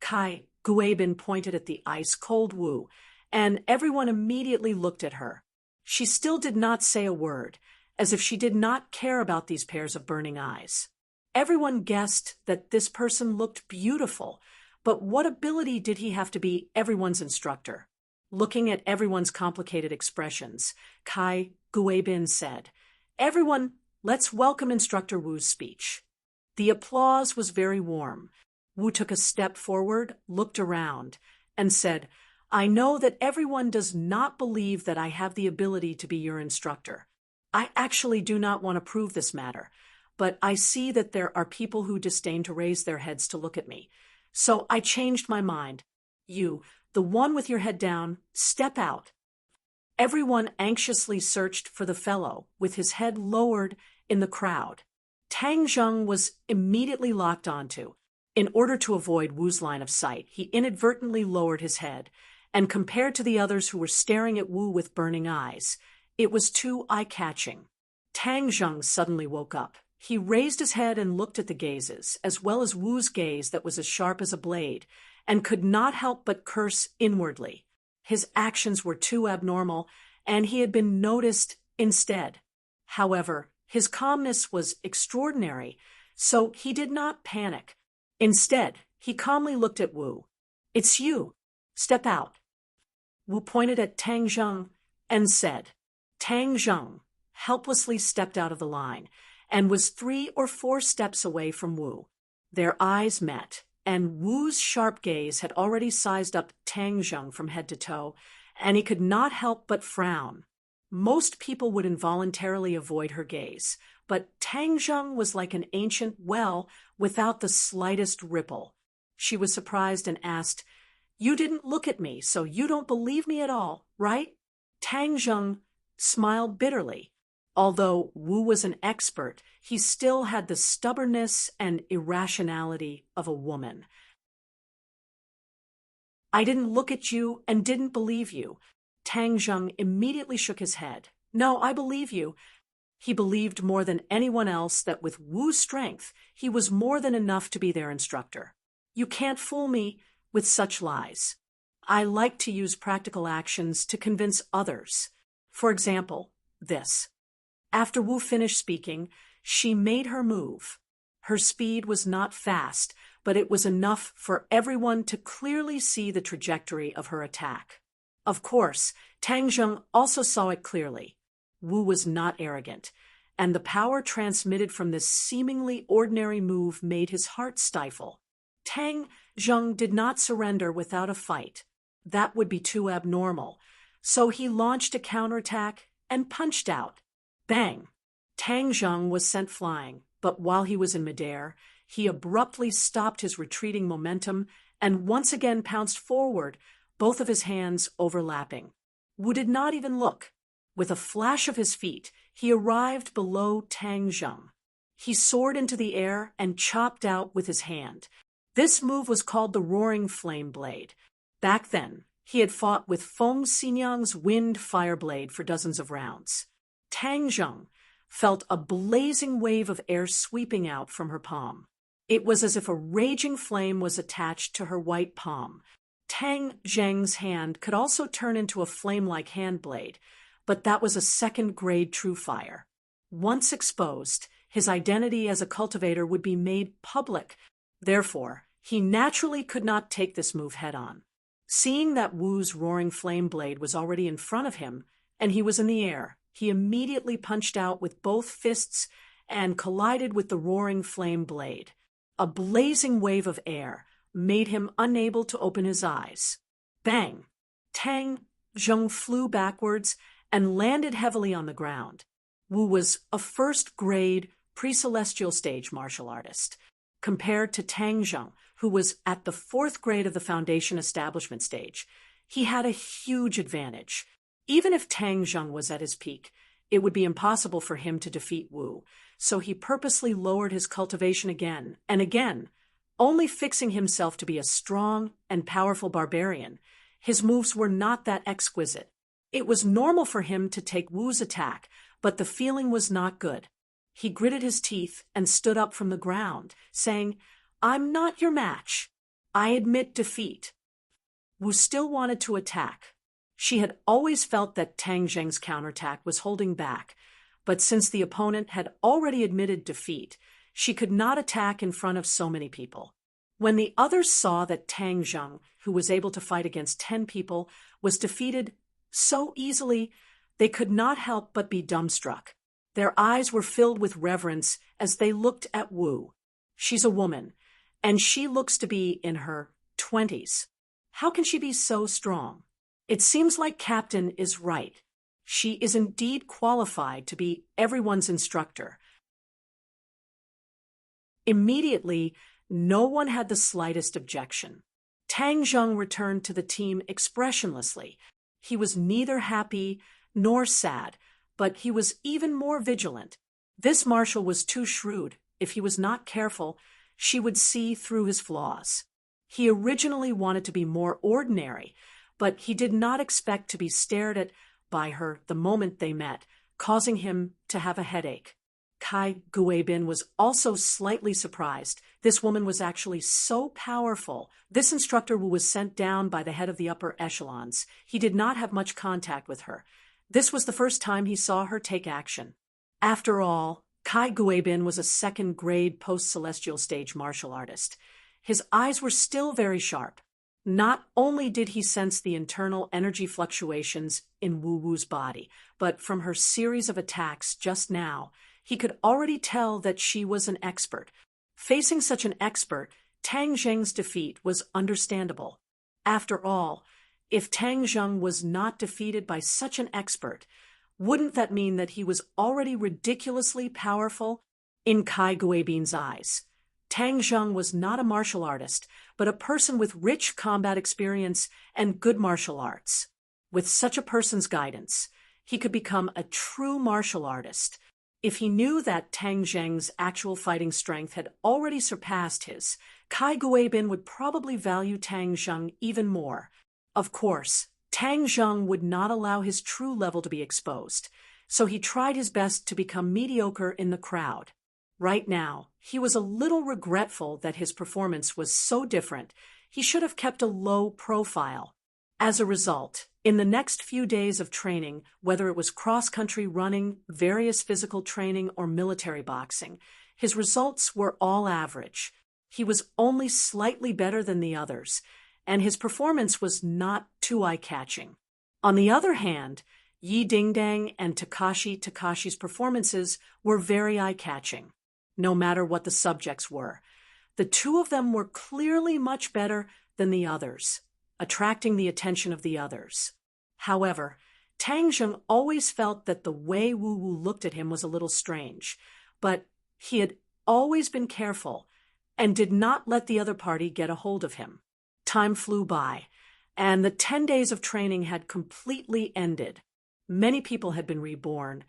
Kai Guibin pointed at the ice-cold Wu, and everyone immediately looked at her. She still did not say a word, as if she did not care about these pairs of burning eyes. Everyone guessed that this person looked beautiful, but what ability did he have to be everyone's instructor? Looking at everyone's complicated expressions, Kai Guibin said, "Everyone, let's welcome Instructor Wu's speech." The applause was very warm. Wu took a step forward, looked around, and said, "I know that everyone does not believe that I have the ability to be your instructor. I actually do not want to prove this matter, but I see that there are people who disdain to raise their heads to look at me. So I changed my mind. You, the one with your head down, step out." Everyone anxiously searched for the fellow with his head lowered in the crowd. Tang Zheng was immediately locked onto. In order to avoid Wu's line of sight, he inadvertently lowered his head, and compared to the others who were staring at Wu with burning eyes, it was too eye-catching. Tang Zheng suddenly woke up. He raised his head and looked at the gazes, as well as Wu's gaze that was as sharp as a blade, and could not help but curse inwardly. His actions were too abnormal, and he had been noticed instead. However, his calmness was extraordinary, so he did not panic. Instead, he calmly looked at Wu. "It's you. Step out." Wu pointed at Tang Zheng and said. Tang Zheng helplessly stepped out of the line and was 3 or 4 steps away from Wu. Their eyes met, and Wu's sharp gaze had already sized up Tang Zheng from head to toe, and he could not help but frown. Most people would involuntarily avoid her gaze, but Tang Zheng was like an ancient well without the slightest ripple. She was surprised and asked, You didn't look at me, so you don't believe me at all, right? Tang Zheng smiled bitterly. Although Wu was an expert, he still had the stubbornness and irrationality of a woman. I didn't look at you and didn't believe you. Tang Zheng immediately shook his head. No, I believe you. He believed more than anyone else that with Wu's strength, he was more than enough to be their instructor. You can't fool me with such lies. I like to use practical actions to convince others. For example, this. After Wu finished speaking, she made her move. Her speed was not fast, but it was enough for everyone to clearly see the trajectory of her attack. Of course, Tang Zheng also saw it clearly. Wu was not arrogant, and the power transmitted from this seemingly ordinary move made his heart stifle. Tang Zheng did not surrender without a fight. That would be too abnormal. So he launched a counterattack and punched out. Bang! Tang Zheng was sent flying, but while he was in midair, he abruptly stopped his retreating momentum and once again pounced forward, both of his hands overlapping. Wu did not even look. With a flash of his feet, he arrived below Tang Zheng. He soared into the air and chopped out with his hand. This move was called the Roaring Flame Blade. Back then, he had fought with Feng Xinyang's Wind Fire Blade for dozens of rounds. Tang Zheng felt a blazing wave of air sweeping out from her palm. It was as if a raging flame was attached to her white palm. Tang Zheng's hand could also turn into a flame-like hand blade, but that was a second-grade true fire. Once exposed, his identity as a cultivator would be made public. Therefore, he naturally could not take this move head-on. Seeing that Wu's roaring flame blade was already in front of him, and he was in the air, he immediately punched out with both fists and collided with the roaring flame blade. A blazing wave of air made him unable to open his eyes. Bang! Tang Zheng flew backwards and landed heavily on the ground. Wu was a first-grade pre-celestial stage martial artist, compared to Tang Zheng, who was at the fourth grade of the foundation establishment stage. He had a huge advantage. Even if Tang Zheng was at his peak, it would be impossible for him to defeat Wu, so he purposely lowered his cultivation again and again, only fixing himself to be a strong and powerful barbarian. His moves were not that exquisite. It was normal for him to take Wu's attack, but the feeling was not good. He gritted his teeth and stood up from the ground, saying, "I'm not your match. I admit defeat." Wu still wanted to attack. She had always felt that Tang Zheng's counterattack was holding back, but since the opponent had already admitted defeat, she could not attack in front of so many people. When the others saw that Tang Zheng, who was able to fight against 10 people, was defeated so easily, they could not help but be dumbstruck. Their eyes were filled with reverence as they looked at Wu. She's a woman, and she looks to be in her 20s. How can she be so strong? It seems like Captain is right. She is indeed qualified to be everyone's instructor. Immediately, no one had the slightest objection. Tang Zheng returned to the team expressionlessly. He was neither happy nor sad, but he was even more vigilant. This marshal was too shrewd. If he was not careful, she would see through his flaws. He originally wanted to be more ordinary, but he did not expect to be stared at by her the moment they met, causing him to have a headache. Kai Guibin was also slightly surprised. This woman was actually so powerful. This instructor who was sent down by the head of the upper echelons. He did not have much contact with her. This was the first time he saw her take action. After all, Kai Guibin was a second-grade post-celestial stage martial artist. His eyes were still very sharp. Not only did he sense the internal energy fluctuations in Wu Wu's body, but from her series of attacks just now, he could already tell that she was an expert. Facing such an expert, Tang Zheng's defeat was understandable. After all, if Tang Zheng was not defeated by such an expert, wouldn't that mean that he was already ridiculously powerful? In Kai Guibin's eyes, Tang Zheng was not a martial artist, but a person with rich combat experience and good martial arts. With such a person's guidance, he could become a true martial artist. If he knew that Tang Zheng's actual fighting strength had already surpassed his, Kai Guibin would probably value Tang Zheng even more. Of course, Tang Zheng would not allow his true level to be exposed, so he tried his best to become mediocre in the crowd. Right now, he was a little regretful that his performance was so different. He should have kept a low profile. As a result, in the next few days of training, whether it was cross-country running, various physical training, or military boxing, his results were all average. He was only slightly better than the others, and his performance was not too eye-catching. On the other hand, Yi Dingdang and Takashi's performances were very eye-catching, no matter what the subjects were. The two of them were clearly much better than the others, attracting the attention of the others. However, Tang Zheng always felt that the way Wu Wu looked at him was a little strange, but he had always been careful and did not let the other party get a hold of him. Time flew by, and the 10 days of training had completely ended. Many people had been reborn,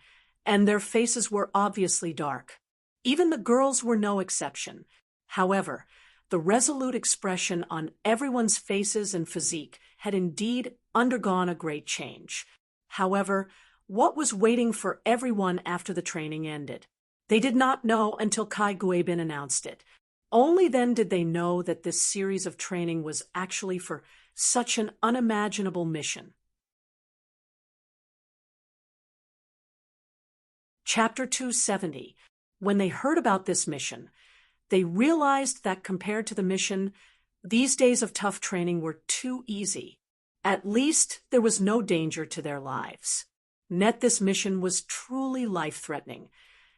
and their faces were obviously dark. Even the girls were no exception. However, the resolute expression on everyone's faces and physique had indeed undergone a great change. However, what was waiting for everyone after the training ended? They did not know until Kai Guibin announced it. Only then did they know that this series of training was actually for such an unimaginable mission. Chapter 270. When they heard about this mission, they realized that compared to the mission, these days of tough training were too easy. At least there was no danger to their lives. Yet this mission was truly life-threatening,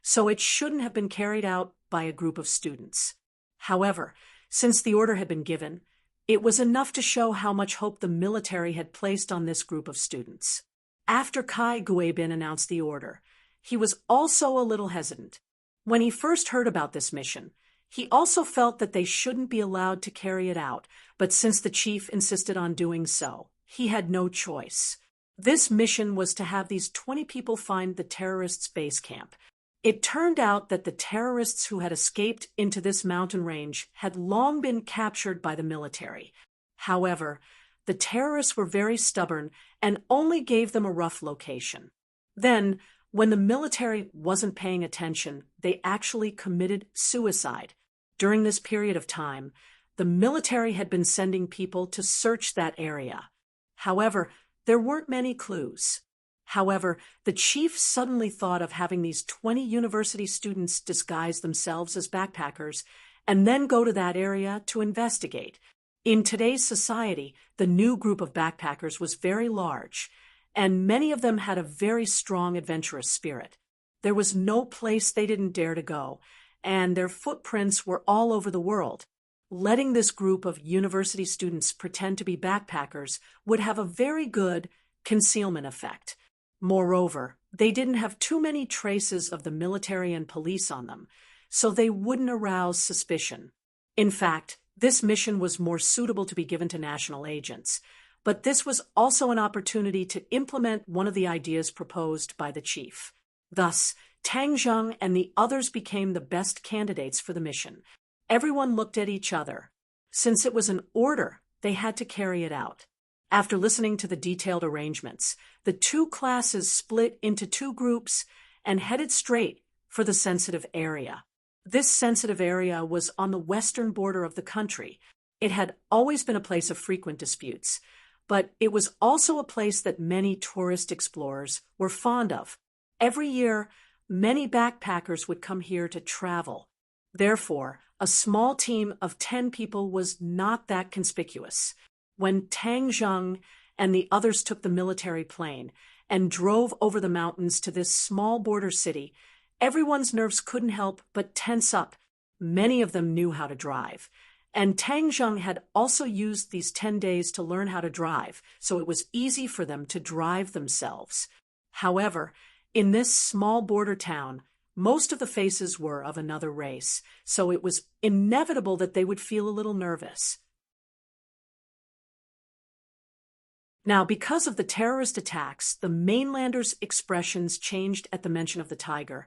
so it shouldn't have been carried out by a group of students. However, since the order had been given, it was enough to show how much hope the military had placed on this group of students. After Kai Guibin announced the order, he was also a little hesitant. When he first heard about this mission, he also felt that they shouldn't be allowed to carry it out, but since the chief insisted on doing so, he had no choice. This mission was to have these 20 people find the terrorists' base camp. It turned out that the terrorists who had escaped into this mountain range had long been captured by the military. However, the terrorists were very stubborn and only gave them a rough location. Then, when the military wasn't paying attention, they actually committed suicide. During this period of time, the military had been sending people to search that area. However, there weren't many clues. However, the chief suddenly thought of having these 20 university students disguise themselves as backpackers and then go to that area to investigate. In today's society, the new group of backpackers was very large, and many of them had a very strong adventurous spirit. There was no place they didn't dare to go, and their footprints were all over the world. Letting this group of university students pretend to be backpackers would have a very good concealment effect. Moreover, they didn't have too many traces of the military and police on them, so they wouldn't arouse suspicion. In fact, this mission was more suitable to be given to national agents, but this was also an opportunity to implement one of the ideas proposed by the chief. Thus, Tang Zheng and the others became the best candidates for the mission. Everyone looked at each other. Since it was an order, they had to carry it out. After listening to the detailed arrangements, the two classes split into two groups and headed straight for the sensitive area. This sensitive area was on the western border of the country. It had always been a place of frequent disputes, but it was also a place that many tourist explorers were fond of. Every year, many backpackers would come here to travel. Therefore, a small team of 10 people was not that conspicuous. When Tang Zheng and the others took the military plane and drove over the mountains to this small border city, everyone's nerves couldn't help but tense up. Many of them knew how to drive, and Tang Zheng had also used these 10 days to learn how to drive, so it was easy for them to drive themselves. However, in this small border town, Most of the faces were of another race, so it was inevitable that they would feel a little nervous. Now, because of the terrorist attacks, the mainlanders' expressions changed at the mention of the tiger,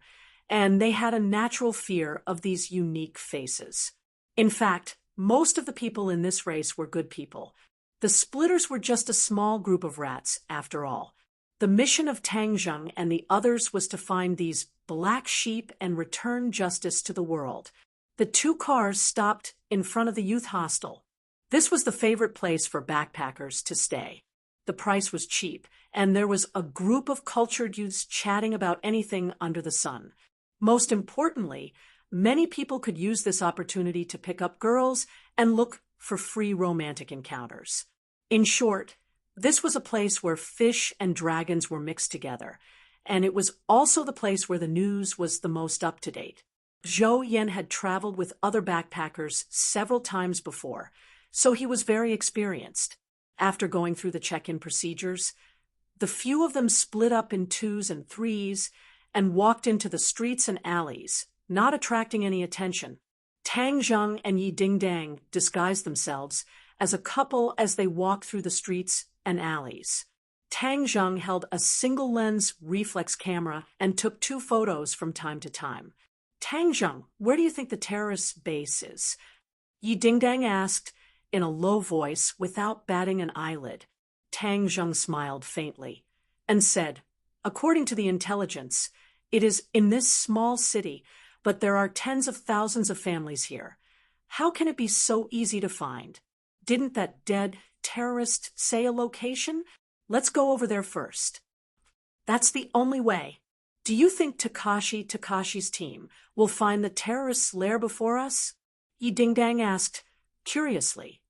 and they had a natural fear of these unique faces. In fact, most of the people in this race were good people. The splitters were just a small group of rats, after all. The mission of Tang Zheng and the others was to find these black sheep and return justice to the world. The two cars stopped in front of the youth hostel. This was the favorite place for backpackers to stay. The price was cheap, and there was a group of cultured youths chatting about anything under the sun. Most importantly, many people could use this opportunity to pick up girls and look for free romantic encounters. In short, this was a place where fish and dragons were mixed together, and it was also the place where the news was the most up-to-date. Zhou Yan had traveled with other backpackers several times before, so he was very experienced. After going through the check-in procedures, the few of them split up in twos and threes and walked into the streets and alleys, not attracting any attention. Tang Zheng and Yi Dingdang disguised themselves as a couple as they walked through the streets and alleys. Tang Zheng held a single-lens reflex camera and took 2 photos from time to time. Tang Zheng, where do you think the terrorist's base is? Yi Dingdang asked in a low voice without batting an eyelid. Tang Zheng smiled faintly and said, "According to the intelligence, it is in this small city, but there are tens of thousands of families here. How can it be so easy to find? Didn't that dead terrorist say a location? Let's go over there first." "That's the only way. Do you think Takashi's team will find the terrorist's lair before us?" Yi Dingdang asked, curiously.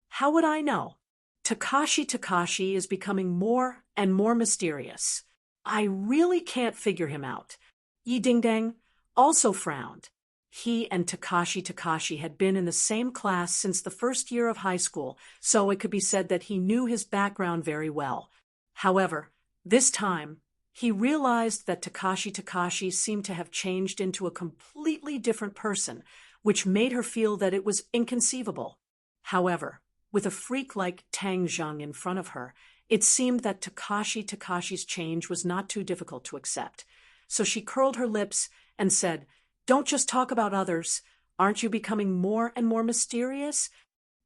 "How would I know? Takashi is becoming more and more mysterious. I really can't figure him out." Yi Dingdang also frowned. He and Takashi had been in the same class since the first year of high school, so it could be said that he knew his background very well. However, this time, he realized that Takashi seemed to have changed into a completely different person, which made her feel that it was inconceivable. However, with a freak like Tang Zheng in front of her, it seemed that Takashi's change was not too difficult to accept. So she curled her lips and said, "Don't just talk about others. Aren't you becoming more and more mysterious?"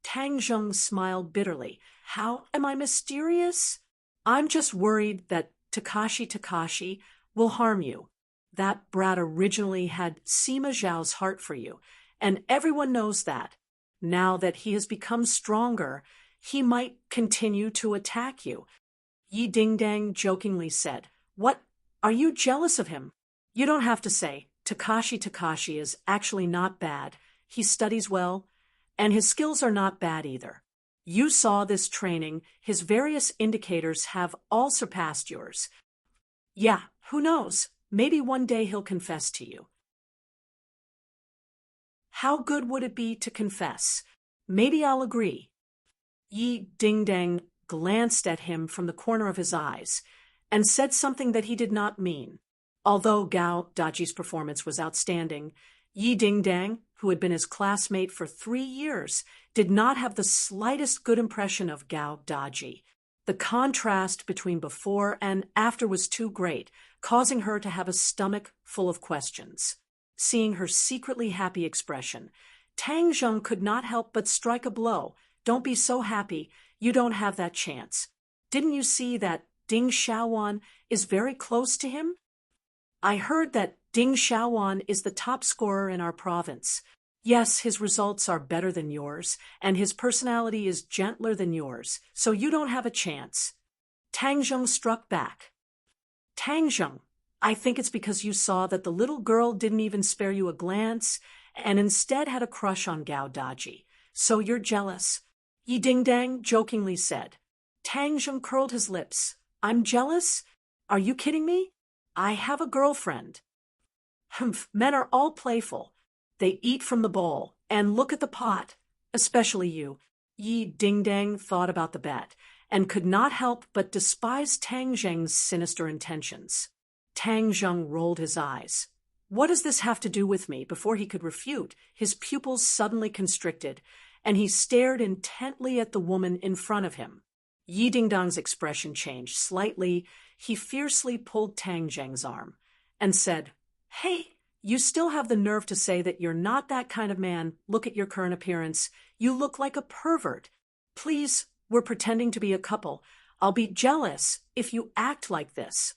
Tang Zheng smiled bitterly. "How am I mysterious? I'm just worried that Takashi will harm you. That brat originally had Sima Zhao's heart for you, and everyone knows that. Now that he has become stronger, he might continue to attack you." Yi Dingdang jokingly said, "What? Are you jealous of him?" "You don't have to say. Takashi is actually not bad. He studies well, and his skills are not bad either. You saw this training. His various indicators have all surpassed yours. Yeah, who knows? Maybe one day he'll confess to you." "How good would it be to confess? Maybe I'll agree." Yi Dingdang glanced at him from the corner of his eyes and said something that he did not mean. Although Gao Daji's performance was outstanding, Yi Dingdang, who had been his classmate for 3 years, did not have the slightest good impression of Gao Daji. The contrast between before and after was too great, causing her to have a stomach full of questions. Seeing her secretly happy expression, Tang Zheng could not help but strike a blow. "Don't be so happy. You don't have that chance. Didn't you see that Ding Xiaowan is very close to him? I heard that Ding Xiaowan is the top scorer in our province. Yes, his results are better than yours, and his personality is gentler than yours, so you don't have a chance." Tang Zheng struck back. "Tang Zheng, I think it's because you saw that the little girl didn't even spare you a glance and instead had a crush on Gao Daji. So you're jealous," Yi Dingdang jokingly said. Tang Zheng curled his lips. "I'm jealous? Are you kidding me? I have a girlfriend." "Humph, men are all playful. They eat from the bowl and look at the pot, especially you." Yi Dingdang thought about the bet and could not help but despise Tang Zheng's sinister intentions. Tang Zheng rolled his eyes. What does this have to do with me? Before he could refute, his pupils suddenly constricted, and he stared intently at the woman in front of him. Yi Dingdong's expression changed slightly. He fiercely pulled Tang Zheng's arm and said, "Hey, you still have the nerve to say that you're not that kind of man. Look at your current appearance. You look like a pervert. Please, we're pretending to be a couple. I'll be jealous if you act like this."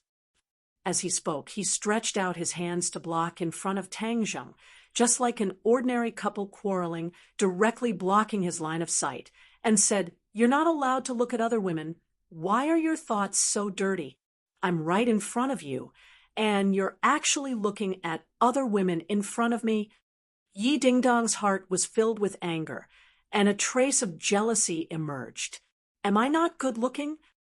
As he spoke, he stretched out his hands to block in front of Tang Zheng, just like an ordinary couple quarreling, directly blocking his line of sight, and said, "You're not allowed to look at other women. Why are your thoughts so dirty? I'm right in front of you, and you're actually looking at other women in front of me." Yi Dingdong's heart was filled with anger, and a trace of jealousy emerged. Am I not good-looking?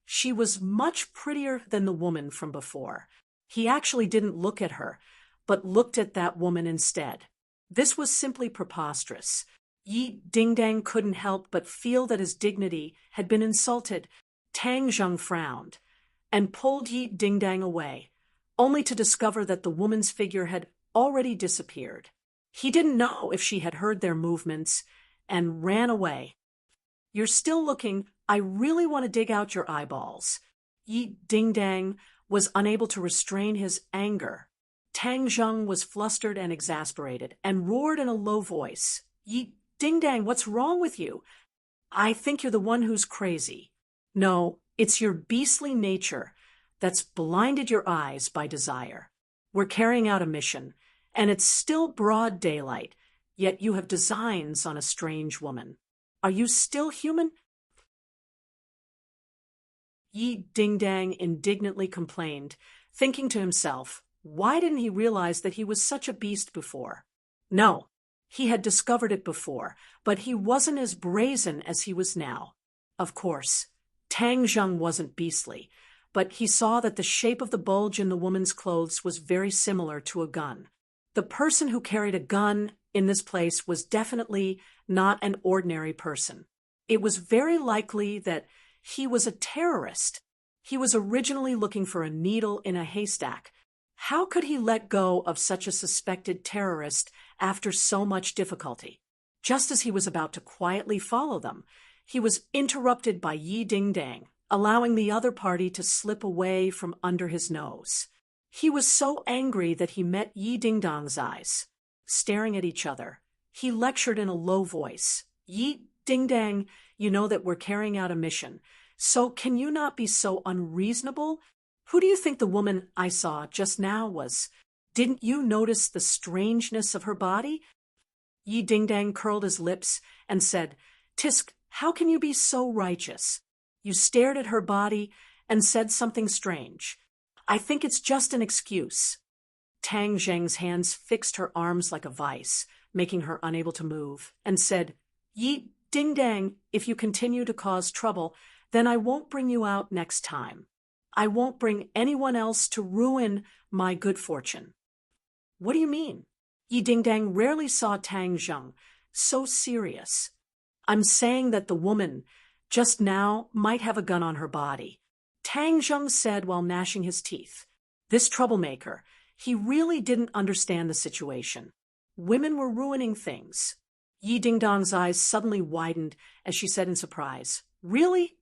She was much prettier than the woman from before. He actually didn't look at her, but looked at that woman instead. This was simply preposterous. Yi Dingdong couldn't help but feel that his dignity had been insulted. Tang Zheng frowned and pulled Yi Dingdong away, only to discover that the woman's figure had already disappeared. He didn't know if she had heard their movements and ran away. "You're still looking. I really want to dig out your eyeballs." Yi Dingdong was unable to restrain his anger. Tang Zheng was flustered and exasperated and roared in a low voice, "Yi Dingdong, what's wrong with you? I think you're the one who's crazy. No, it's your beastly nature that's blinded your eyes by desire. We're carrying out a mission, and it's still broad daylight, yet you have designs on a strange woman. Are you still human?" Yi Dingdong indignantly complained, thinking to himself, why didn't he realize that he was such a beast before? No, he had discovered it before, but he wasn't as brazen as he was now. Of course, Tang Zheng wasn't beastly, but he saw that the shape of the bulge in the woman's clothes was very similar to a gun. The person who carried a gun in this place was definitely not an ordinary person. It was very likely that he was a terrorist. He was originally looking for a needle in a haystack. How could he let go of such a suspected terrorist after so much difficulty? Just as he was about to quietly follow them, he was interrupted by Yi Dingdong, allowing the other party to slip away from under his nose. He was so angry that he met Yi Dingdong's eyes. Staring at each other, he lectured in a low voice, "Yi Dingdong, you know that we're carrying out a mission, so can you not be so unreasonable? Who do you think the woman I saw just now was? Didn't you notice the strangeness of her body?" Yi Dingdong curled his lips and said, "Tisk, how can you be so righteous? You stared at her body and said something strange. I think it's just an excuse." Tang Zheng's hands fixed her arms like a vice, making her unable to move, and said, "Yi Dingdong, if you continue to cause trouble, then I won't bring you out next time. I won't bring anyone else to ruin my good fortune." "What do you mean?" Yi Dingdong rarely saw Tang Zheng so serious. "I'm saying that the woman just now might have a gun on her body," Tang Zheng said while gnashing his teeth. This troublemaker, he really didn't understand the situation. Women were ruining things. Yi Dingdong's eyes suddenly widened as she said in surprise, "Really?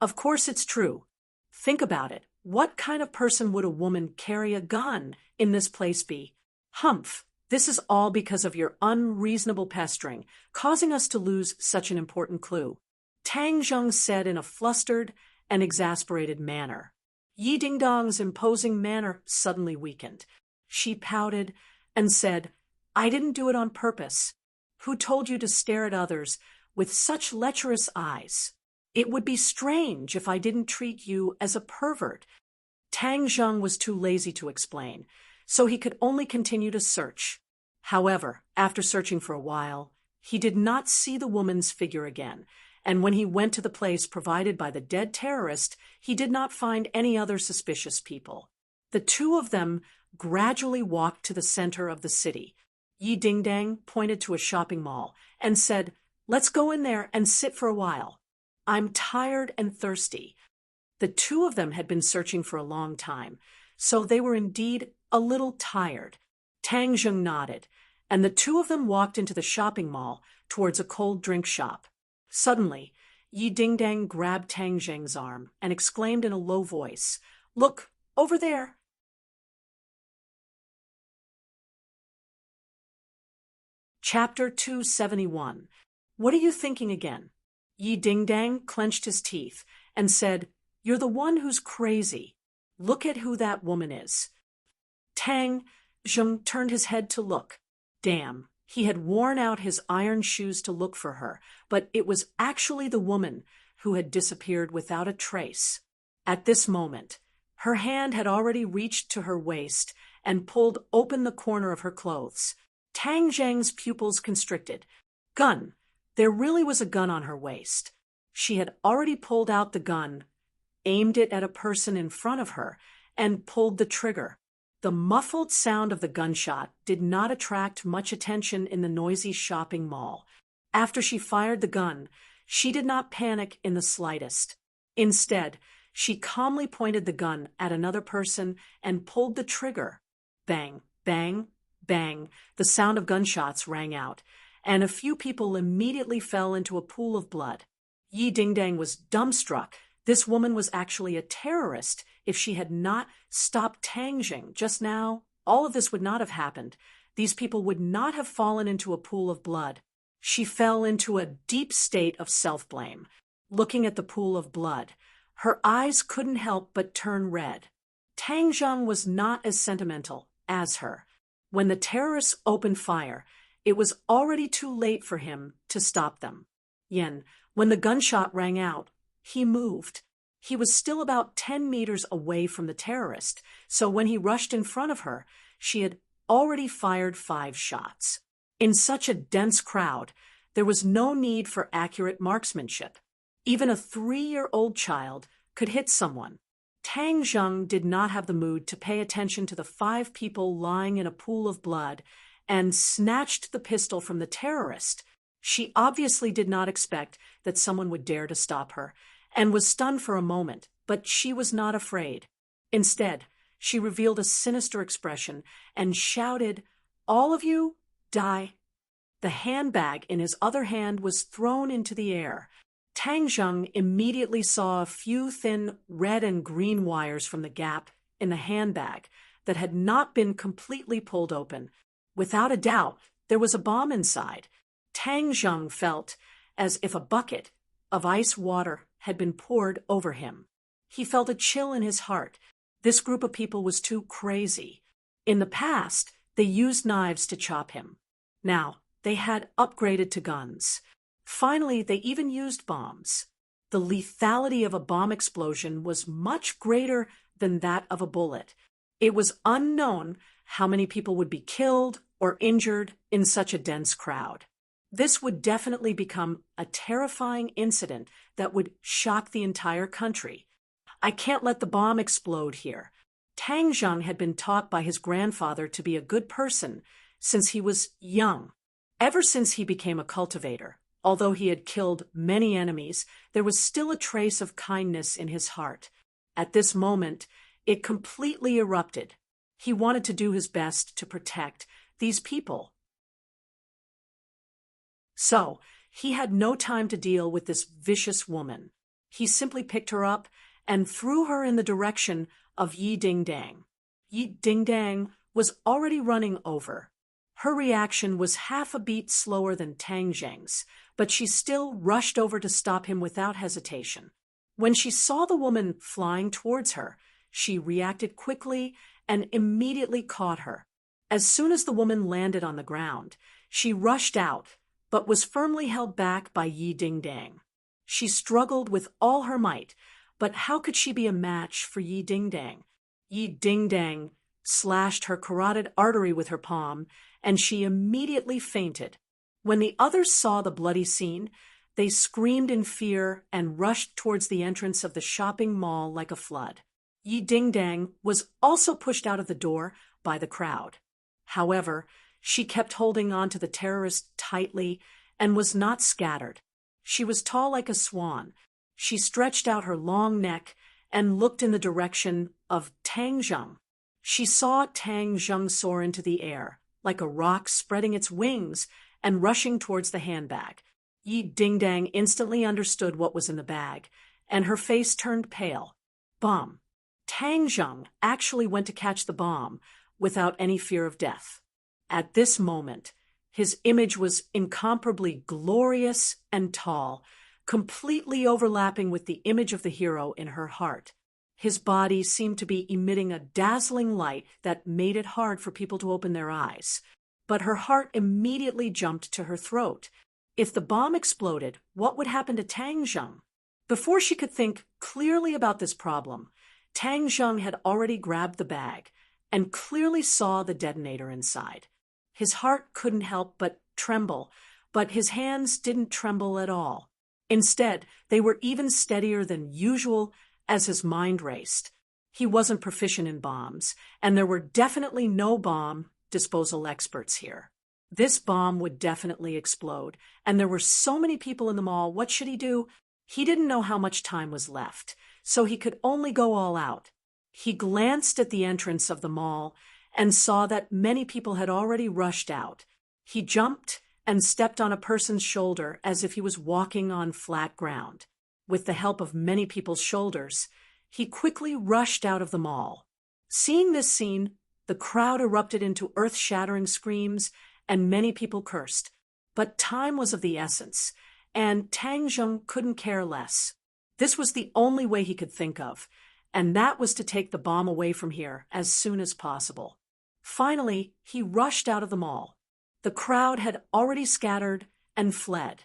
Of course it's true. Think about it. What kind of person would a woman carry a gun in this place be? Humph, this is all because of your unreasonable pestering, causing us to lose such an important clue," Tang Zheng said in a flustered and exasperated manner. Yi Dingdong's imposing manner suddenly weakened. She pouted and said, "I didn't do it on purpose. Who told you to stare at others with such lecherous eyes? It would be strange if I didn't treat you as a pervert." Tang Zheng was too lazy to explain, so he could only continue to search. However, after searching for a while, he did not see the woman's figure again, and when he went to the place provided by the dead terrorist, he did not find any other suspicious people. The two of them gradually walked to the center of the city. Yi Dingdong pointed to a shopping mall and said, "Let's go in there and sit for a while. I'm tired and thirsty." The two of them had been searching for a long time, so they were indeed a little tired. Tang Zheng nodded, and the two of them walked into the shopping mall towards a cold drink shop. Suddenly, Yi Dingdang grabbed Tang Zheng's arm and exclaimed in a low voice, "Look, over there!" Chapter 271. What are you thinking again? Yi Dingdang clenched his teeth and said, "You're the one who's crazy. Look at who that woman is." Tang Zheng turned his head to look. Damn, he had worn out his iron shoes to look for her, but it was actually the woman who had disappeared without a trace. At this moment, her hand had already reached to her waist and pulled open the corner of her clothes. Tang Zheng's pupils constricted. Gun. There really was a gun on her waist. She had already pulled out the gun, aimed it at a person in front of her, and pulled the trigger. The muffled sound of the gunshot did not attract much attention in the noisy shopping mall. After she fired the gun, she did not panic in the slightest. Instead, she calmly pointed the gun at another person and pulled the trigger. Bang, bang, bang, the sound of gunshots rang out, and a few people immediately fell into a pool of blood. Yi Dingdang was dumbstruck. This woman was actually a terrorist. If she had not stopped Tang Zheng just now, all of this would not have happened. These people would not have fallen into a pool of blood. She fell into a deep state of self-blame. Looking at the pool of blood, her eyes couldn't help but turn red. Tang Zheng was not as sentimental as her. When the terrorists opened fire, it was already too late for him to stop them. When the gunshot rang out, he moved. He was still about 10 meters away from the terrorist, so when he rushed in front of her, she had already fired 5 shots. In such a dense crowd, there was no need for accurate marksmanship. Even a 3-year-old child could hit someone. Tang Zheng did not have the mood to pay attention to the 5 people lying in a pool of blood and snatched the pistol from the terrorist. She obviously did not expect that someone would dare to stop her, and was stunned for a moment, but she was not afraid. Instead, she revealed a sinister expression and shouted, "All of you, die." The handbag in his other hand was thrown into the air. Tang Zheng immediately saw a few thin red and green wires from the gap in the handbag that had not been completely pulled open. Without a doubt, there was a bomb inside. Tang Zheng felt as if a bucket of ice water had been poured over him. He felt a chill in his heart. This group of people was too crazy. In the past, they used knives to chop him. Now, they had upgraded to guns. Finally, they even used bombs. The lethality of a bomb explosion was much greater than that of a bullet. It was unknown how many people would be killed or injured in such a dense crowd. This would definitely become a terrifying incident that would shock the entire country. I can't let the bomb explode here. Tang Zheng had been taught by his grandfather to be a good person since he was young. Ever since he became a cultivator, although he had killed many enemies, there was still a trace of kindness in his heart. At this moment, it completely erupted. He wanted to do his best to protect these people. So, he had no time to deal with this vicious woman. He simply picked her up and threw her in the direction of Yi Dingdang. Yi Dingdang was already running over. Her reaction was half a beat slower than Tang Zheng's, but she still rushed over to stop him without hesitation. When she saw the woman flying towards her, she reacted quickly and immediately caught her. As soon as the woman landed on the ground, she rushed out, but was firmly held back by Yi Dingdang. She struggled with all her might, but how could she be a match for Yi Dingdang? Yi Dingdang slashed her carotid artery with her palm, and she immediately fainted. When the others saw the bloody scene, they screamed in fear and rushed towards the entrance of the shopping mall like a flood. Yi Dingdang was also pushed out of the door by the crowd. However, she kept holding on to the terrorist tightly and was not scattered. She was tall like a swan. She stretched out her long neck and looked in the direction of Tang Zheng. She saw Tang Zheng soar into the air, like a rock spreading its wings and rushing towards the handbag. Yi Dingdang instantly understood what was in the bag, and her face turned pale. Bomb. Tang Zheng actually went to catch the bomb without any fear of death. At this moment, his image was incomparably glorious and tall, completely overlapping with the image of the hero in her heart. His body seemed to be emitting a dazzling light that made it hard for people to open their eyes. But her heart immediately jumped to her throat. If the bomb exploded, what would happen to Tang Zheng? Before she could think clearly about this problem, Tang Zheng had already grabbed the bag and clearly saw the detonator inside. His heart couldn't help but tremble, but his hands didn't tremble at all. Instead, they were even steadier than usual as his mind raced. He wasn't proficient in bombs, and there were definitely no bomb disposal experts here. This bomb would definitely explode, and there were so many people in the mall. What should he do? He didn't know how much time was left, so he could only go all out. He glanced at the entrance of the mall and saw that many people had already rushed out. He jumped and stepped on a person's shoulder as if he was walking on flat ground. With the help of many people's shoulders, he quickly rushed out of the mall. Seeing this scene, the crowd erupted into earth-shattering screams, and many people cursed. But time was of the essence, and Tang Zheng couldn't care less. This was the only way he could think of, and that was to take the bomb away from here as soon as possible. Finally, he rushed out of the mall. The crowd had already scattered and fled.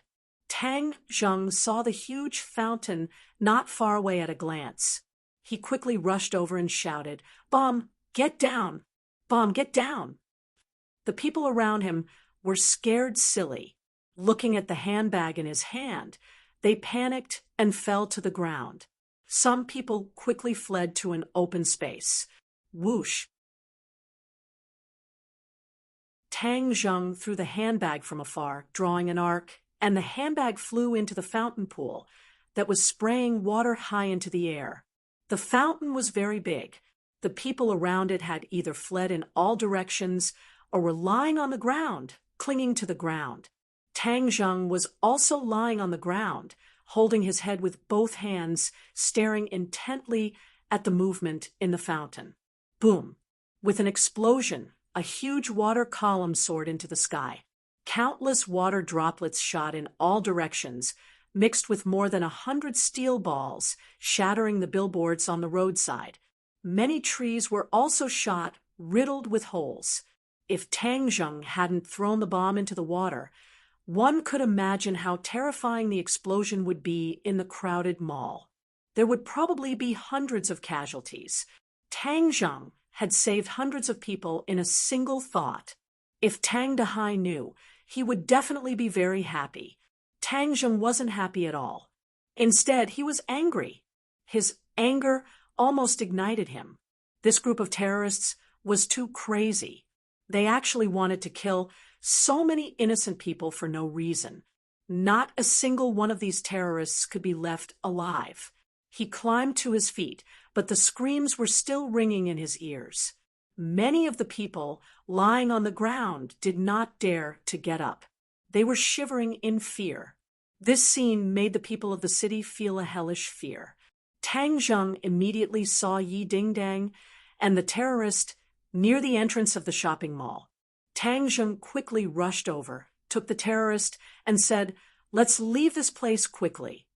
Tang Zheng saw the huge fountain not far away at a glance. He quickly rushed over and shouted, "Bomb, get down! Bomb, get down!" The people around him were scared silly. Looking at the handbag in his hand, they panicked and fell to the ground. Some people quickly fled to an open space. Whoosh! Tang Zheng threw the handbag from afar, drawing an arc, and the handbag flew into the fountain pool that was spraying water high into the air. The fountain was very big. The people around it had either fled in all directions or were lying on the ground, clinging to the ground. Tang Zheng was also lying on the ground, holding his head with both hands, staring intently at the movement in the fountain. Boom! With an explosion, a huge water column soared into the sky. Countless water droplets shot in all directions, mixed with more than 100 steel balls, shattering the billboards on the roadside. Many trees were also shot, riddled with holes. If Tang Zheng hadn't thrown the bomb into the water, one could imagine how terrifying the explosion would be in the crowded mall. There would probably be hundreds of casualties. Tang Zheng had saved hundreds of people in a single thought. If Tang Dehai knew, he would definitely be very happy. Tang Zheng wasn't happy at all. Instead, he was angry. His anger almost ignited him. This group of terrorists was too crazy. They actually wanted to kill so many innocent people for no reason. Not a single one of these terrorists could be left alive. He climbed to his feet, but the screams were still ringing in his ears. Many of the people lying on the ground did not dare to get up. They were shivering in fear. This scene made the people of the city feel a hellish fear. Tang Zheng immediately saw Yi Dingdang and the terrorist near the entrance of the shopping mall. Tang Zheng quickly rushed over, took the terrorist, and said, "Let's leave this place quickly."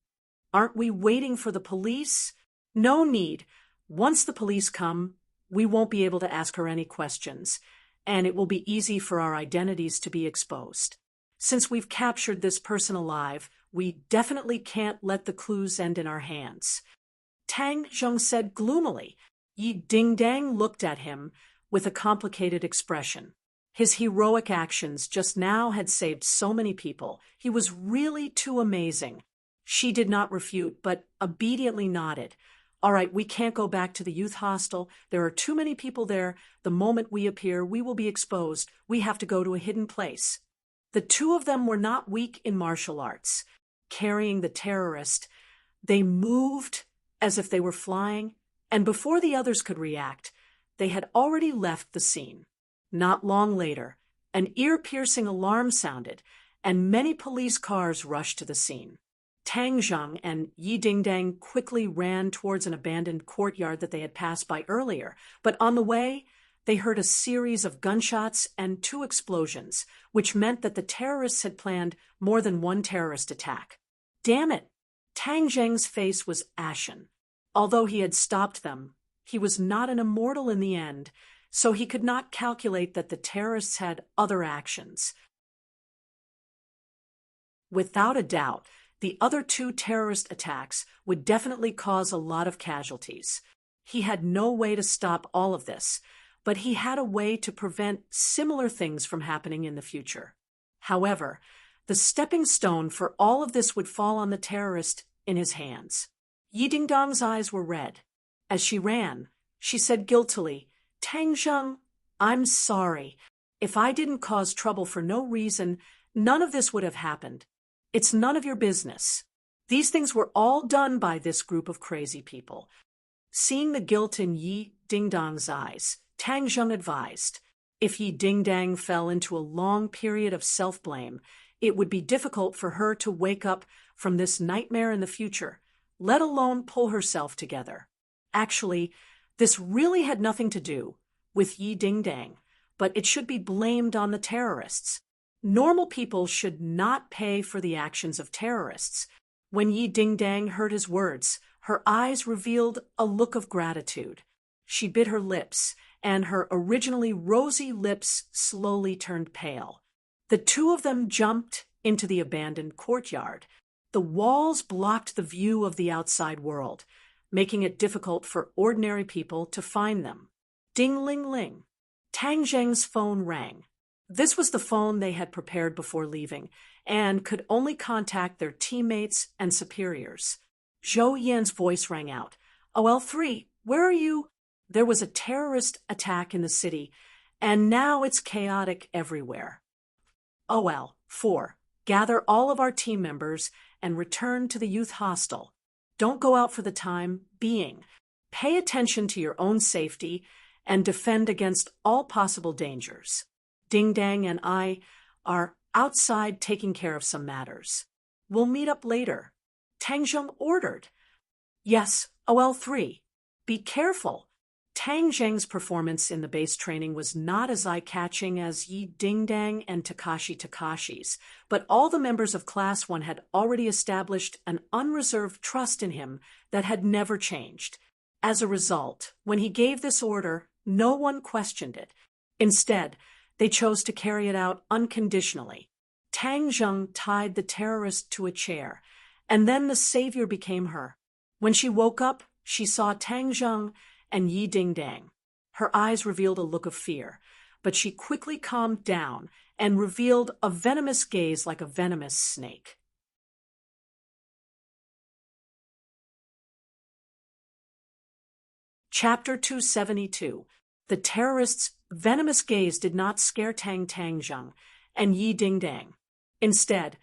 "Aren't we waiting for the police?" "No need. Once the police come, we won't be able to ask her any questions, and it will be easy for our identities to be exposed. Since we've captured this person alive, we definitely can't let the clues end in our hands." Tang Zheng said gloomily. Yi Dingdang looked at him with a complicated expression. His heroic actions just now had saved so many people. He was really too amazing. She did not refute, but obediently nodded. "All right, we can't go back to the youth hostel. There are too many people there. The moment we appear, we will be exposed. We have to go to a hidden place." The two of them were not weak in martial arts. Carrying the terrorist, they moved as if they were flying, and before the others could react, they had already left the scene. Not long later, an ear-piercing alarm sounded, and many police cars rushed to the scene. Tang Zhang and Yi Dingdang quickly ran towards an abandoned courtyard that they had passed by earlier, but on the way, they heard a series of gunshots and 2 explosions, which meant that the terrorists had planned more than one terrorist attack. Damn it! Tang Zhang's face was ashen. Although he had stopped them, he was not an immortal in the end, so he could not calculate that the terrorists had other actions. Without a doubt, the other 2 terrorist attacks would definitely cause a lot of casualties. He had no way to stop all of this, but he had a way to prevent similar things from happening in the future. However, the stepping stone for all of this would fall on the terrorist in his hands. Yi Dingdang's eyes were red. As she ran, she said guiltily, "Tang Zhang, I'm sorry. If I didn't cause trouble for no reason, none of this would have happened. It's none of your business. These things were all done by this group of crazy people." Seeing the guilt in Yi Dingdang's eyes, Tang Zhang advised, if Yi Dingdang fell into a long period of self-blame, it would be difficult for her to wake up from this nightmare in the future, let alone pull herself together. Actually, this really had nothing to do with Yi Dingdang, but it should be blamed on the terrorists. Normal people should not pay for the actions of terrorists. When Yi Dingdang heard his words, her eyes revealed a look of gratitude. She bit her lips, and her originally rosy lips slowly turned pale. The 2 of them jumped into the abandoned courtyard. The walls blocked the view of the outside world, making it difficult for ordinary people to find them. Ding-ling-ling. Tang Zhang's phone rang. This was the phone they had prepared before leaving, and could only contact their teammates and superiors. Zhou Yan's voice rang out. "OL3, where are you?" There was a terrorist attack in the city, and now it's chaotic everywhere. OL4, gather all of our team members and return to the youth hostel. Don't go out for the time being. Pay attention to your own safety and defend against all possible dangers. Dingdang and I are outside taking care of some matters. We'll meet up later. Tang Zhang ordered. Yes, OL3. Be careful. Tang Zhang's performance in the base training was not as eye-catching as Yi Dingdang and Takashi's, but all the members of Class 1 had already established an unreserved trust in him that had never changed. As a result, when he gave this order, no one questioned it. Instead, they chose to carry it out unconditionally. Tang Zhang tied the terrorist to a chair, and then the savior became her. When she woke up, she saw Tang Zhang and Yi Dingdang. Her eyes revealed a look of fear, but she quickly calmed down and revealed a venomous gaze like a venomous snake. Chapter 272. The terrorists' venomous gaze did not scare Tang Zhang and Yi Dingdang. Instead,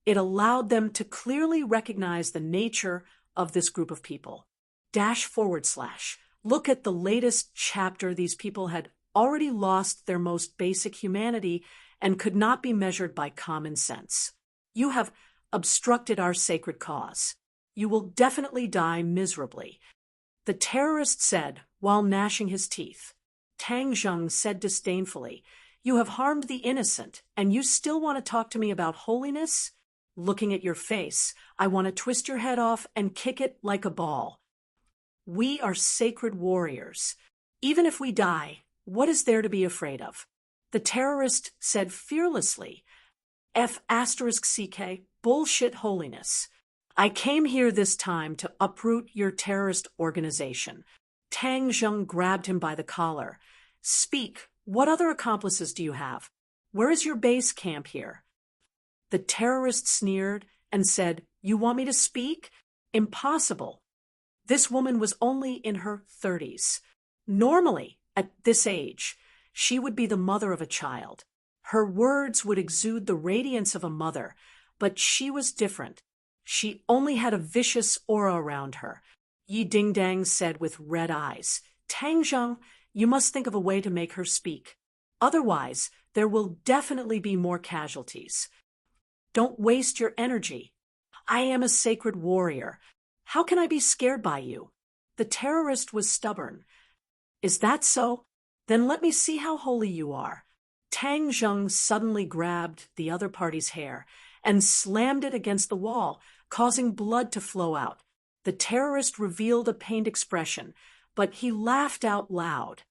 it allowed them to clearly recognize the nature of this group of people. / Look at the latest chapter. These people had already lost their most basic humanity and could not be measured by common sense. You have obstructed our sacred cause. You will definitely die miserably. The terrorist said while gnashing his teeth. Tang Zhang said disdainfully, "You have harmed the innocent, and you still want to talk to me about holiness? Looking at your face, I want to twist your head off and kick it like a ball. We are sacred warriors. Even if we die, what is there to be afraid of?" The terrorist said fearlessly, F***CK, bullshit holiness. I came here this time to uproot your terrorist organization. Tang Zhang grabbed him by the collar. Speak, what other accomplices do you have? Where is your base camp here? The terrorist sneered and said, You want me to speak? Impossible. This woman was only in her 30s. Normally, at this age, she would be the mother of a child. Her words would exude the radiance of a mother, but she was different. She only had a vicious aura around her. Yi Dingdang said with red eyes, Tang Zhang, You must think of a way to make her speak. Otherwise, there will definitely be more casualties. Don't waste your energy. I am a sacred warrior. How can I be scared by you? The terrorist was stubborn. Is that so? Then let me see how holy you are. Tang Zheng suddenly grabbed the other party's hair and slammed it against the wall, causing blood to flow out. The terrorist revealed a pained expression, but he laughed out loud.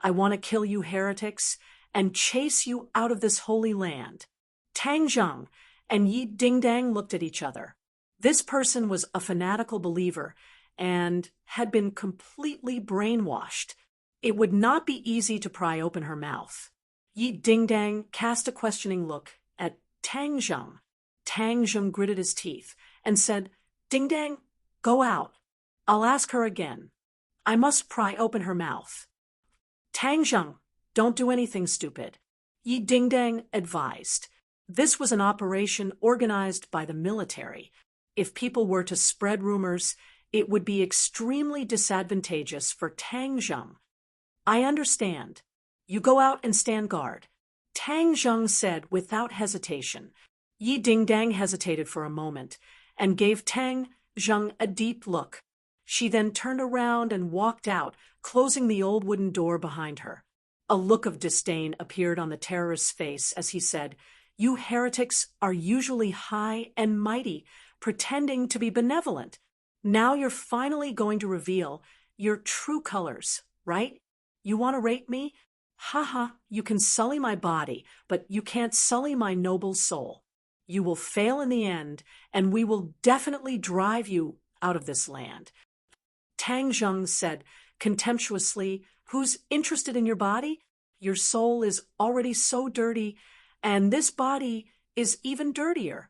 I want to kill you heretics and chase you out of this holy land. Tang Zheng and Yi Dingdang looked at each other. This person was a fanatical believer and had been completely brainwashed. It would not be easy to pry open her mouth. Yi Dingdang cast a questioning look at Tang Zheng. Tang Zheng gritted his teeth and said, Dingdang, go out. I'll ask her again. I must pry open her mouth. Tang Zheng, don't do anything stupid. Yi Dingdang advised. This was an operation organized by the military. If people were to spread rumors, it would be extremely disadvantageous for Tang Zheng. I understand. You go out and stand guard. Tang Zheng said without hesitation. Yi Dingdang hesitated for a moment and gave Tang Zheng a deep look. She then turned around and walked out, closing the old wooden door behind her. A look of disdain appeared on the terrorist's face as he said, You heretics are usually high and mighty, pretending to be benevolent. Now you're finally going to reveal your true colors, right? You want to rape me? Haha, you can sully my body, but you can't sully my noble soul. You will fail in the end, and we will definitely drive you out of this land. Tang Zheng said contemptuously, Who's interested in your body? Your soul is already so dirty, and this body is even dirtier.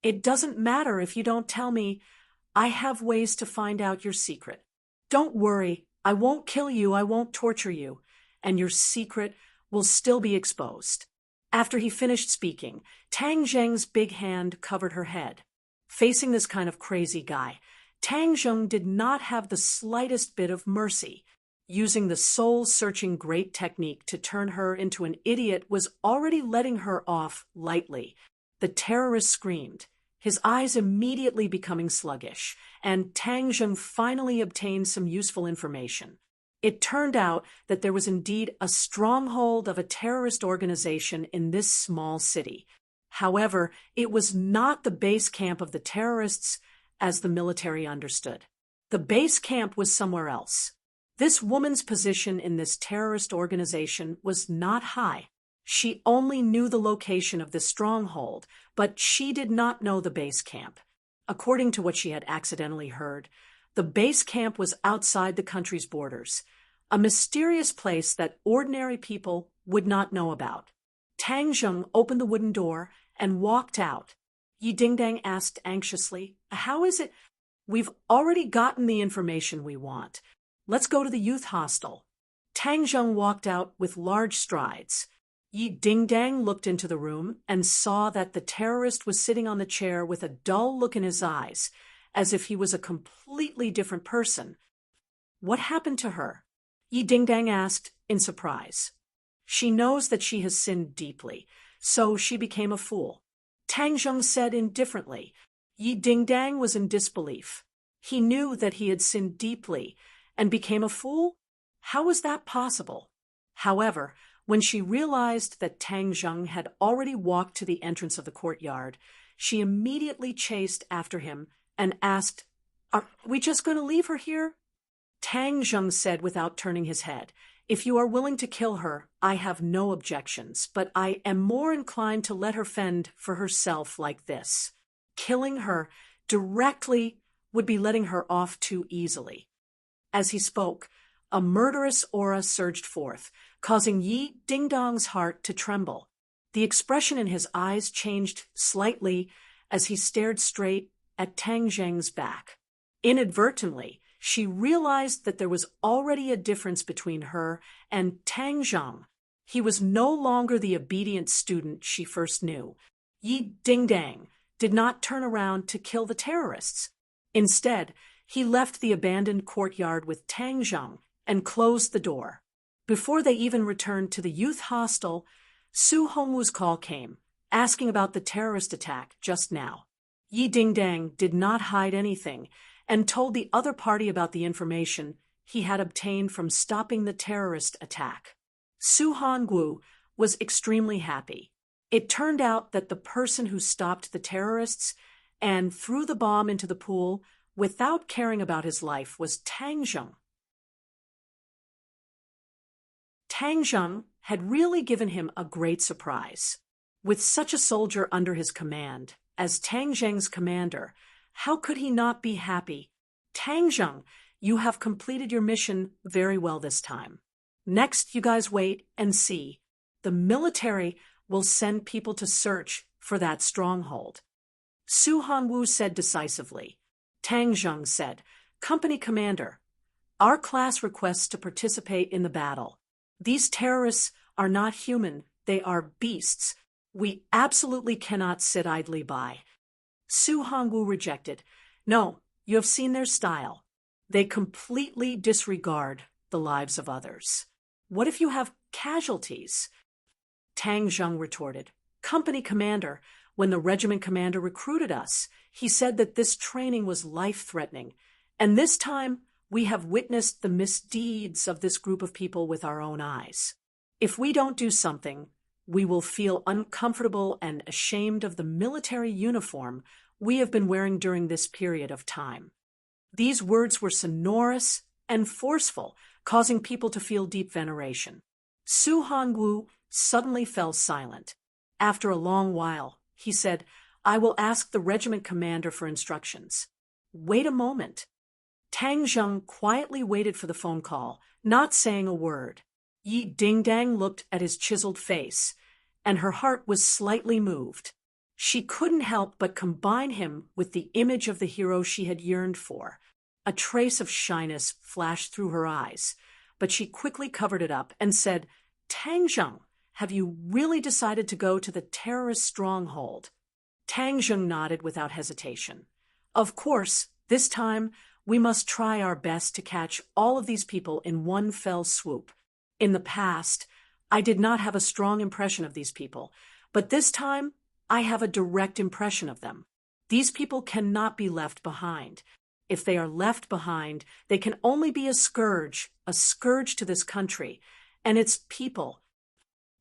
It doesn't matter if you don't tell me. I have ways to find out your secret. Don't worry, I won't kill you, I won't torture you, and your secret will still be exposed. After he finished speaking, Tang Zheng's big hand covered her head. Facing this kind of crazy guy, Tang Zheng did not have the slightest bit of mercy. Using the soul-searching great technique to turn her into an idiot was already letting her off lightly. The terrorist screamed, his eyes immediately becoming sluggish, and Tang Zheng finally obtained some useful information. It turned out that there was indeed a stronghold of a terrorist organization in this small city. However, it was not the base camp of the terrorists as the military understood. The base camp was somewhere else. This woman's position in this terrorist organization was not high. She only knew the location of the stronghold, but she did not know the base camp. According to what she had accidentally heard, the base camp was outside the country's borders, a mysterious place that ordinary people would not know about. Tang Zheng opened the wooden door and walked out. Yi Dingdang asked anxiously, How is it? We've already gotten the information we want. Let's go to the youth hostel. Tang Zheng walked out with large strides. Yi Dingdang looked into the room and saw that the terrorist was sitting on the chair with a dull look in his eyes, as if he was a completely different person. What happened to her? Yi Dingdang asked in surprise. She knows that she has sinned deeply, so she became a fool. Tang Zheng said indifferently. Yi Dingdang was in disbelief. He knew that he had sinned deeply and became a fool? How was that possible? However, when she realized that Tang Zheng had already walked to the entrance of the courtyard, she immediately chased after him and asked, Are we just going to leave her here? Tang Zheng said without turning his head, If you are willing to kill her, I have no objections, but I am more inclined to let her fend for herself like this. Killing her directly would be letting her off too easily. As he spoke, a murderous aura surged forth, causing Yi Dingdang's heart to tremble. The expression in his eyes changed slightly as he stared straight at Tang Zheng's back. Inadvertently, she realized that there was already a difference between her and Tang Zheng. He was no longer the obedient student she first knew. Yi Dingdang did not turn around to kill the terrorists. Instead, He left the abandoned courtyard with Tang Zheng and closed the door. Before they even returned to the youth hostel, Su Hongwu's call came, asking about the terrorist attack just now. Yi Dingdang did not hide anything and told the other party about the information he had obtained from stopping the terrorist attack. Su Hongwu was extremely happy. It turned out that the person who stopped the terrorists and threw the bomb into the pool without caring about his life was Tang Zheng. Tang Zheng had really given him a great surprise. With such a soldier under his command, as Tang Zheng's commander, how could he not be happy? Tang Zheng, you have completed your mission very well this time. Next, you guys wait and see. The military will send people to search for that stronghold. Su Hongwu said decisively. Tang Zheng said, Company Commander, our class requests to participate in the battle. These terrorists are not human, they are beasts. We absolutely cannot sit idly by. Su Hongwu rejected. No, you have seen their style. They completely disregard the lives of others. What if you have casualties? Tang Zheng retorted. Company Commander, when the regiment commander recruited us, he said that this training was life-threatening, and this time we have witnessed the misdeeds of this group of people with our own eyes. If we don't do something, we will feel uncomfortable and ashamed of the military uniform we have been wearing during this period of time. These words were sonorous and forceful, causing people to feel deep veneration. Su Hongwu suddenly fell silent. After a long while, he said, I will ask the regiment commander for instructions. Wait a moment. Tang Zheng quietly waited for the phone call, not saying a word. Yi Dingdang looked at his chiseled face, and her heart was slightly moved. She couldn't help but combine him with the image of the hero she had yearned for. A trace of shyness flashed through her eyes, but she quickly covered it up and said, Tang Zheng, have you really decided to go to the terrorist stronghold? Tang Zheng nodded without hesitation. Of course, this time we must try our best to catch all of these people in one fell swoop. In the past, I did not have a strong impression of these people, but this time I have a direct impression of them. These people cannot be left behind. If they are left behind, they can only be a scourge to this country and its people.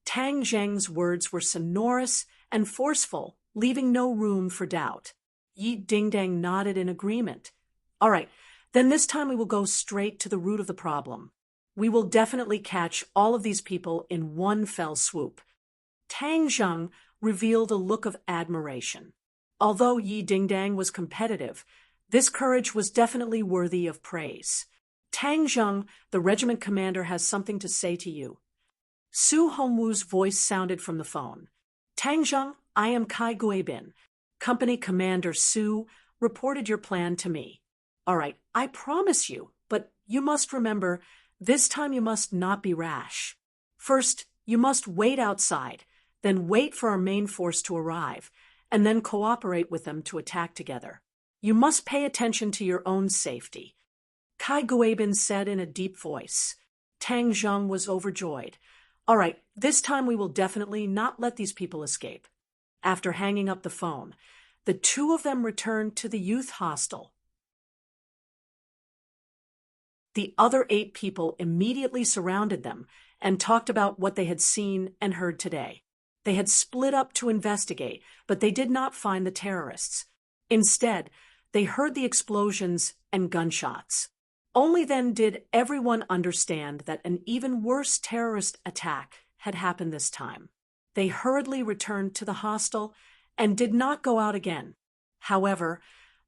Tang Zheng's words were sonorous and forceful, leaving no room for doubt. Yi Dingdang nodded in agreement. All right, then this time we will go straight to the root of the problem. We will definitely catch all of these people in one fell swoop. Tang Zheng revealed a look of admiration. Although Yi Dingdang was competitive, this courage was definitely worthy of praise. Tang Zheng, the regiment commander, has something to say to you. Su Hongwu's voice sounded from the phone. Tang Zheng, I am Kai Guibin. Company Commander Su reported your plan to me. All right, I promise you, but you must remember, this time you must not be rash. First, you must wait outside, then wait for our main force to arrive, and then cooperate with them to attack together. You must pay attention to your own safety. Kai Guibin said in a deep voice. Tang Zheng was overjoyed. All right, this time we will definitely not let these people escape. After hanging up the phone, the two of them returned to the youth hostel. The other 8 people immediately surrounded them and talked about what they had seen and heard today. They had split up to investigate, but they did not find the terrorists. Instead, they heard the explosions and gunshots. Only then did everyone understand that an even worse terrorist attack had happened this time. They hurriedly returned to the hostel and did not go out again. However,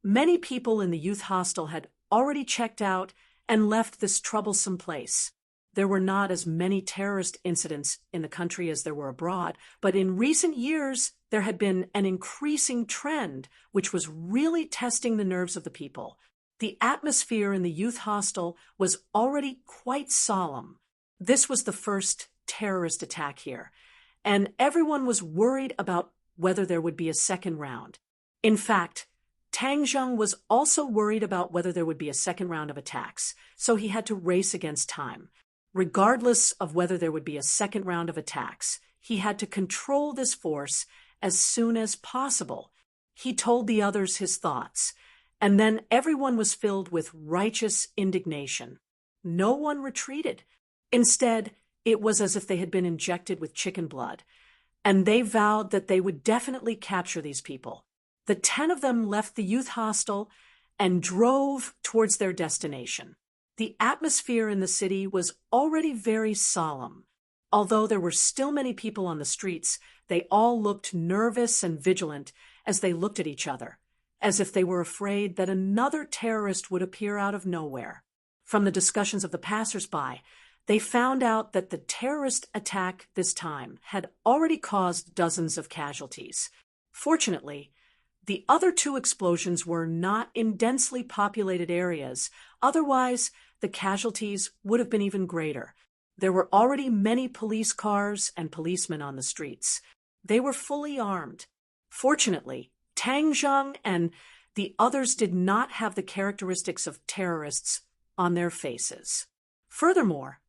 many people in the youth hostel had already checked out and left this troublesome place. There were not as many terrorist incidents in the country as there were abroad, but in recent years there had been an increasing trend which was really testing the nerves of the people. The atmosphere in the youth hostel was already quite solemn. This was the first terrorist attack here, and everyone was worried about whether there would be a second round. In fact, Tang Zheng was also worried about whether there would be a second round of attacks, so he had to race against time. Regardless of whether there would be a second round of attacks, he had to control this force as soon as possible. He told the others his thoughts, and then everyone was filled with righteous indignation. No one retreated. Instead, it was as if they had been injected with chicken blood, and they vowed that they would definitely capture these people. The 10 of them left the youth hostel and drove towards their destination. The atmosphere in the city was already very solemn. Although there were still many people on the streets, they all looked nervous and vigilant as they looked at each other, as if they were afraid that another terrorist would appear out of nowhere. From the discussions of the passers-by, they found out that the terrorist attack this time had already caused dozens of casualties. Fortunately, the other 2 explosions were not in densely populated areas. Otherwise, the casualties would have been even greater. There were already many police cars and policemen on the streets. They were fully armed. Fortunately, Tang Zheng and the others did not have the characteristics of terrorists on their faces. Furthermore,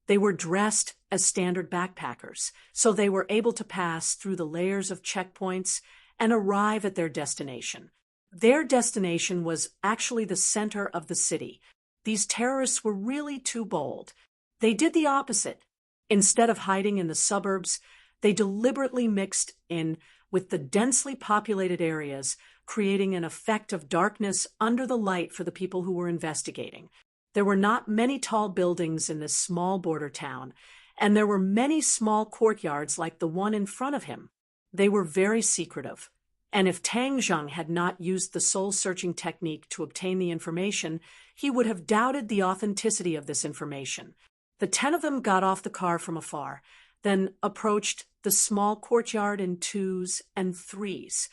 they were dressed as standard backpackers, so they were able to pass through the layers of checkpoints and arrive at their destination. Their destination was actually the center of the city. These terrorists were really too bold. They did the opposite. Instead of hiding in the suburbs, they deliberately mixed in with the densely populated areas, creating an effect of darkness under the light for the people who were investigating. There were not many tall buildings in this small border town, and there were many small courtyards like the one in front of him. They were very secretive, and if Tang Zheng had not used the soul-searching technique to obtain the information, he would have doubted the authenticity of this information. The 10 of them got off the car from afar, then approached the small courtyard in 2s and 3s.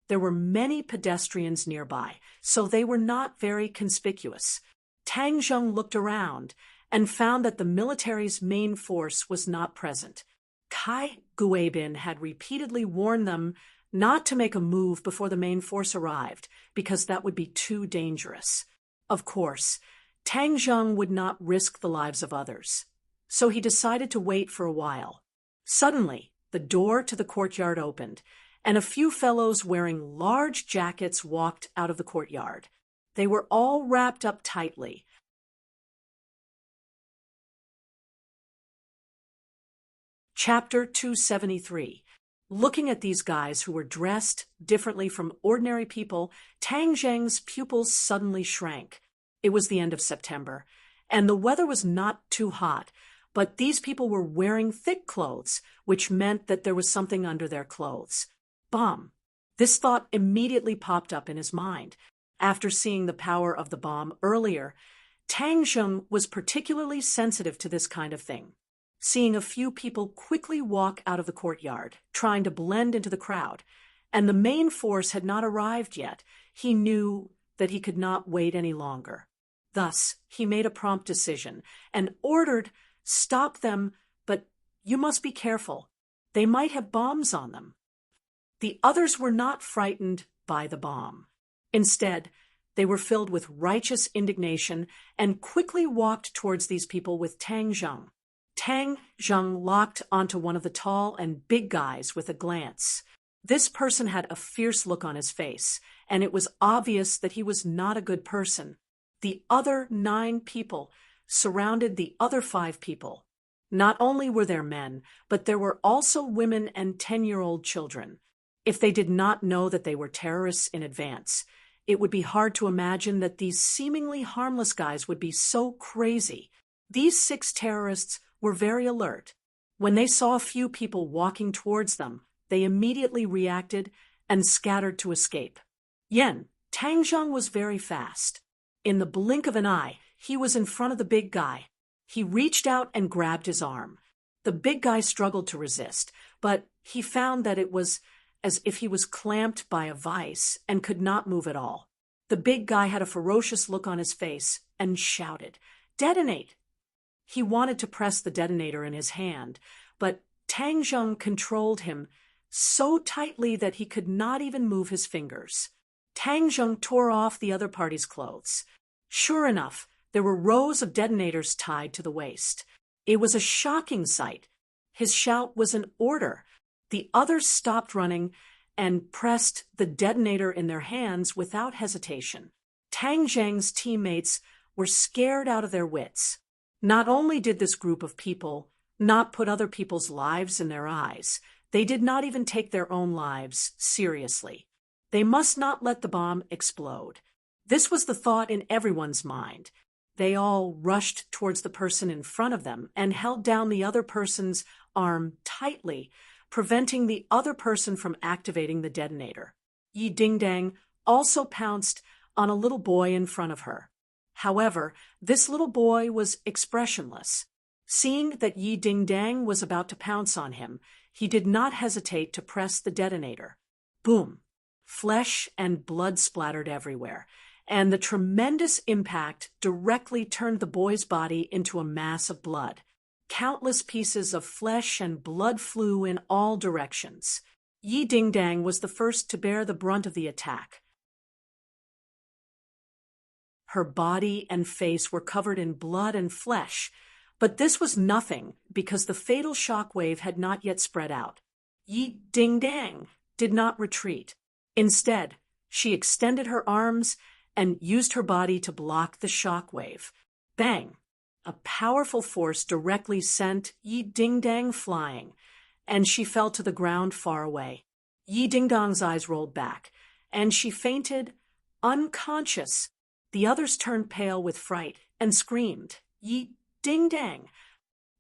There were many pedestrians nearby, so they were not very conspicuous. Tang Zheng looked around and found that the military's main force was not present. Kai Guibin had repeatedly warned them not to make a move before the main force arrived, because that would be too dangerous. Of course, Tang Zheng would not risk the lives of others, so he decided to wait for a while. Suddenly, the door to the courtyard opened, and a few fellows wearing large jackets walked out of the courtyard. They were all wrapped up tightly. Chapter 273. Looking at these guys who were dressed differently from ordinary people, Tang Zheng's pupils suddenly shrank. It was the end of September, and the weather was not too hot, but these people were wearing thick clothes, which meant that there was something under their clothes. Bomb. This thought immediately popped up in his mind. After seeing the power of the bomb earlier, Tang Zheng was particularly sensitive to this kind of thing. Seeing a few people quickly walk out of the courtyard, trying to blend into the crowd, and the main force had not arrived yet, he knew that he could not wait any longer. Thus, he made a prompt decision and ordered, "Stop them, but you must be careful. They might have bombs on them." The others were not frightened by the bomb. Instead, they were filled with righteous indignation and quickly walked towards these people with Tang Zheng. Tang Zheng locked onto one of the tall and big guys with a glance. This person had a fierce look on his face, and it was obvious that he was not a good person. The other 9 people surrounded the other 5 people. Not only were there men, but there were also women and 10-year-old children. If they did not know that they were terrorists in advance, it would be hard to imagine that these seemingly harmless guys would be so crazy. These 6 terrorists were very alert. When they saw a few people walking towards them, they immediately reacted and scattered to escape. Tang Zheng was very fast. In the blink of an eye, he was in front of the big guy. He reached out and grabbed his arm. The big guy struggled to resist, but he found that it was as if he was clamped by a vice and could not move at all. The big guy had a ferocious look on his face and shouted, "Detonate!" He wanted to press the detonator in his hand, but Tang Zheng controlled him so tightly that he could not even move his fingers. Tang Zheng tore off the other party's clothes. Sure enough, there were rows of detonators tied to the waist. It was a shocking sight. His shout was an order. The others stopped running and pressed the detonator in their hands without hesitation. Tang Zheng's teammates were scared out of their wits. Not only did this group of people not put other people's lives in their eyes, they did not even take their own lives seriously. They must not let the bomb explode. This was the thought in everyone's mind. They all rushed towards the person in front of them and held down the other person's arm tightly, preventing the other person from activating the detonator. Yi Dingdang also pounced on a little boy in front of her. However, this little boy was expressionless. Seeing that Yi Dingdang was about to pounce on him, he did not hesitate to press the detonator. Boom! Flesh and blood splattered everywhere, and the tremendous impact directly turned the boy's body into a mass of blood. Countless pieces of flesh and blood flew in all directions. Yi Dingdang was the first to bear the brunt of the attack. Her body and face were covered in blood and flesh, but this was nothing because the fatal shockwave had not yet spread out. Yi Dingdang did not retreat. Instead, she extended her arms and used her body to block the shockwave. Bang! A powerful force directly sent Yi Dingdang flying, and she fell to the ground far away. Yi Dingdang's eyes rolled back, and she fainted, unconscious. The others turned pale with fright and screamed, "Yi Dingdang!"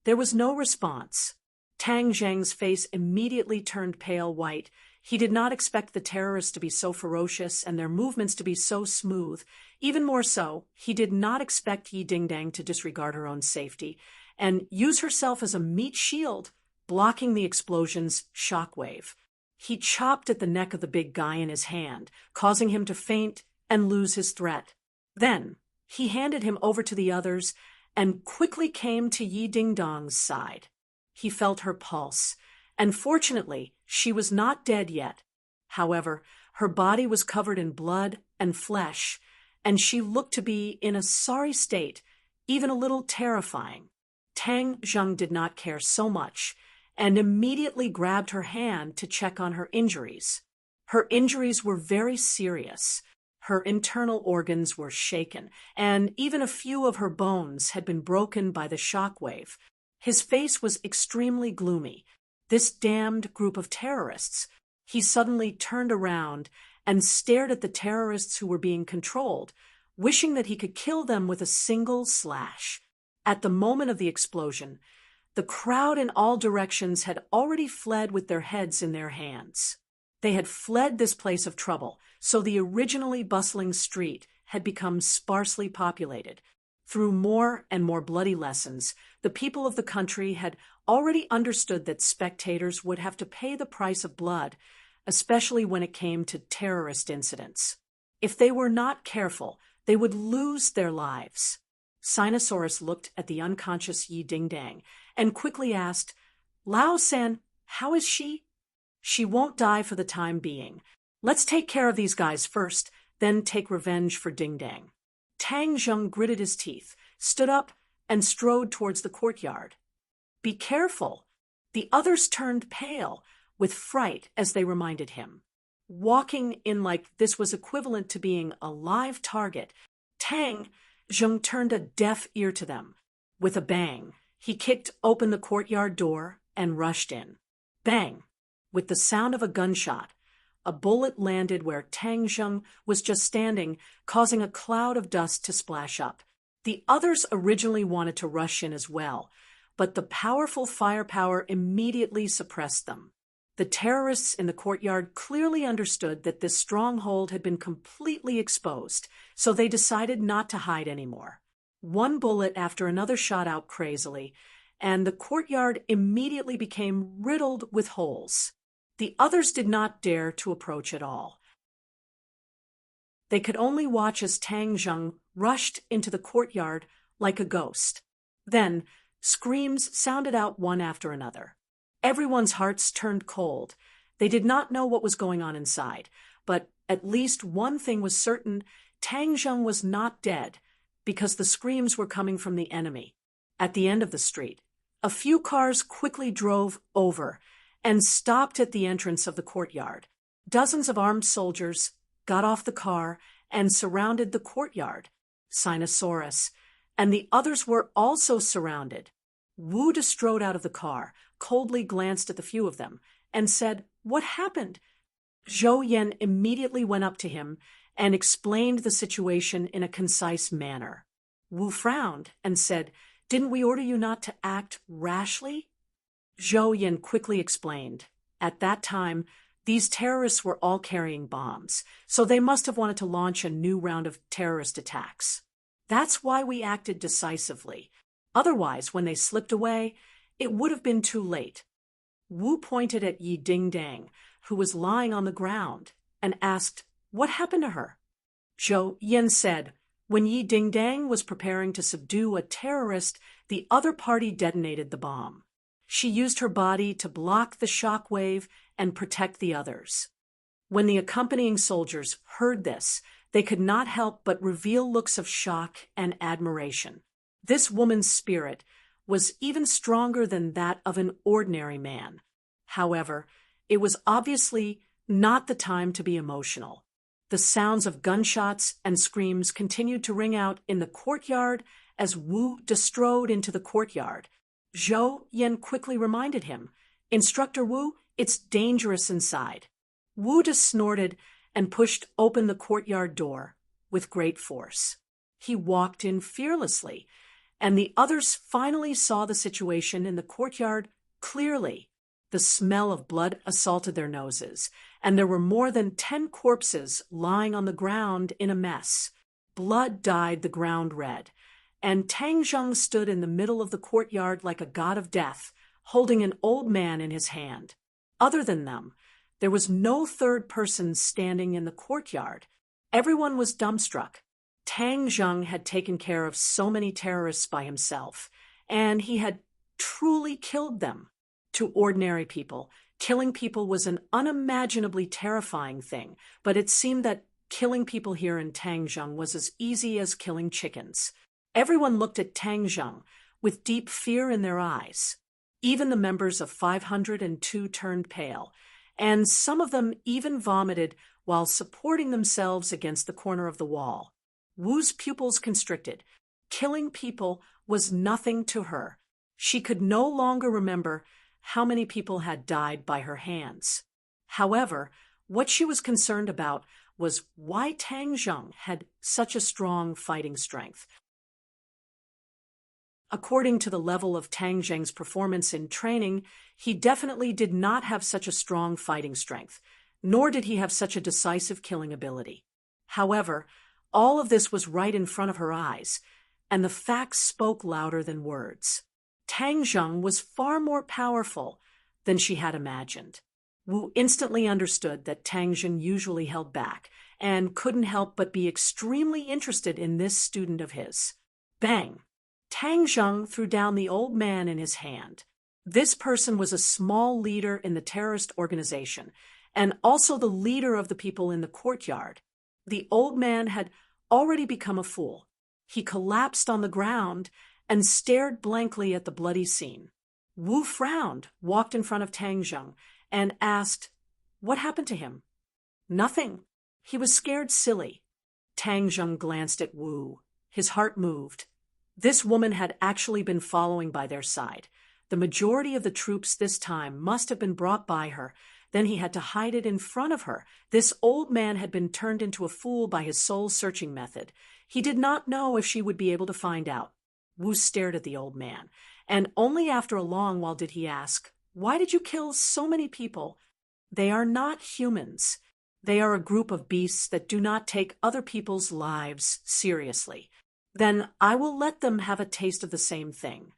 There was no response. Tang Zheng's face immediately turned pale white. He did not expect the terrorists to be so ferocious and their movements to be so smooth. Even more so, he did not expect Yi Dingdang to disregard her own safety and use herself as a meat shield, blocking the explosion's shockwave. He chopped at the neck of the big guy in his hand, causing him to faint and lose his threat. Then, he handed him over to the others and quickly came to Yi Dingdang's side. He felt her pulse, and fortunately, she was not dead yet. However, her body was covered in blood and flesh, and she looked to be in a sorry state, even a little terrifying. Tang Zheng did not care so much, and immediately grabbed her hand to check on her injuries. Her injuries were very serious. Her internal organs were shaken, and even a few of her bones had been broken by the shockwave. His face was extremely gloomy. This damned group of terrorists. He suddenly turned around and stared at the terrorists who were being controlled, wishing that he could kill them with a single slash. At the moment of the explosion, the crowd in all directions had already fled with their heads in their hands. They had fled this place of trouble, so the originally bustling street had become sparsely populated. Through more and more bloody lessons, the people of the country had already understood that spectators would have to pay the price of blood, especially when it came to terrorist incidents. If they were not careful, they would lose their lives. Sinosaurus looked at the unconscious Yi Dingdang and quickly asked, "Lao-san, how is she?" "She won't die for the time being. Let's take care of these guys first, then take revenge for Dingdang." Tang Zheng gritted his teeth, stood up, and strode towards the courtyard. "Be careful." The others turned pale with fright as they reminded him. Walking in like this was equivalent to being a live target. Tang Zheng turned a deaf ear to them. With a bang, he kicked open the courtyard door and rushed in. Bang! With the sound of a gunshot, a bullet landed where Tang Zheng was just standing, causing a cloud of dust to splash up. The others originally wanted to rush in as well, but the powerful firepower immediately suppressed them. The terrorists in the courtyard clearly understood that this stronghold had been completely exposed, so they decided not to hide anymore. One bullet after another shot out crazily, and the courtyard immediately became riddled with holes. The others did not dare to approach at all. They could only watch as Tang Zheng rushed into the courtyard like a ghost. Then, screams sounded out one after another. Everyone's hearts turned cold, They did not know what was going on inside, but at least one thing was certain: Tang Zheng was not dead, because the screams were coming from the enemy. At the end of the street, a few cars quickly drove over and stopped at the entrance of the courtyard. Dozens of armed soldiers got off the car and surrounded the courtyard. Sinosaurus and the others were also surrounded. Wu strode out of the car, coldly glanced at the few of them, and said, "What happened?" Zhou Yan immediately went up to him and explained the situation in a concise manner. Wu frowned and said, "Didn't we order you not to act rashly?" Zhou Yan quickly explained. At that time, these terrorists were all carrying bombs, so they must have wanted to launch a new round of terrorist attacks. That's why we acted decisively. Otherwise, when they slipped away, it would have been too late. Wu pointed at Yi Dingdang, who was lying on the ground, and asked, "What happened to her?" Zhou Yan said, "When Yi Dingdang was preparing to subdue a terrorist, the other party detonated the bomb. She used her body to block the shock wave and protect the others." When the accompanying soldiers heard this, they could not help but reveal looks of shock and admiration. This woman's spirit was even stronger than that of an ordinary man. However, it was obviously not the time to be emotional. The sounds of gunshots and screams continued to ring out in the courtyard as Wu strode into the courtyard. Zhou Yan quickly reminded him, "Instructor Wu, it's dangerous inside." Wu snorted and pushed open the courtyard door with great force. He walked in fearlessly, and the others finally saw the situation in the courtyard clearly. The smell of blood assaulted their noses, and there were more than 10 corpses lying on the ground in a mess. Blood dyed the ground red, and Tang Zheng stood in the middle of the courtyard like a god of death, holding an old man in his hand. Other than them, there was no third person standing in the courtyard. Everyone was dumbstruck. Tang Zheng had taken care of so many terrorists by himself, and he had truly killed them. To ordinary people, killing people was an unimaginably terrifying thing, but it seemed that killing people here in Tang Zheng was as easy as killing chickens. Everyone looked at Tang Zheng with deep fear in their eyes. Even the members of 502 turned pale, and some of them even vomited while supporting themselves against the corner of the wall. Wu's pupils constricted. Killing people was nothing to her. She could no longer remember how many people had died by her hands. However, what she was concerned about was why Tang Zheng had such a strong fighting strength. According to the level of Tang Zheng's performance in training, he definitely did not have such a strong fighting strength, nor did he have such a decisive killing ability. However, all of this was right in front of her eyes, and the facts spoke louder than words. Tang Zheng was far more powerful than she had imagined. Wu instantly understood that Tang Zheng usually held back and couldn't help but be extremely interested in this student of his. Bang! Tang Zheng threw down the old man in his hand. This person was a small leader in the terrorist organization, and also the leader of the people in the courtyard. The old man had already become a fool. He collapsed on the ground and stared blankly at the bloody scene. Wu frowned, walked in front of Tang Zheng, and asked, "What happened to him?" "Nothing. He was scared silly." Tang Zheng glanced at Wu. His heart moved. This woman had actually been following by their side. The majority of the troops this time must have been brought by her. Then he had to hide it in front of her. This old man had been turned into a fool by his soul-searching method. He did not know if she would be able to find out. Wu stared at the old man, and only after a long while did he ask, "Why did you kill so many people?" "They are not humans. They are a group of beasts that do not take other people's lives seriously. Then I will let them have a taste of the same thing."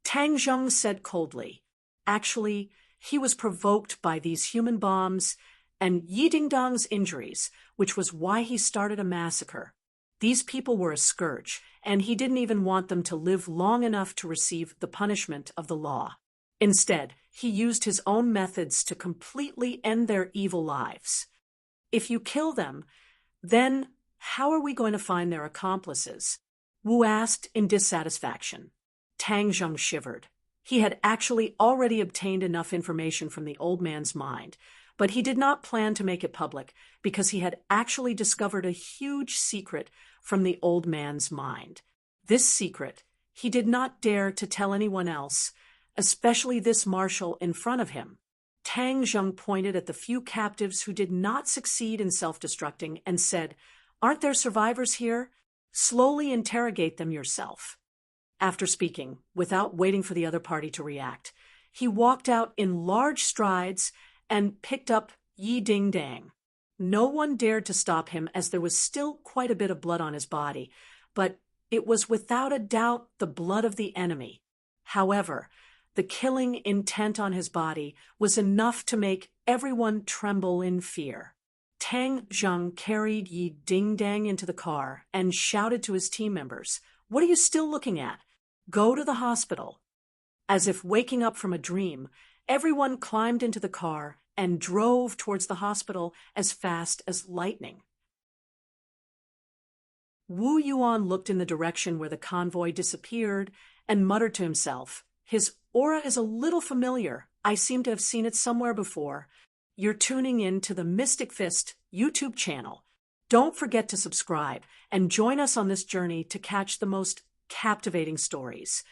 Tang Zheng said coldly. Actually, he was provoked by these human bombs and Yi Dingdang's injuries, which was why he started a massacre. These people were a scourge, and he didn't even want them to live long enough to receive the punishment of the law. Instead, he used his own methods to completely end their evil lives. If you kill them, then how are we going to find their accomplices? Wu asked in dissatisfaction. Tang Zheng shivered. He had actually already obtained enough information from the old man's mind, but he did not plan to make it public because he had actually discovered a huge secret from the old man's mind. This secret he did not dare to tell anyone else, especially this marshal in front of him. Tang Zheng pointed at the few captives who did not succeed in self-destructing and said, "Aren't there survivors here? Slowly interrogate them yourself." After speaking, without waiting for the other party to react, he walked out in large strides and picked up Yi Ding Dang. No one dared to stop him as there was still quite a bit of blood on his body, but it was without a doubt the blood of the enemy. However, the killing intent on his body was enough to make everyone tremble in fear. Tang Zheng carried Yi Ding Dang into the car and shouted to his team members, "What are you still looking at? Go to the hospital." As if waking up from a dream, everyone climbed into the car and drove towards the hospital as fast as lightning. Wu Yuan looked in the direction where the convoy disappeared and muttered to himself, "His aura is a little familiar. I seem to have seen it somewhere before." You're tuning in to the Mystic Fist YouTube channel. Don't forget to subscribe and join us on this journey to catch the most captivating stories.